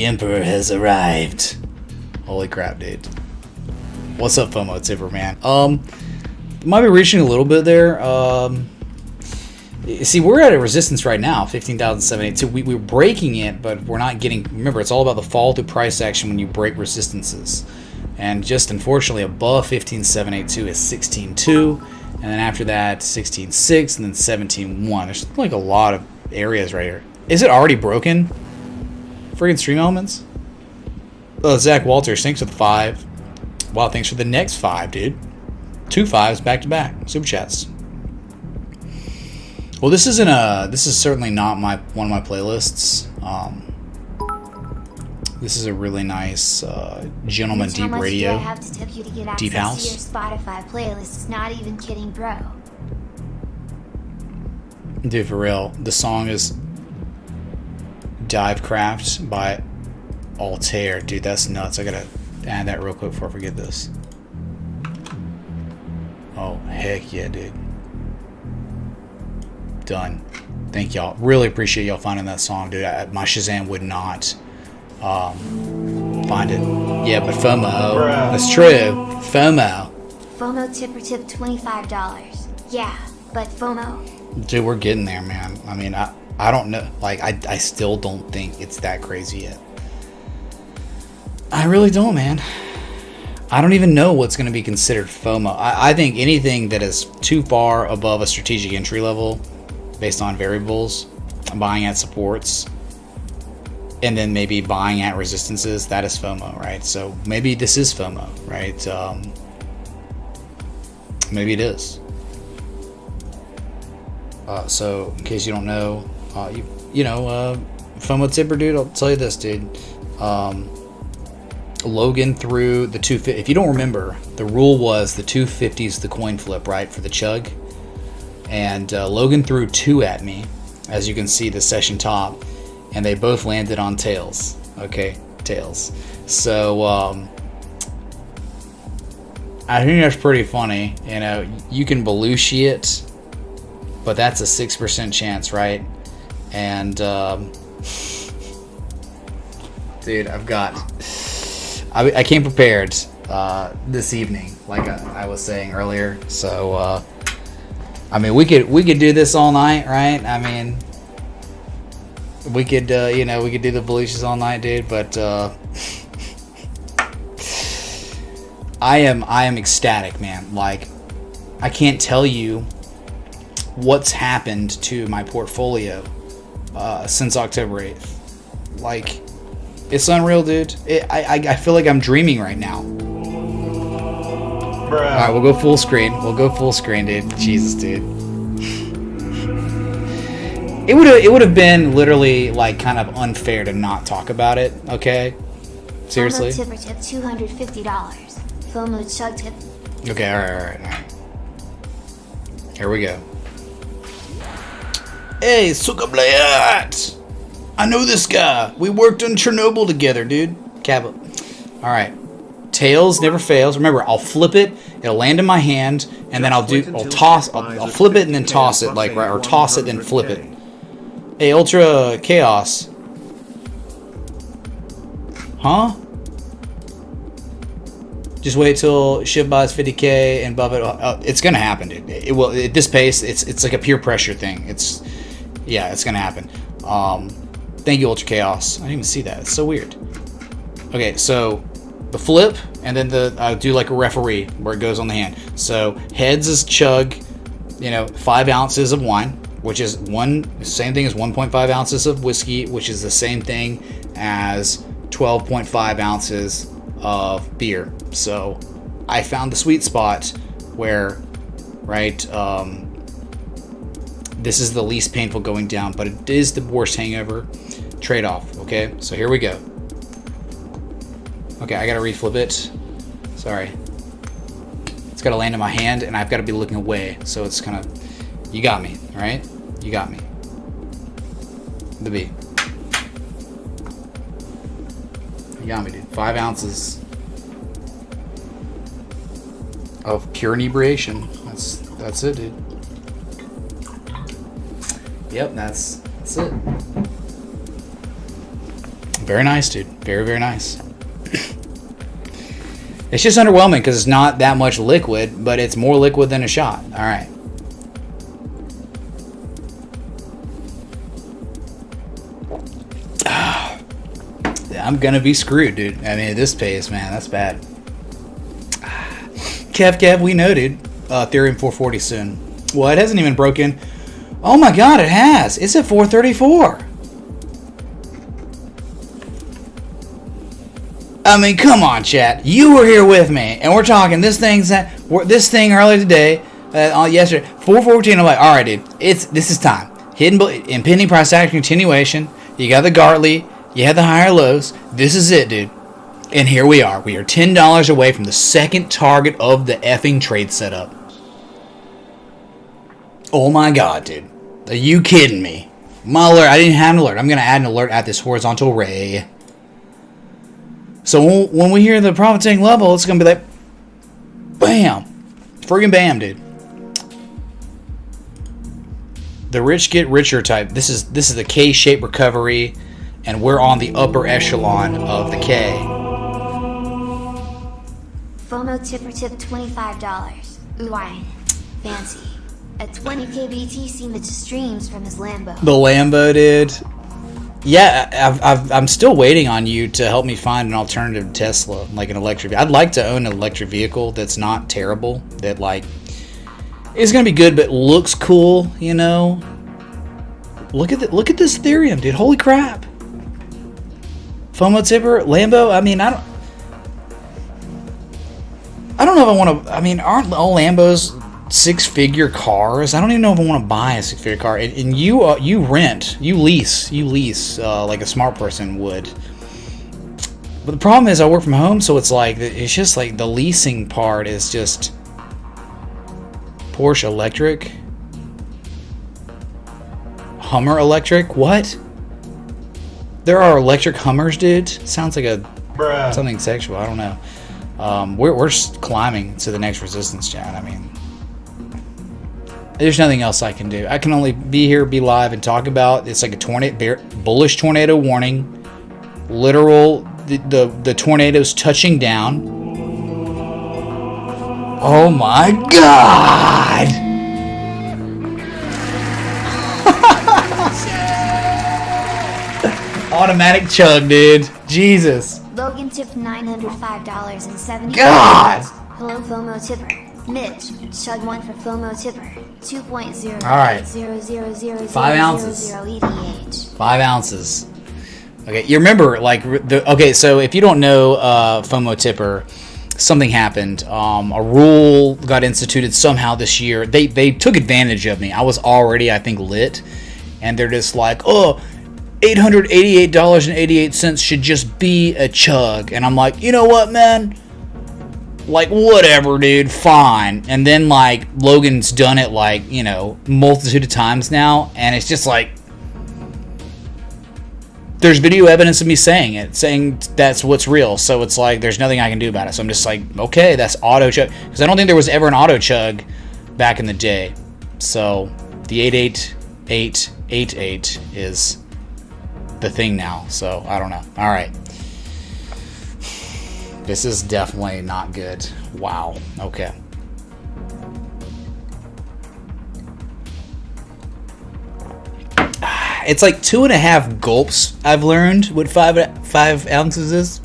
Emperor has arrived. Holy crap, dude. What's up, FOMO tipper, man? Might be reaching a little bit there. See, we're at a resistance right now, 15,782. We're breaking it, but we're not getting... Remember, it's all about the fall through price action when you break resistances. And just unfortunately, above 15,782 is 16.2. And then after that, 16.6, and then 17.1. There's like a lot of areas right here. Is it already broken? Friggin' stream elements. Oh, Zach Walters, thanks for the 5. Wow, thanks for the next 5, dude. 2 5s back to back. Super chats. Well, this is certainly not one of my playlists. This is a really nice Gentleman Deep Radio. I have to tip you to get Deep access House. to your Spotify playlist. Not even kidding, bro. Dude, for real. The song is Divecraft by Altair. Dude, that's nuts. I gotta add that real quick before I forget this. Heck yeah, dude. Done. Thank y'all. Really appreciate y'all finding that song, dude. My Shazam would not find it. Yeah, but FOMO. That's true. FOMO. FOMO tipper tip $25. Yeah, but FOMO. Dude, we're getting there, man. I mean, I don't know. Like, I still don't think it's that crazy yet. I really don't, man. I don't even know what's going to be considered FOMO. I think anything that is too far above a strategic entry level based on variables, buying at supports, and then maybe buying at resistances, that is FOMO, right? So maybe this is FOMO, right? Maybe it is. So in case you don't know, FOMO tipper, dude, I'll tell you this, dude. Logan threw the 250. If you don't remember, the rule was the 250 is the coin flip, right, for the chug. And Logan threw 2 at me, as you can see the session top, and they both landed on tails. Okay, tails. So I think that's pretty funny. You know, you can Belushi it, but that's a 6% chance, right? And dude, I came prepared this evening, like I was saying earlier. So I mean, we could do this all night, right? I mean, we could we could do the Belushis all night, dude. But I am ecstatic, man. Like, I can't tell you what's happened to my portfolio since October 8th. Like, it's unreal, dude. I feel like I'm dreaming right now. All right, we'll go full screen. Dude. Jesus, dude. It would have been literally like kind of unfair to not talk about it. Okay, seriously. FOMO tipper tip $250. FOMO chug tip. Okay, all right. Here we go. Hey, Sukablayat! I know this guy. We worked on Chernobyl together, dude. All right. Tails never fails. Remember, I'll flip it. It'll land in my hand, and then I'll flip it and then toss it, like, right, or toss it then flip it. Hey, Ultra Chaos. Huh? Just wait till ship buys 50K and above it. It's gonna happen, dude. It will. At this pace, it's like a peer pressure thing. It's gonna happen. Thank you, Ultra Chaos. I didn't even see that. It's so weird. Okay, so the flip, and then I do like a referee where it goes on the hand. So heads is chug, 5 ounces of wine, which is same thing as 1.5 ounces of whiskey, which is the same thing as 12.5 ounces of beer. So I found the sweet spot where, right, this is the least painful going down, but it is the worst hangover trade-off. Okay, so here we go. Okay, I gotta reflip it. Sorry. It's gotta land in my hand, and I've gotta be looking away, so it's kind of... You got me, alright? You got me. The B. You got me, dude. 5 ounces of pure inebriation. That's it, dude. Yep, that's it. Very nice, dude. Very, very nice. It's just underwhelming because it's not that much liquid, but it's more liquid than a shot. All right. I'm gonna be screwed, dude. I mean, at this pace, man, that's bad. Kev, we know, dude. Ethereum 440 soon. Well, it hasn't even broken. Oh my God, it has. It's at 434. I mean, come on, chat. You were here with me, and we're talking this thing earlier today, yesterday, 414. I'm like, all right, dude, this is time. Impending price action continuation. You got the Gartley. You had the higher lows. This is it, dude. And here we are. We are $10 away from the second target of the effing trade setup. Oh my God, dude. Are you kidding me? My alert. I didn't have an alert. I'm going to add an alert at this horizontal ray. So when we hear the profiting level, it's going to be like, bam. Friggin' bam, dude. the rich get richer type. This is the K-shaped recovery, and we're on the upper echelon of the K. FOMO tipper tip $25. Ooh, wine. Fancy. A 20k BTC that streams from his Lambo. The Lambo, dude. Yeah, I'm still waiting on you to help me find an alternative to Tesla, like an electric. I'd like to own an electric vehicle that's not terrible, that like is gonna be good, but looks cool. You know. Look at this Ethereum, dude. Holy crap. FOMO tipper, Lambo. I mean, I don't know if I want to. I mean, aren't all Lambos six-figure cars? I don't even know if I want to buy a six-figure car. And you lease like a smart person would. But the problem is, I work from home, so it's like it's just like the leasing part is just Porsche electric, Hummer electric. What? There are electric Hummers, dude. Sounds like something sexual. I don't know. We're climbing to the next resistance, Chad. I mean, there's nothing else I can do. I can only be here, be live, and talk about. It's like a bullish tornado warning. Literal, the tornado's touching down. Oh my God! Automatic chug, dude. Jesus. Logan tipped $905.70. God! Hello, FOMO tipper. Mitch, chug 1 for FOMO tipper. 2.0. All right. 0.0000000 5 ounces. ETH. 5 ounces. Okay, you remember, like, okay, so if you don't know FOMO tipper, something happened. A rule got instituted somehow this year. They took advantage of me. I was already, I think, lit. And they're just like, oh, $888.88 should just be a chug. And I'm like, you know what, man? Like, whatever, dude, fine. And then, like, Logan's done it, like, you know, multitude of times now. And it's just like, there's video evidence of me saying that's what's real. So it's like, there's nothing I can do about it. So I'm just like, okay, that's auto chug. Because I don't think there was ever an auto chug back in the day. So the 88888 is the thing now. So I don't know. All right. This is definitely not good. Wow. Okay. It's like 2.5 gulps. I've learned what 5 ounces is.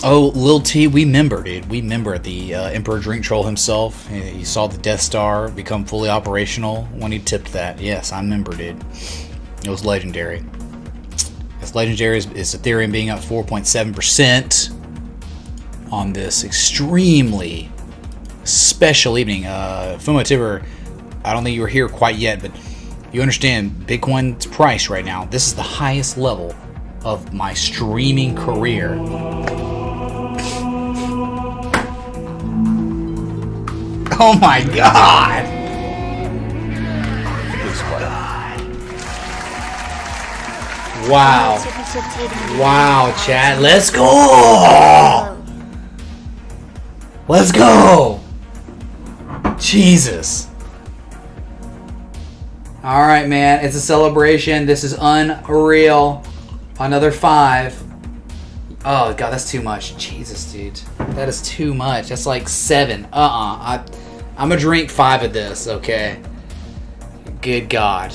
Oh, Lil T, we member, dude. We member the Emperor Drink Troll himself. You saw the Death Star become fully operational when he tipped that. Yes, I member, dude. It was legendary. As legendary as Ethereum being up 4.7% on this extremely special evening. FOMO tipper, I don't think you were here quite yet, but you understand Bitcoin's price right now. This is the highest level of my streaming career. Oh my God! Wow. Wow, chat. Let's go! Let's go! Jesus. Alright, man. It's a celebration. This is unreal. Another 5. Oh, God, that's too much. Jesus, dude. That is too much. That's like 7. I'm gonna drink 5 of this, okay? Good God.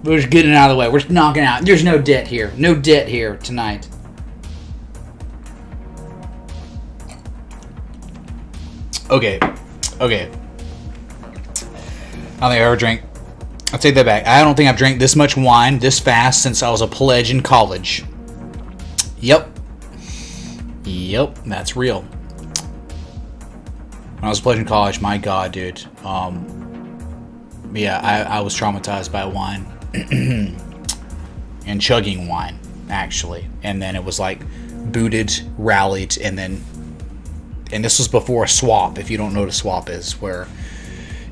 We're just getting it out of the way. We're just knocking out. There's no debt here. No debt here tonight. Okay. Okay. I don't think I ever drank. I'll take that back. I don't think I've drank this much wine this fast since I was a pledge in college. Yep. Yep, that's real. When I was a pledge in college, my God, dude. Yeah, I was traumatized by wine. And chugging wine, actually. And then it was like booted, rallied, and this was before a swap, if you don't know what a swap is, where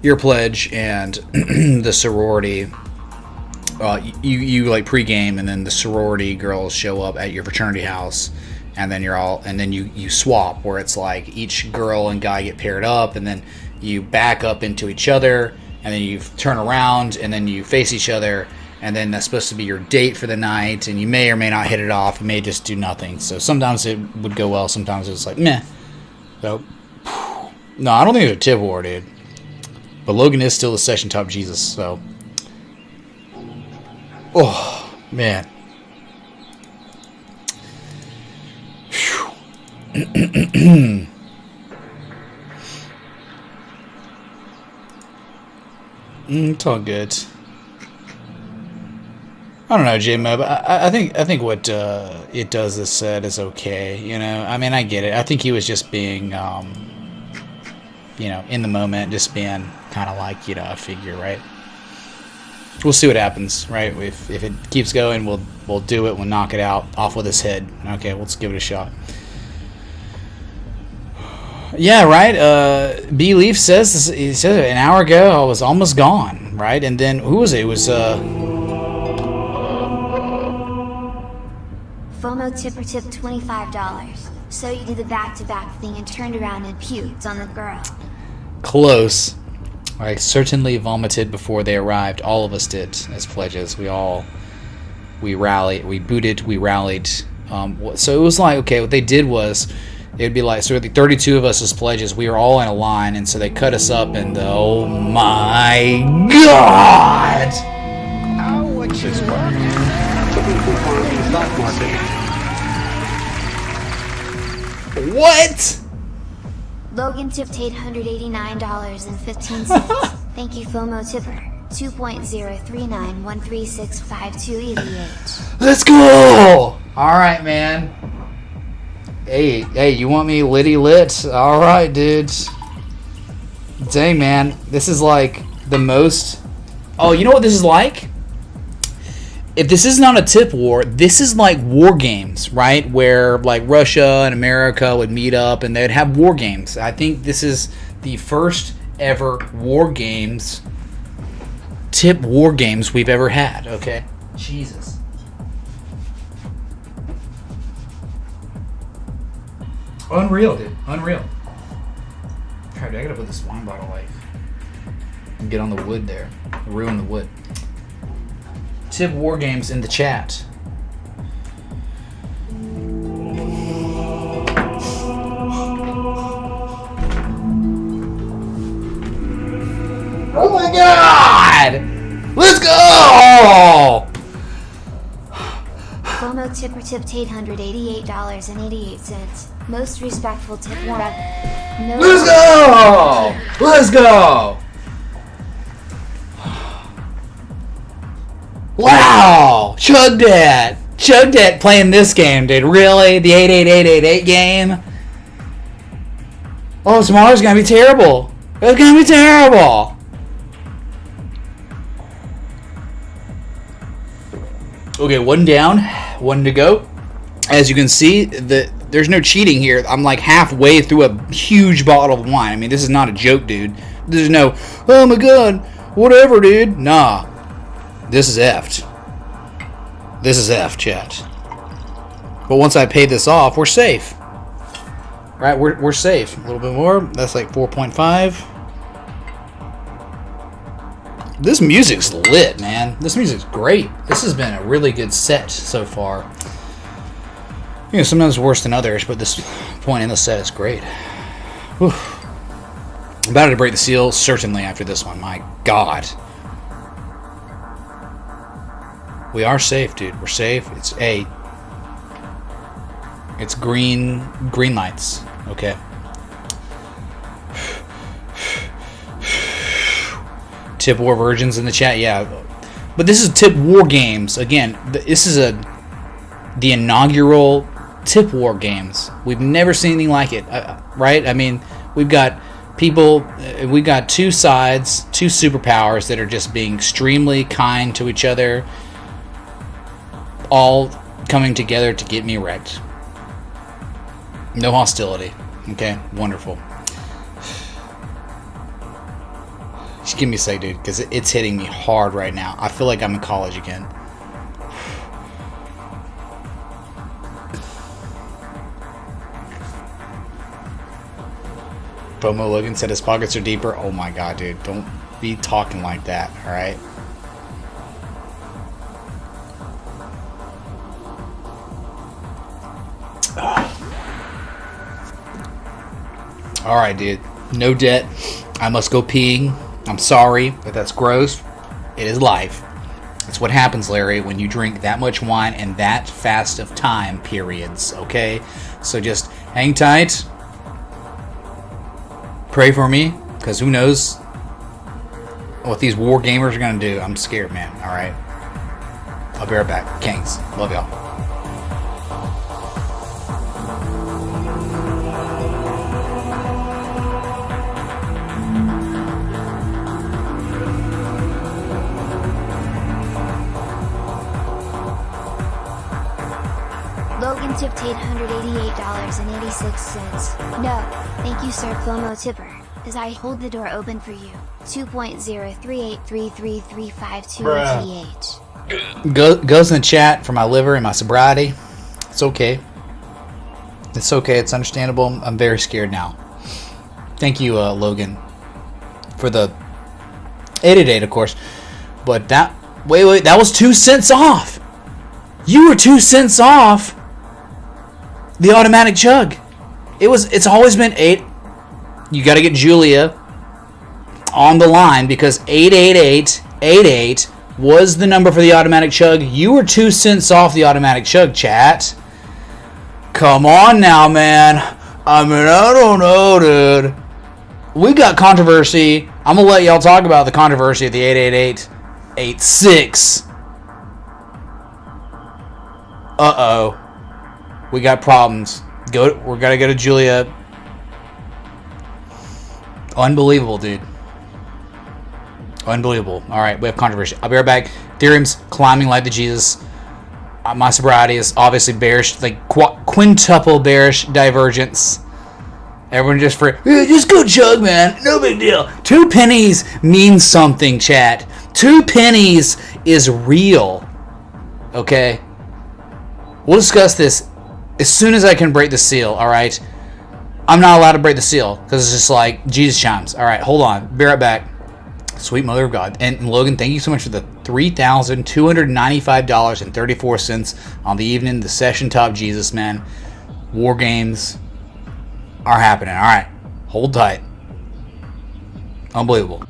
your pledge and the sorority, you like pregame, and then the sorority girls show up at your fraternity house, and then you swap, where it's like each girl and guy get paired up, and then you back up into each other, and then you turn around, and then you face each other, and then that's supposed to be your date for the night, and you may or may not hit it off. You may just do nothing. So sometimes it would go well, sometimes it's like meh. So no, I don't think it's a tip war, dude. But Logan is still the session top Jesus, so oh man. It's all good. I don't know, J-Mo, but I think what it does this set is okay. You know, I mean, I get it. I think he was just being, you know, in the moment, just being kind of like, you know, a figure, right? We'll see what happens, right? If it keeps going, we'll do it. We'll knock it out off with his head. Okay, let's give it a shot. Yeah, right. B Leaf says he said an hour ago I was almost gone, right? And then who was it? It was FOMO tipper tipped $25. So you did the back-to-back thing and turned around and puked on the girl. Close. I certainly vomited before they arrived. All of us did as pledges. We rallied. We booted. We rallied. So it was like, okay, what they did was, it'd be like, so the 32 of us as pledges, we were all in a line, and so they cut us up, and oh my god! What? Logan tipped $889.15. Thank you, FOMO tipper. 2.039136528. Let's go! Alright, man. Hey, you want me litty lit? Alright, dudes. Dang, man. This is like the most... Oh, you know what this is like? If this is not a tip war, this is like war games, right? Where like Russia and America would meet up and they'd have war games. I think this is the first ever war games, tip war games we've ever had, okay? Jesus. Unreal, dude. Unreal. Crap, I gotta put this wine bottle away and get on the wood there. Ruin the wood. Tip war games in the chat. Oh my god! Let's go! FOMO tipper tipped $888.88. Most respectful tip war ever. No. Let's go! Let's go! Wow! Chug that! Chug that playing this game, dude. Really? The 88888 game? Oh, tomorrow's gonna be terrible. It's gonna be terrible. Okay, one down, one to go. As you can see, there's no cheating here. I'm like halfway through a huge bottle of wine. I mean, this is not a joke, dude. There's no, oh my god, whatever, dude. Nah. This is effed. This is effed, chat. But once I pay this off, we're safe. Right, we're safe. A little bit more. That's like 4.5. This music's lit, man. This music's great. This has been a really good set so far. You know, sometimes worse than others, but this point in the set is great. Whew. About to break the seal, certainly after this one. My God. We are safe, dude. We're safe. It's green lights. Okay. Tip war versions in the chat, yeah. But this is tip war games. Again, this is the inaugural tip war games. We've never seen anything like it, right? I mean, we've got people, we've got two sides, two superpowers that are just being extremely kind to each other, all coming together to get me wrecked. No hostility. Okay, wonderful. Just give me a sec, dude, because it's hitting me hard right now. I feel like I'm in college again. Pomo Logan said his pockets are deeper. Oh my god, dude. Don't be talking like that, alright? Alright, dude. No debt. I must go peeing. I'm sorry if that's gross. It is life. It's what happens, Larry, when you drink that much wine and that fast of time periods, okay? So just hang tight. Pray for me, because who knows what these war gamers are going to do. I'm scared, man, alright? I'll be right back. Kings. Love y'all. Logan tipped $888.86. No, thank you sir Flomo Tipper, as I hold the door open for you. 2.038333522TH. Goes in the chat for my liver and my sobriety. It's okay. It's okay. It's understandable. I'm very scared now. Thank you, Logan, for the 888, of course. But that... Wait, that was 2 cents off! You were 2 cents off the automatic chug. It's always been 8. You got to get Julia on the line because 88888 was the number for the automatic chug. You were 2 cents off the automatic chug, chat. Come on now, man. I mean, I don't know, dude. We got controversy. I'm going to let y'all talk about the controversy of the 88886. Uh-oh. We got problems. We're gonna go to Julia. Unbelievable, dude. Unbelievable. Alright, we have controversy. I'll be right back. Ethereum's climbing like the Jesus. My sobriety is obviously bearish, like quintuple bearish divergence. Everyone just just go chug, man. No big deal. 2 pennies means something, chat. 2 pennies is real. Okay? We'll discuss this as soon as I can break the seal, alright? I'm not allowed to break the seal, because it's just like Jesus chimes. Alright, hold on. Be right back. Sweet mother of God. And Logan, thank you so much for the $3,295.34 on the evening. The session top Jesus, man. War games are happening. Alright, hold tight. Unbelievable.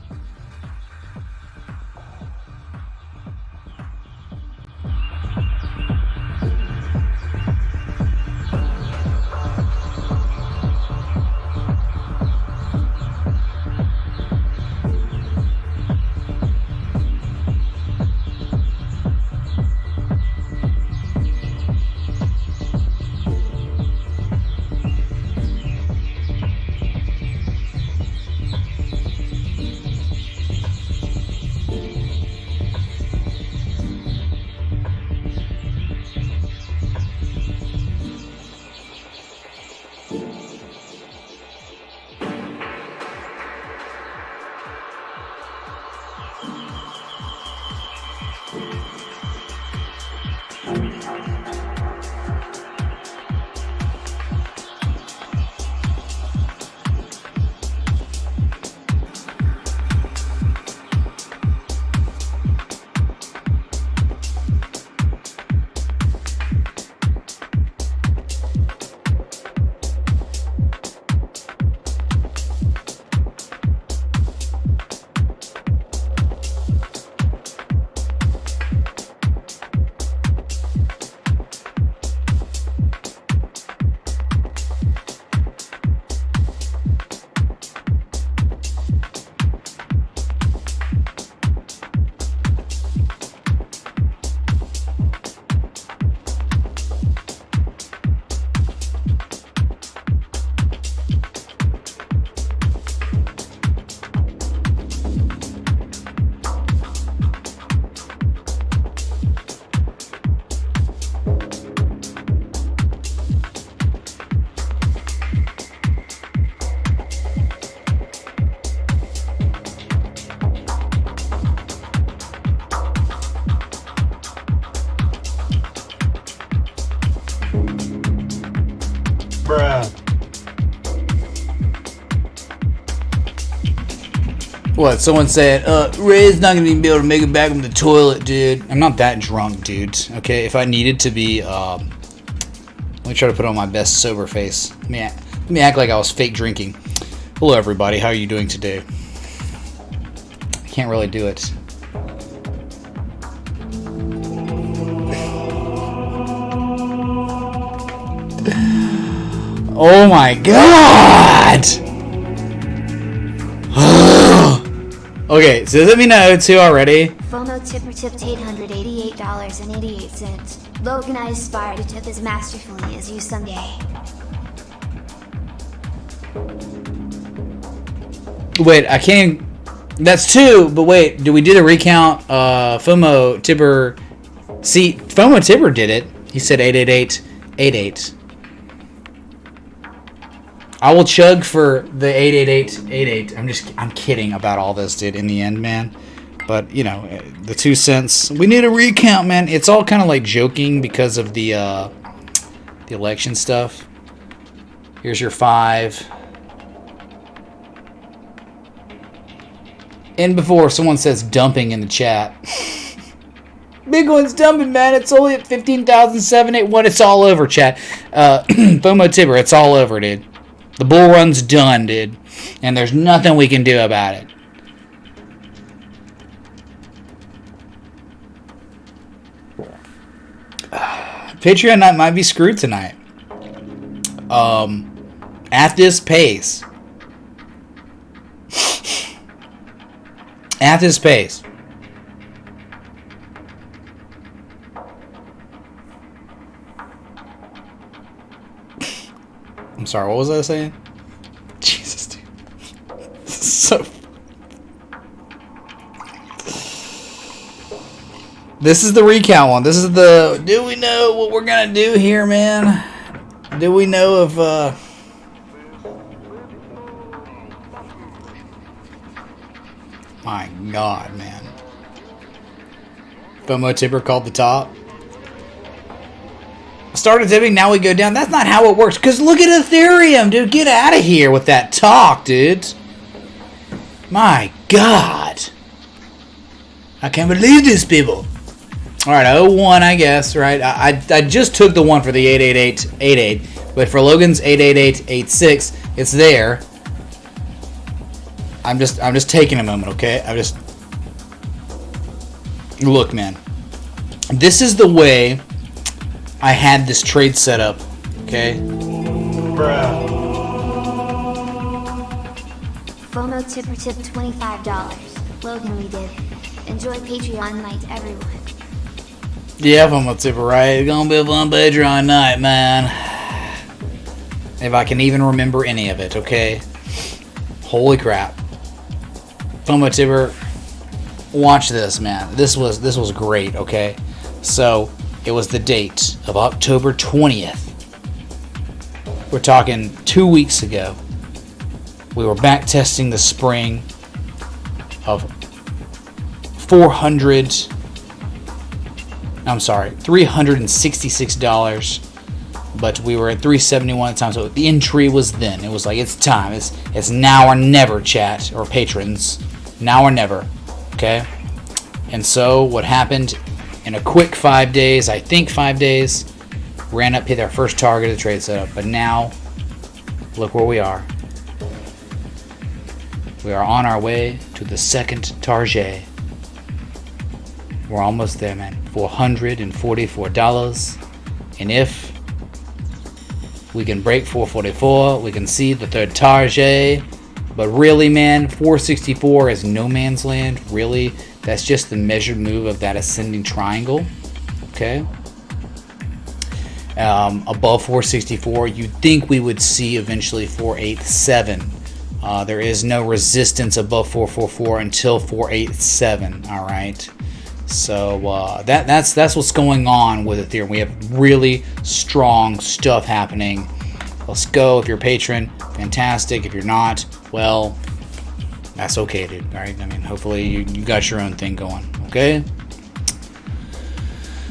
What? Someone said, Ray's not gonna even be able to make it back from the toilet, dude. I'm not that drunk, dude. Okay, if I needed to be, let me try to put on my best sober face. Let me act like I was fake drinking. Hello, everybody. How are you doing today? I can't really do it. Oh my god! Okay, so let me know too already. FOMO tipper tipped $888.88. Logan, I aspire to tip as masterfully as you someday. Wait, I can't. That's two, but wait, do we do the recount? FOMO tipper. See, FOMO tipper did it. He said 88888. I will chug for the 88888. I'm kidding about all this, dude, in the end, man. But, you know, the 2 cents. We need a recount, man. It's all kind of like joking because of the election stuff. Here's your 5. And before someone says dumping in the chat. Big one's dumping, man. It's only at 15,781. It's all over, chat. FOMO tipper, it's all over, dude. The bull run's done, dude. And there's nothing we can do about it. Patreon night might be screwed tonight. At this pace. At this pace. I'm sorry, what was I saying? Jesus, dude. So... This is the recount one. This is the... Do we know what we're gonna do here, man? Do we know if, My God, man. FOMO tipper called the top. Started tipping, now we go down. That's not how it works. Because look at Ethereum, dude. Get out of here with that talk, dude. My God. I can't believe these people. Alright, 01, I guess, right? I just took the one for the 88888. But for Logan's 88886, it's there. I'm just taking a moment, okay? Look, man. This is the way I had this trade set up, okay? Bruh. FOMO tipper tip $25. Logan, we did it. Enjoy Patreon night, everyone. Yeah, FOMO tipper, right? It's gonna be a fun Patreon night, man. If I can even remember any of it, okay? Holy crap. FOMO tipper, watch this, man. This was great, okay? So, it was the date of October 20th. We're talking 2 weeks ago. We were back testing the spring of $366, but we were at $371 at the time, so the entry was then. It was like, it's time. It's now or never, chat, or patrons. Now or never, okay? And so what happened in a quick 5 days, I think 5 days, ran up, hit our first target of the trade setup. But now, look where we are. We are on our way to the second target. We're almost there, man. $444. And if we can break 444, we can see the third target. But really, man, 464 is no man's land. Really, that's just the measured move of that ascending triangle. Okay. Above 464, you'd think we would see eventually 487. There is no resistance above 444 until 487. All right. So that's what's going on with Ethereum. We have really strong stuff happening. Let's go. If you're a patron, fantastic. If you're not, well, that's okay, dude. All right. I mean, hopefully you got your own thing going. Okay.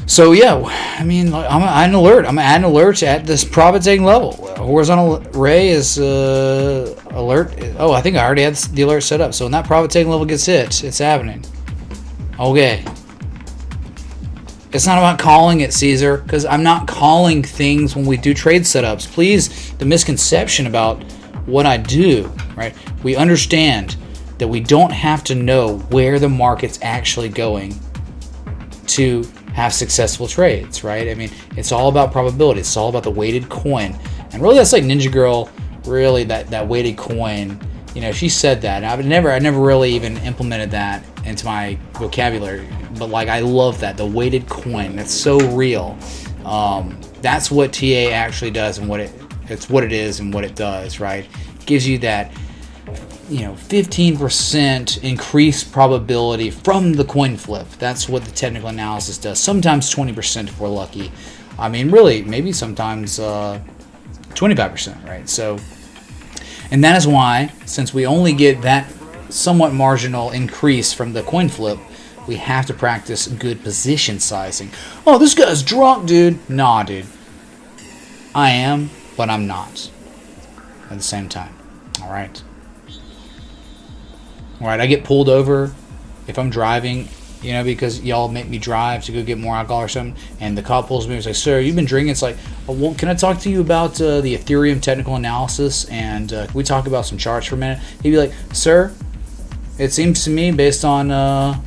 So yeah, I mean, I'm at an alert. I'm at an alert at this profit taking level. horizontal ray is alert. Oh, I think I already had the alert set up. So when that profit taking level gets hit, it's happening. Okay. It's not about calling it, Caesar, because I'm not calling things when we do trade setups. Please, the misconception about what I do, right? We understand that we don't have to know where the market's actually going to have successful trades, right? I mean, it's all about probability. It's all about the weighted coin. And really, that's like Ninja Girl, really, that weighted coin. You know, she said that. I never really even implemented that into my vocabulary. But, like, I love that. The weighted coin. That's so real. That's what TA actually does and it's what it is and what it does, right? It gives you that, 15% increased probability from the coin flip. That's what the technical analysis does. Sometimes 20% if we're lucky. I mean, really, maybe sometimes 25%, right? So, and that is why, since we only get that somewhat marginal increase from the coin flip, we have to practice good position sizing. Oh, this guy's drunk, dude. Nah, dude. I am, but I'm not at the same time. All right. All right, I get pulled over if I'm driving, because y'all make me drive to go get more alcohol or something, and the cop pulls me and says, "Sir, you've been drinking." It's like, oh, well, can I talk to you about the Ethereum technical analysis, and can we talk about some charts for a minute? He'd be like, "Sir, it seems to me, based on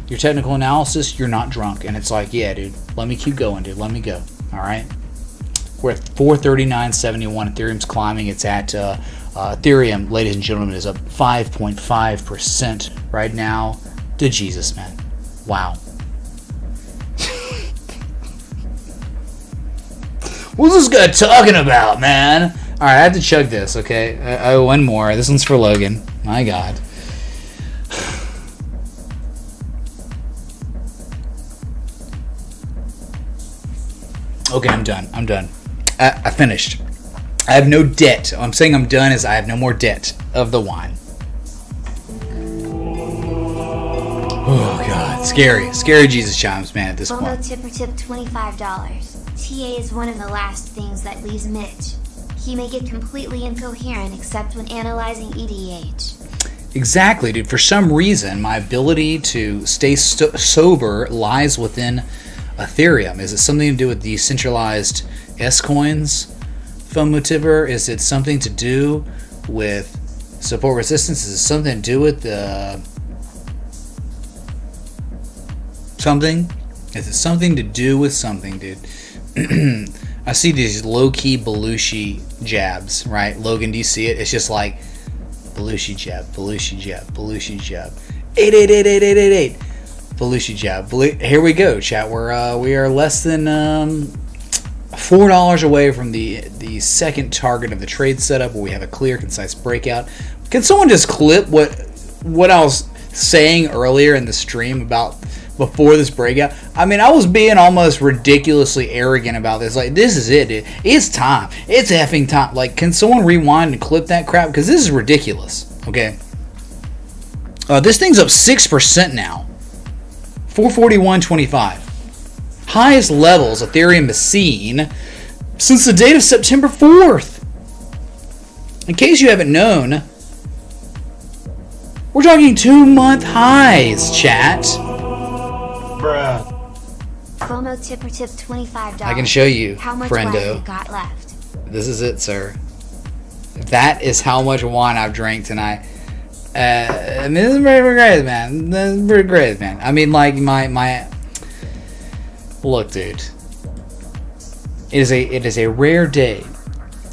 your technical analysis, you're not drunk." And it's like, yeah, dude, let me keep going, dude. Let me go. All right? We're at 439.71. Ethereum's climbing. It's at Ethereum, ladies and gentlemen, is up 5.5% right now. To Jesus, man. Wow. What's this guy talking about, man? All right, I have to chug this, okay? I owe one more. This one's for Logan. My God. Okay, I'm done. I finished. I have no debt. I'm saying I'm done is I have no more debt of the wine. Oh, God. Scary Jesus chimes, man, at this FOMO point. tipper tip $25. TA is one of the last things that leaves Mitch. He may get completely incoherent except when analyzing EDH. Exactly, dude. For some reason, my ability to stay sober lies within Ethereum. Is it something to do with decentralized S-coins? FOMO tipper? Is it something to do with support resistance? Is it something to do with something? Is it something to do with something, dude? I see these low-key Belushi jabs, right? Logan, do you see it? It's just like Belushi jab, Belushi jab, Belushi jab. 8888888. Belushi jab. Here we go, chat. We are less than $4 away from the second target of the trade setup, where we have a clear, concise breakout. Can someone just clip what I was saying earlier in the stream about before this breakout? I mean, I was being almost ridiculously arrogant about this. Like, this is it, dude. It's time. It's effing time. Like, can someone rewind and clip that crap? Because this is ridiculous. Okay. This thing's up 6% now. 441.25. Highest levels Ethereum has seen since the date of September 4th. In case you haven't known, we're talking 2-month highs, chat. Bruh. FOMO tipper tip $25. I can show you, How much friendo. wine you got left? This is it, sir. That is how much wine I've drank tonight. I mean, this is pretty great, man. This is pretty great, man. I mean, like, my look, dude. It is a rare day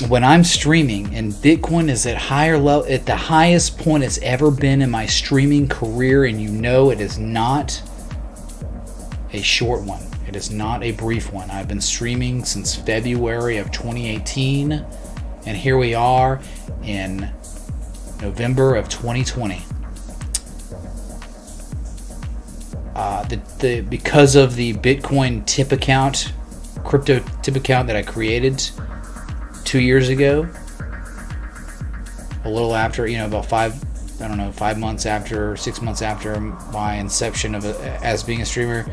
when I'm streaming and Bitcoin is at the highest point it's ever been in my streaming career, and it is not a short one. It is not a brief one. I've been streaming since February of 2018, and here we are in November of 2020. Because of the Bitcoin tip account, crypto tip account that I created 2 years ago, a little after, about 5 months after, 6 months after my inception of as being a streamer,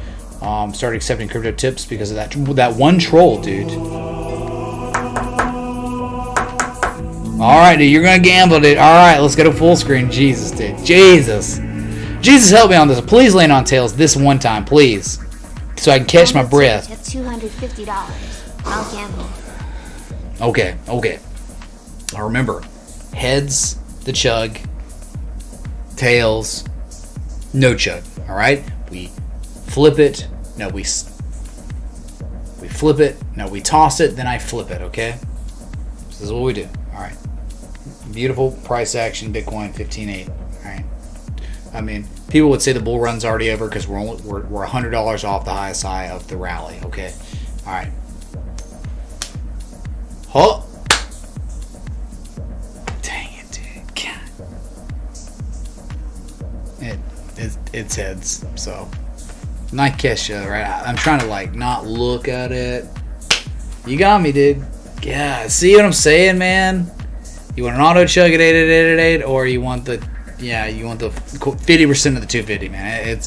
started accepting crypto tips because of that one troll, dude. All right, dude, you're gonna gamble, dude. All right, let's go to full screen. Jesus, dude. Jesus. Jesus, help me on this. Please land on tails this one time, please, so I can catch my breath. At $250. I'll gamble. Okay, okay. Now remember, heads, the chug, tails, no chug. All right, we flip it. No, we flip it. No, we toss it. Then I flip it. Okay, this is what we do. All right. Beautiful price action Bitcoin 15.8. All right. I mean, people would say the bull run's already over because we're $100 off the highest high of the rally. Okay. All right. Oh. Dang it, dude. God. It's heads. So, not Kesha, right? I'm trying to like not look at it. You got me, dude. Yeah. See what I'm saying, man? You want an auto chug at 8, or you want the 50% of the 250, man.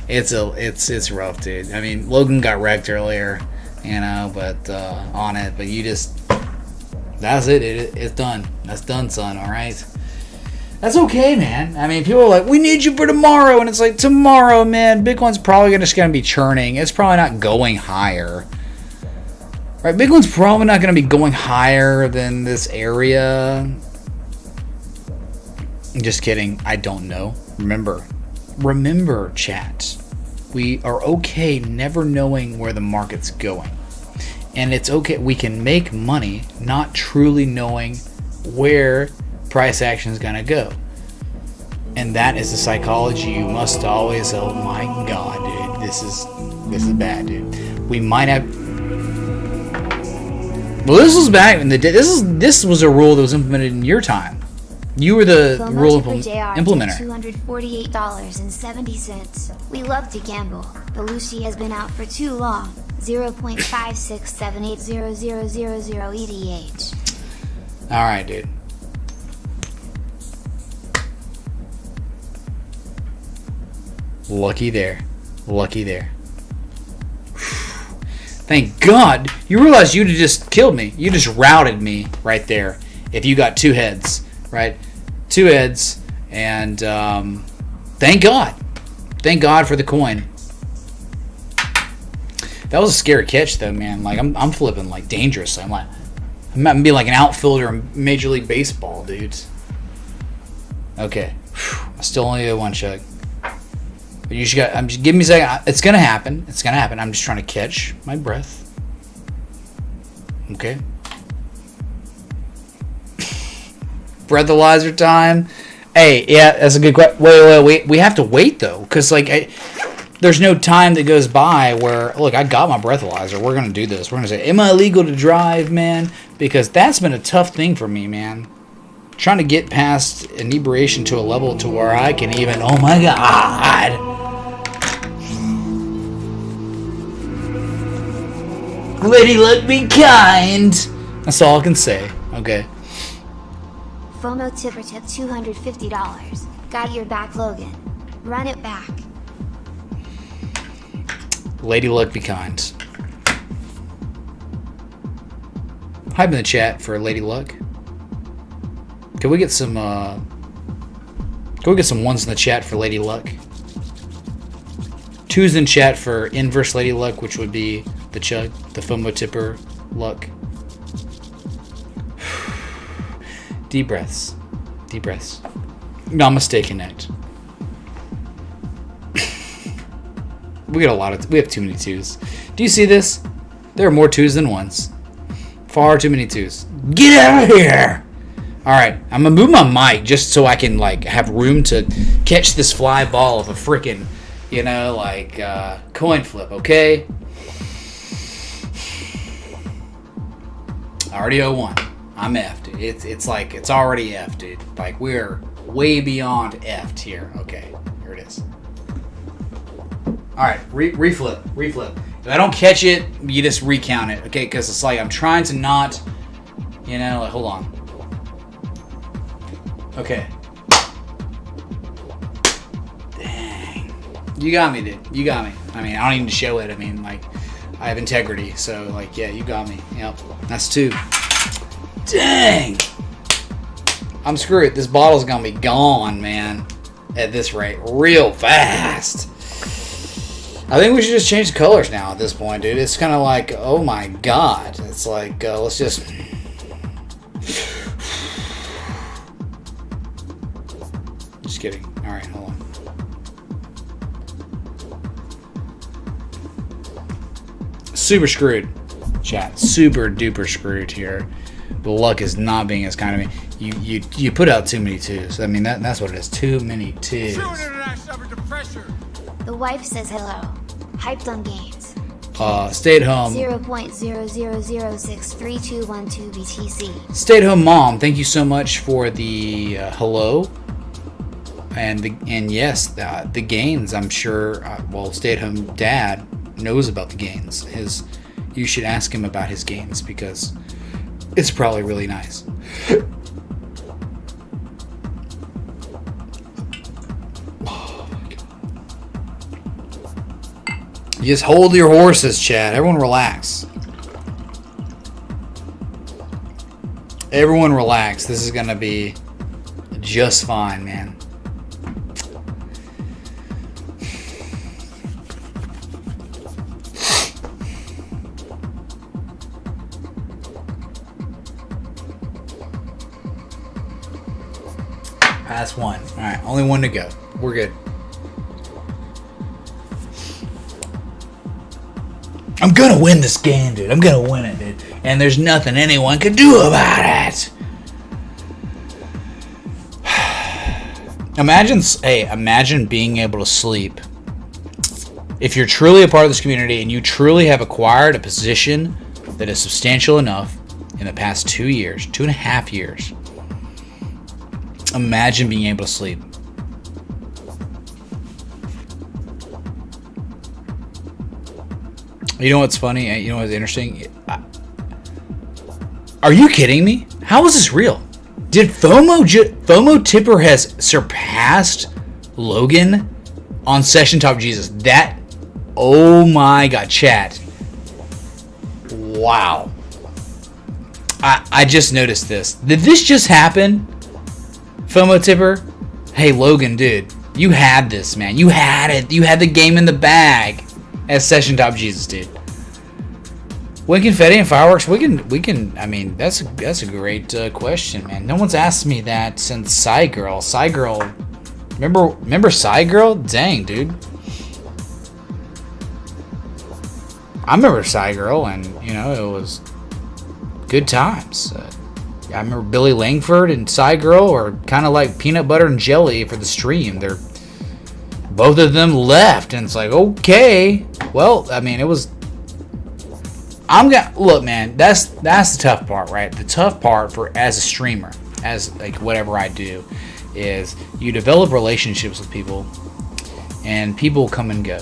It's rough, dude. I mean, Logan got wrecked earlier, but on it. But you just, that's it. It's done. That's done, son. All right. That's okay, man. I mean, people are like, we need you for tomorrow, and it's like tomorrow, man. Bitcoin's probably just gonna be churning. It's probably not going higher. Right, Bitcoin's probably not going to be going higher than this area. Just kidding. I don't know. Remember, chat. We are okay never knowing where the market's going. And it's okay. We can make money not truly knowing where price action is going to go. And that is the psychology you must always. Oh my God, dude. This is bad, dude. We might have. Well, this was back in the day. This was a rule that was implemented in your time. You were the rule implementer. $248.70. We love to gamble, but Lucy has been out for too long. 0.567800000 ETH. All right, dude. Lucky there. Thank God. You realize you'd have just killed me. You just routed me right there if you got two heads, right? Two heads, and thank God. Thank God for the coin. That was a scary catch, though, man. Like, I'm flipping, like, dangerous. I'm gonna be like an outfielder in Major League Baseball, dudes. Okay. I still only have one chug. But you should give me a second. It's gonna happen. I'm just trying to catch my breath. Okay. Breathalyzer time. Hey, yeah, that's a good question. Wait. We have to wait though, because there's no time that goes by where look, I got my breathalyzer. We're gonna do this. We're gonna say, am I legal to drive, man? Because that's been a tough thing for me, man. Trying to get past inebriation to a level to where I can even. Oh my God. Lady Luck be kind. That's all I can say. Okay. FOMO tipper tip $250. Got your back, Logan. Run it back. Lady Luck be kind. Hype in the chat for Lady Luck. Can we get some ones in the chat for Lady Luck? Twos in chat for inverse Lady Luck, which would be the chug, the FOMO tipper luck. Deep breaths. Namaste connect. We have too many twos. Do you see this? There are more twos than ones. Far too many twos. Get out of here! Alright, I'm gonna move my mic just so I can have room to catch this fly ball of a freaking, coin flip, okay? I already owe one. I'm effed, dude. It's already effed, dude. Like, we're way beyond effed here. Okay, here it is. Alright, reflip. If I don't catch it, you just recount it, okay? Because it's like I'm trying to not, hold on. Okay. Dang. You got me, dude. You got me. I mean, I don't even show it. I mean, I have integrity. So, yeah, you got me. Yep. That's two. Dang. I'm screwed. This bottle's gonna be gone, man. At this rate, real fast. I think we should just change the colors now at this point, dude. It's kind of like, oh my god. It's like, let's just... Just kidding. Alright, hold on. Super screwed, chat. Super duper screwed here. The luck is not being as kind to me. You put out too many twos. I mean, that's what it is. Too many twos. The wife says hello. Hyped on games. Stay at home. 0.000632212 BTC. Stay at home mom, thank you so much for the hello. And yes, the gains, I'm sure, well, stay at home dad knows about the gains. You should ask him about his gains because it's probably really nice. Oh my god. Just hold your horses, Chad. Everyone relax. Everyone relax. This is gonna be just fine, man. Pass one. Alright, only one to go. We're good. I'm gonna win this game, dude. I'm gonna win it, dude. And there's nothing anyone can do about it. Imagine being able to sleep. If you're truly a part of this community and you truly have acquired a position that is substantial enough in the past 2 years, 2.5 years, imagine being able to sleep. You know what's funny? You know what's interesting? Are you kidding me? How is this real? Did FOMO Tipper has surpassed Logan on Session Top Jesus? That, oh my god, chat. Wow. I just noticed this. Did this just happen? FOMO Tipper? Hey Logan, dude. You had this, man. You had it. You had the game in the bag as Session Top Jesus, dude. When confetti and fireworks, we can. I mean, that's a great question, man. No one's asked me that since Girl. Remember Girl? Dang, dude. I remember Girl, and you know it was good times. I remember Billy Langford and Girl are kind of like peanut butter and jelly for the stream. They're both of them left, and it's like, okay, well, I mean, it was. Look, man. That's the tough part, right? The tough part for as a streamer, as like whatever I do, is you develop relationships with people, and people come and go,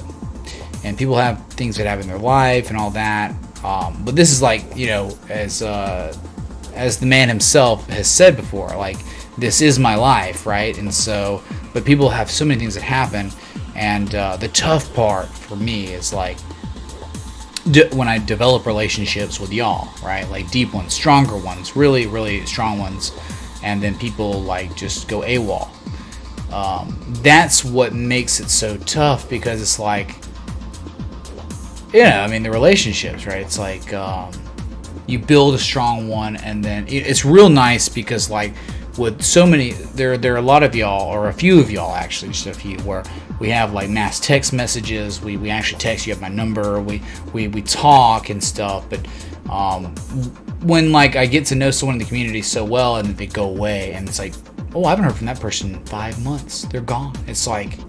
and people have things that happen in their life and all that. But this is like, you know, as the man himself has said before, like, this is my life, right? And so, but people have so many things that happen, and the tough part for me is like when I develop relationships with y'all, right? Like deep ones, stronger ones, really, really strong ones, and then people like just go AWOL. That's what makes it so tough, because it's like, I mean, the relationships, right? It's like you build a strong one, and then it's real nice because like with so many, there are a lot of y'all, or a few of y'all actually, just a few, where we have like mass text messages. We actually text, you have my number. We talk and stuff. But when like I get to know someone in the community so well, and then they go away, and it's like, oh, I haven't heard from that person in 5 months. They're gone. It's like,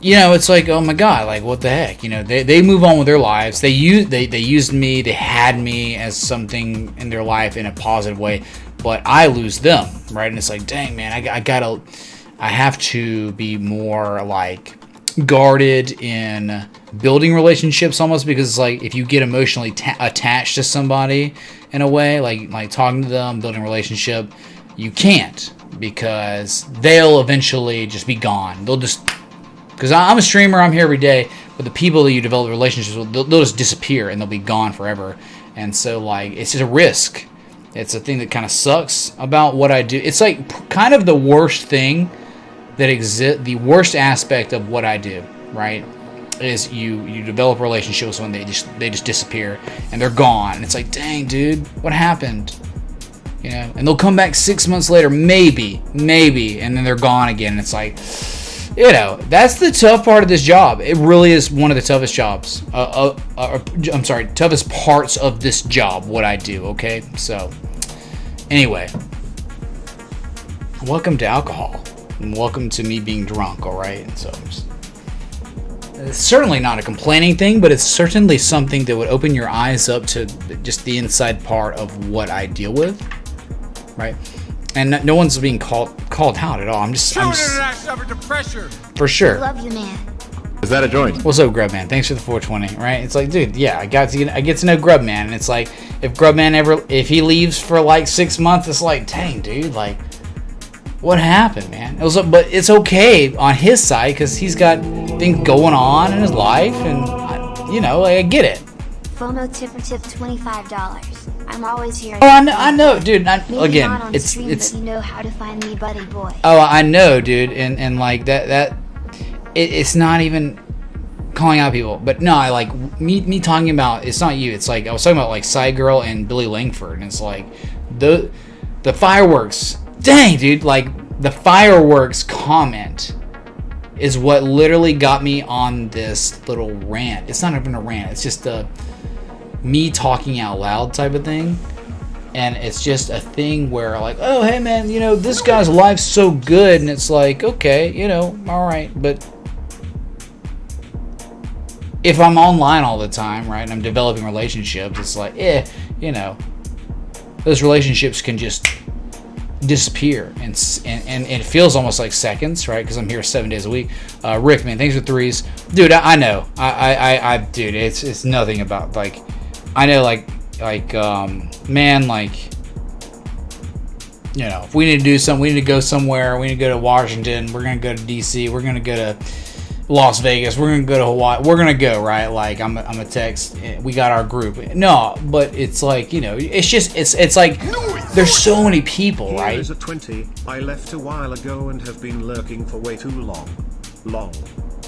you know, it's like, oh my god, like what the heck? You know, they move on with their lives. They used me. They had me as something in their life in a positive way, but I lose them, right? And it's like, dang, man, I have to be more like guarded in building relationships, almost, because it's like if you get emotionally attached to somebody in a way, like talking to them, building a relationship, you can't, because they'll eventually just be gone. They'll just, because I'm a streamer, I'm here every day, but the people that you develop relationships with, they'll just disappear and they'll be gone forever. And so like it's just a risk. It's a thing that kind of sucks about what I do. It's like kind of the worst thing that exists. The worst aspect of what I do, right, is you develop a relationship with someone, they just disappear and they're gone. And it's like, dang, dude, what happened? You know, and they'll come back 6 months later, maybe, and then they're gone again. And it's like, you know, that's the tough part of this job. It really is one of the toughest jobs. Toughest parts of this job, what I do, okay? So, anyway, welcome to alcohol. And welcome to me being drunk, alright? So, it's certainly not a complaining thing, but it's certainly something that would open your eyes up to just the inside part of what I deal with, right? And no one's being called out at all. I'm just pressure. for sure. Love you, man. Is that a joint? What's up, Grubman? Thanks for the 420. Right? It's like, dude, yeah, I get to know Grubman, and it's like, if Grubman if he leaves for like 6 months, it's like, dang, dude, like, what happened, man? But it's okay on his side because he's got things going on in his life, and I get it. FOMO tipper tip $25. I'm always here. Oh, I know, dude. Maybe not on stream, but you know how to find me, buddy boy. Oh, I know, dude, and like that. It's not even calling out people, but no, I like me talking about. It's not you. It's like I was talking about like Side Girl and Billy Langford, and it's like the fireworks. Dang, dude, like the fireworks comment is what literally got me on this little rant. It's not even a rant. It's just me talking out loud type of thing. And it's just a thing where like, oh, hey man, this guy's life's so good. And it's like, okay, all right. But if I'm online all the time, right, and I'm developing relationships, it's like, those relationships can just disappear. And it feels almost like seconds, right? Because I'm here 7 days a week. Rick, man, thanks for threes. Dude, I know. Dude, it's nothing about like, I know, man, like, if we need to do something, we need to go somewhere, we need to go to Washington, we're going to go to DC, we're going to go to Las Vegas, we're going to go to Hawaii, we're going to go, right? Like, I'm a text, we got our group. No, but it's like, it's just, it's like, there's so many people, Here right? is a 20, I left a while ago and have been lurking for way too long.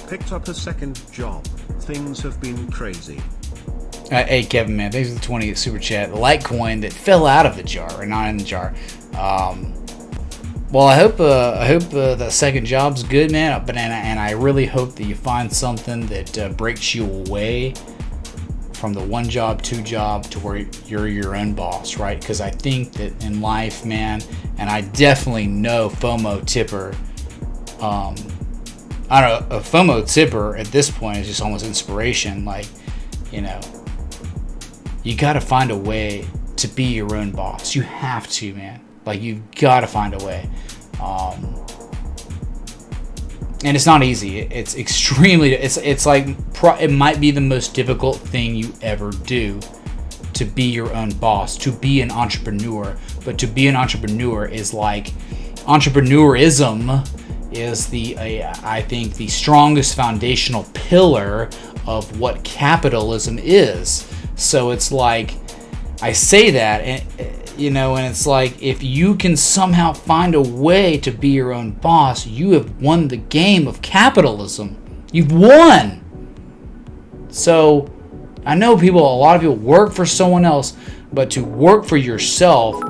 Picked up a second job. Things have been crazy. Hey Kevin, man, thanks for the 20 super chat. The Litecoin that fell out of the jar, or not in the jar. Well, I hope that second job's good, man. And I really hope that you find something that breaks you away from the one job, two job to where you're your own boss, right? Because I think that in life, man, and I definitely know FOMO tipper. I don't know, a FOMO tipper at this point is just almost inspiration, like, you got to find a way to be your own boss. You have to, man. Like, you've got to find a way. And it's not easy. It's extremely, it's like, it might be the most difficult thing you ever do to be your own boss, to be an entrepreneur. But to be an entrepreneur is like, entrepreneurism is I think the strongest foundational pillar of what capitalism is. So it's like, I say that, and and it's like, if you can somehow find a way to be your own boss, you have won the game of capitalism. You've won. So I know a lot of people work for someone else, but to work for yourself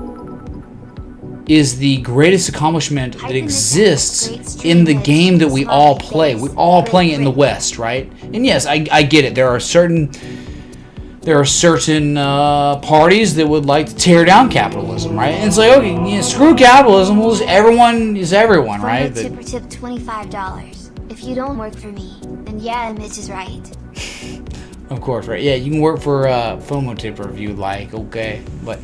is the greatest accomplishment that exists in the game that we all play. We're all playing it in the West, right? And yes, I get it. There are certain parties that would like to tear down capitalism, right? And it's like, okay, screw capitalism. Well, everyone is everyone, right? Tipper tip $25. If you don't work for me, then yeah, Mitch is right. Of course, right? Yeah, you can work for FOMO tipper if you like, okay? But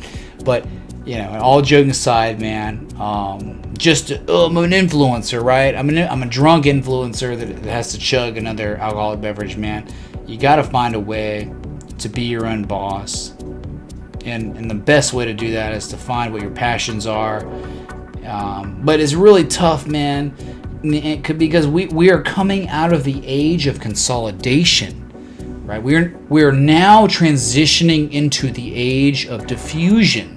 all joking aside, man, I'm an influencer, right? I'm a drunk influencer that has to chug another alcoholic beverage, man. You got to find a way to be your own boss, and the best way to do that is to find what your passions are. But it's really tough, man, because we are coming out of the age of consolidation, right? We are now transitioning into the age of diffusion,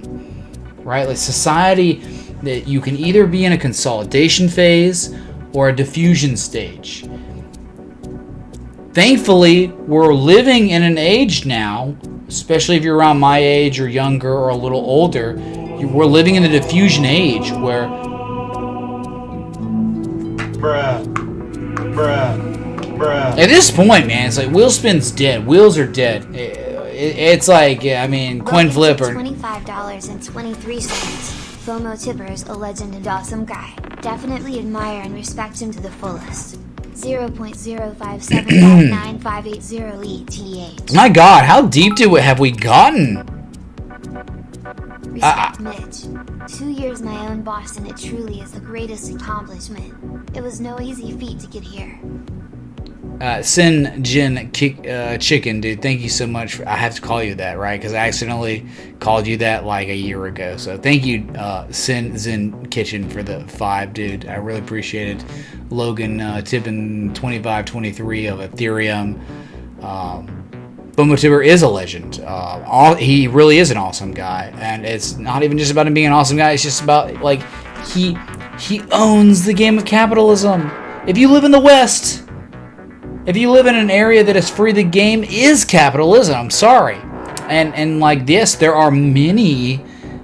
right? Like society, that you can either be in a consolidation phase or a diffusion stage. Thankfully, we're living in an age now, especially if you're around my age or younger or a little older, we're living in the diffusion age where at this point, man, it's like Wheelspin's dead. Wheels are dead. It's like, I mean, coin flip or $25.23. FOMO Tipper's a legend and awesome guy. Definitely admire and respect him to the fullest. 0.0575958 ETH. My God, how deep have we gotten? Respect Mitch. 2 years my own boss, and it truly is the greatest accomplishment. It was no easy feat to get here. Sin Jin Chicken, dude, thank you so much. I have to call you that, right? Because I accidentally called you that like a year ago. So thank you, Sin Zen Kitchen, for the 5, dude. I really appreciate it. Logan tipping 25.23 of Ethereum. FOMO Tipper is a legend. He really is an awesome guy, and it's not even just about him being an awesome guy. It's just about like he owns the game of capitalism. If you live in the West, if you live in an area that is free, the game is capitalism. I'm sorry. And like this, there are many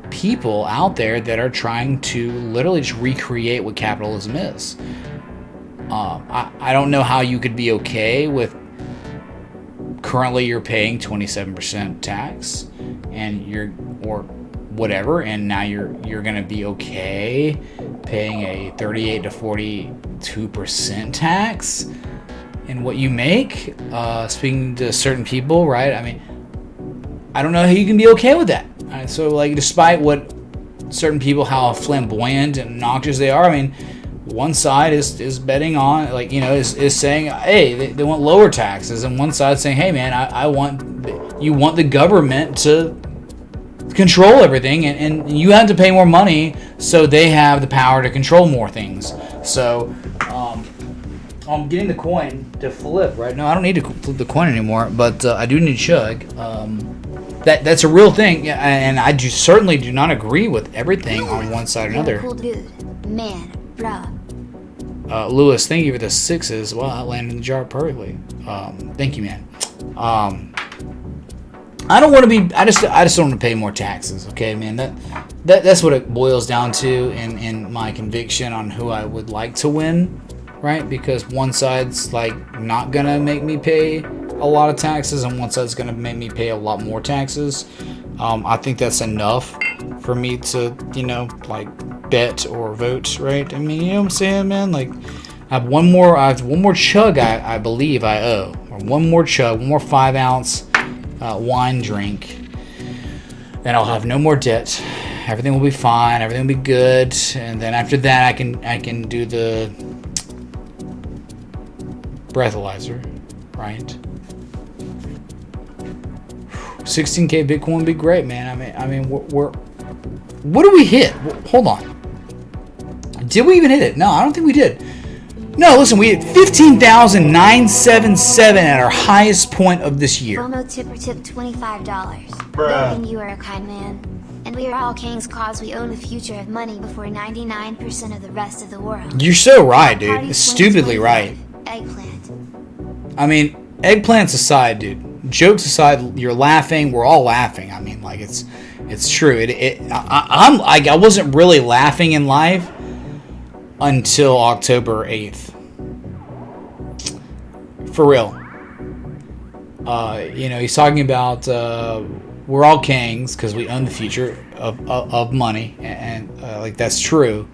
people out there that are trying to literally just recreate what capitalism is. I don't know how you could be okay with currently you're paying 27% tax and or whatever, and now you're going to be okay paying a 38 to 42% tax in what you make, speaking to certain people, right? I mean, I don't know how you can be okay with that. Right? So, like, despite what certain people, how flamboyant and obnoxious they are, I mean, one side is betting on, like, you know, is saying, hey, they want lower taxes, and one side saying, hey, man, you want the government to control everything, and you have to pay more money so they have the power to control more things. So, I'm getting the coin to flip right now. I don't need to flip the coin anymore, but I do need to chug. That's a real thing, and I certainly do not agree with everything on one side or another. Cool dude, man, bruh. Lewis, thank you for the 6s. Well, I landed in the jar perfectly. Thank you, man. I don't want to be. I just don't want to pay more taxes. Okay, man. That's what it boils down to in my conviction on who I would like to win. Right, because one side's like not gonna make me pay a lot of taxes, and one side's gonna make me pay a lot more taxes. I think that's enough for me to, you know, like bet or vote, right? I mean, you know what I'm saying, man? Like, I have one more chug. I believe I owe, or one more 5-ounce wine drink, then I'll have no more debt. Everything will be fine. Everything will be good, and then after that, I can do the breathalyzer, right? 16K Bitcoin would be great, man. I mean, what do we hit? Hold on. Did we even hit it? No, I don't think we did. No, listen, we hit 15,977 at our highest point of this year. FOMO Tipper tipped $25. Logan, you are a kind man. And we are all kings cause we own the future of money before 99% of the rest of the world. You're so right, dude. Stupidly right. Eggplant. I mean, eggplants aside, dude. Jokes aside, you're laughing. We're all laughing. I mean, like, it's true. I wasn't really laughing in live until October 8th. For real. You know, he's talking about we're all kings because we own the future of money, and like, that's true.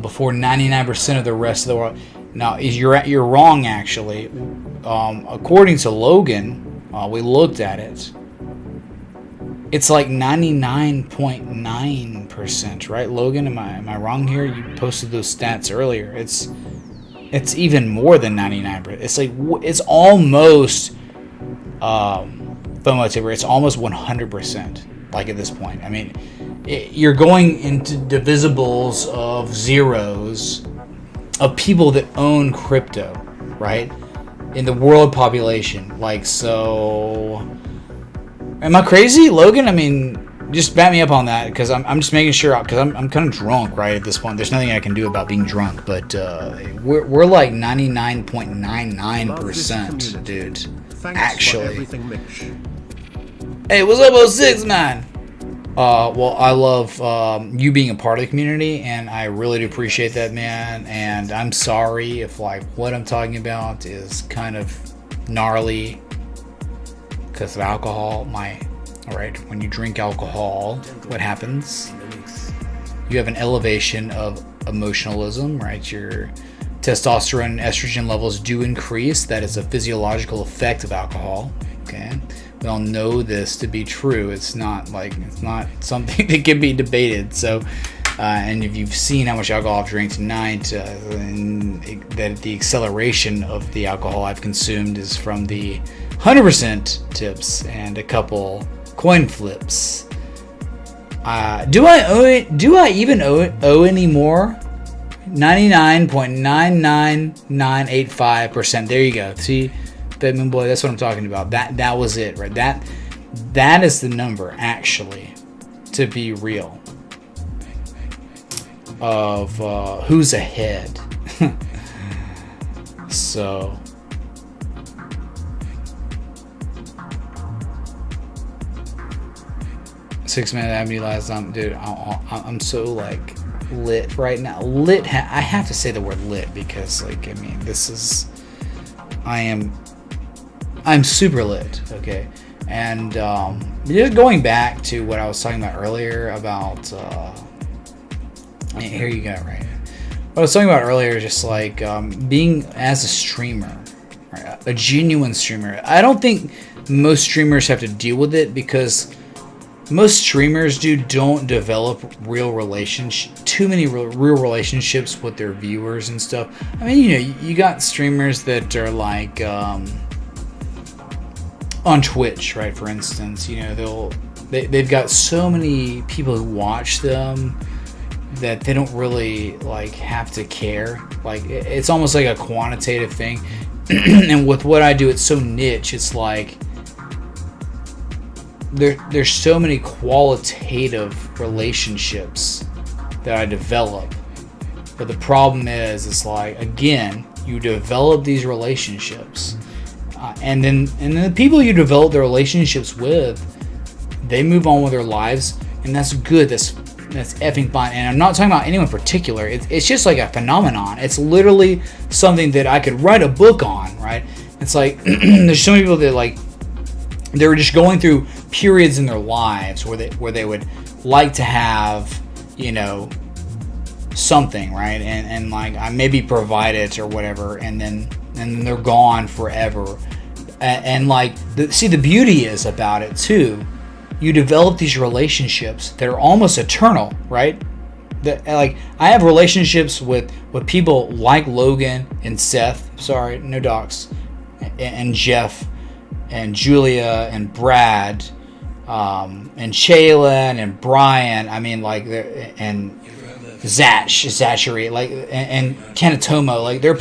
Before 99% of the rest of the world. Now, you're wrong, actually. According to Logan, we looked at it. It's like 99.9%, right, Logan? Am I wrong here? You posted those stats earlier. It's even more than 99%. It's like it's almost FOMO Tipper. It's almost 100%. Like, at this point, I mean, you're going into divisibles of zeros of people that own crypto, right? In the world population. Like, so, am I crazy, Logan? I mean, just back me up on that, because I'm just making sure, because I'm kind of drunk right at this point. There's nothing I can do about being drunk, but we're like 99.99%, dude. Thanks Actually. for everything, Mitch. Hey, what's up, 06, man? Well, I love you being a part of the community, and I really do appreciate that, man. And I'm sorry if like what I'm talking about is kind of gnarly because of alcohol. Alright, when you drink alcohol, what happens? You have an elevation of emotionalism, right? Your testosterone and estrogen levels do increase. That is a physiological effect of alcohol. Okay, we all know this to be true. It's not something that can be debated. So, and if you've seen how much alcohol I've drank tonight, that the acceleration of the alcohol I've consumed is from the 100% tips and a couple coin flips. Do I even owe any more? 99.99985%. There you go. See, Bedman boy, that's what I'm talking about. That was it, right? That is the number, actually, to be real, of who's ahead. So. Six-Man Avenue last time, dude. I'm so like lit right now. Lit. I have to say the word lit because, like, I mean, I'm super lit. Okay, and just going back to what I was talking about earlier about. Here you go. Right. What I was talking about earlier is just like being as a streamer, right? A genuine streamer. I don't think most streamers have to deal with it because. Most streamers don't develop too many real relationships with their viewers and stuff. I mean, you got streamers that are like on Twitch, right? For instance, they've got so many people who watch them that they don't really like have to care. Like it's almost like a quantitative thing. And with what I do, it's so niche. It's like. There's so many qualitative relationships that I develop, but the problem is, it's like, again, you develop these relationships, and then the people you develop the relationships with, they move on with their lives, and that's good. That's effing fine. And I'm not talking about anyone in particular. It's just like a phenomenon. It's literally something that I could write a book on, right? It's like there's so many people that like. They were just going through periods in their lives where they would like to have, something, right? And like I maybe provide it or whatever, and then they're gone forever. And like the beauty is about it too. You develop these relationships that are almost eternal, right? That like I have relationships with people like Logan and Seth. Sorry, no docs, and Jeff. And Julia and Brad, and Shaylin and Brian. I mean, like, and Zachary, like, and Kanatomo. Like, there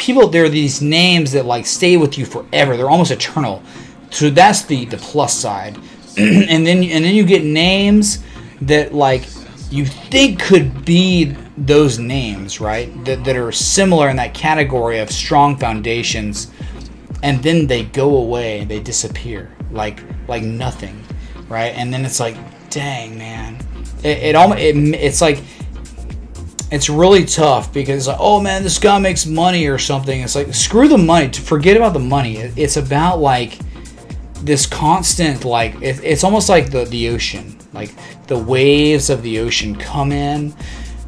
are these names that like stay with you forever. They're almost eternal. So that's the plus side. and then you get names that like you think could be those names, right? That are similar in that category of strong foundations. And then they go away, they disappear like nothing, right? And then it's like, dang, man, it's like it's really tough because it's like, oh man, this guy makes money or something. It's like, screw the money, forget about the money. It's about like this constant, like it's almost like the ocean, like the waves of the ocean come in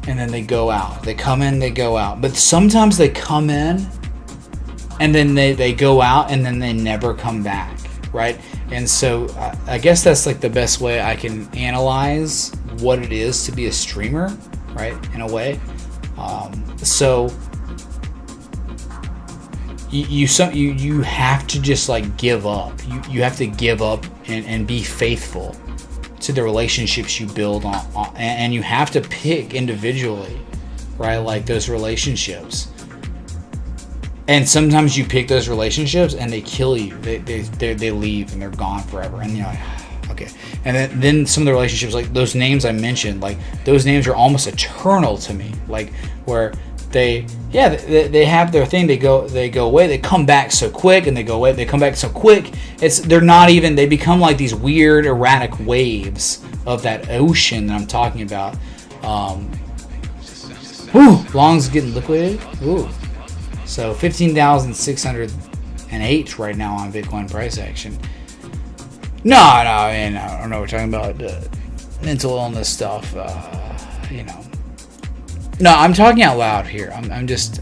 and then they go out. They come in, they go out. But sometimes they come in. And then they go out and then they never come back, right? And so I guess that's like the best way I can analyze what it is to be a streamer, right? In a way. So you have to just like give up. You have to give up and be faithful to the relationships you build on, and you have to pick individually, right? Like those relationships. And sometimes you pick those relationships and they kill you. They leave and they're gone forever. And you're like, okay. And then some of the relationships, like those names I mentioned, like those names are almost eternal to me. Like where they have their thing. They go away. They come back so quick, and they go away. They come back so quick. They're not even. They become like these weird erratic waves of that ocean that I'm talking about. Long's getting liquidated. Ooh. So 15,608 right now on Bitcoin price action. No, I don't know what we're talking about. Mental illness stuff. No, I'm talking out loud here. I'm just.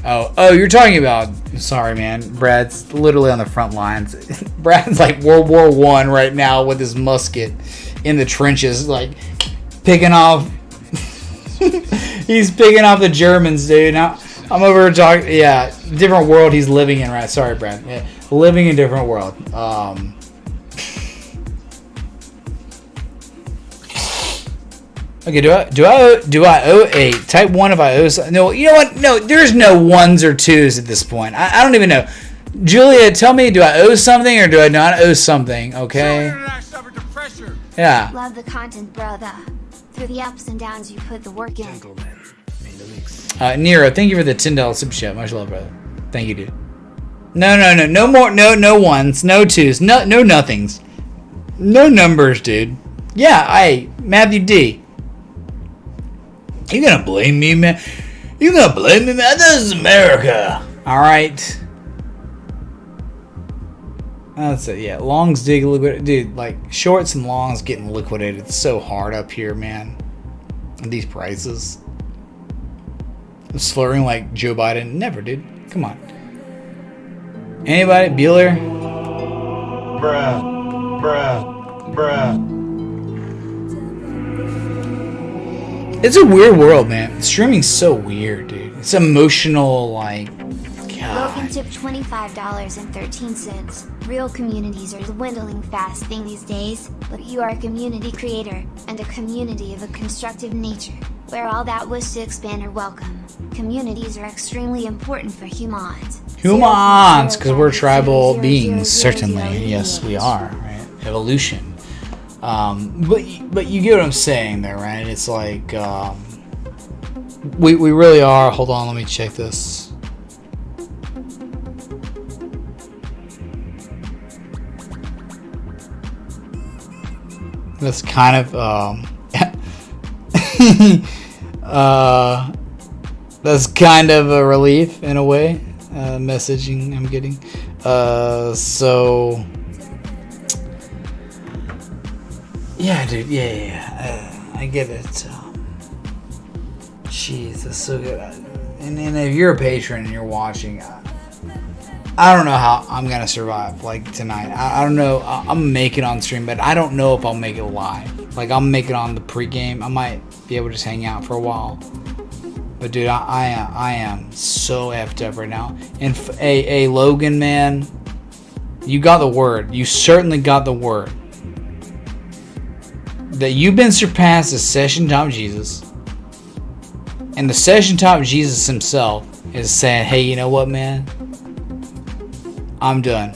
Oh, you're talking about. Sorry, man. Brad's literally on the front lines. Brad's like World War I right now with his musket in the trenches, like picking off. He's picking off the Germans, dude. Now I'm over here talking. Yeah, different world he's living in, right? Sorry, Brad. Yeah, living in a different world. Okay, do I owe a type 1 if I owe something? No, you know what? No, there's no 1s or 2s at this point. I don't even know. Julia, tell me, do I owe something or do I not owe something? Okay. Yeah. Love the content, brother. Through the ups and downs, you put the work in. Nero, thank you for the $10 super chat. Much love, brother. Thank you, dude. No more, no 1s, no 2s, no nothings, no numbers, dude. Yeah, Matthew D. You gonna blame me, man? You gonna blame me, man? This is America. All right. That's it. Yeah, longs dig liquid, dude. Like shorts and longs getting liquidated so hard up here, man. These prices. I'm slurring like Joe Biden. Never, dude. Come on. Anybody? Bueller? Bruh. It's a weird world, man. Streaming's so weird, dude. It's emotional, like, God. Logan tipped $25.13. Real communities are dwindling fast these days, but you are a community creator, and a community of a constructive nature, where all that wish to expand are welcome. Communities are extremely important for humans. Humans, because we're tribal beings, certainly. Yes, we are, right? Evolution. But you get what I'm saying there, right? It's like we really are. Hold on, let me check this. That's kind of that's kind of a relief in a way. Messaging I'm getting. So. Yeah, dude. Yeah. I get it. Jeez, that's so good. And if you're a patron and you're watching, I don't know how I'm gonna survive. Like tonight, I don't know. I'm gonna make it on stream, but I don't know if I'll make it live. Like I'll make it on the pregame. I might be able to just hang out for a while. But dude, I am so effed up right now. And a Logan, man, you got the word. You certainly got the word. That you've been surpassed as Session Top Jesus, and the Session Top Jesus himself is saying, "Hey, you know what, man? I'm done.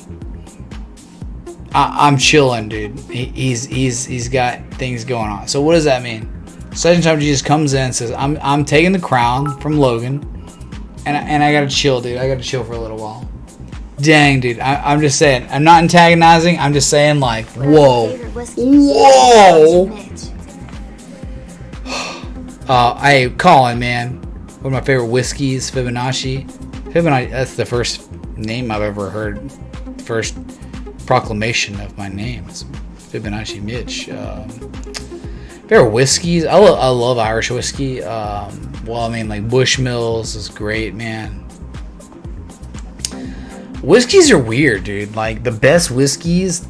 I'm chilling, dude. He's got things going on." So what does that mean? Session Top Jesus comes in and says, "I'm taking the crown from Logan, and I gotta chill, dude. I gotta chill for a little while." Dang, dude. I'm just saying. I'm not antagonizing. I'm just saying, like, whoa. Hey, Colin, man. One of my favorite whiskeys, Fibonacci. That's the first name I've ever heard. First proclamation of my name. It's Fibonacci Mitch. Favorite whiskeys. I love Irish whiskey. Like Bushmills is great, man. Whiskeys are weird, dude. Like, the best whiskeys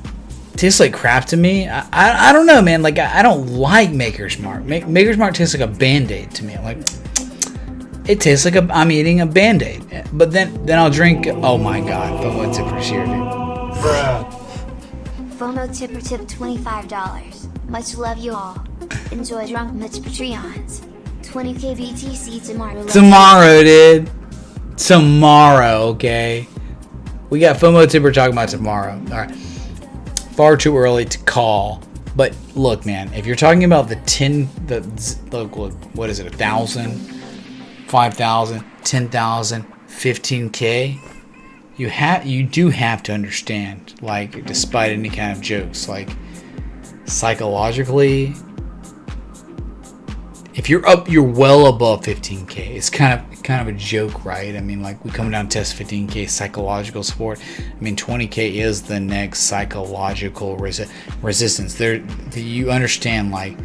taste like crap to me. I don't know, man. Like, I don't like Maker's Mark. Maker's Mark tastes like a Band-Aid to me. Like, it tastes like I'm eating a Band-Aid. But then I'll drink. Oh my God, FOMO tipper here, dude. FOMO tipper tip $25. Much love you all. Enjoy Drunk Mitch Patreons. 20k BTC tomorrow. Tomorrow, dude. Tomorrow, okay. We got FOMO tipper talking about tomorrow. All right. Far too early to call But look, man, if you're talking about the what is it, 1,000, 5,000, 10,000, 15K, you do have to understand, like, despite any kind of jokes, like, psychologically, if you're well above 15K. It's kind of a joke, right? I mean, like, we come down to test 15K psychological support. I mean, 20K is the next psychological resistance. You understand, like,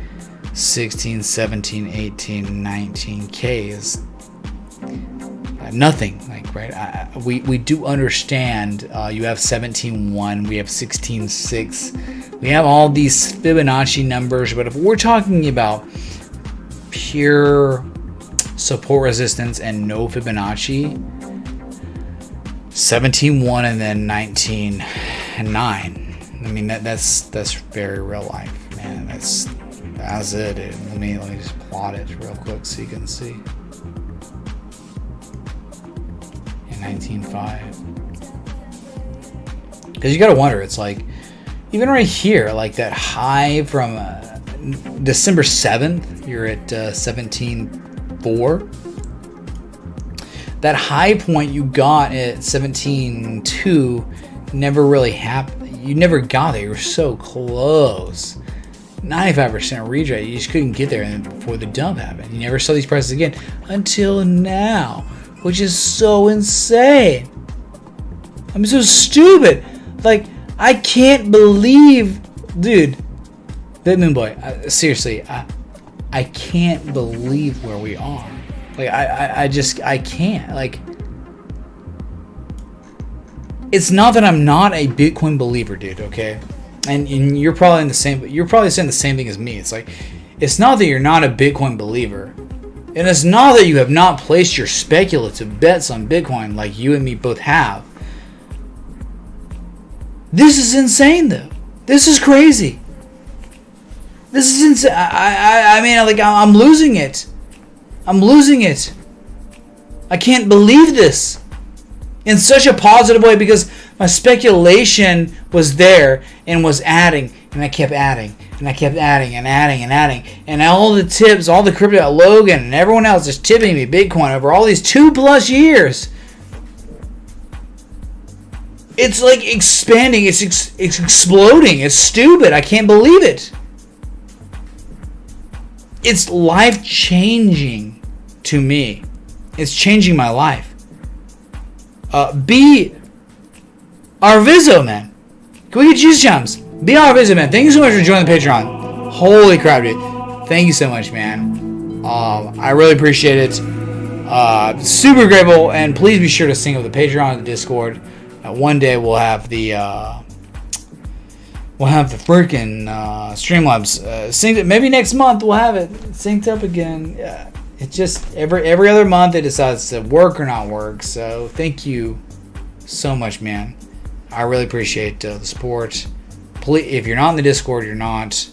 16, 17, 18, 19K is nothing, like, right? We do understand. You have 17.1, we have 16.6, we have all these Fibonacci numbers, but if we're talking about pure support resistance and no Fibonacci, 17.1 and then 19 and 9. I mean, that's very real life, man. That's it. Let me just plot it real quick so you can see. 19.5. Because you gotta wonder, it's like, even right here, like that high from December 7th, you're at 17.4. That high point you got at 17.2 never really happened. You never got there. You were so close. 95% retrade. You just couldn't get there before the dump happened. You never saw these prices again until now, which is so insane. I'm so stupid. Like, I can't believe, dude. That Moon Boy, seriously, I can't believe where we are. Like, I can't. Like, it's not that I'm not a Bitcoin believer, dude. Okay, and you're probably saying the same thing as me. It's like, it's not that you're not a Bitcoin believer, and it's not that you have not placed your speculative bets on Bitcoin like you and me both have. This is insane, though. This is crazy. This is insane. I mean, like, I'm losing it. I'm losing it. I can't believe this in such a positive way, because my speculation was there and was adding, and I kept adding, and I kept adding and adding and adding, and all the tips, all the crypto, Logan and everyone else is tipping me Bitcoin over all these 2+ years. It's like expanding. It's exploding. It's stupid. I can't believe it. It's life-changing to me. It's changing my life. Be Arvizo, man. Can we get juice jumps? Be Arvizo, man. Thank you so much for joining the Patreon. Holy crap, dude. Thank you so much, man. I really appreciate it. Super grateful. And please be sure to sync up the Patreon and the Discord. One day we'll have the freaking Streamlabs synced. Maybe next month we'll have it synced up again. It's just every other month it decides to work or not work. So thank you so much, man. I really appreciate the support. Please, if you're not in the Discord, you're not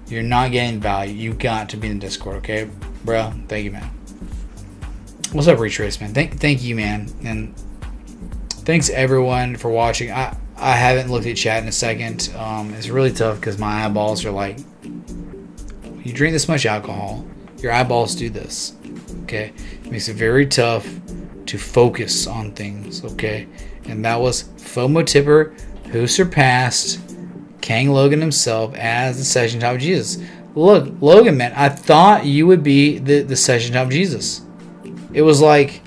getting value. You got to be in the Discord, okay, bro? Thank you, man. What's up, Retrace, man? Thank you, man, and thanks everyone for watching. I haven't looked at chat in a second. It's really tough because my eyeballs are like, you drink this much alcohol, your eyeballs do this. Okay, it makes it very tough to focus on things. Okay, and that was FOMO Tipper, who surpassed Kang Logan himself as the Session Top Jesus. Look, Logan, man, I thought you would be the Session Top Jesus. It was like,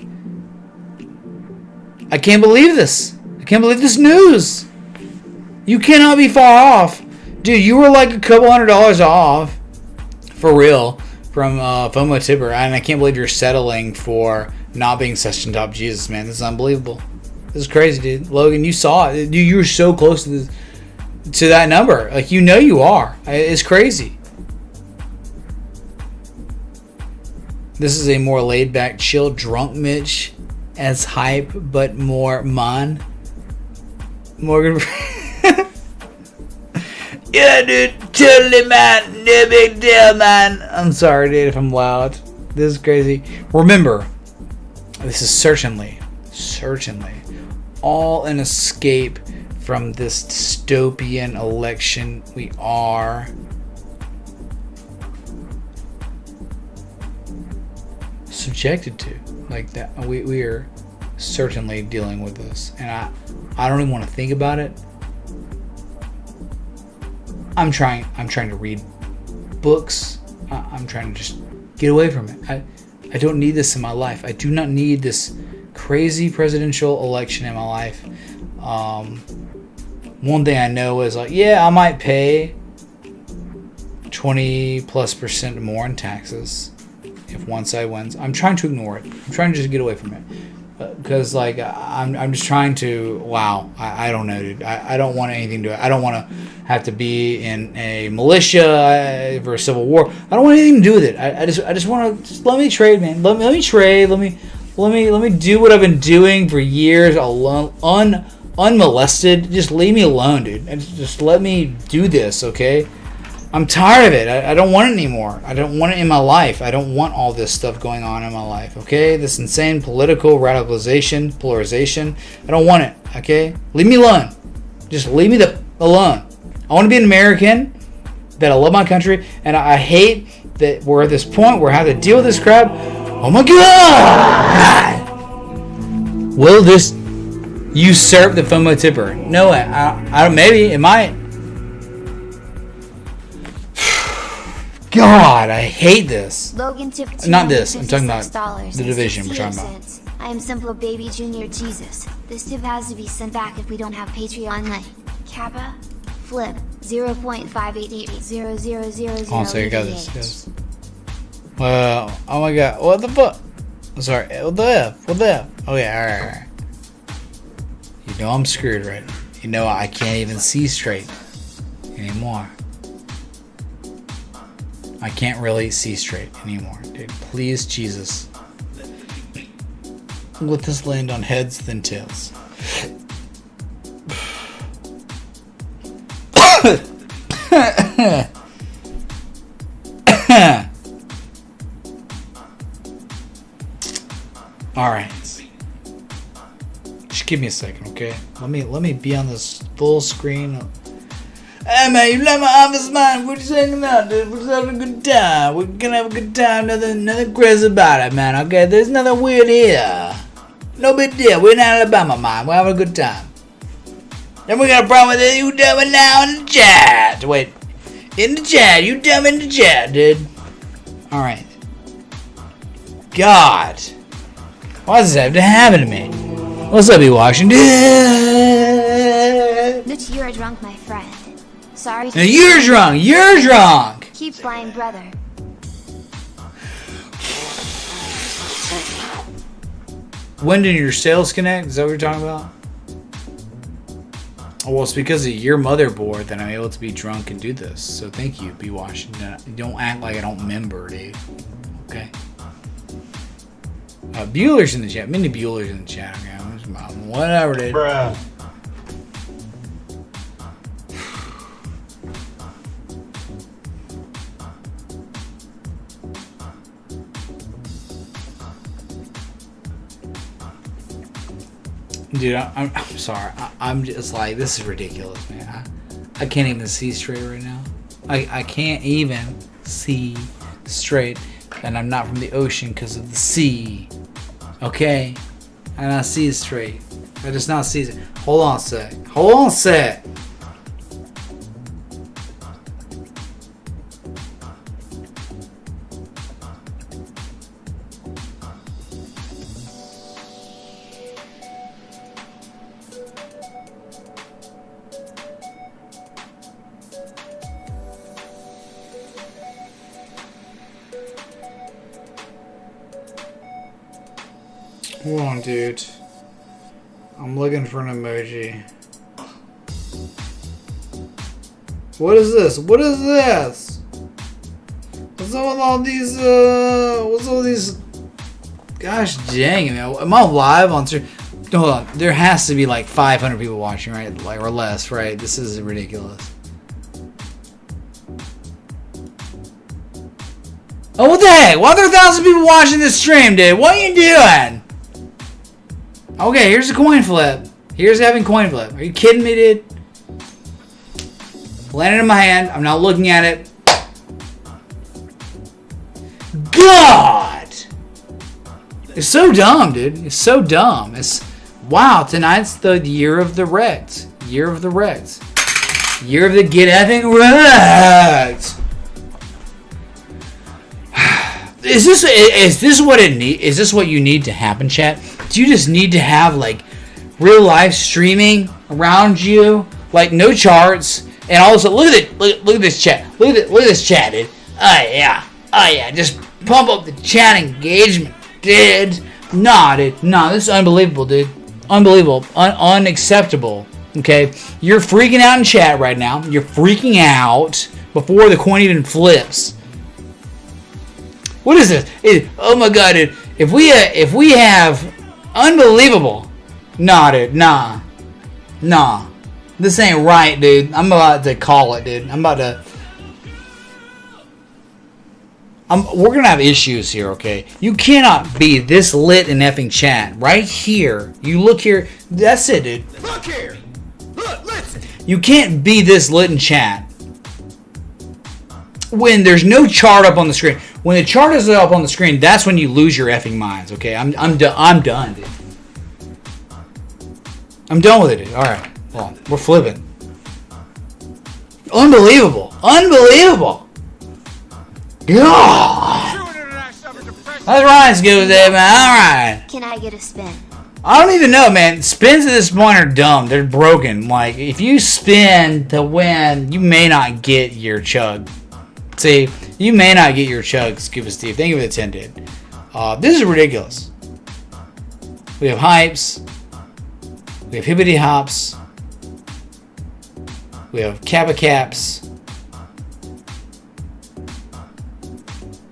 I can't believe this. I can't believe this news. You cannot be far off. Dude, you were like a couple $100 off. For real. From FOMO Tipper. And I can't believe you're settling for not being Session Top Jesus, man. This is unbelievable. This is crazy, dude. Logan, you saw it. You were so close to that number. Like, you know you are. It's crazy. This is a more laid back, chill, drunk Mitch. As hype, but more man. Morgan. Yeah, dude. Totally, man. No big deal, man. I'm sorry, dude, if I'm loud. This is crazy. Remember, this is certainly all an escape from this dystopian election we are subjected to. Like that, we are certainly dealing with this, and I don't even want to think about it. I'm trying to read books. I'm trying to just get away from it. I don't need this in my life. I do not need this crazy presidential election in my life. One thing I know is like, yeah, I might pay 20+% more in taxes if one side wins. I'm trying to ignore it. I'm trying to just get away from it. Because like I'm just trying to. Wow, I don't know, dude. I don't want anything to. I don't want to have to be in a militia for a civil war. I don't want anything to do with it. I just want to let me trade, man. Let me trade. Let me do what I've been doing for years alone, unmolested. Just leave me alone, dude. And just let me do this, okay? I'm tired of it. I don't want it anymore. I don't want it in my life. I don't want all this stuff going on in my life, okay? This insane political radicalization, polarization. I don't want it, okay? Leave me alone. Just leave me alone. I want to be an American, that I love my country, and I hate that we're at this point where I have to deal with this crap. Oh my God! Will this usurp the FOMO tipper? No, I don't. Maybe it might. God, I hate this. Logan tipped Not this. I'm talking about $256 the division we're talking and about. 68 cents. I am Simple Baby Junior Jesus. This tip has to be sent back if we don't have Patreon link. Kappa, Flip, 0.588000000. Hold on a second, I got this, guys. Well, oh my God, what the fuck? I'm sorry, what the F? What the F? Oh yeah, alright. You know I'm screwed right now. You know I can't even see straight anymore. I can't really see straight anymore, dude. Please, Jesus. Let this land on heads than tails. Alright. Just give me a second, okay? Let me be on this full screen. Hey man, you like my office, man? We're just hanging out, dude. We're just having a good time. We're gonna have a good time. Nothing crazy about it, man. Okay, there's nothing weird here. No big deal. We're in Alabama, man. We're having a good time. Then we got a problem with it. You dumb it now in the chat. Wait, in the chat. You dumb in the chat, dude. All right. God, why does this have to happen to me? What's up, you Washington? Mitch, you're drunk, my friend. Sorry. Now you're drunk. You're drunk. Keep flying, brother. When did your sales connect? Is that what you're talking about? Oh, well, it's because of your motherboard that I'm able to be drunk and do this. So thank you, B. Washington. Don't act like I don't remember, dude. Okay. Bueller's in the chat. Many Bueller's in the chat. Okay. Whatever, dude. Bruh. Dude, I'm sorry. I'm just like, this is ridiculous, man. I can't even see straight right now. I can't even see straight. And I'm not from the ocean because of the sea. Okay? I not see it straight. I just not see it. Hold on a sec. Hold on a sec. Hold on, dude. I'm looking for an emoji. What is this? What is this? What's up with all these, what's all these? Gosh dang it, man. Am I live on stream? Hold on. There has to be like 500 people watching, right? Like, or less, right? This is ridiculous. Oh, what the heck? Why are there 1,000 people watching this stream, dude? What are you doing? Okay, here's a coin flip. Here's having coin flip. Are you kidding me, dude? Landed in my hand. I'm not looking at it. God! It's so dumb, dude. It's so dumb. Wow, tonight's the year of the wrecked. Year of the wrecked. Year of the get effing wrecked. Is this what it need? Is this what you need to happen, chat? Do you just need to have like real life streaming around you, like no charts, and all of a sudden look at it, look at this chat, look at this chat, dude. Oh yeah, just pump up the chat engagement, dude. Nah, dude, nah, this is unbelievable, dude. Unbelievable, unacceptable. Okay, you're freaking out in chat right now. You're freaking out before the coin even flips. What is this? Oh my god, dude. If we have unbelievable. Nah, dude. Nah. This ain't right, dude. I'm about to call it, dude. We're gonna have issues here, okay? You cannot be this lit in effing chat. Right here. You look here. That's it, dude. Look here. Look, listen. You can't be this lit in chat when there's no chart up on the screen. When the chart is up on the screen, that's when you lose your effing minds, okay? I'm done, dude. I'm done with it, dude. All right. Well, we're flipping. Unbelievable. God. That's right, Scooby, man. All right. Can I get a spin? I don't even know, man. Spins at this point are dumb. They're broken. Like, if you spin to win, you may not get your chug. See, you may not get your chug, Scuba Steve. Thank you for the 10, dude. This is ridiculous. We have hypes. We have hippity hops. We have kappa caps.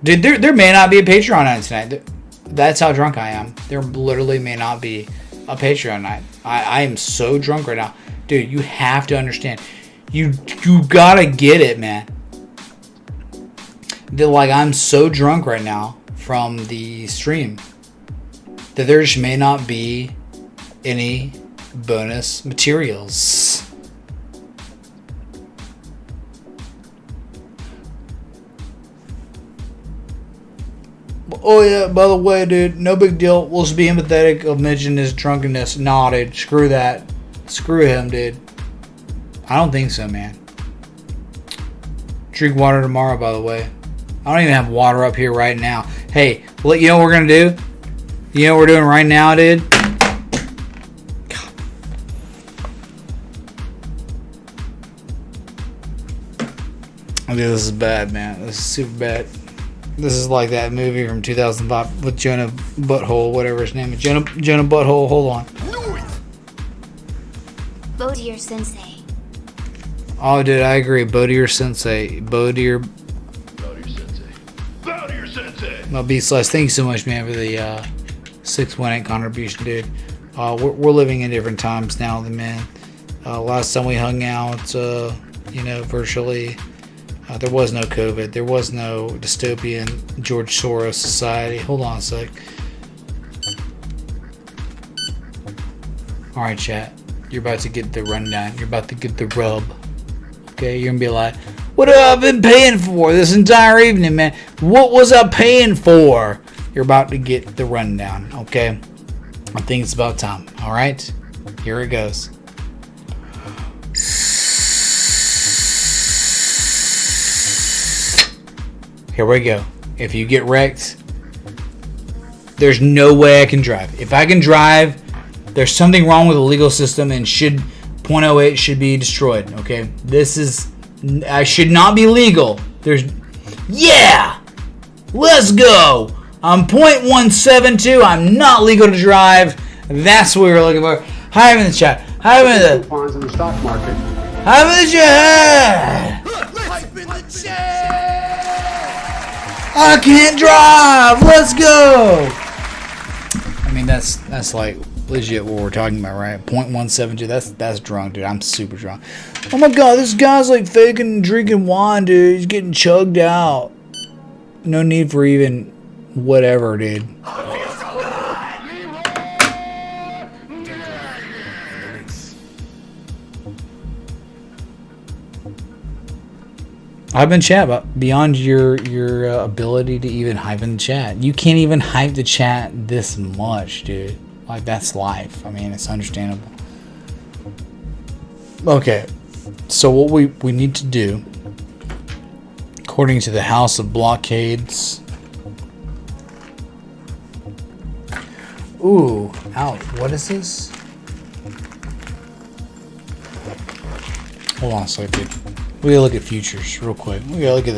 Dude, there may not be a Patreon night tonight. That's how drunk I am. There literally may not be a Patreon night. I am so drunk right now. Dude, you have to understand. You gotta get it, man. Like, I'm so drunk right now from the stream that there just may not be any bonus materials. Oh yeah, by the way, dude, no big deal. We'll just be empathetic of mentioning his drunkenness. Nah, dude, screw that. Screw him, dude. I don't think so, man. Drink water tomorrow, by the way. I don't even have water up here right now. Hey, you know what we're gonna do? You know what we're doing right now, dude? God. Dude, this is bad, man. This is super bad. This is like that movie from 2005 with Jonah Butthole, whatever his name is. Jonah Butthole. Hold on. Bodier Sensei. Oh, dude, I agree. Bodier Sensei. Bowdier Sensei. No, B-Slash, thank you so much, man, for the 618 contribution, dude. We're living in different times now than men. Last time we hung out, virtually, there was no COVID. There was no dystopian George Soros society. Hold on a sec. All right, chat. You're about to get the rundown. You're about to get the rub. Okay, you're gonna be like, what have I been paying for this entire evening, man? What was I paying for? You're about to get the rundown, okay? I think it's about time, all right? Here it goes. Here we go. If you get wrecked, there's no way I can drive. If I can drive, there's something wrong with the legal system and .08 should be destroyed, okay? I should not be legal. Yeah! Let's go! I'm .172. I'm not legal to drive. That's what we were looking for. Hi, in the chat. Hi, in the Coupons in the stock market. Hi, in the chat. I can't drive. Let's go. I mean, that's like legit what we're talking about, right? .172. That's drunk, dude. I'm super drunk. Oh my god, this guy's like faking drinking wine, dude. He's getting chugged out. No need for even whatever, dude. Hype in chat, but beyond your ability to even hype in the chat. You can't even hype the chat this much, dude. Like, that's life. I mean, it's understandable. Okay, so what we need to do, according to the House of Blockades. Ooh, ouch. What is this? Hold on a second. We gotta look at futures real quick. We gotta look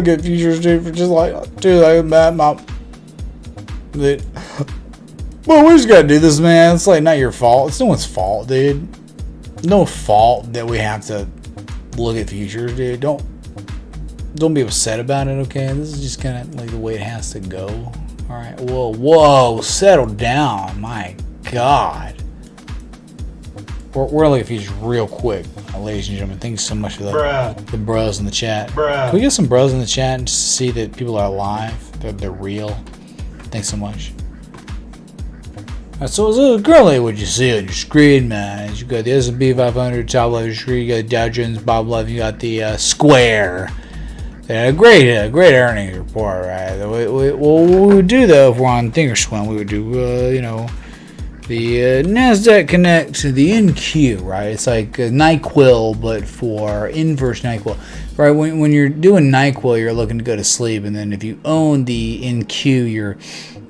at futures, dude, for just like, dude, like that. Well, we just gotta do this, man. It's like not your fault. It's no one's fault, dude. No fault that we have to look at futures, dude. Don't be upset about it, okay? This is just kind of like the way it has to go. All right. Whoa, settle down. My God. We're looking at futures real quick, ladies and gentlemen. Thanks so much for the bros in the chat. Can we get some bros in the chat just to see that people are alive? They're real. Thanks so much. So currently what you see on your screen, man, is you got the S&P 500 top left of your screen, you got the Dow Jones bottom left, you got the Square. They had a great earnings report, right? What we would do, though, if we're on Thinkorswim, we would do, the NASDAQ Connect to the NQ, right? It's like NyQuil, but for inverse NyQuil, right? When you're doing NyQuil, you're looking to go to sleep, and then if you own the NQ, you're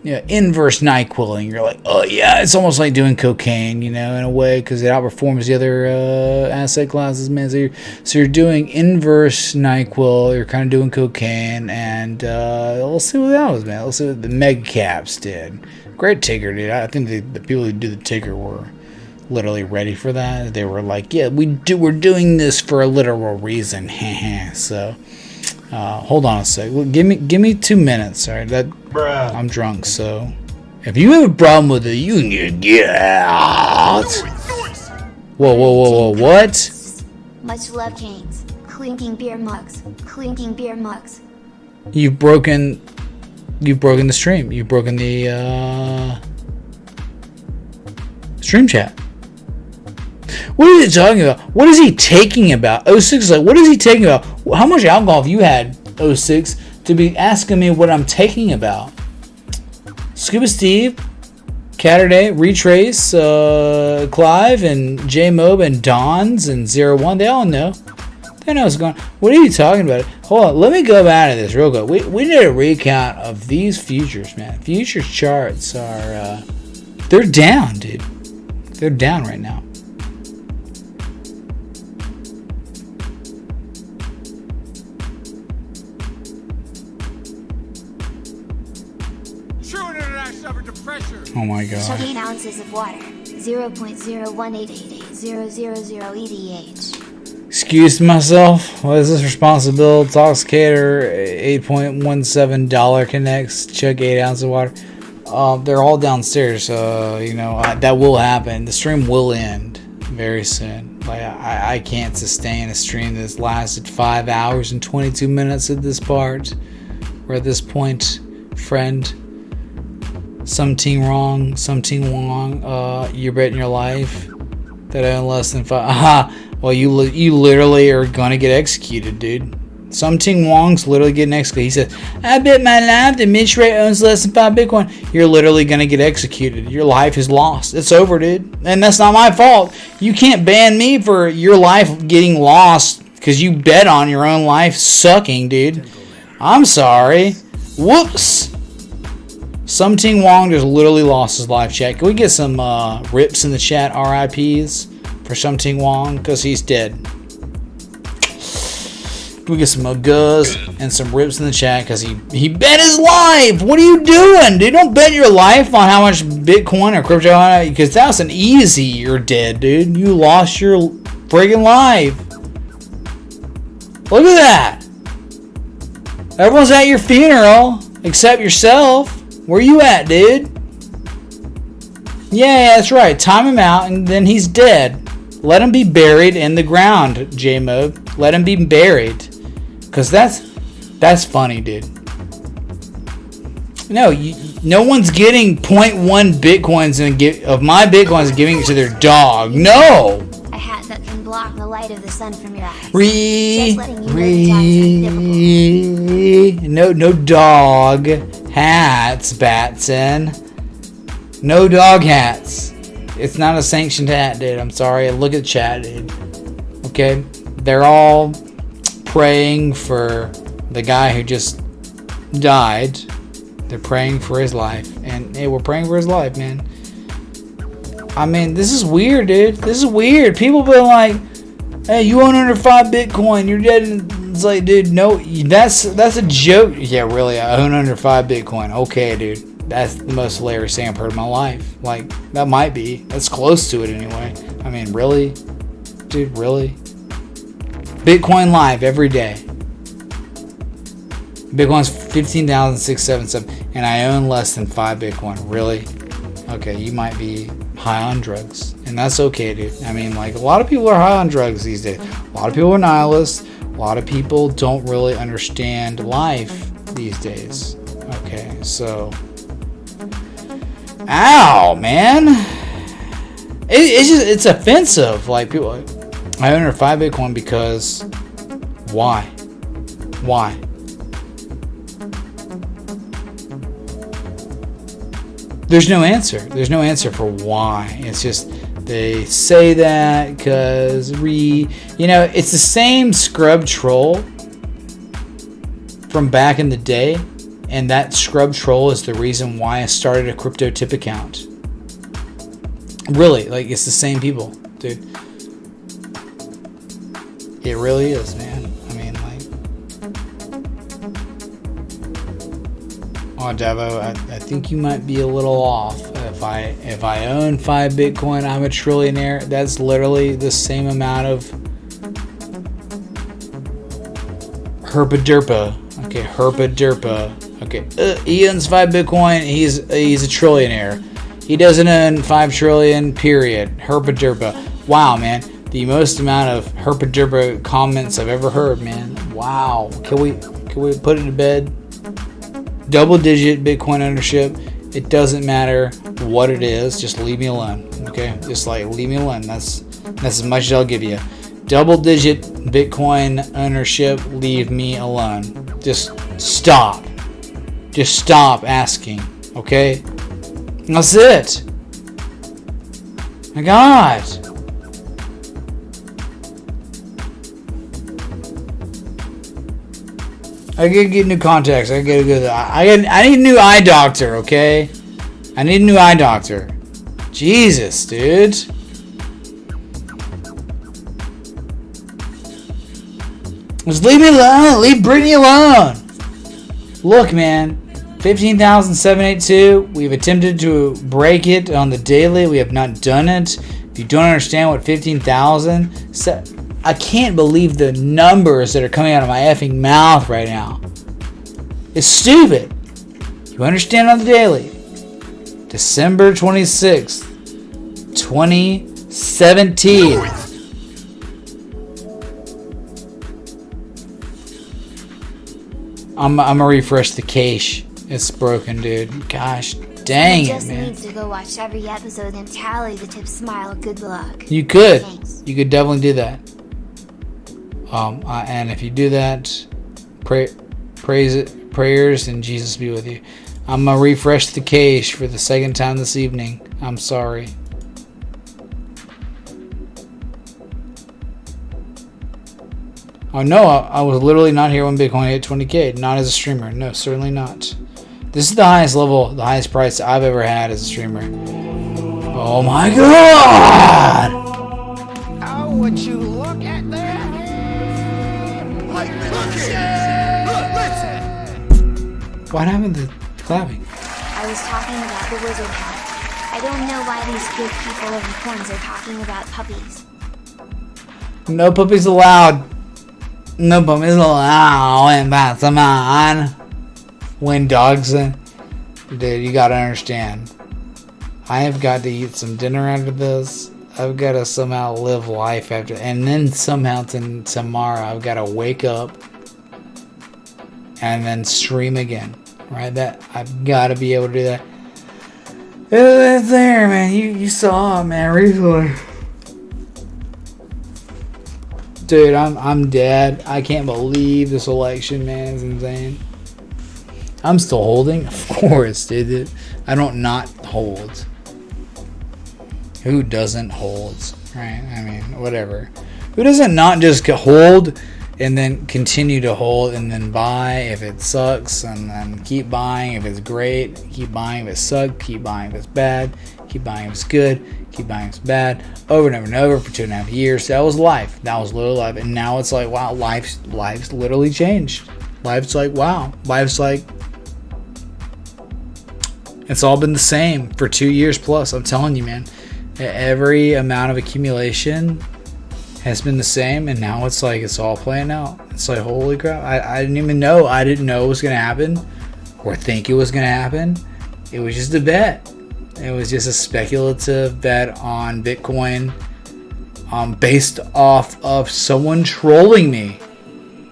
inverse NyQuil, and you're like, oh yeah, it's almost like doing cocaine, in a way, because it outperforms the other asset classes, man. So you're doing inverse NyQuil, you're kind of doing cocaine, and we'll see what that was, man. Let's see what the mega caps did. Great ticker, dude. I think the people who do the ticker were literally ready for that. They were like, yeah, we're doing this for a literal reason. So hold on a sec. Give me 2 minutes. All right, I'm drunk, so if you have a problem with it, you can get out. Whoa, what? Much love, Canes. Clinking beer mugs. You've broken the stream. You've broken the stream chat. What are you talking about? What is he taking about? 06 is like, what is he taking about? How much alcohol have you had, 06, to be asking me what I'm taking about? Scuba Steve, Catterday, Retrace, Clive, and J-Mob, and Dons, and 01, they all know. They know what's going on. What are you talking about? Hold on, let me go back to this real quick. We did a recount of these futures, man. Futures charts are, they're down, dude. They're down right now. Oh my God. Chug 8 ounces of water. 0.018880000 EDH. Excuse myself. What is this responsible? Toxicator, $8.17 connects. Chug 8 ounces of water. They're all downstairs. That will happen. The stream will end very soon. Like I can't sustain a stream that's lasted 5 hours and 22 minutes at this part. We're at this point, friend. Something wrong. You're betting your life that I own less than 5. Well, you literally are gonna get executed, dude. Something Wong's literally getting executed. He said, I bet my life that Mitch Ray owns less than 5 Bitcoin. You're literally gonna get executed. Your life is lost. It's over, dude. And that's not my fault. You can't ban me for your life getting lost because you bet on your own life sucking, dude. I'm sorry. Whoops. Something Wong just literally lost his live chat. Can we get some rips in the chat, RIPs, for Something Wong? Because he's dead. Can we get some guzz and some rips in the chat? Because he bet his life. What are you doing, dude? Don't bet your life on how much Bitcoin or crypto. Because that's an easy you're dead, dude. You lost your friggin' life. Look at that. Everyone's at your funeral except yourself. Where you at, dude? Yeah, that's right. Time him out, and then he's dead. Let him be buried in the ground, J-Mob. Let him be buried. Because that's funny, dude. No, no one's getting 0.1 Bitcoins of my Bitcoins and giving it to their dog. No! A hat that can block the light of the sun from your eyes. Just letting you know the times are difficult. No dog hats, Batson. No dog hats. It's not a sanctioned hat, dude. I'm sorry. Look at the chat, dude. Okay? They're all praying for the guy who just died. They're praying for his life. And hey, we're praying for his life, man. I mean, this is weird, dude. This is weird. People been like, hey, you own under 5 Bitcoin. You're dead. It's like, dude, no, that's a joke. Yeah, really, I own under 5 Bitcoin. Okay, dude. That's the most hilarious thing I've heard in my life. Like, that might be. That's close to it anyway. I mean, really? Dude, really? Bitcoin live every day. Bitcoin's 15,677 and I own less than 5 Bitcoin. Really? Okay, you might be high on drugs. And that's okay, dude. I mean, like, a lot of people are high on drugs these days. A lot of people are nihilists. A lot of people don't really understand life these days. Okay, so... Ow, man! It's offensive. Like, people... I own 5 Bitcoin because... Why? Why? There's no answer. There's no answer for why. It's just they say that because it's the same scrub troll from back in the day, and that scrub troll is the reason why I started a crypto tip account. Really, like, it's the same people, dude. It really is, man. I mean, like, oh, Devo, I think you might be a little off. If I own 5 Bitcoin, I'm a trillionaire. That's literally the same amount of herpa-derpa. Okay, herpa-derpa. Okay, he owns 5 Bitcoin. He's a trillionaire. He doesn't own 5 trillion. Period. Herpa-derpa. Wow, man, the most amount of herpa-derpa comments I've ever heard, man. Wow. Can we put it to bed? Double-digit Bitcoin ownership. It doesn't matter what it is. Just leave me alone. Okay, just like leave me alone. That's as much as I'll give you. Double-digit Bitcoin ownership. Leave me alone. Just stop. Just stop asking. Okay, that's it. My God. I gotta get new contacts. I gotta go. I need a new eye doctor. Okay, I need a new eye doctor. Jesus, dude. Just leave me alone. Leave Brittany alone. Look, man. 15,782. We've attempted to break it on the daily. We have not done it. If you don't understand what 15,000, I can't believe the numbers that are coming out of my effing mouth right now. It's stupid. You understand on the daily. December 26th, 2017. I'm gonna refresh the cache. It's broken, dude. Gosh dang it, man. Needs to go watch every episode and tally the tip. Smile. Good luck. You could. Thanks. You could definitely do that. And if you do that, prayers and Jesus be with you. I'm gonna refresh the cache for the second time this evening. I'm sorry. Oh no, I was literally not here when Bitcoin hit 20K. Not as a streamer. No, certainly not. This is the highest level, the highest price I've ever had as a streamer. Oh my God! Oh, would you look at that? Like, listen! What happened to clapping? I was talking about the wizard hat. I don't know why these good people of the coins are talking about puppies. No puppies allowed. No puppies allowed. And that's a man. When dogs, dude, you gotta understand. I have got to eat some dinner after this. I've got to somehow live life after, and then somehow tomorrow I've got to wake up and then stream again. Right? That I've got to be able to do that. It's there, man. You saw it, man, recently. Dude, I'm dead. I can't believe this election, man. It's insane. I'm still holding. Of course, dude. I don't not hold. Who doesn't hold? Right? I mean, whatever. Who doesn't not just hold and then continue to hold and then buy if it sucks and then keep buying if it's great, keep buying if it sucks, keep buying if it's bad, keep buying if it's good, keep buying if it's bad, over and over and over for 2.5 years. That was life. That was literally life. And now it's like, wow, life's literally changed. Life's like, wow. Life's like, it's all been the same for 2 years plus. I'm telling you, man. Every amount of accumulation has been the same, and now it's like it's all playing out. It's like, holy crap. I didn't even know. I didn't know it was going to happen or think it was going to happen. It was just a bet. It was just a speculative bet on Bitcoin based off of someone trolling me.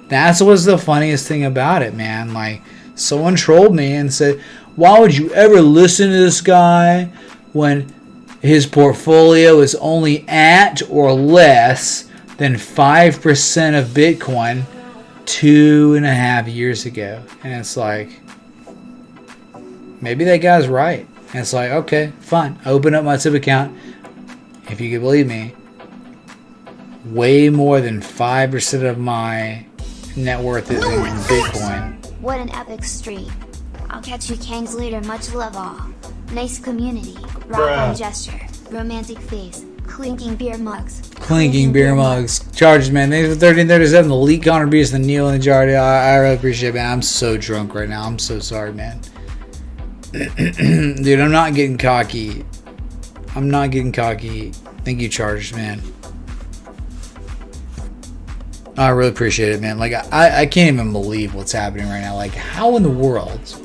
That's what's the funniest thing about it, man. Like, someone trolled me and said, why would you ever listen to this guy when his portfolio is only at or less than 5% of Bitcoin 2.5 years ago? And it's like, maybe that guy's right. And it's like, okay, fine. Open up my tip account. If you can believe me, way more than 5% of my net worth is in Bitcoin. What an epic stream. I'll catch you Kangs later. Much love all. Nice community. Rock on gesture. Romantic face. Clinking beer mugs. Clinking beer mugs. Charges, man. Thanks for 1337. The lead contribution, the Neil and the Jardy. I really appreciate it, man. I'm so drunk right now. I'm so sorry, man. Dude, I'm not getting cocky. I'm not getting cocky. Thank you, Charges, man. I really appreciate it, man. Like, I can't even believe what's happening right now. Like, how in the world?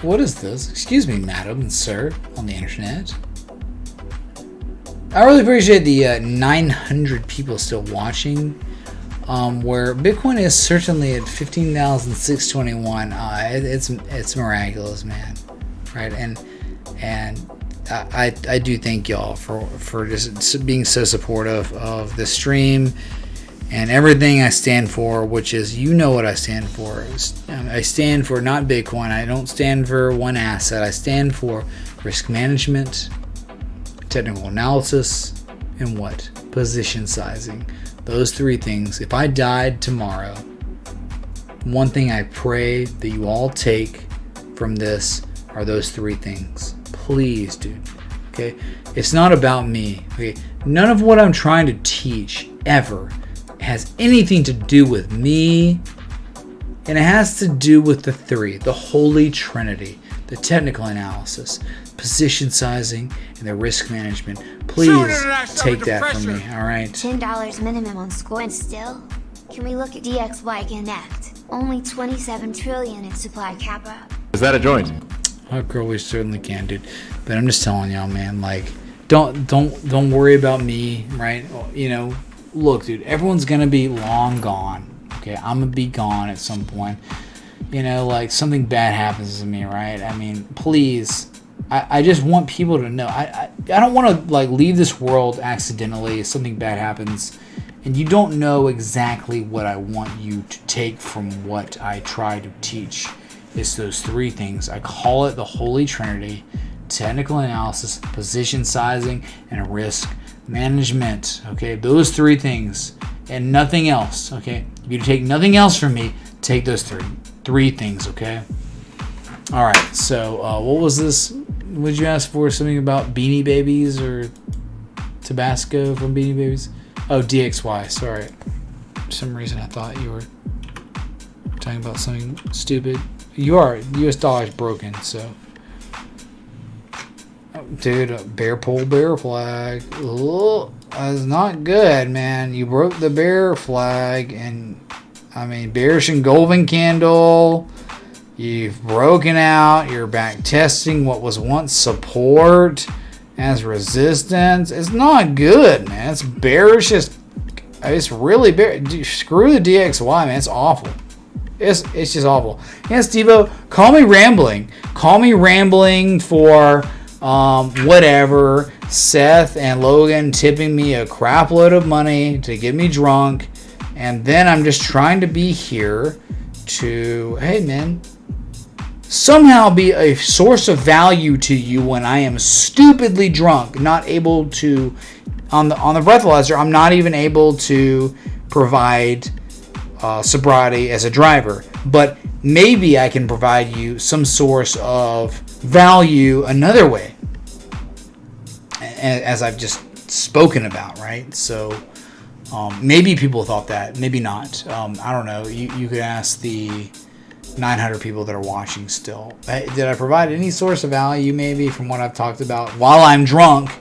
What is this? Excuse me, madam and sir, on the internet. I really appreciate the 900 people still watching. Where Bitcoin is certainly at 15,621. It's miraculous, man. Right? And I do thank y'all for just being so supportive of the stream and everything I stand for, which is, you know what I stand for. I stand for not Bitcoin. I don't stand for one asset. I stand for risk management, technical analysis, and what? Position sizing. Those three things. If I died tomorrow, one thing I pray that you all take from this are those three things. Please, dude. Okay? It's not about me. Okay? None of what I'm trying to teach ever has anything to do with me, and it has to do with the three, the Holy Trinity, the technical analysis, position sizing, and the risk management. Please take that from me, all right? $10 minimum on score, and still? Can we look at DXY Connect? Only 27 trillion in supply kappa. Is that a joint? Oh, girl, we certainly can, dude. But I'm just telling y'all, man, like, don't worry about me, right? You know, look, dude, everyone's gonna be long gone. Okay, I'm gonna be gone at some point. You know, like, something bad happens to me, right? I mean, please, I just want people to know. I don't want to, like, leave this world accidentally. Something bad happens, and you don't know exactly what I want you to take from what I try to teach. It's those three things. I call it the Holy Trinity: technical analysis, position sizing, and risk management. Okay, those three things and nothing else. Okay, if you take nothing else from me, take those three things. Okay. All right. So what was this? Would you ask for something about Beanie Babies or Tabasco from Beanie Babies? Oh, DXY. Sorry. For some reason I thought you were talking about something stupid. You are. US dollar is broken, so. Oh, dude, bear flag. Oh, that's not good, man. You broke the bear flag, and I mean, bearish engulfing candle. You've broken out. You're back testing what was once support as resistance. It's not good, man. It's bearish. It's really bearish. Screw the DXY, man. It's awful. It's just awful. Yes, Devo, call me rambling. Call me rambling for whatever. Seth and Logan tipping me a crap load of money to get me drunk. And then I'm just trying to be here to, hey man, somehow be a source of value to you when I am stupidly drunk, not able to, on the breathalyzer, I'm not even able to provide sobriety as a driver. But maybe I can provide you some source of value another way, as I've just spoken about, right? So maybe people thought that, maybe not. I don't know. You could ask the 900 people that are watching still. Did I provide any source of value maybe from what I've talked about while I'm drunk,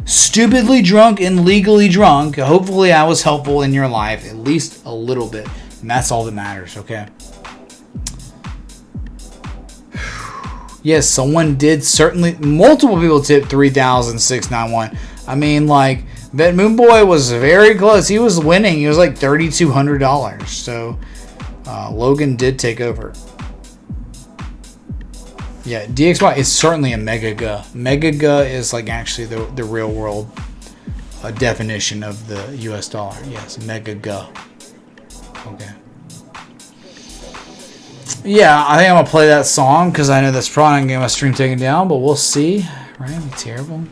stupidly drunk and legally drunk? Hopefully I was helpful in your life, at least a little bit. And that's all that matters, okay? Yes, someone did certainly. Multiple people tipped 3,691. I mean, like, Bet Moon Boy was very close. He was winning. He was like $3,200. So Logan did take over. Yeah, DXY is certainly a mega guh. Mega guh is like actually the real world definition of the US dollar. Yes, mega guh. Okay. Yeah, I think I'm going to play that song because I know that's probably not going to get my stream taken down, but we'll see. Right? It'd be terrible.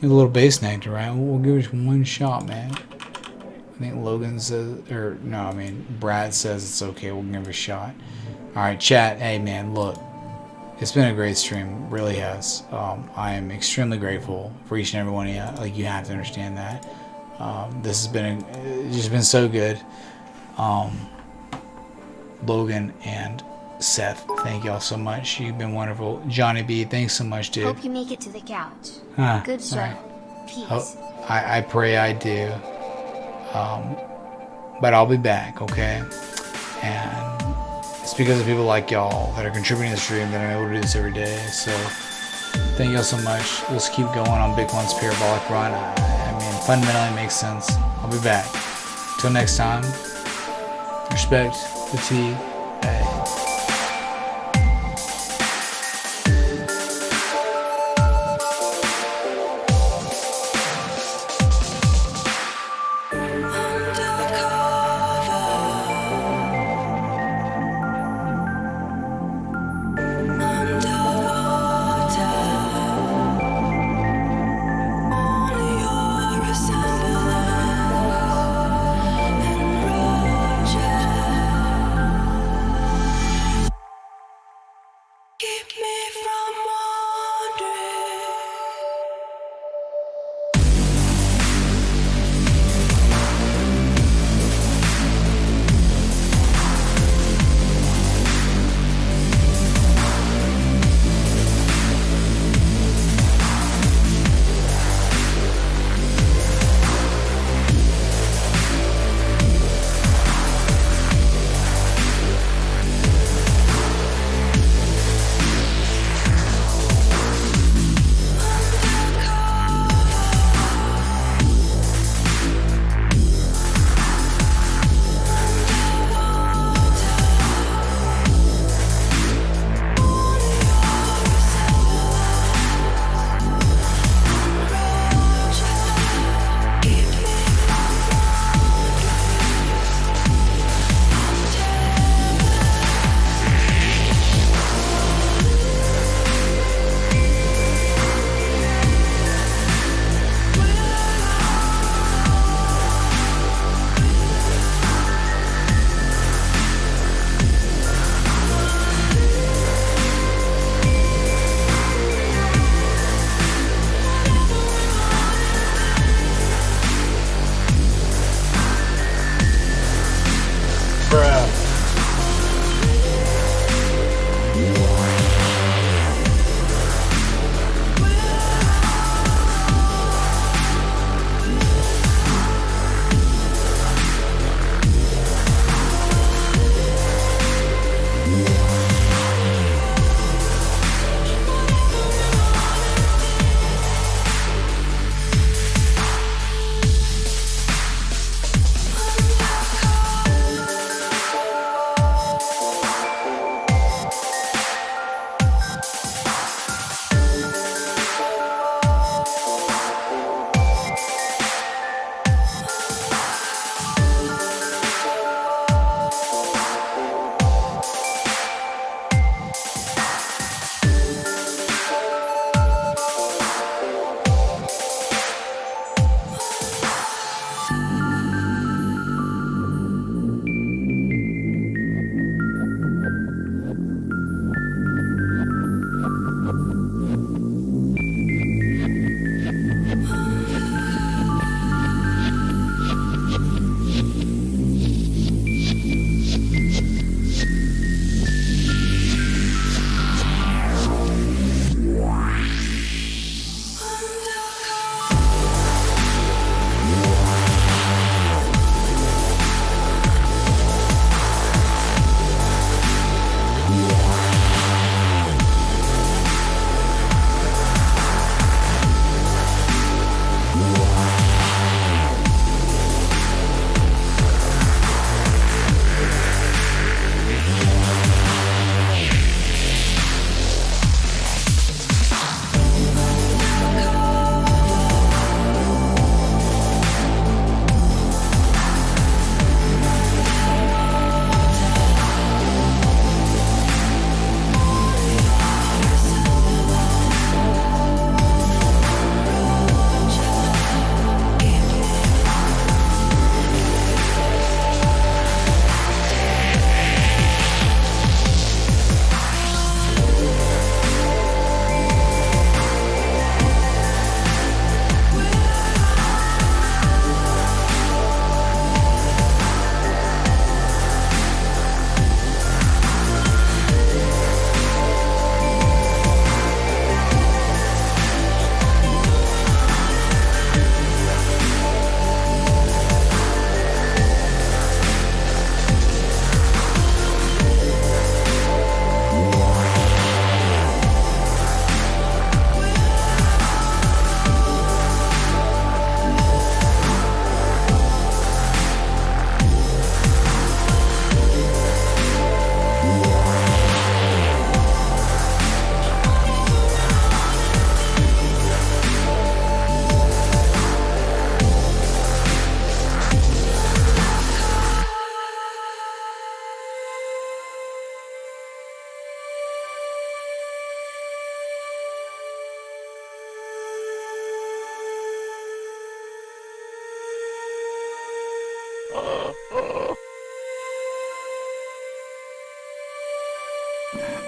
A little bass nectar, right? We'll give it one shot, man. I think Logan says, or no, I mean, Brad says it's okay. We'll give it a shot. All right, chat. Hey, man, look. It's been a great stream, really has. I am extremely grateful for each and every one of you. Like, you have to understand that. This has been it's just been so good. Logan and Seth, thank y'all so much. You've been wonderful. Johnny B, thanks so much, dude. Hope you make it to the couch. Good show. Right. Peace. I pray I do. But I'll be back, okay? And it's because of people like y'all that are contributing to the stream that I'm able to do this every day. So thank y'all so much. Let's keep going on Big One's parabolic run. I mean, fundamentally it makes sense. I'll be back. Till next time, respect, fatigue, hey.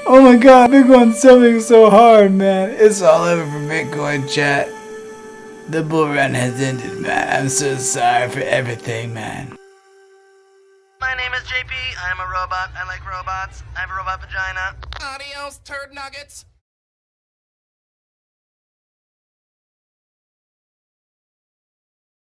Oh my god, Bitcoin's something so hard, man. It's all over for Bitcoin, chat. The bull run has ended, man. I'm so sorry for everything, man. My name is JP. I'm a robot. I like robots. I have a robot vagina. Adios, turd nuggets.